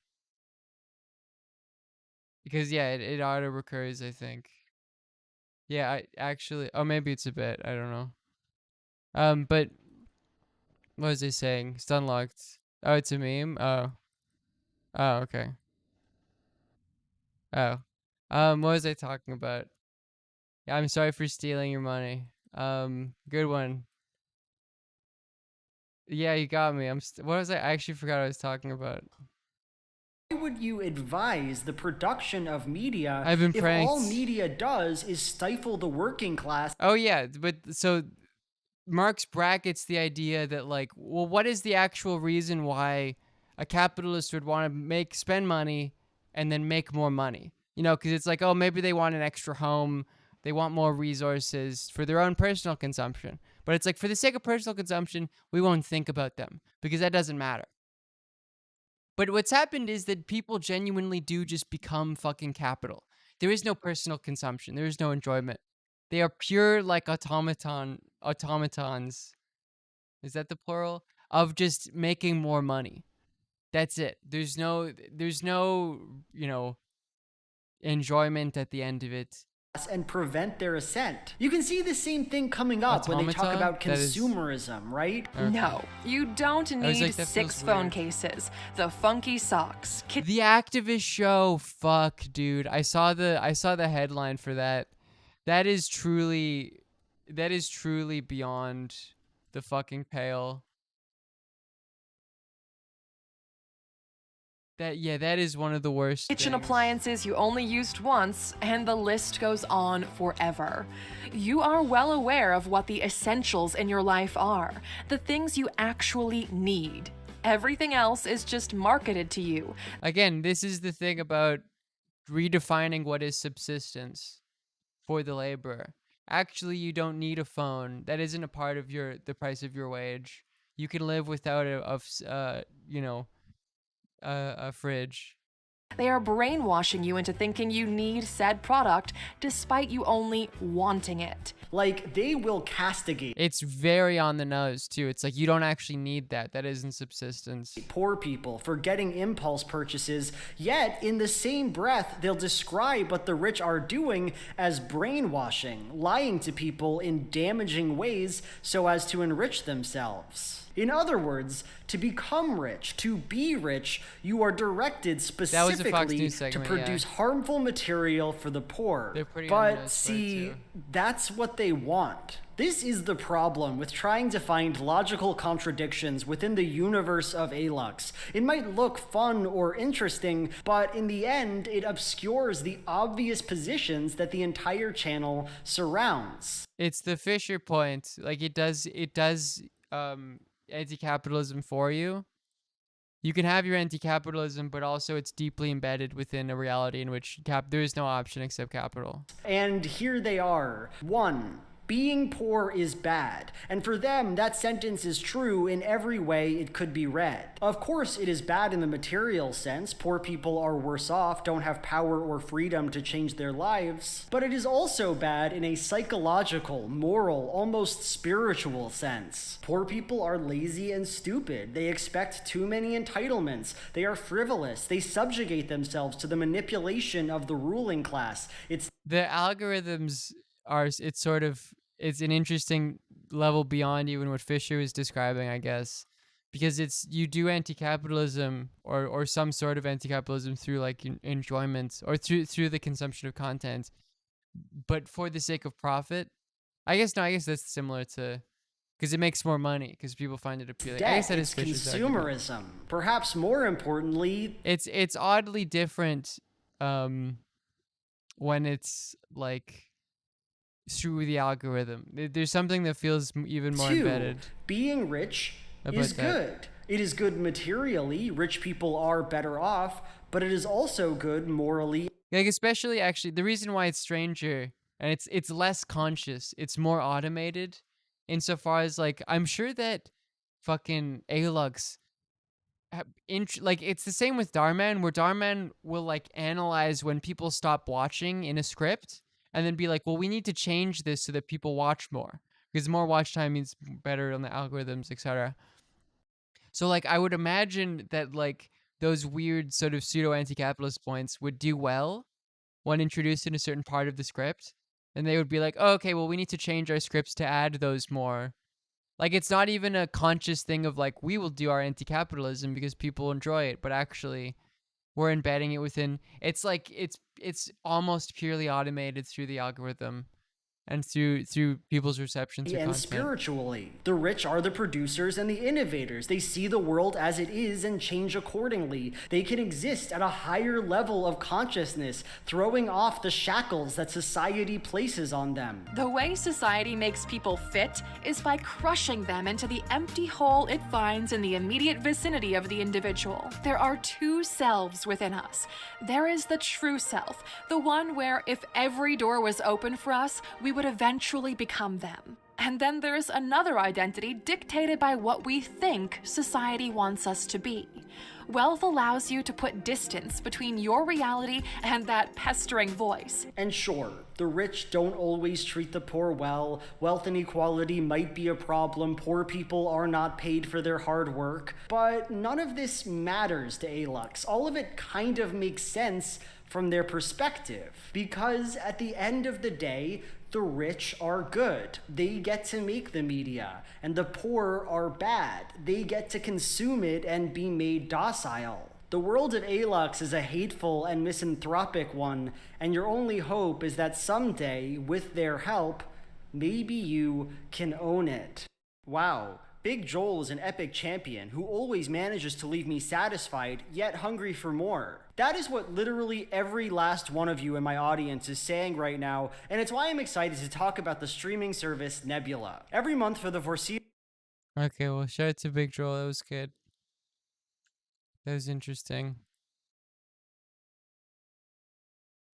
Because yeah, it auto recurs, I think. Yeah, I actually, oh, maybe it's a bit, I don't know. But what was I saying? It's unlocked. Oh, it's a meme? Oh, okay. Oh, what was I talking about? Yeah, I'm sorry for stealing your money. Good one. Yeah, you got me. What was I actually forgot what I was talking about? Why would you advise the production of media if pranked. All media does is stifle the working class? Oh yeah, but so Marx brackets the idea that, like, well, what is the actual reason why a capitalist would want to spend money and then make more money? You know, because it's like, oh, maybe they want an extra home, They want more resources for their own personal consumption. But it's like, for the sake of personal consumption, we won't think about them because that doesn't matter. But what's happened is that people genuinely do just become fucking capital. There is no personal consumption. There is no enjoyment. They are pure like automatons. Is that the plural? Of just making more money. That's it. There's no, enjoyment at the end of it. And prevent their ascent. You can see the same thing coming up when they talk about consumerism, right? Okay. No, you don't need like, 6 phone weird. Cases, the funky socks. The activist show, fuck, dude. I saw the headline for that. That is truly beyond the fucking pale. That is one of the worst kitchen things. Appliances you only used once, and the list goes on forever. You are well aware of what the essentials in your life are, the things you actually need. Everything else is just marketed to you. Again, this is the thing about redefining what is subsistence for the laborer. Actually, you don't need a phone. That isn't a part of the price of your wage. You can live without a fridge. They are brainwashing you into thinking you need said product despite you only wanting it. Like, they will castigate. It's very on the nose, too. It's like, you don't actually need that. That isn't subsistence. Poor people for getting impulse purchases, yet in the same breath, they'll describe what the rich are doing as brainwashing, lying to people in damaging ways so as to enrich themselves. In other words, to become rich, to be rich, you are directed specifically to produce harmful material for the poor. But see, that's what they want. This is the problem with trying to find logical contradictions within the universe of Alux. It might look fun or interesting, but in the end, it obscures the obvious positions that the entire channel surrounds. It's the Fisher point. Like, it does anti-capitalism for you. You can have your anti-capitalism, but also it's deeply embedded within a reality in which there is no option except capital. And here they are. 1. Being poor is bad, and for them, that sentence is true in every way it could be read. Of course, it is bad in the material sense. Poor people are worse off, don't have power or freedom to change their lives. But it is also bad in a psychological, moral, almost spiritual sense. Poor people are lazy and stupid. They expect too many entitlements. They are frivolous. They subjugate themselves to the manipulation of the ruling class. The algorithms it's an interesting level beyond even what Fisher was describing, I guess, because you do anti-capitalism or some sort of anti-capitalism through like enjoyment or through the consumption of content, but for the sake of profit. I guess that's similar to, because it makes more money because people find it appealing. I guess that is Fisher's consumerism. Argument. Perhaps more importantly, it's oddly different when it's like through the algorithm. There's something that feels even more 2. embedded. Being rich is good. It is good materially. Rich people are better off, but it is also good morally. Like, especially actually, the reason why it's stranger and it's less conscious, it's more automated insofar as, like, I'm sure that fucking Alux like, it's the same with Darman, where Darman will like analyze when people stop watching in a script and then be like, well, we need to change this so that people watch more, because more watch time means better on the algorithms, etc. So like, I would imagine that like those weird sort of pseudo anti-capitalist points would do well when introduced in a certain part of the script, and they would be like, oh, okay, well, we need to change our scripts to add those more. Like, it's not even a conscious thing of like, we will do our anti-capitalism because people enjoy it, but actually we're embedding it within. It's like, it's almost purely automated through the algorithm. and through people's reception through and content. Spiritually. The rich are the producers and the innovators. They see the world as it is and change accordingly. They can exist at a higher level of consciousness, throwing off the shackles that society places on them. The way society makes people fit is by crushing them into the empty hole it finds in the immediate vicinity of the individual. There are two selves within us. There is the true self, the one where if every door was open for us, we would eventually become them. And then there's another identity dictated by what we think society wants us to be. Wealth allows you to put distance between your reality and that pestering voice. And sure, the rich don't always treat the poor well. Wealth inequality might be a problem. Poor people are not paid for their hard work. But none of this matters to Alux. All of it kind of makes sense from their perspective. Because at the end of the day, the rich are good. They get to make the media. And the poor are bad. They get to consume it and be made docile. The world of Alux is a hateful and misanthropic one, and your only hope is that someday, with their help, maybe you can own it. Wow. Big Joel is an epic champion who always manages to leave me satisfied, yet hungry for more. That is what literally every last one of you in my audience is saying right now, and it's why I'm excited to talk about the streaming service Nebula. Every month for the foreseeable... Okay, well, shout out to Big Joel. That was good. That was interesting.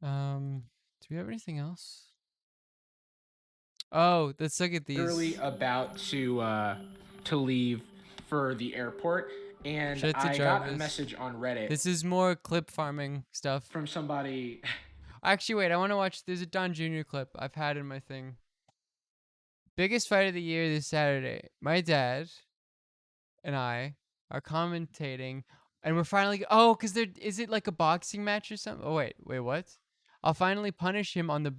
Do we have anything else? Oh, let's look at these. Literally about to leave for the airport, and I got a message on Reddit. This is more clip farming stuff from somebody. Actually, wait, I want to watch. There's a Don Jr. clip I've had in my thing. Biggest fight of the year this Saturday. My dad and I are commentating, and we're finally. Oh, because there is it like a boxing match or something? Oh wait, what? I'll finally punish him on the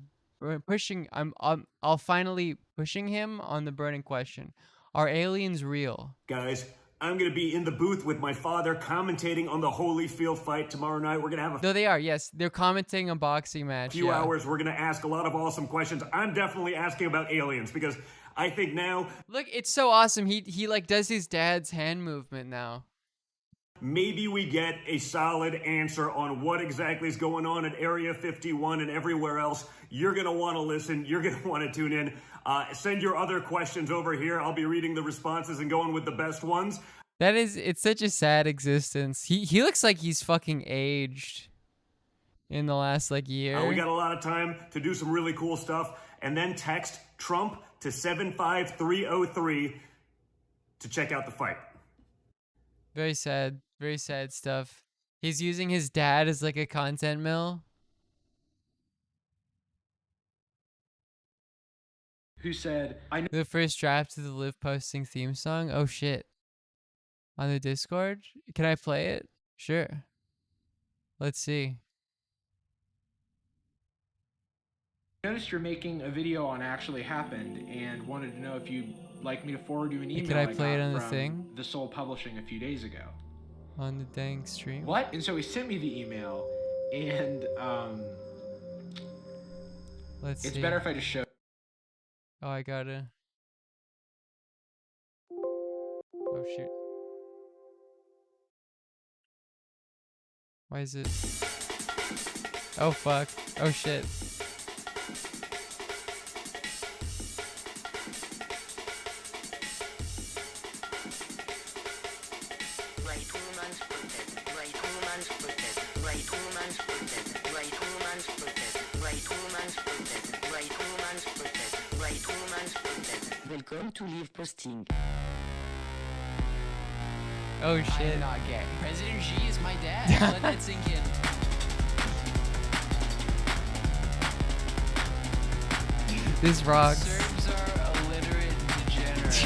pushing. I'll finally pushing him on the burning question. Are aliens real? Guys, I'm going to be in the booth with my father commentating on the Holyfield fight tomorrow night. We're going to have No, they are. Yes, they're commenting a boxing match. Few hours. We're going to ask a lot of awesome questions. I'm definitely asking about aliens because I think now... Look, it's so awesome. He like does his dad's hand movement now. Maybe we get a solid answer on what exactly is going on at Area 51 and everywhere else. You're going to want to listen. You're going to want to tune in. Send your other questions over here. I'll be reading the responses and going with the best ones. It's such a sad existence. He looks like he's fucking aged in the last like year. We got a lot of time to do some really cool stuff. And then text Trump to 75303 to check out the fight. Very sad stuff. He's using his dad as like a content mill. Who said, I know the first draft of the Liv posting theme song? Oh shit. On the Discord? Can I play it? Sure. Let's see. noticed you're making a video on Actually Happened and wanted to know if you'd like me to forward you an email Could I play it on the from thing? The Soul Publishing a few days ago. On the dang stream? What? And so he sent me the email, and Let's see. It's better if I just show. Oh, I gotta. Oh shoot. Why is it? Oh fuck. Oh shit. Welcome to Liv Posting. Oh shit. I'm not gay. President Xi is my dad. Let that sink in. This rocks. Serbs are illiterate degenerates.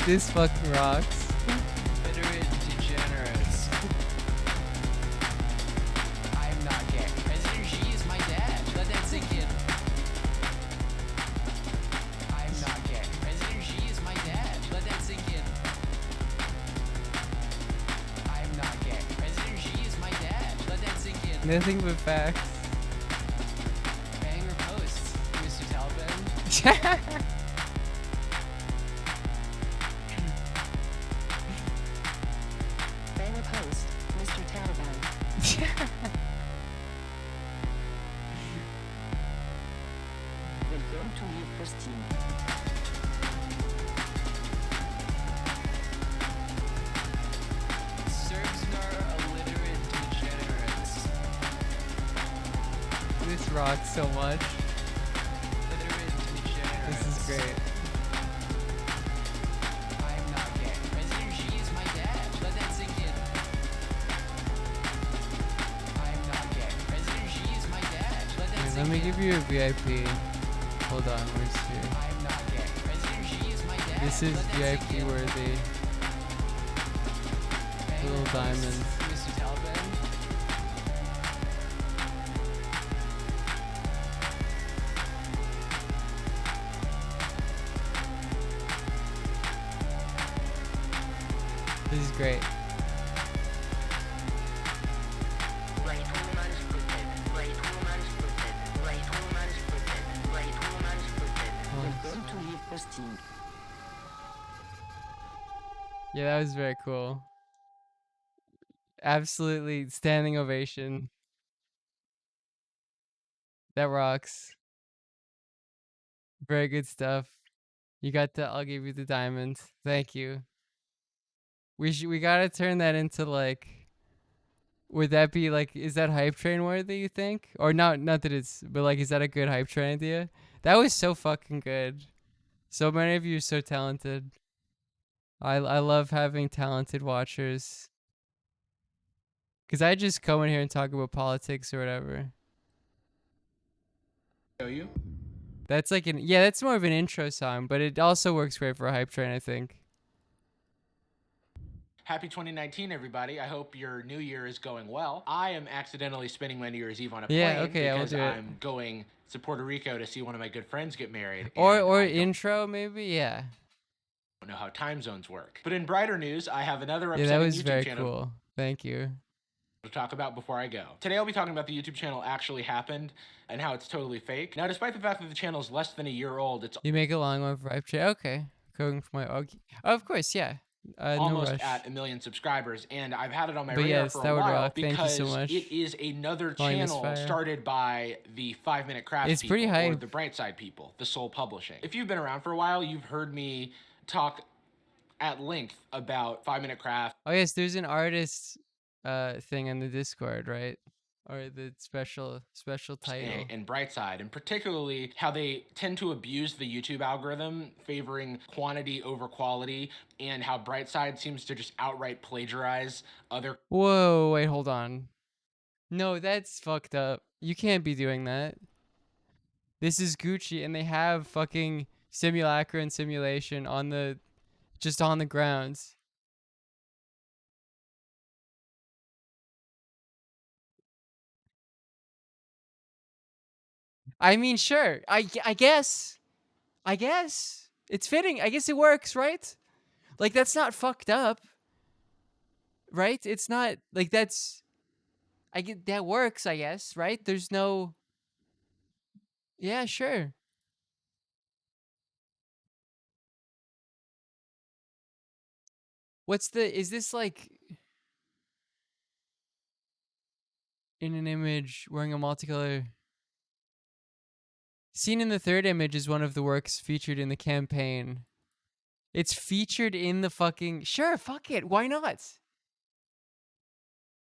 This fucking rocks. Illiterate degenerates. I'm not gay. President Xi is my dad. Let that sink in. I'm not gay. President Xi is my dad. Let that sink in. I'm not gay. President Xi is my dad. Let that sink in. Nothing but facts. host, Mr. Taliban. Welcome to Liv Vod. Serbs are illiterate degenerates. This rocks so much. Illiterate degenerates. This is great. I'm not gay. President Xi is my dad. Let that sink in. I'm not gay. President Xi is my dad. Let that Wait, sink let me in. give you a VIP. Hold on, where's here? I'm not gay. President Xi is my dad. This is Let that sink VIP in. worthy. Little diamond. Mr. Taliban. This is great. Welcome to Liv Vod. Yeah, that was very cool. Absolutely standing ovation. That rocks. Very good stuff. You got the, I'll give you the diamond. Thank you. We gotta turn that into like, would that be like, is that hype train worthy, you think? Or not that it's, but like, is that a good hype train idea? That was so fucking good. So many of you are so talented. I love having talented watchers. Cause I just come in here and talk about politics or whatever. Show you. That's like that's more of an intro song, but it also works great for a hype train, I think. Happy 2019, everybody. I hope your new year is going well. I am accidentally spending my New Year's Eve on a plane because I'm going to Puerto Rico to see one of my good friends get married. Or intro, maybe, yeah. I don't know how time zones work. But in brighter news, I have another Yeah, upsetting that was YouTube very channel cool. Thank you. to talk about before I go. Today I'll be talking about the YouTube channel Actually Happened and how it's totally fake. Now, despite the fact that the channel is less than a year old, it's You make a long one for hype train. Okay. Going for my of course, yeah. almost no rush. at 1 million subscribers, and I've had it on my But radar yes, for that a would while rock. Thank you because so much. it is another Calling this channel fire. started by the 5 Minute Craft It's people, pretty or hype. the Brightside people, the Soul Publishing. If you've been around for a while, you've heard me talk at length about 5 Minute Craft. Oh yes, there's an artist thing in the Discord, right? Or the special title. And Brightside, and particularly how they tend to abuse the YouTube algorithm, favoring quantity over quality, and how Brightside seems to just outright plagiarize other. Whoa, wait, hold on. No, that's fucked up. You can't be doing that. This is Gucci, and they have fucking simulacra and simulation on the grounds. I mean, sure. I guess. It's fitting. I guess it works, right? Like, that's not fucked up. Right? It's not, like, that's... that works, I guess, right? There's no... Yeah, sure. Is this, like... in an image wearing a multicolor... Seen in the third image is one of the works featured in the campaign. It's featured in the fucking... Sure, fuck it. Why not?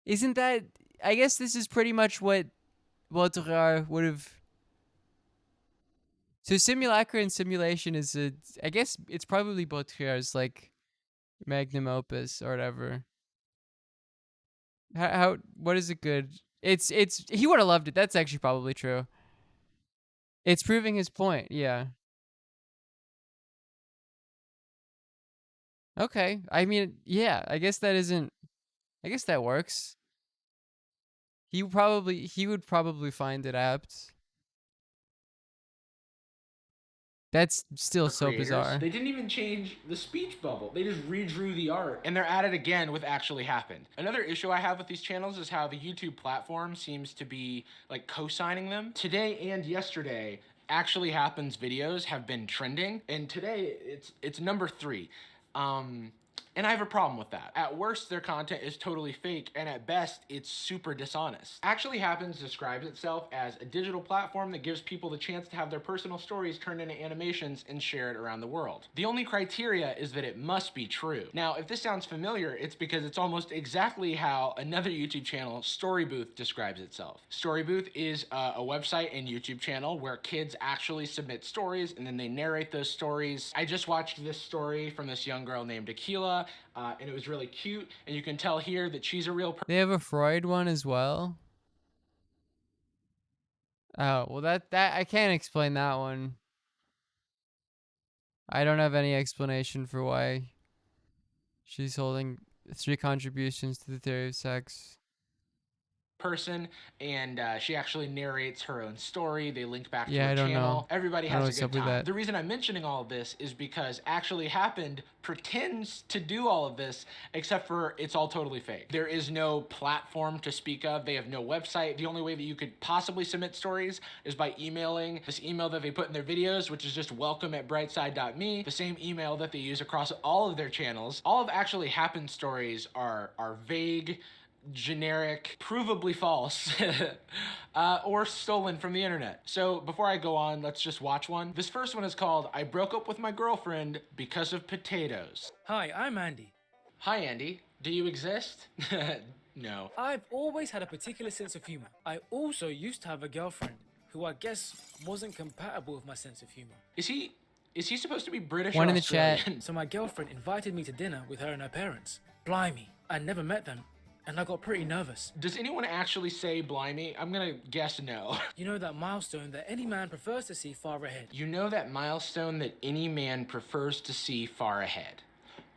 Isn't that... I guess this is pretty much what Baudrillard would have... So simulacra and simulation is a... I guess it's probably Baudrillard's, like, magnum opus or whatever. What is it good? It's... He would have loved it. That's actually probably true. It's proving his point, yeah. Okay. I mean, yeah, I guess that isn't... I guess that works. He would probably find it apt. That's still so creators. bizarre. They didn't even change the speech bubble. They just redrew the art. And they're at it again with Actually Happened. Another issue I have with these channels is how the YouTube platform seems to be like co-signing them. Today and yesterday, Actually Happens videos have been trending, and today it's number 3. And I have a problem with that. At worst, their content is totally fake, and at best, it's super dishonest. Actually Happens describes itself as a digital platform that gives people the chance to have their personal stories turned into animations and shared around the world. The only criteria is that it must be true. Now, if this sounds familiar, it's because it's almost exactly how another YouTube channel, Storybooth, describes itself. Storybooth is a website and YouTube channel where kids actually submit stories and then they narrate those stories. I just watched this story from this young girl named Akila, and it was really cute, and you can tell here that she's a real person. They have a Freud one as well. Oh, well that I can't explain that one. I don't have any explanation for why she's holding 3 contributions to the theory of sex. Person, and she actually narrates her own story. They link back to Yeah, her I don't channel. know. Everybody I don't know has a what's good up with time. that. The reason I'm mentioning all of this is because Actually Happened pretends to do all of this, except for it's all totally fake. There is no platform to speak of. They have no website. The only way that you could possibly submit stories is by emailing this email that they put in their videos, which is just welcome@brightside.me, the same email that they use across all of their channels. All of Actually Happened stories are vague, generic, provably false, or stolen from the internet. So before I go on, let's just watch one. This first one is called I Broke Up With My Girlfriend Because of Potatoes. Hi, I'm Andy. Hi, Andy. Do you exist? No. I've always had a particular sense of humor. I also used to have a girlfriend who I guess wasn't compatible with my sense of humor. Is he supposed to be British One or in the Australian? So my girlfriend invited me to dinner with her and her parents. Blimey, I never met them, and I got pretty nervous. Does anyone actually say blimey? I'm gonna guess no. You know that milestone that any man prefers to see far ahead. You know that milestone that any man prefers to see far ahead.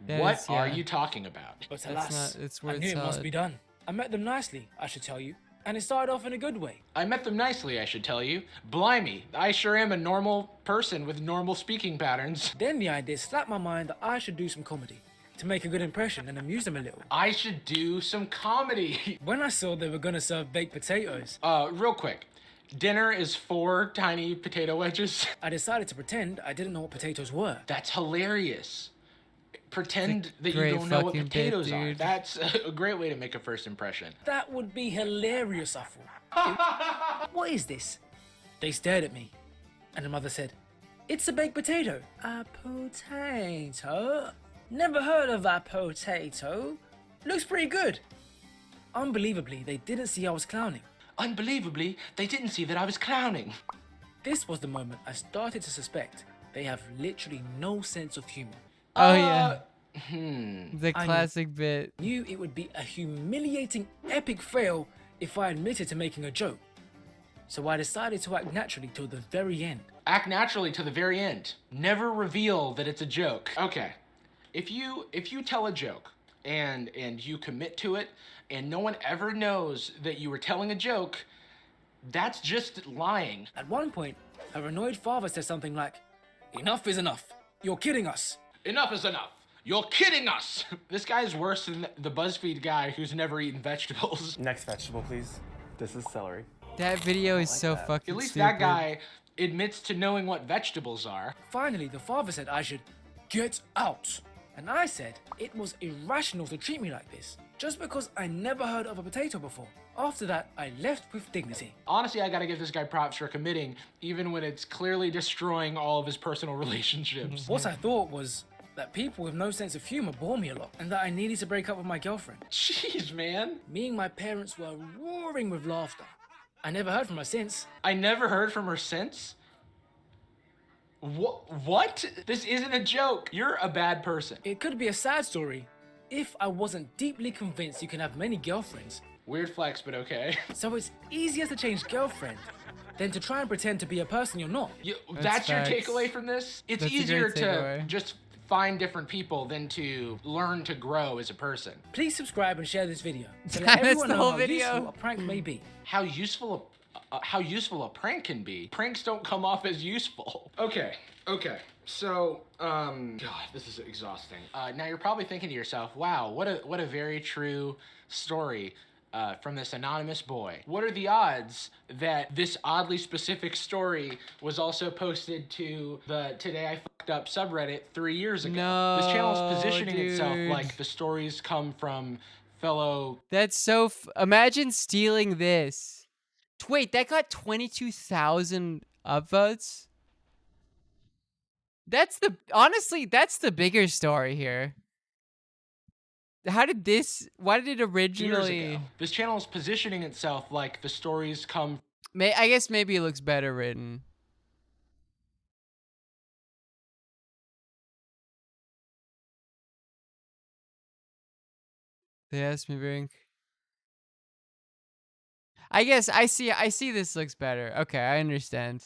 That What is, are yeah. you talking about? But That's alas, not- it's I word knew it must salad. be done. I met them nicely, I should tell you, and it started off in a good way. I met them nicely, I should tell you. Blimey, I sure am a normal person with normal speaking patterns. Then the idea slapped my mind that I should do some comedy to make a good impression and amuse them a little. I should do some comedy. When I saw they were gonna serve baked potatoes, Real quick. Dinner is 4 tiny potato wedges. I decided to pretend I didn't know what potatoes were. That's hilarious. Pretend that you great don't know what fucking bit, potatoes are. dude. That's a great way to make a first impression. That would be hilarious, I thought. What is this? They stared at me, and the mother said, "It's a baked potato." A potato? Never heard of a potato. Looks pretty good. Unbelievably, they didn't see I was clowning. Unbelievably, they didn't see that I was clowning. This was the moment I started to suspect they have literally no sense of humor. Oh yeah. The I classic bit. Knew it would be a humiliating, epic fail if I admitted to making a joke. So I decided to act naturally till the very end. Act naturally to the very end. Never reveal that it's a joke. Okay. If you tell a joke and you commit to it and no one ever knows that you were telling a joke, that's just lying. At one point, her annoyed father said something like, "Enough is enough. You're kidding us." Enough is enough. You're kidding us. This guy's worse than the BuzzFeed guy who's never eaten vegetables. Next vegetable, please. This is celery. That video is so fucking At least stupid. that guy admits to knowing what vegetables are. Finally, the father said I should get out. And I said it was irrational to treat me like this, just because I never heard of a potato before. After that, I left with dignity. Honestly, I gotta give this guy props for committing, even when it's clearly destroying all of his personal relationships. What I thought was that people with no sense of humor bore me a lot, and that I needed to break up with my girlfriend. Jeez, man. Me and my parents were roaring with laughter. I never heard from her since. I never heard from her since? What? This isn't a joke. You're a bad person. It could be a sad story if I wasn't deeply convinced you can have many girlfriends. Weird flex, but okay. So it's easier to change girlfriend than to try and pretend to be a person you're not. That's your facts. takeaway from this? It's That's a easier great to takeaway. just find different people than to learn to grow as a person. Please subscribe and share this video to let That's everyone the know whole how video. useful a prank may be. How useful a prank can be. Pranks don't come off as useful. Okay. So, God, this is exhausting. Now you're probably thinking to yourself, wow, what a very true story. from this anonymous boy. What are the odds that this oddly specific story was also posted to the Today I Fucked Up subreddit 3 years ago? No, this channel is positioning itself dude. like the stories come from fellow... That's so... Imagine stealing this. Wait, that got 22,000 upvotes? That's the... Honestly, that's the bigger story here. How did this... Why did it originally... Years ago. This channel is positioning itself like the stories come... I guess maybe it looks better written. They asked me drink. I guess I see this looks better. Okay, I understand.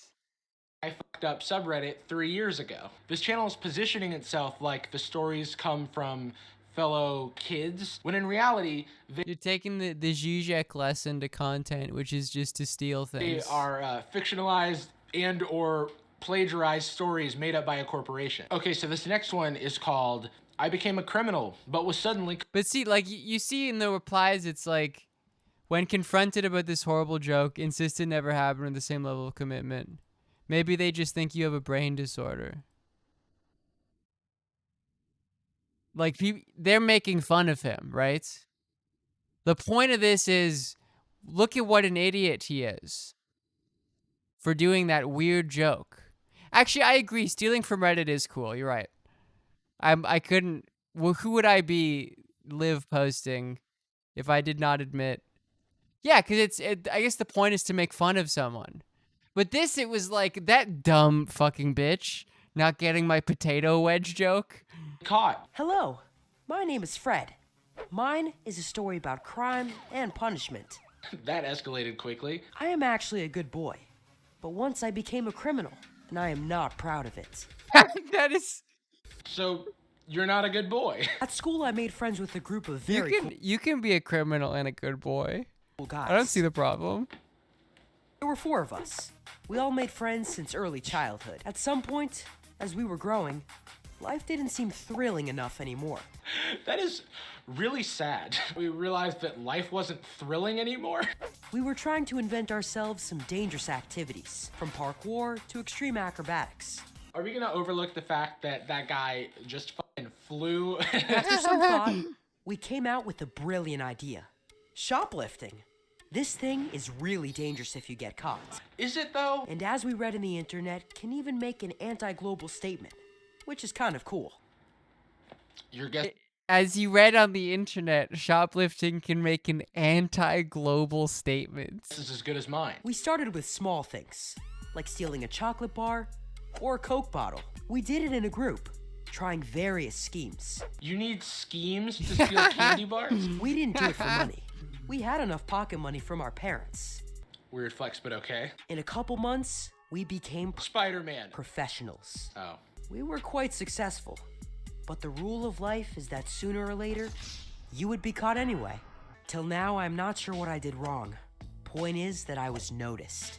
I Fucked Up subreddit 3 years ago. This channel is positioning itself like the stories come from fellow kids, when in reality, You're taking the Zizek lesson to content, which is just to steal things. they are fictionalized and or plagiarized stories made up by a corporation. Okay, so this next one is called I Became a Criminal, but was suddenly... But see, like, you see in the replies, it's like, when confronted about this horrible joke, insisted never happened with the same level of commitment. Maybe they just think you have a brain disorder. Like, they're making fun of him, right? The point of this is, look at what an idiot he is for doing that weird joke. Actually, I agree. Stealing from Reddit is cool. You're right. I couldn't... Well, who would I be Liv posting if I did not admit... Yeah, because I guess the point is to make fun of someone. But this, it was like, that dumb fucking bitch not getting my potato wedge joke. Caught. Hello, my name is Fred. Mine is a story about crime and punishment. That escalated quickly. I am actually a good boy, but once I became a criminal, and I am not proud of it. That is... So, you're not a good boy. At school, I made friends with a group of very You can be a criminal and a good boy. cool guys. I don't see the problem. There were 4 of us. We all made friends since early childhood. At some point, as we were growing, life didn't seem thrilling enough anymore. That is really sad. We realized that life wasn't thrilling anymore. We were trying to invent ourselves some dangerous activities, from parkour to extreme acrobatics. Are we gonna overlook the fact that that guy just fucking flew? After some thought, we came out with a brilliant idea. Shoplifting. This thing is really dangerous if you get caught. Is it though? And as we read in the internet, can even make an anti-global statement, which is kind of cool. You're guessing. As you read on the internet, shoplifting can make an anti-global statement. This is as good as mine. We started with small things, like stealing a chocolate bar or a Coke bottle. We did it in a group, trying various schemes. You need schemes to steal candy bars? We didn't do it for money. We had enough pocket money from our parents. Weird flex, but okay. In a couple months, we became Spider-Man professionals. Oh. We were quite successful. But the rule of life is that sooner or later, you would be caught anyway. Till now, I'm not sure what I did wrong. Point is that I was noticed.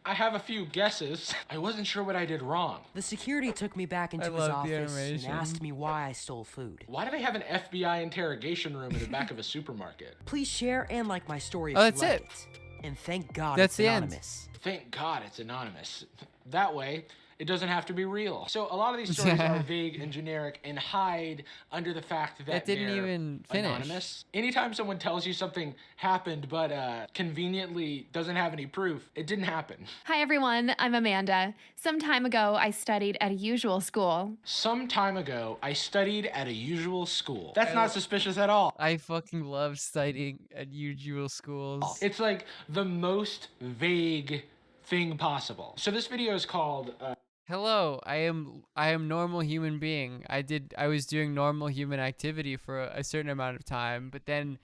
I have a few guesses. I wasn't sure what I did wrong. The security took me back into his office and asked me why I stole food. Why do they have an FBI interrogation room in the back of a supermarket? Please share and like my story if that's you like it. And thank God That's it's the end. anonymous. Thank God it's anonymous. That way, it doesn't have to be real. So a lot of these stories are vague and generic and hide under the fact that didn't they're even finish. anonymous. Anytime someone tells you something happened but conveniently doesn't have any proof, it didn't happen. Hi everyone, I'm Amanda. Some time ago, I studied at a usual school. Some time ago, I studied at a usual school. That's not suspicious at all. I fucking love studying at usual schools. It's like the most vague thing possible. So this video is called Hello, I am normal human being. I was doing normal human activity for a certain amount of time, but then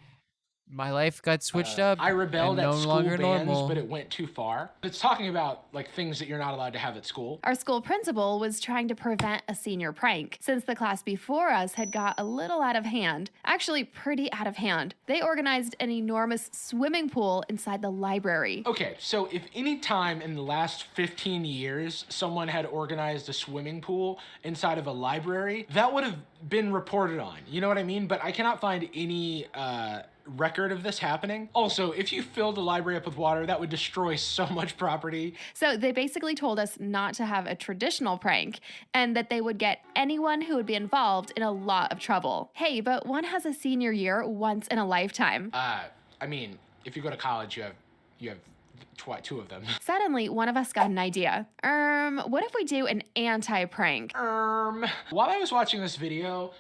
my life got switched up. I rebelled and at no school longer bands, normal. but it went too far. It's talking about like things that you're not allowed to have at school. Our school principal was trying to prevent a senior prank, since the class before us had got a little out of hand. Actually, pretty out of hand. They organized an enormous swimming pool inside the library. Okay, so if any time in the last 15 years someone had organized a swimming pool inside of a library, that would have been reported on. You know what I mean? But I cannot find any record of this happening. Also, if you filled the library up with water, that would destroy so much property. So they basically told us not to have a traditional prank and that they would get anyone who would be involved in a lot of trouble. Hey, but one has a senior year once in a lifetime. I mean, if you go to college, you have two of them. Suddenly, one of us got an idea. What if we do an anti-prank? While I was watching this video,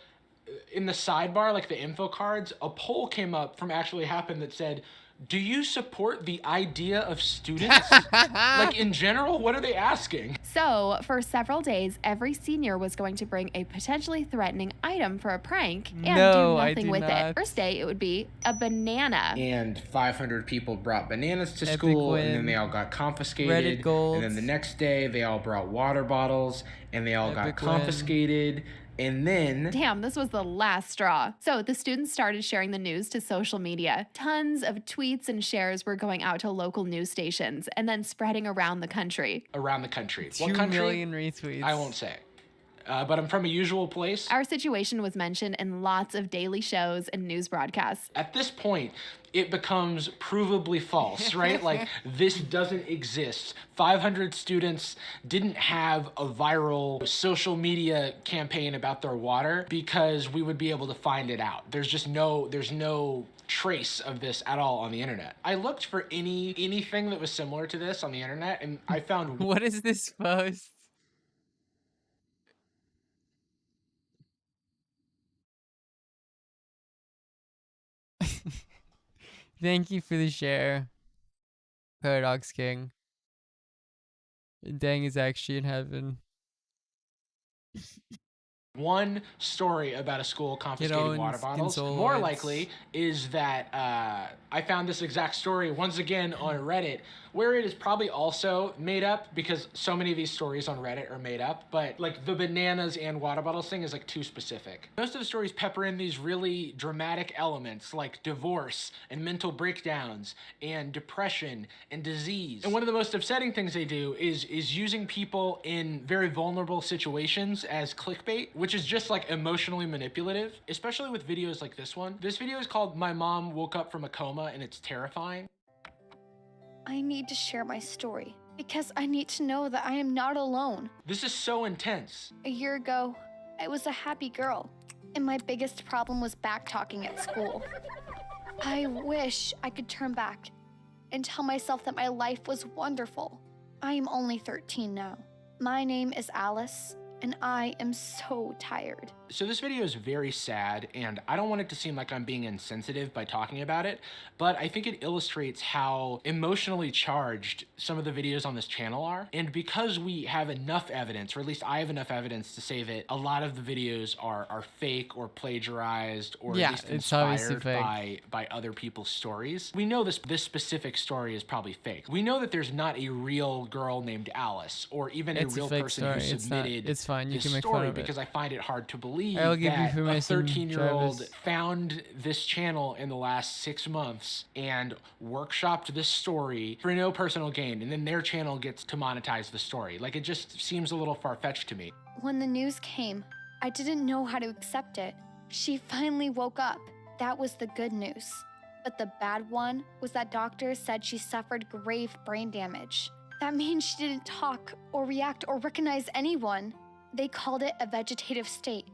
in the sidebar, like the info cards, a poll came up from Actually Happened that said, do you support the idea of students? Like in general, what are they asking? So for several days, every senior was going to bring a potentially threatening item for a prank and do nothing with it. First day, it would be a banana. And 500 people brought bananas to school, and then they all got confiscated. Reddit gold. And then the next day, they all brought water bottles, and they all got confiscated. And then... Damn, this was the last straw. So the students started sharing the news to social media. Tons of tweets and shares were going out to local news stations and then spreading around the country. Around the country. 2 million retweets. I won't say. But I'm from a usual place. Our situation was mentioned in lots of daily shows and news broadcasts. At this point, it becomes provably false, right? Like, this doesn't exist. 500 students didn't have a viral social media campaign about their water because we would be able to find it out. There's no trace of this at all on the internet. I looked for anything that was similar to this on the internet, and I found... What is this post? Thank you for the share, Paradox King. Dang is actually in heaven. One story about a school confiscating water bottles. More likely is that I found this exact story once again on Reddit, where it is probably also made up because so many of these stories on Reddit are made up, but like the bananas and water bottles thing is like too specific. Most of the stories pepper in these really dramatic elements like divorce and mental breakdowns and depression and disease. And one of the most upsetting things they do is using people in very vulnerable situations as clickbait, which is just like emotionally manipulative, especially with videos like this one. This video is called My Mom Woke Up from a Coma and It's Terrifying. I need to share my story because I need to know that I am not alone. This is so intense. A year ago, I was a happy girl, and my biggest problem was backtalking at school. I wish I could turn back and tell myself that my life was wonderful. I am only 13 now. My name is Alice, and I am so tired. So this video is very sad, and I don't want it to seem like I'm being insensitive by talking about it, but I think it illustrates how emotionally charged some of the videos on this channel are. And because we have enough evidence, or at least I have enough evidence to say that a lot of the videos are fake or plagiarized or at least inspired by other people's stories, we know this specific story is probably fake. We know that there's not a real girl named Alice, or even a real person who submitted it's fine. You this can make story, fun of it. because I find it hard to believe I'll give that you a permission, 13-year-old Travis. found this channel in the last 6 months and workshopped this story for no personal gain, and then their channel gets to monetize the story. Like, it just seems a little far-fetched to me. When the news came, I didn't know how to accept it. She finally woke up. That was the good news. But the bad one was that doctors said she suffered grave brain damage. That means she didn't talk or react or recognize anyone. They called it a vegetative state,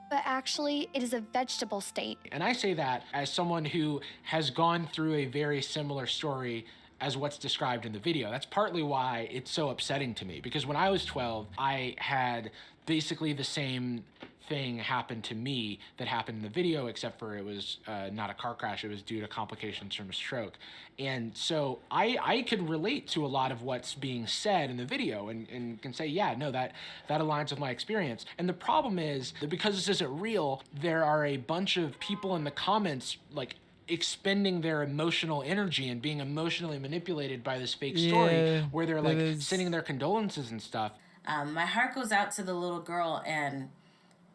but actually it is a vegetable state. And I say that as someone who has gone through a very similar story as what's described in the video. That's partly why it's so upsetting to me, because when I was 12, I had basically the same thing happened to me that happened in the video, except for it was not a car crash. It was due to complications from a stroke. And so I could relate to a lot of what's being said in the video and can say, yeah, no, that aligns with my experience. And the problem is that because this isn't real, there are a bunch of people in the comments like expending their emotional energy and being emotionally manipulated by this fake story, where they're like sending their condolences and stuff. My heart goes out to the little girl and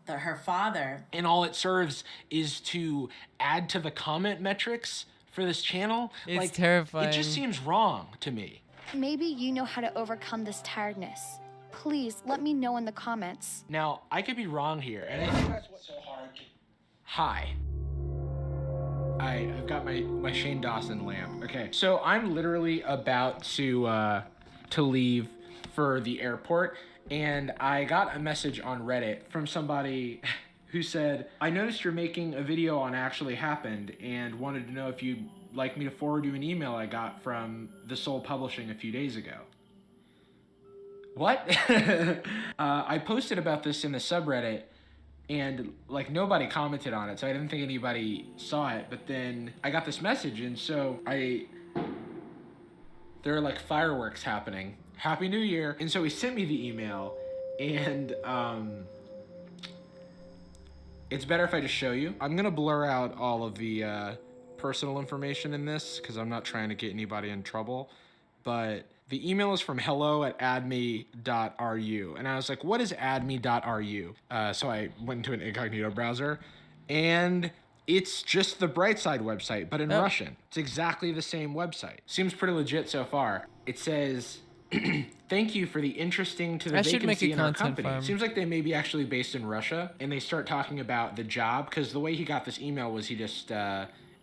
her father. And all it serves is to add to the comment metrics for this channel. It's like, terrifying. It just seems wrong to me. Maybe you know how to overcome this tiredness. Please let me know in the comments. Now, I could be wrong here, and I think that's what's so hard. Hi. I've got my Shane Dawson lamp. Okay, so I'm literally about to leave for the airport, and I got a message on Reddit from somebody who said, I noticed you're making a video on Actually Happened and wanted to know if you'd like me to forward you an email I got from The Soul Publishing a few days ago. What? I posted about this in the subreddit, and like nobody commented on it, so I didn't think anybody saw it. But then I got this message, and so there are like fireworks happening. Happy New Year! And so he sent me the email, and it's better if I just show you. I'm gonna blur out all of the personal information in this because I'm not trying to get anybody in trouble. But the email is from hello@adme.ru. And I was like, what is adme.ru? So I went into an incognito browser, and it's just the Brightside website, but in Russian. It's exactly the same website. Seems pretty legit so far. It says, thank you for the interesting to the vacancy in our company. Seems like they may be actually based in Russia, and they start talking about the job, because the way he got this email was he just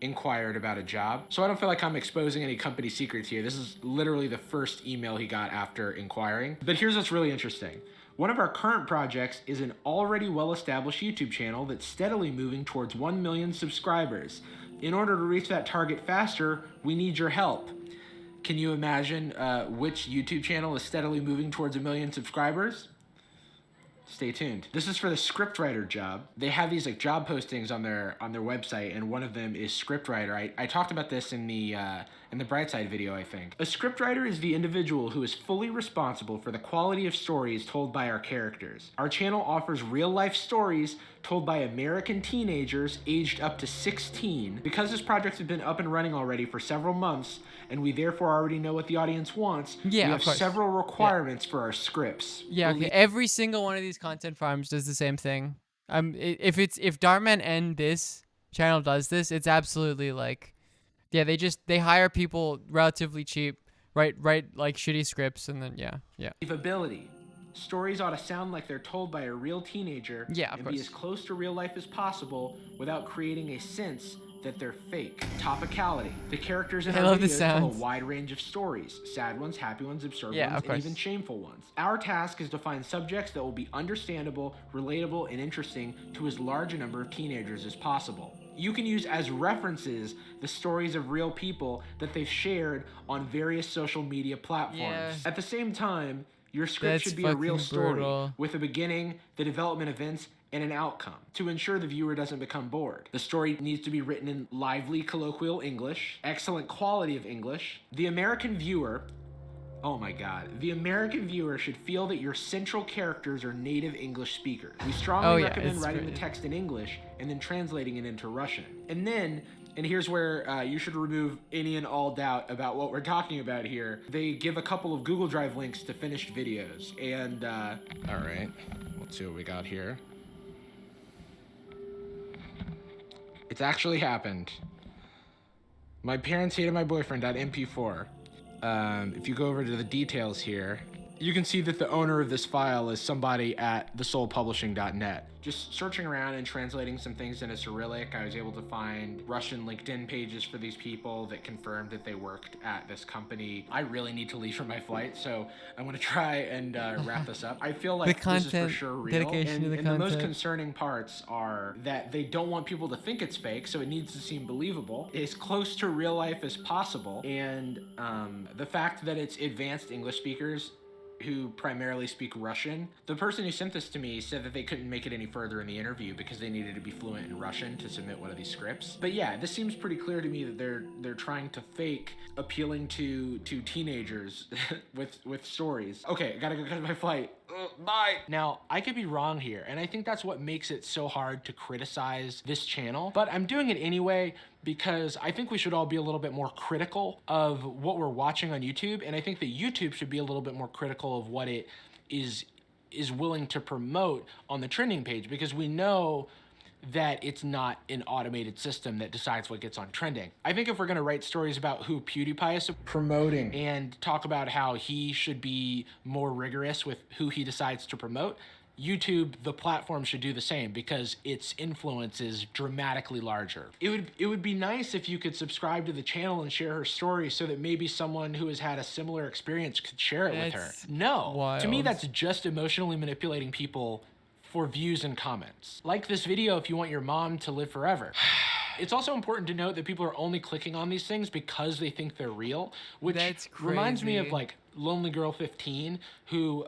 inquired about a job. So I don't feel like I'm exposing any company secrets here. This is literally the first email he got after inquiring. But here's what's really interesting. One of our current projects is an already well-established YouTube channel that's steadily moving towards 1 million subscribers. In order to reach that target faster, we need your help. Can you imagine which YouTube channel is steadily moving towards 1 million subscribers? Stay tuned. This is for the scriptwriter job. They have these like job postings on their website, and one of them is scriptwriter. I talked about this in the Brightside video, I think. A scriptwriter is the individual who is fully responsible for the quality of stories told by our characters. Our channel offers real-life stories told by American teenagers aged up to 16. Because this project has been up and running already for several months, and we therefore already know what the audience wants, we have several requirements for our scripts. Yeah, okay. Every single one of these content farms does the same thing. If Darman and this channel does this, it's absolutely like, yeah, they hire people relatively cheap, write like shitty scripts, and then yeah. Believability. Stories ought to sound like they're told by a real teenager, and be as close to real life as possible without creating a sense that they're fake. Topicality. The characters in our videos tell a wide range of stories. Sad ones, happy ones, absurd ones, and even shameful ones. Our task is to find subjects that will be understandable, relatable, and interesting to as large a number of teenagers as possible. You can use as references the stories of real people that they've shared on various social media platforms. Yeah. At the same time, your script should be a real story with a beginning, the development events, and an outcome to ensure the viewer doesn't become bored. The story needs to be written in lively colloquial English, excellent quality of English. The American viewer should feel that your central characters are native English speakers. We strongly recommend writing the text in English and then translating it into Russian. And here's where you should remove any and all doubt about what we're talking about here. They give a couple of Google Drive links to finished videos. And, all right, let's see what we got here. It's actually happened. My parents hated my boyfriend.mp4. If you go over to the details here, you can see that the owner of this file is somebody at thesoulpublishing.net. Just searching around and translating some things into Cyrillic, I was able to find Russian LinkedIn pages for these people that confirmed that they worked at this company. I really need to leave for my flight, so I'm going to try and wrap this up. I feel like this is for sure real, and the most concerning parts are that they don't want people to think it's fake, so it needs to seem believable, as close to real life as possible, and the fact that it's advanced English speakers who primarily speak Russian. The person who sent this to me said that they couldn't make it any further in the interview because they needed to be fluent in Russian to submit one of these scripts. But yeah, this seems pretty clear to me that they're trying to fake appealing to teenagers with stories. Okay, I gotta go catch my flight. Bye. Now, I could be wrong here, and I think that's what makes it so hard to criticize this channel, but I'm doing it anyway because I think we should all be a little bit more critical of what we're watching on YouTube, and I think that YouTube should be a little bit more critical of what it is willing to promote on the trending page, because we know that it's not an automated system that decides what gets on trending. I think if we're gonna write stories about who PewDiePie is promoting and talk about how he should be more rigorous with who he decides to promote, YouTube, the platform, should do the same because its influence is dramatically larger. It would be nice if you could subscribe to the channel and share her story so that maybe someone who has had a similar experience could share it with her. No, to me that's just emotionally manipulating people for views and comments. Like this video if you want your mom to live forever. It's also important to note that people are only clicking on these things because they think they're real, which reminds me of like Lonely Girl 15, who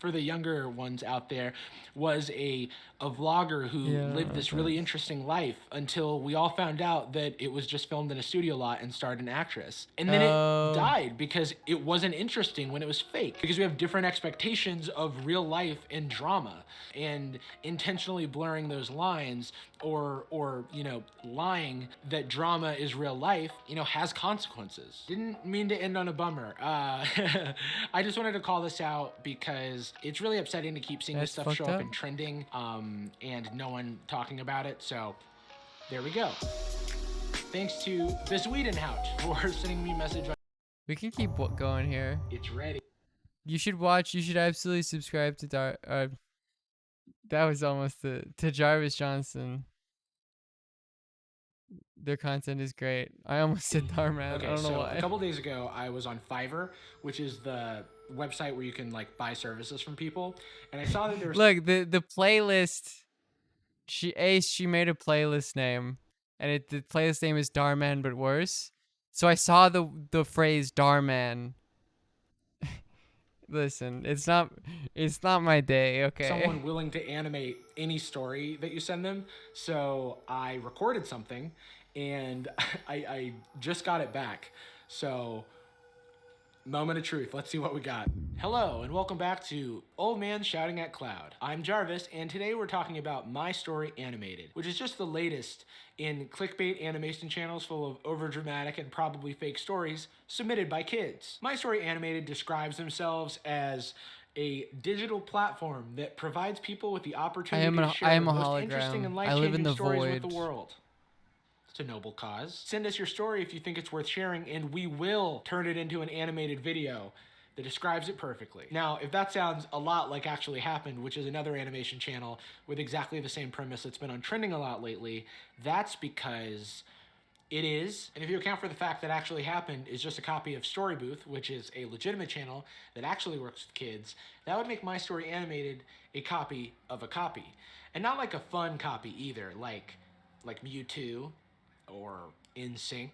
for the younger ones out there, was a vlogger who lived this really interesting life until we all found out that it was just filmed in a studio lot and starred an actress. And then it died because it wasn't interesting when it was fake. Because we have different expectations of real life and drama, and intentionally blurring those lines or you know, lying that drama is real life, you know, has consequences. Didn't mean to end on a bummer. I just wanted to call this out because it's really upsetting to keep seeing this stuff show up in trending and no one talking about it. So there we go. Thanks to Beswedenhout for sending me a message. We can keep going here. It's ready. You should watch. You should absolutely subscribe to that was almost to Jarvis Johnson. Their content is great. I almost said Darman. Okay, I don't know why. A couple days ago, I was on Fiverr, which is the website where you can like buy services from people, and I saw that there was Look, the playlist. She made a playlist name, and the playlist name is Darman but worse. So I saw the phrase Darman. Listen, it's not my day, okay? someone willing to animate any story that you send them. So I recorded something, and I just got it back. So, moment of truth. Let's see what we got. Hello, and welcome back to Old Man Shouting at Cloud. I'm Jarvis, and today we're talking about My Story Animated, which is just the latest in clickbait animation channels full of overdramatic and probably fake stories submitted by kids. My Story Animated describes themselves as a digital platform that provides people with the opportunity to share the most interesting and life-changing stories with the world. It's a noble cause. Send us your story if you think it's worth sharing, and we will turn it into an animated video that describes it perfectly. Now, if that sounds a lot like Actually Happened, which is another animation channel with exactly the same premise that's been on trending a lot lately, that's because it is. And if you account for the fact that Actually Happened is just a copy of Story Booth, which is a legitimate channel that actually works with kids, that would make My Story Animated a copy of a copy. And not like a fun copy either, like Mewtwo or NSYNC,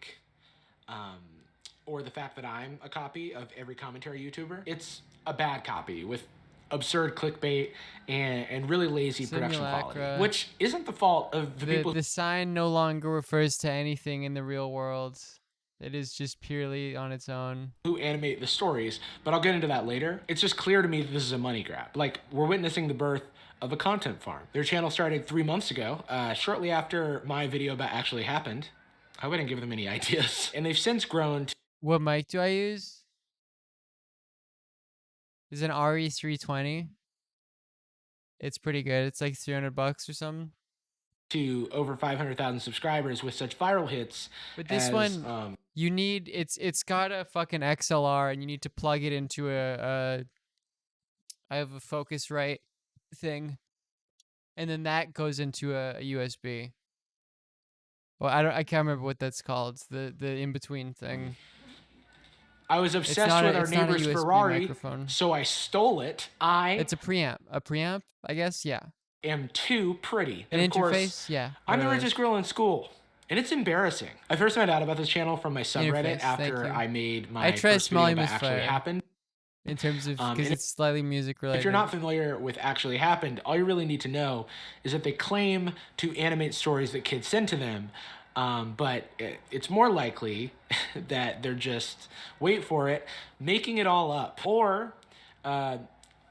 or the fact that I'm a copy of every commentary YouTuber. It's a bad copy with absurd clickbait and really lazy production quality, which isn't the fault of the people. The sign no longer refers to anything in the real world. It is just purely on its own. Who animate the stories, but I'll get into that later. It's just clear to me that this is a money grab. Like, we're witnessing the birth of a content farm. Their channel started 3 months ago, shortly after my video about Actually Happened. I wouldn't give them any ideas. And they've since grown to... What mic do I use? Is an RE320. It's pretty good. It's like $300 or something. To over 500,000 subscribers with such viral hits. But this one, you need, it's got a fucking XLR, and you need to plug it into I have a Focusrite thing, and then that goes into a USB. Well, I can't remember what that's called. The in between thing. I was obsessed with our neighbor's Ferrari, microphone. So I stole it. It's a preamp. A preamp, I guess. Yeah. Am too pretty. An and of interface. Course, yeah. I'm the richest girl in school, and it's embarrassing. I first found out about this channel from my subreddit after I made my first video about Actually Happened. In terms of, because it's slightly music related. If you're not familiar with Actually Happened, all you really need to know is that they claim to animate stories that kids send to them, but it's more likely that they're just, wait for it, making it all up, or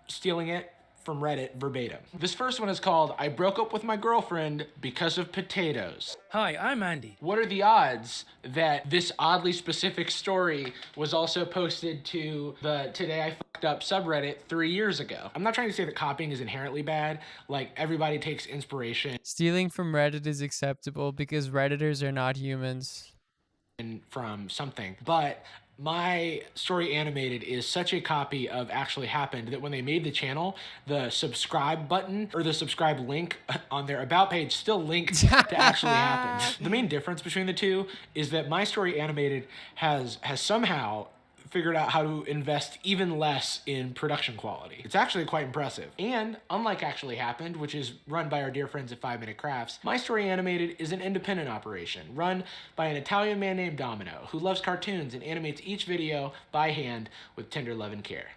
stealing it from Reddit verbatim. This first one is called, I broke up with my girlfriend because of potatoes. Hi, I'm Andy. What are the odds that this oddly specific story was also posted to the Today I Fucked Up subreddit 3 years ago? I'm not trying to say that copying is inherently bad. Like, everybody takes inspiration. Stealing from Reddit is acceptable because Redditors are not humans. From something, but My Story Animated is such a copy of Actually Happened that when they made the channel, the subscribe button or the subscribe link on their About page still linked to Actually Happened. The main difference between the two is that My Story Animated has somehow figured out how to invest even less in production quality. It's actually quite impressive. And unlike Actually Happened, which is run by our dear friends at 5 Minute Crafts, My Story Animated is an independent operation run by an Italian man named Domino who loves cartoons and animates each video by hand with tender love and care.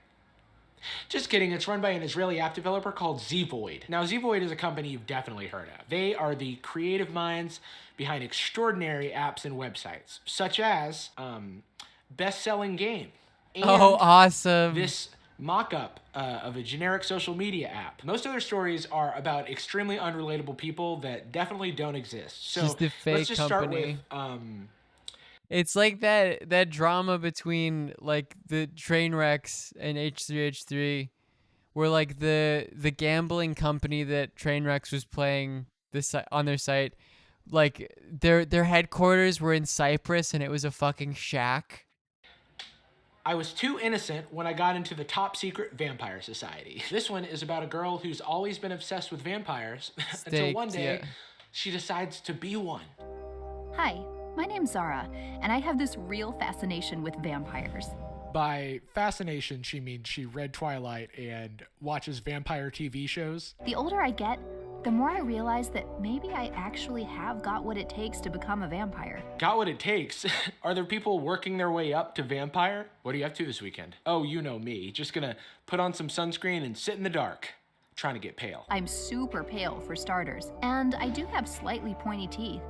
Just kidding, it's run by an Israeli app developer called Liv Vod. Now, Liv Vod is a company you've definitely heard of. They are the creative minds behind extraordinary apps and websites, such as Best-Selling Game. And oh, awesome. This mock-up of a generic social media app. Most other stories are about extremely unrelatable people that definitely don't exist. So just a fake let's just company. start with it's like that drama between like the train wrecks and H3H3 where like the gambling company that Trainwrecks was playing this on their site, like their headquarters were in Cyprus and it was a fucking shack. I was too innocent when I got into the top secret vampire society. This one is about a girl who's always been obsessed with vampires until one day she decides to be one. Hi, my name's Zara, and I have this real fascination with vampires. By fascination, she means she read Twilight and watches vampire TV shows. The older I get, the more I realize that maybe I actually have got what it takes to become a vampire. Got what it takes? Are there people working their way up to vampire? What are you up to this weekend? Oh, you know me. Just gonna put on some sunscreen and sit in the dark. Trying to get pale. I'm super pale for starters, and I do have slightly pointy teeth.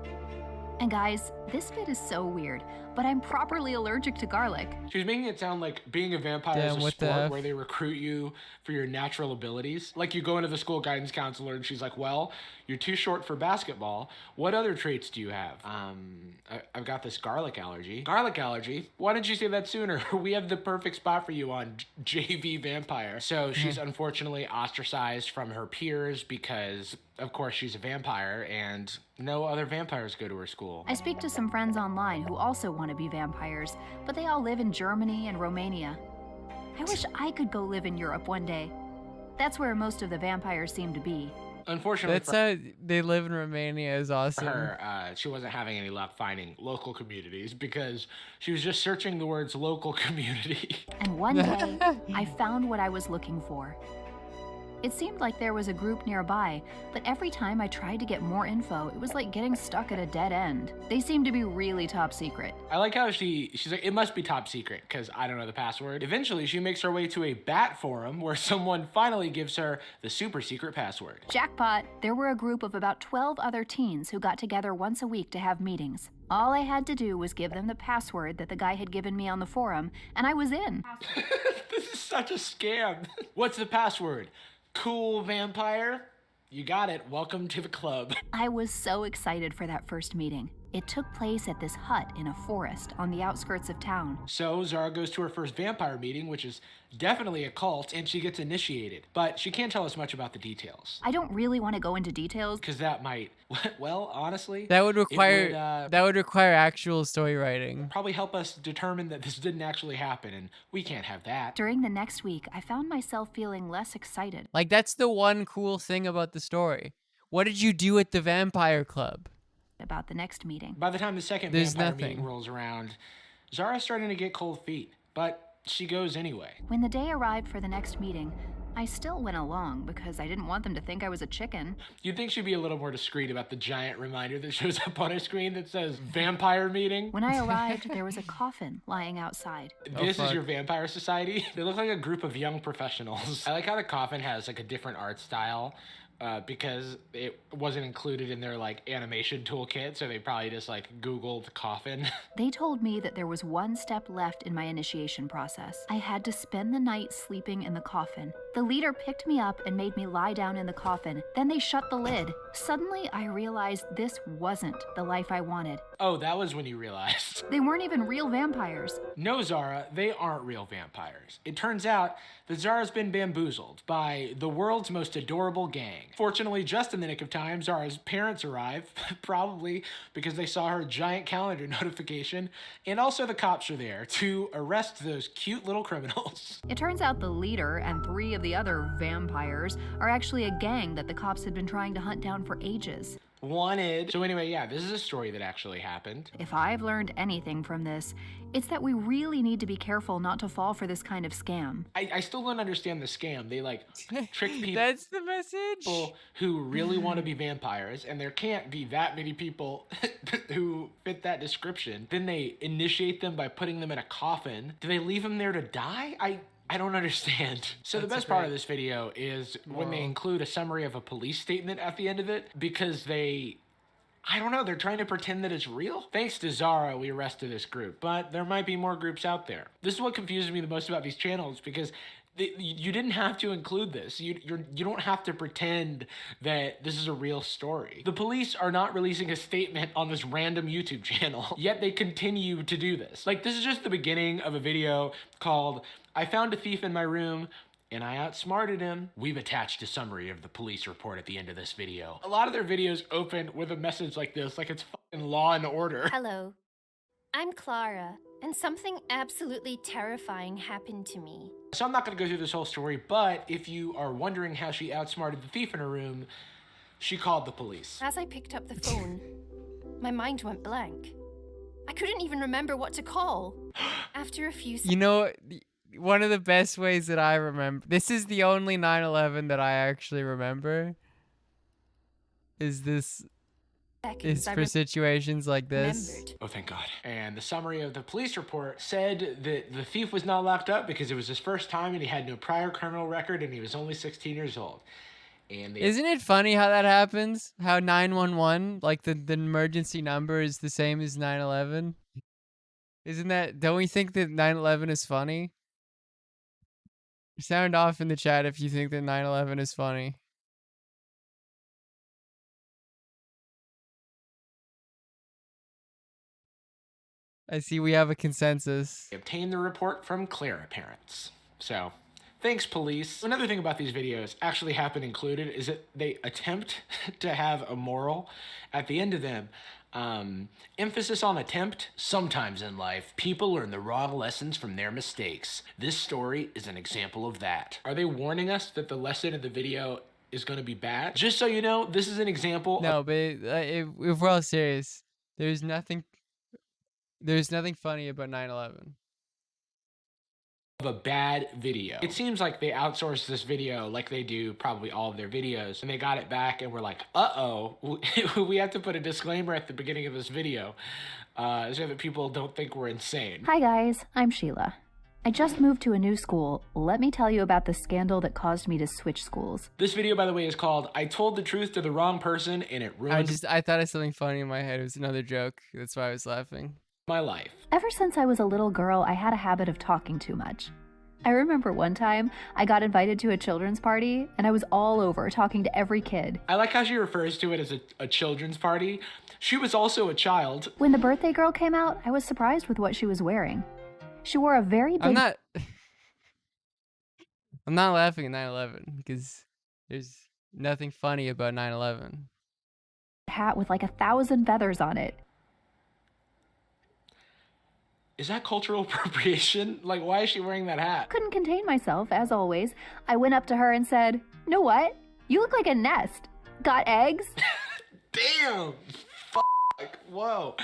And guys, this bit is so weird, but I'm properly allergic to garlic. She was making it sound like being a vampire is a sport where they recruit you for your natural abilities. Like you go into the school guidance counselor and she's like, well, you're too short for basketball. What other traits do you have? I've got this garlic allergy. Garlic allergy? Why didn't you say that sooner? We have the perfect spot for you on JV Vampire. So she's unfortunately ostracized from her peers because of course she's a vampire and no other vampires go to her school. I speak to some friends online who also want to be vampires, but they all live in Germany and Romania. I wish I could go live in Europe one day. That's where most of the vampires seem to be. Unfortunately, that's how they live in Romania is awesome. Her, she wasn't having any luck finding local communities because she was just searching the words local community. And one day, I found what I was looking for. It seemed like there was a group nearby, but every time I tried to get more info, it was like getting stuck at a dead end. They seemed to be really top secret. I like how she's like, it must be top secret because I don't know the password. Eventually, she makes her way to a bat forum where someone finally gives her the super secret password. Jackpot! There were a group of about 12 other teens who got together once a week to have meetings. All I had to do was give them the password that the guy had given me on the forum, and I was in. This is such a scam. What's the password? Cool vampire? You got it. Welcome to the club. I was so excited for that first meeting. It took place at this hut in a forest on the outskirts of town. So Zara goes to her first vampire meeting, which is definitely a cult, and she gets initiated. But she can't tell us much about the details. I don't really want to go into details. Because that might, well, honestly... That would require actual story writing. Probably help us determine that this didn't actually happen, and we can't have that. During the next week, I found myself feeling less excited. Like, that's the one cool thing about the story. What did you do at the vampire club? About the next meeting. By the time the second vampire meeting rolls around, Zara's starting to get cold feet, but she goes anyway. When the day arrived for the next meeting, I still went along because I didn't want them to think I was a chicken. You'd think she'd be a little more discreet about the giant reminder that shows up on her screen that says vampire meeting. When I arrived, there was a coffin lying outside. This is your vampire society? They look like a group of young professionals. I like how the coffin has like a different art style. Because it wasn't included in their like animation toolkit, so they probably just like Googled coffin. They told me that there was one step left in my initiation process. I had to spend the night sleeping in the coffin. The leader picked me up and made me lie down in the coffin. Then they shut the lid. Suddenly, I realized this wasn't the life I wanted. Oh, that was when you realized. They weren't even real vampires. No, Zara, they aren't real vampires. It turns out that Zara's been bamboozled by the world's most adorable gang. Fortunately, just in the nick of time, Zara's parents arrive, probably because they saw her giant calendar notification, and also the cops are there to arrest those cute little criminals. It turns out the leader and 3 of the other vampires are actually a gang that the cops had been trying to hunt down for ages. Wanted. So anyway, yeah, this is a story that actually happened. If I've learned anything from this, it's that we really need to be careful not to fall for this kind of scam. I still don't understand the scam. They like trick people. That's the message. People who really want to be vampires, and there can't be that many people who fit that description. Then they initiate them by putting them in a coffin. Do they leave them there to die? I don't understand. So the best part of this video is when they include a summary of a police statement at the end of it, because I don't know, they're trying to pretend that it's real. Thanks to Zara, we arrested this group, but there might be more groups out there. This is what confuses me the most about these channels, because you didn't have to include this. You don't have to pretend that this is a real story. The police are not releasing a statement on this random YouTube channel, yet they continue to do this. Like, this is just the beginning of a video called "I Found a Thief in My Room and I Outsmarted Him." We've attached a summary of the police report at the end of this video. A lot of their videos open with a message like this, like it's fucking Law and Order. Hello, I'm Clara, and something absolutely terrifying happened to me. So I'm not gonna go through this whole story, but if you are wondering how she outsmarted the thief in her room, she called the police. As I picked up the phone, my mind went blank. I couldn't even remember what to call. After a few seconds, You know, one of the best ways that I remember, this is the only 9/11 that I actually remember, is for situations like this. Oh, thank God. And the summary of the police report said that the thief was not locked up because it was his first time and he had no prior criminal record and he was only 16 years old. And Isn't it funny how that happens? How 911, like the emergency number, is the same as 9/11? Don't we think that 9/11 is funny? Sound off in the chat if you think that 9/11 is funny. I see we have a consensus. They obtained the report from Clara parents. So, thanks, police. Another thing about these videos, actually happen included, is that they attempt to have a moral at the end of them. Emphasis on attempt. Sometimes in life, people learn the wrong lessons from their mistakes. This story is an example of that. Are they warning us that the lesson in the video is going to be bad? Just so you know, this is an example. No, but if we're all serious, there's nothing funny about 9/11. Of a bad video. It seems like they outsourced this video like they do probably all of their videos, and they got it back and were like, uh-oh, we have to put a disclaimer at the beginning of this video so that people don't think we're insane. Hi guys, I'm Sheila. I just moved to a new school. Let me tell you about the scandal that caused me to switch schools. This video, by the way, is called "I Told the Truth to the Wrong Person and It Ruined I thought of something funny in my head. It was another joke. That's why I was laughing. My life." Ever since I was a little girl, I had a habit of talking too much. I remember one time I got invited to a children's party and I was all over talking to every kid. I like how she refers to it as a children's party. She was also a child. When the birthday girl came out, I was surprised with what she was wearing. She wore a very big... I'm not laughing at 9/11 because there's nothing funny about 9/11. hat with like 1,000 feathers on it. Is that cultural appropriation? Like, why is she wearing that hat? Couldn't contain myself, as always. I went up to her and said, "You know what? You look like a nest. Got eggs?" Damn! Whoa.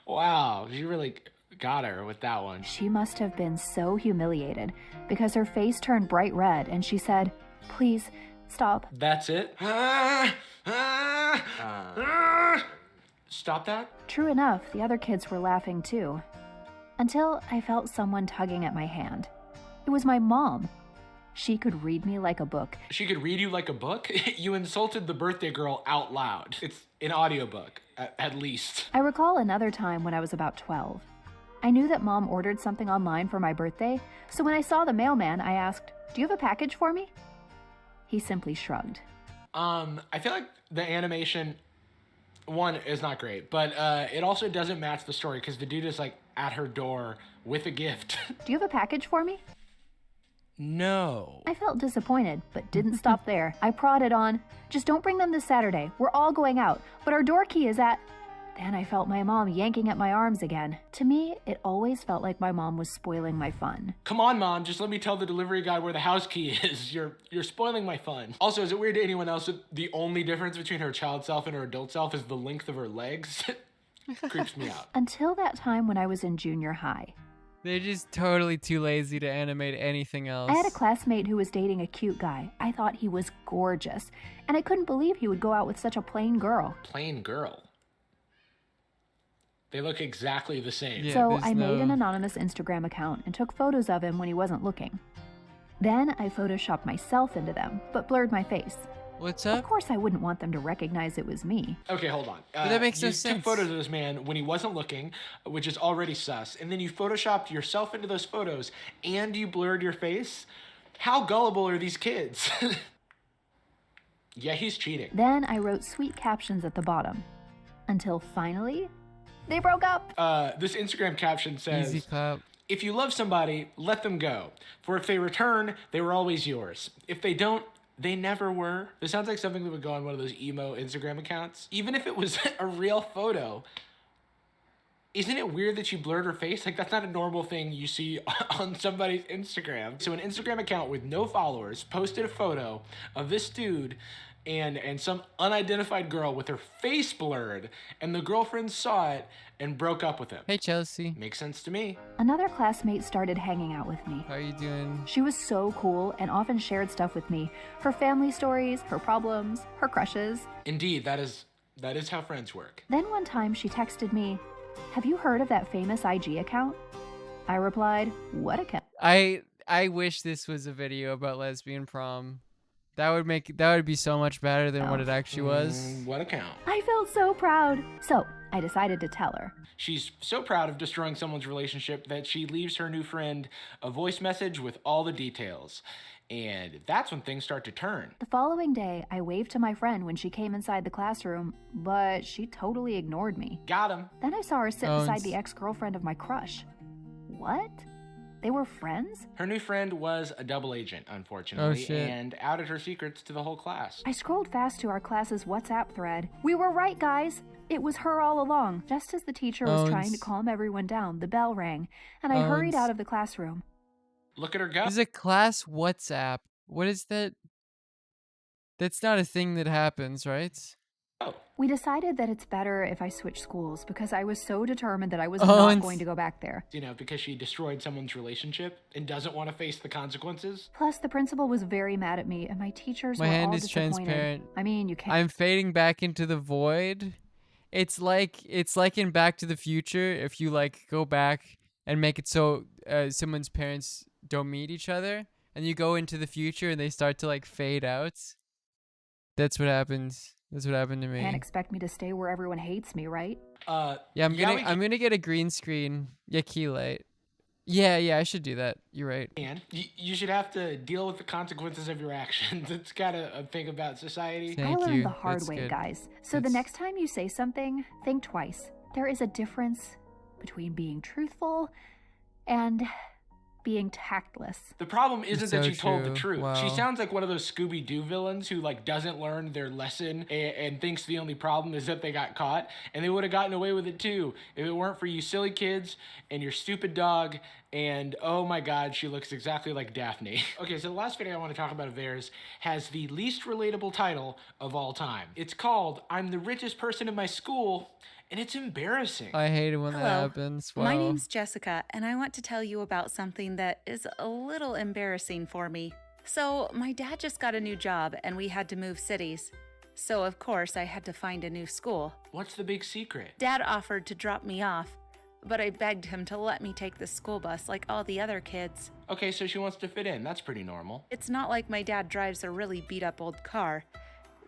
Wow, you really got her with that one. She must have been so humiliated because her face turned bright red and she said, "Please, stop." That's it? Stop that? True enough, the other kids were laughing too. Until I felt someone tugging at my hand. It was my mom. She could read me like a book. She could read you like a book? You insulted the birthday girl out loud. It's an audiobook, at least. I recall another time when I was about 12. I knew that Mom ordered something online for my birthday, so when I saw the mailman, I asked, "Do you have a package for me?" He simply shrugged. I feel like the animation, one, is not great, but it also doesn't match the story because the dude is like at her door with a gift. "Do you have a package for me?" No. I felt disappointed, but didn't stop there. I prodded on, just don't bring them this Saturday. We're all going out, but our door key is at... Then I felt my mom yanking at my arms again. To me, it always felt like my mom was spoiling my fun. Come on, Mom, just let me tell the delivery guy where the house key is. You're spoiling my fun. Also, is it weird to anyone else that the only difference between her child self and her adult self is the length of her legs? Creeps me out. Until that time when I was in junior high. They're just totally too lazy to animate anything else. I had a classmate who was dating a cute guy. I thought he was gorgeous, and I couldn't believe he would go out with such a plain girl. Plain girl? They look exactly the same. Yeah, so I made an anonymous Instagram account and took photos of him when he wasn't looking. Then I photoshopped myself into them, but blurred my face. What's up? Of course I wouldn't want them to recognize it was me. Okay, hold on. But that makes no you sense. took photos of this man when he wasn't looking, which is already sus, and then you photoshopped yourself into those photos, and you blurred your face? How gullible are these kids? Yeah, he's cheating. Then I wrote sweet captions at the bottom. Until finally, they broke up. This Instagram caption says, Easy clap. If you love somebody, let them go. For if they return, they were always yours. If they don't, they never were. This sounds like something that would go on one of those emo Instagram accounts. Even if it was a real photo, isn't it weird that she blurred her face? Like, that's not a normal thing you see on somebody's Instagram. So an Instagram account with no followers posted a photo of this dude and some unidentified girl with her face blurred, and the girlfriend saw it and broke up with him. Hey, Chelsea. Makes sense to me. Another classmate started hanging out with me. How are you doing? She was so cool and often shared stuff with me. Her family stories, her problems, her crushes. Indeed, that is how friends work. Then one time she texted me, "Have you heard of that famous IG account?" I replied, "What account?" I wish this was a video about lesbian prom. That would be so much better than what it actually was. What account? I felt so proud. So I decided to tell her. She's so proud of destroying someone's relationship that she leaves her new friend a voice message with all the details. And that's when things start to turn. The following day, I waved to my friend when she came inside the classroom, but she totally ignored me. Got him. Then I saw her sit beside the ex-girlfriend of my crush. What? They were friends? Her new friend was a double agent, unfortunately, shit. and outed her secrets to the whole class. I scrolled fast to our class's WhatsApp thread. We were right, guys. It was her all along. Just as the teacher was trying to calm everyone down, the bell rang, and I hurried out of the classroom. Look at her go. There's a class WhatsApp. What is that? That's not a thing that happens, right? Oh. We decided that it's better if I switch schools because I was so determined that I was not going to go back there. You know, because she destroyed someone's relationship and doesn't want to face the consequences. Plus, the principal was very mad at me, and my teachers were all disappointed. Transparent. I mean, you can't. I'm fading back into the void. It's like in Back to the Future if you like go back and make it so someone's parents don't meet each other, and you go into the future and they start to like fade out. That's what happens. That's what happened to me. Can't expect me to stay where everyone hates me, right? Yeah, I'm gonna get a green screen. Yeah, key light. Yeah, I should do that. You're right. And you should have to deal with the consequences of your actions. It's gotta think about society. I learned the hard way, guys. So the next time you say something, think twice. There is a difference between being truthful and being tactless. The problem isn't that she told the truth. Wow. She sounds like one of those Scooby-Doo villains who like doesn't learn their lesson and thinks the only problem is that they got caught, and they would have gotten away with it too if it weren't for you silly kids and your stupid dog. And oh my god, she looks exactly like Daphne. Okay, so the last video I want to talk about of theirs has the least relatable title of all time. It's called "I'm the richest person in my school," and it's embarrassing. I hate it when that happens. Wow. My name's Jessica, and I want to tell you about something that is a little embarrassing for me. So, my dad just got a new job, and we had to move cities. So, of course, I had to find a new school. What's the big secret? Dad offered to drop me off, but I begged him to let me take the school bus like all the other kids. Okay, so she wants to fit in. That's pretty normal. It's not like my dad drives a really beat-up old car.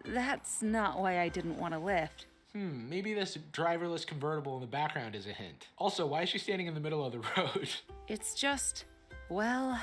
That's not why I didn't want to lift. Maybe this driverless convertible in the background is a hint. Also, why is she standing in the middle of the road? It's just, well,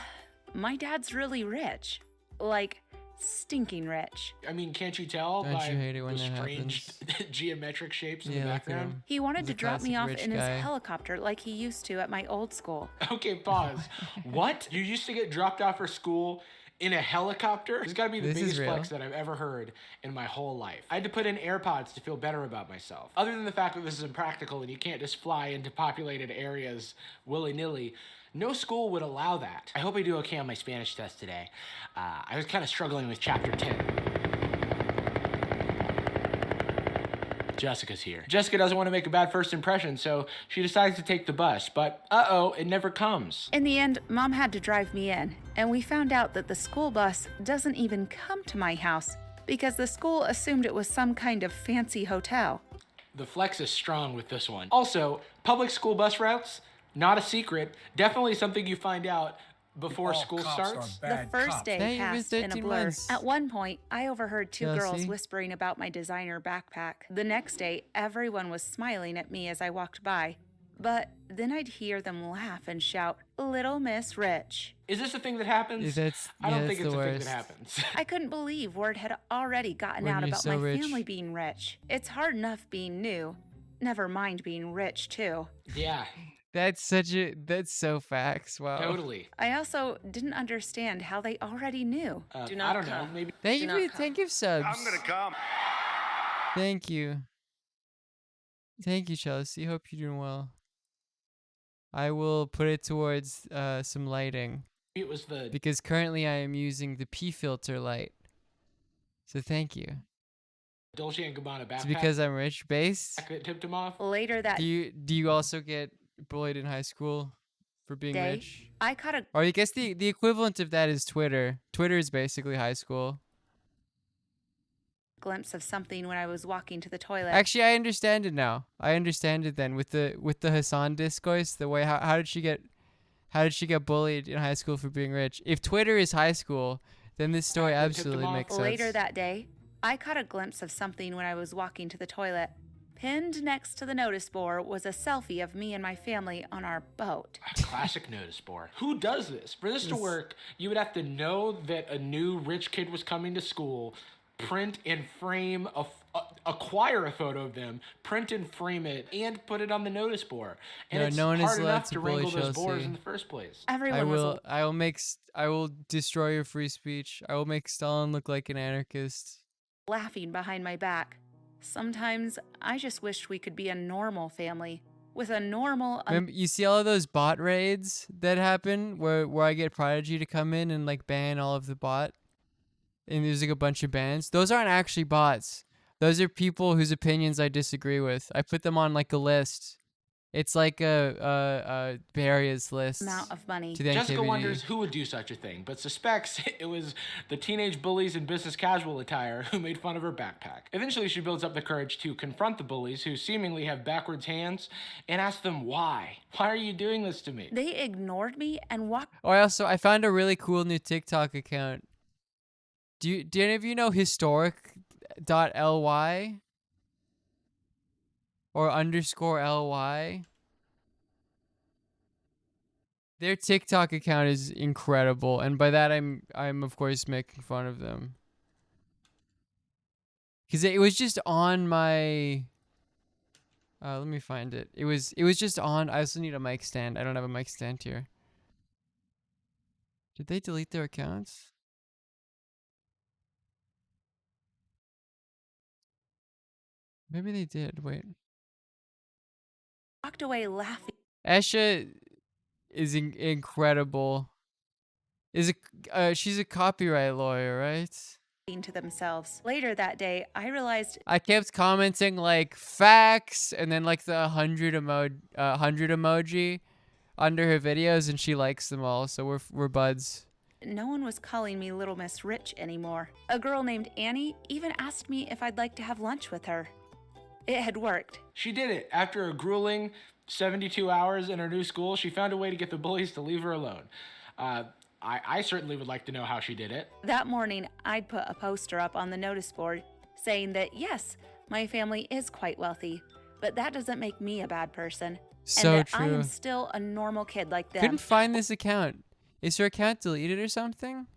my dad's really rich. Like, stinking rich. I mean, can't you tell Don't by you hate it when the that strange geometric shapes in the look at background? him. He wanted He's to a drop me classic off rich in his guy. helicopter like he used to at my old school. Okay, pause. What? You used to get dropped off for school in a helicopter? This has got to be the This is biggest real. flex that I've ever heard in my whole life. I had to put in AirPods to feel better about myself. Other than the fact that this is impractical and you can't just fly into populated areas willy-nilly, no school would allow that. I hope I do okay on my Spanish test today. I was kind of struggling with chapter 10. Jessica's here. Jessica doesn't want to make a bad first impression, so she decides to take the bus, but uh-oh, it never comes. In the end, Mom had to drive me in, and we found out that the school bus doesn't even come to my house because the school assumed it was some kind of fancy hotel. The flex is strong with this one. Also, public school bus routes, not a secret, definitely something you find out before school starts. The first day passed in a blur. months. At one point, I overheard two girls Chelsea? whispering about my designer backpack. The next day, everyone was smiling at me as I walked by. But then I'd hear them laugh and shout, "Little Miss Rich." Is this a thing that happens? I don't think it's a thing that happens. I couldn't believe word had already gotten When out you're about so my rich. family being rich. It's hard enough being new. Never mind being rich, too. Yeah. That's so facts. Wow. Totally. I also didn't understand how they already knew. I don't know. Maybe. Thank you for subs. I'm gonna come. Thank you. Thank you, Chelsea. Hope you're doing well. I will put it towards some lighting. It was the Because currently I am using the P filter light. So thank you. Dolce & Gabbana backpack. It's because I'm rich based. that tipped him off. Later that Do you also get bullied in high school for being day, rich? I caught a Or I guess the equivalent of that is Twitter. Twitter is basically high school. glimpse of something when I was walking to the toilet. Actually, I understand it now. I understand it then with the Hassan discourse. The way how did she get bullied in high school for being rich? If Twitter is high school, then this story absolutely makes sense. Later that day, I caught a glimpse of something when I was walking to the toilet. Pinned next to the notice board was a selfie of me and my family on our boat. Classic notice board. Who does this? For this to work, you would have to know that a new rich kid was coming to school, print and frame acquire a photo of them, print and frame it, and put it on the notice board. And it's no one is hard allowed enough to to bully wrangle those boards Chelsea. in the first place. I will destroy your free speech. I will make Stalin look like an anarchist. Laughing behind my back. Sometimes I just wished we could be a normal family with a normal. Remember, you see all of those bot raids that happen where I get Prodigy to come in and like ban all of the bot, and there's like a bunch of bans. Those aren't actually bots. Those are people whose opinions I disagree with. I put them on like a list. It's like a various list. Amount of money. To the Jessica NKVD. wonders who would do such a thing, but suspects it was the teenage bullies in business casual attire who made fun of her backpack. Eventually, she builds up the courage to confront the bullies who seemingly have backwards hands and ask them why. Why are you doing this to me? They ignored me and walked. Oh, I found a really cool new TikTok account. Do any of you know historic.ly? Or _ly. Their TikTok account is incredible, and by that I'm of course making fun of them. Cause it was just on my. Let me find it. It was just on. I also need a mic stand. I don't have a mic stand here. Did they delete their accounts? Maybe they did. Wait. Walked away laughing. Esha is incredible. She's a copyright lawyer, right? To themselves. Later that day, I realized I kept commenting like facts and then like the 100 emoji under her videos, and she likes them all, so we're buds. no one was calling me Little Miss Rich anymore. A girl named Annie even asked me if I'd like to have lunch with her. It had worked. She did it. After a grueling 72 hours in her new school, she found a way to get the bullies to leave her alone. I certainly would like to know how she did it. That morning, I'd put a poster up on the notice board saying that, yes, my family is quite wealthy, but that doesn't make me a bad person. So and that true. I am still a normal kid like them. Couldn't find this account. Is her account deleted or something?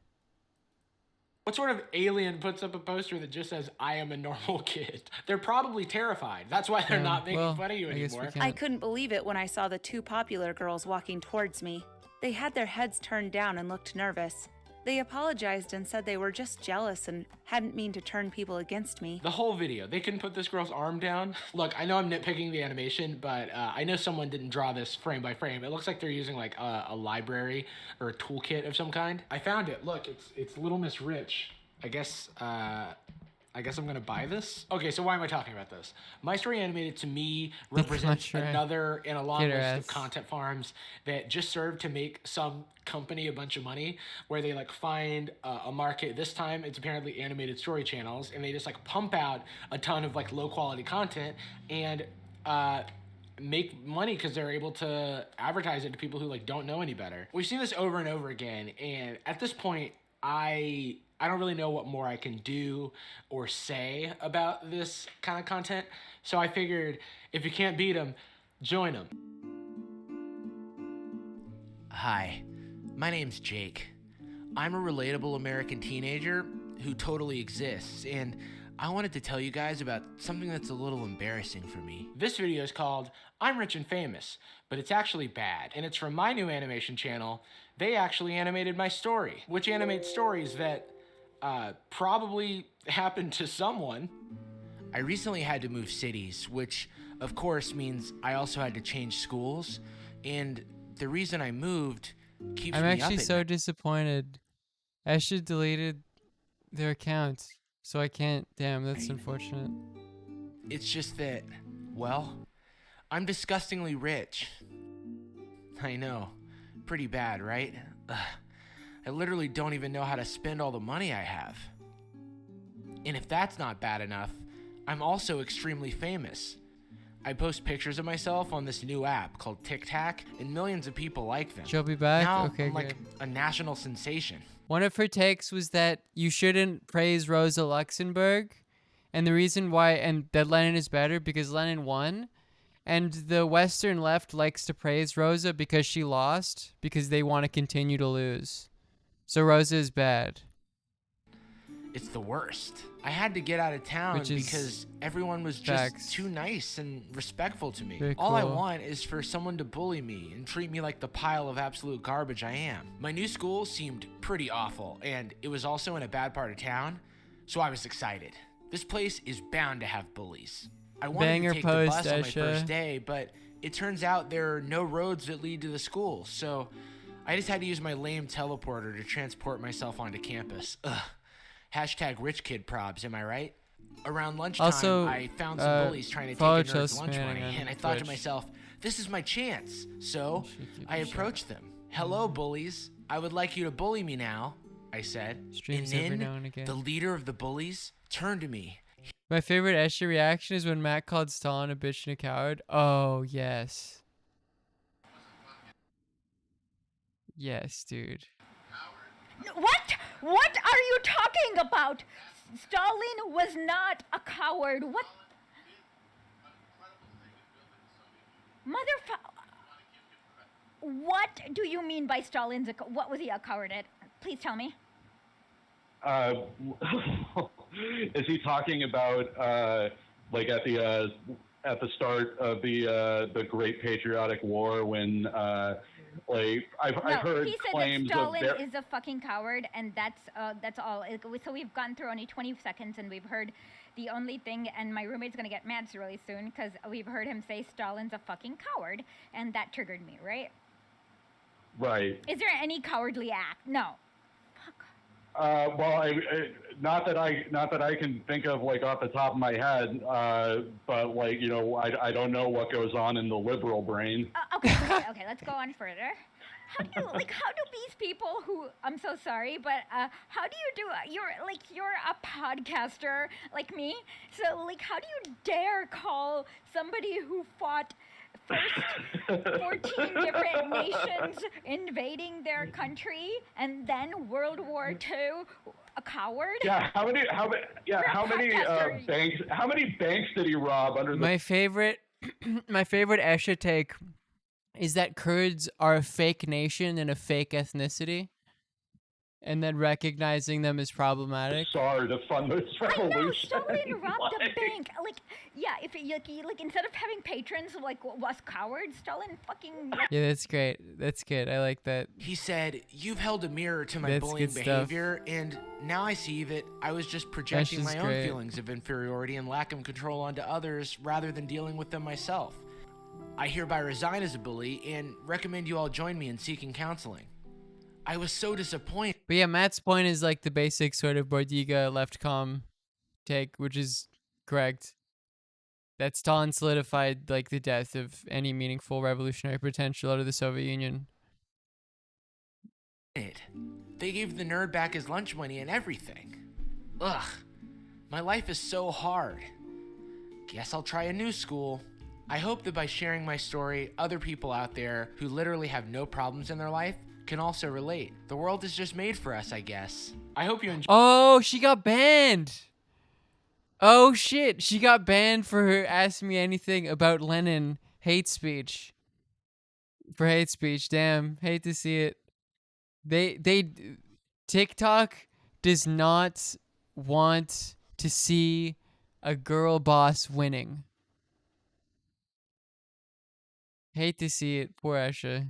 What sort of alien puts up a poster that just says, I am a normal kid? They're probably terrified. That's why they're not making fun of you anymore. I couldn't believe it when I saw the two popular girls walking towards me. They had their heads turned down and looked nervous. They apologized and said they were just jealous and hadn't mean to turn people against me. The whole video, they couldn't put this girl's arm down. Look, I know I'm nitpicking the animation, but I know someone didn't draw this frame by frame. It looks like they're using like a library or a toolkit of some kind. I found it. Look, it's Little Miss Rich. I guess I'm gonna buy this. Okay, so why am I talking about this? My Story Animated to me represents another in a long list of content farms that just serve to make some company a bunch of money, where they like find a market. This time it's apparently animated story channels, and they just like pump out a ton of like low quality content and make money because they're able to advertise it to people who like don't know any better. We've seen this over and over again, and at this point I don't really know what more I can do or say about this kind of content. So I figured if you can't beat them, join them. Hi, my name's Jake. I'm a relatable American teenager who totally exists, and I wanted to tell you guys about something that's a little embarrassing for me. This video is called I'm Rich and Famous, but it's actually bad, and it's from my new animation channel. They actually animated my story, which animates stories that probably happened to someone. I recently had to move cities, which of course means I also had to change schools, and the reason I moved keeps me up I'm actually at so night. disappointed. Ashley deleted their account, so I can't. Damn, that's unfortunate. It's just that, well, I'm disgustingly rich. I know. Pretty bad, right? Ugh. I literally don't even know how to spend all the money I have. And if that's not bad enough, I'm also extremely famous. I post pictures of myself on this new app called TikTok, and millions of people like them. She'll be back? Now Okay, I'm like good. a national sensation. One of her takes was that you shouldn't praise Rosa Luxemburg, and the reason why, and that Lenin is better because Lenin won, and the Western left likes to praise Rosa because she lost, because they want to continue to lose. So Rosa is bad. It's the worst. I had to get out of town because everyone was just too nice and respectful to me. Very All I cool. want is for someone to bully me and treat me like the pile of absolute garbage I am. My new school seemed pretty awful, and it was also in a bad part of town, so I was excited. This place is bound to have bullies. I wanted Banger to take the post, bus on my Aisha. first day, but it turns out there are no roads that lead to the school, so I just had to use my lame teleporter to transport myself onto campus. Ugh. Hashtag rich kid probs, am I right? Around lunchtime, Also, I found some bullies trying to follow take a nerd's Chelsea lunch Manning money, on and I thought to Twitch. myself, this is my chance. So I approached them. Hello, bullies. I would like you to bully me now, I said. Streams and every then now and again. the leader of the bullies turned to me. My favorite Escher reaction is when Matt called Stalin a bitch and a coward. Oh, yes. Yes, dude. What? What are you talking about? Stalin was not a coward. What? What do you mean by Stalin's what was he a coward at? Please tell me. Is he talking about like at the start of the Great Patriotic War when like I've heard he said claims that Stalin of is a fucking coward, and that's all. So we've gone through only 20 seconds, and we've heard the only thing. And my roommate's gonna get mad really soon because we've heard him say Stalin's a fucking coward, and that triggered me. Right? right. Is there any cowardly act? No. Well, not that I can think of like off the top of my head, but like I don't know what goes on in the liberal brain. Okay, let's go on further. How do these people who, I'm so sorry, but how do you do, you're a podcaster like me, so like how do you dare call somebody who fought first 14 different nations invading their country and then World War II a coward? Yeah, how many banks did he rob under the My favorite Escher take is that Kurds are a fake nation and a fake ethnicity. and then recognizing them as problematic. Sorry to fund this revolution. Stalin robbed a bank. Like, yeah, if it, like instead of having patrons like was cowards, Stalin fucking. Yeah, that's great. That's good. I like that. He said, "You've held a mirror to my That's bullying good stuff. behavior, and now I see that I was just projecting just my own great. feelings of inferiority and lack of control onto others rather than dealing with them myself. I hereby resign as a bully and recommend you all join me in seeking counseling." I was so disappointed. But yeah, Matt's point is like the basic sort of Bordiga left com take, which is correct. That Stalin solidified like the death of any meaningful revolutionary potential out of the Soviet Union. They gave the nerd back his lunch money and everything. Ugh, my life is so hard. Guess I'll try a new school. I hope that by sharing my story, other people out there who literally have no problems in their life can also relate. The world is just made for us, I guess. I hope you enjoy. Oh, she got banned. Oh shit, she got banned for her Ask Me Anything About Lenin hate speech. For hate speech, damn, hate to see it. TikTok does not want to see a girl boss winning. Hate to see it, poor Asha.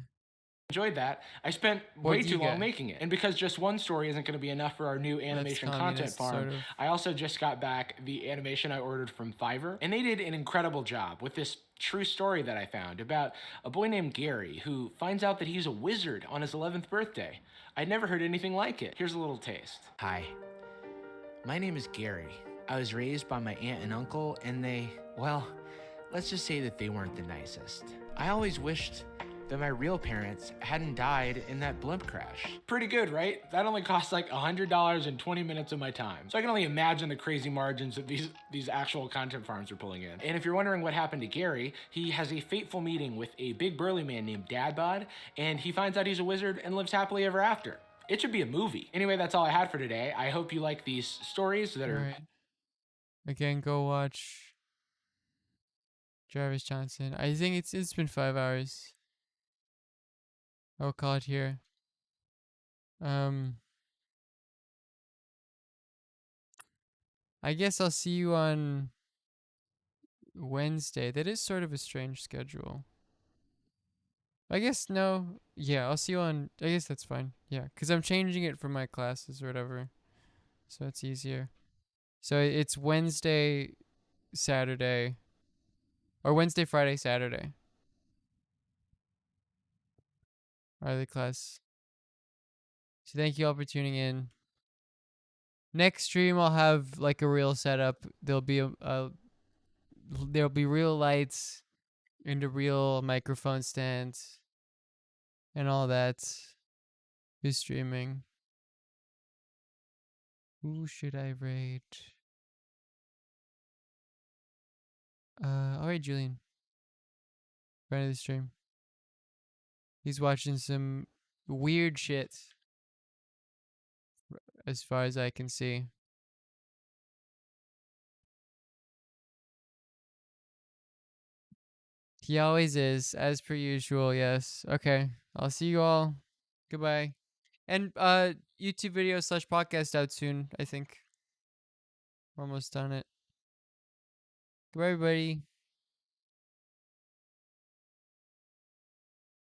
Enjoyed that. I spent What way do too you long got? making it. And because just one story isn't going to be enough for our new animation content communist, farm, sort of. I also just got back the animation I ordered from Fiverr. And they did an incredible job with this true story that I found about a boy named Gary who finds out that he's a wizard on his 11th birthday. I'd never heard anything like it. Here's a little taste. Hi, my name is Gary. I was raised by my aunt and uncle, and they, well, let's just say that they weren't the nicest. I always wished that my real parents hadn't died in that blimp crash. Pretty good, right? That only cost like $100 and 20 minutes of my time. So I can only imagine the crazy margins that these actual content farms are pulling in. And if you're wondering what happened to Gary, he has a fateful meeting with a big burly man named Dad Bod, and he finds out he's a wizard and lives happily ever after. It should be a movie. Anyway, that's all I had for today. I hope you like these stories that are... Alright. Again, go watch Jarvis Johnson. I think it's been 5 hours. I'll call it here. I guess I'll see you on Wednesday. That is sort of a strange schedule. I guess no. Yeah, I'll see you on. I guess that's fine. Yeah, because I'm changing it for my classes or whatever. So it's easier. So it's Wednesday, Saturday. Or Wednesday, Friday, Saturday. Are the class. So thank you all for tuning in. Next stream I'll have like a real setup. There'll be there'll be real lights and a real microphone stand and all that. Who's streaming? Who should I rate? Alright, Julian. Friend of the stream. He's watching some weird shit. As far as I can see. He always is, as per usual, yes. Okay. I'll see you all. Goodbye. And YouTube video / podcast out soon, I think. We're almost done it. Goodbye, everybody.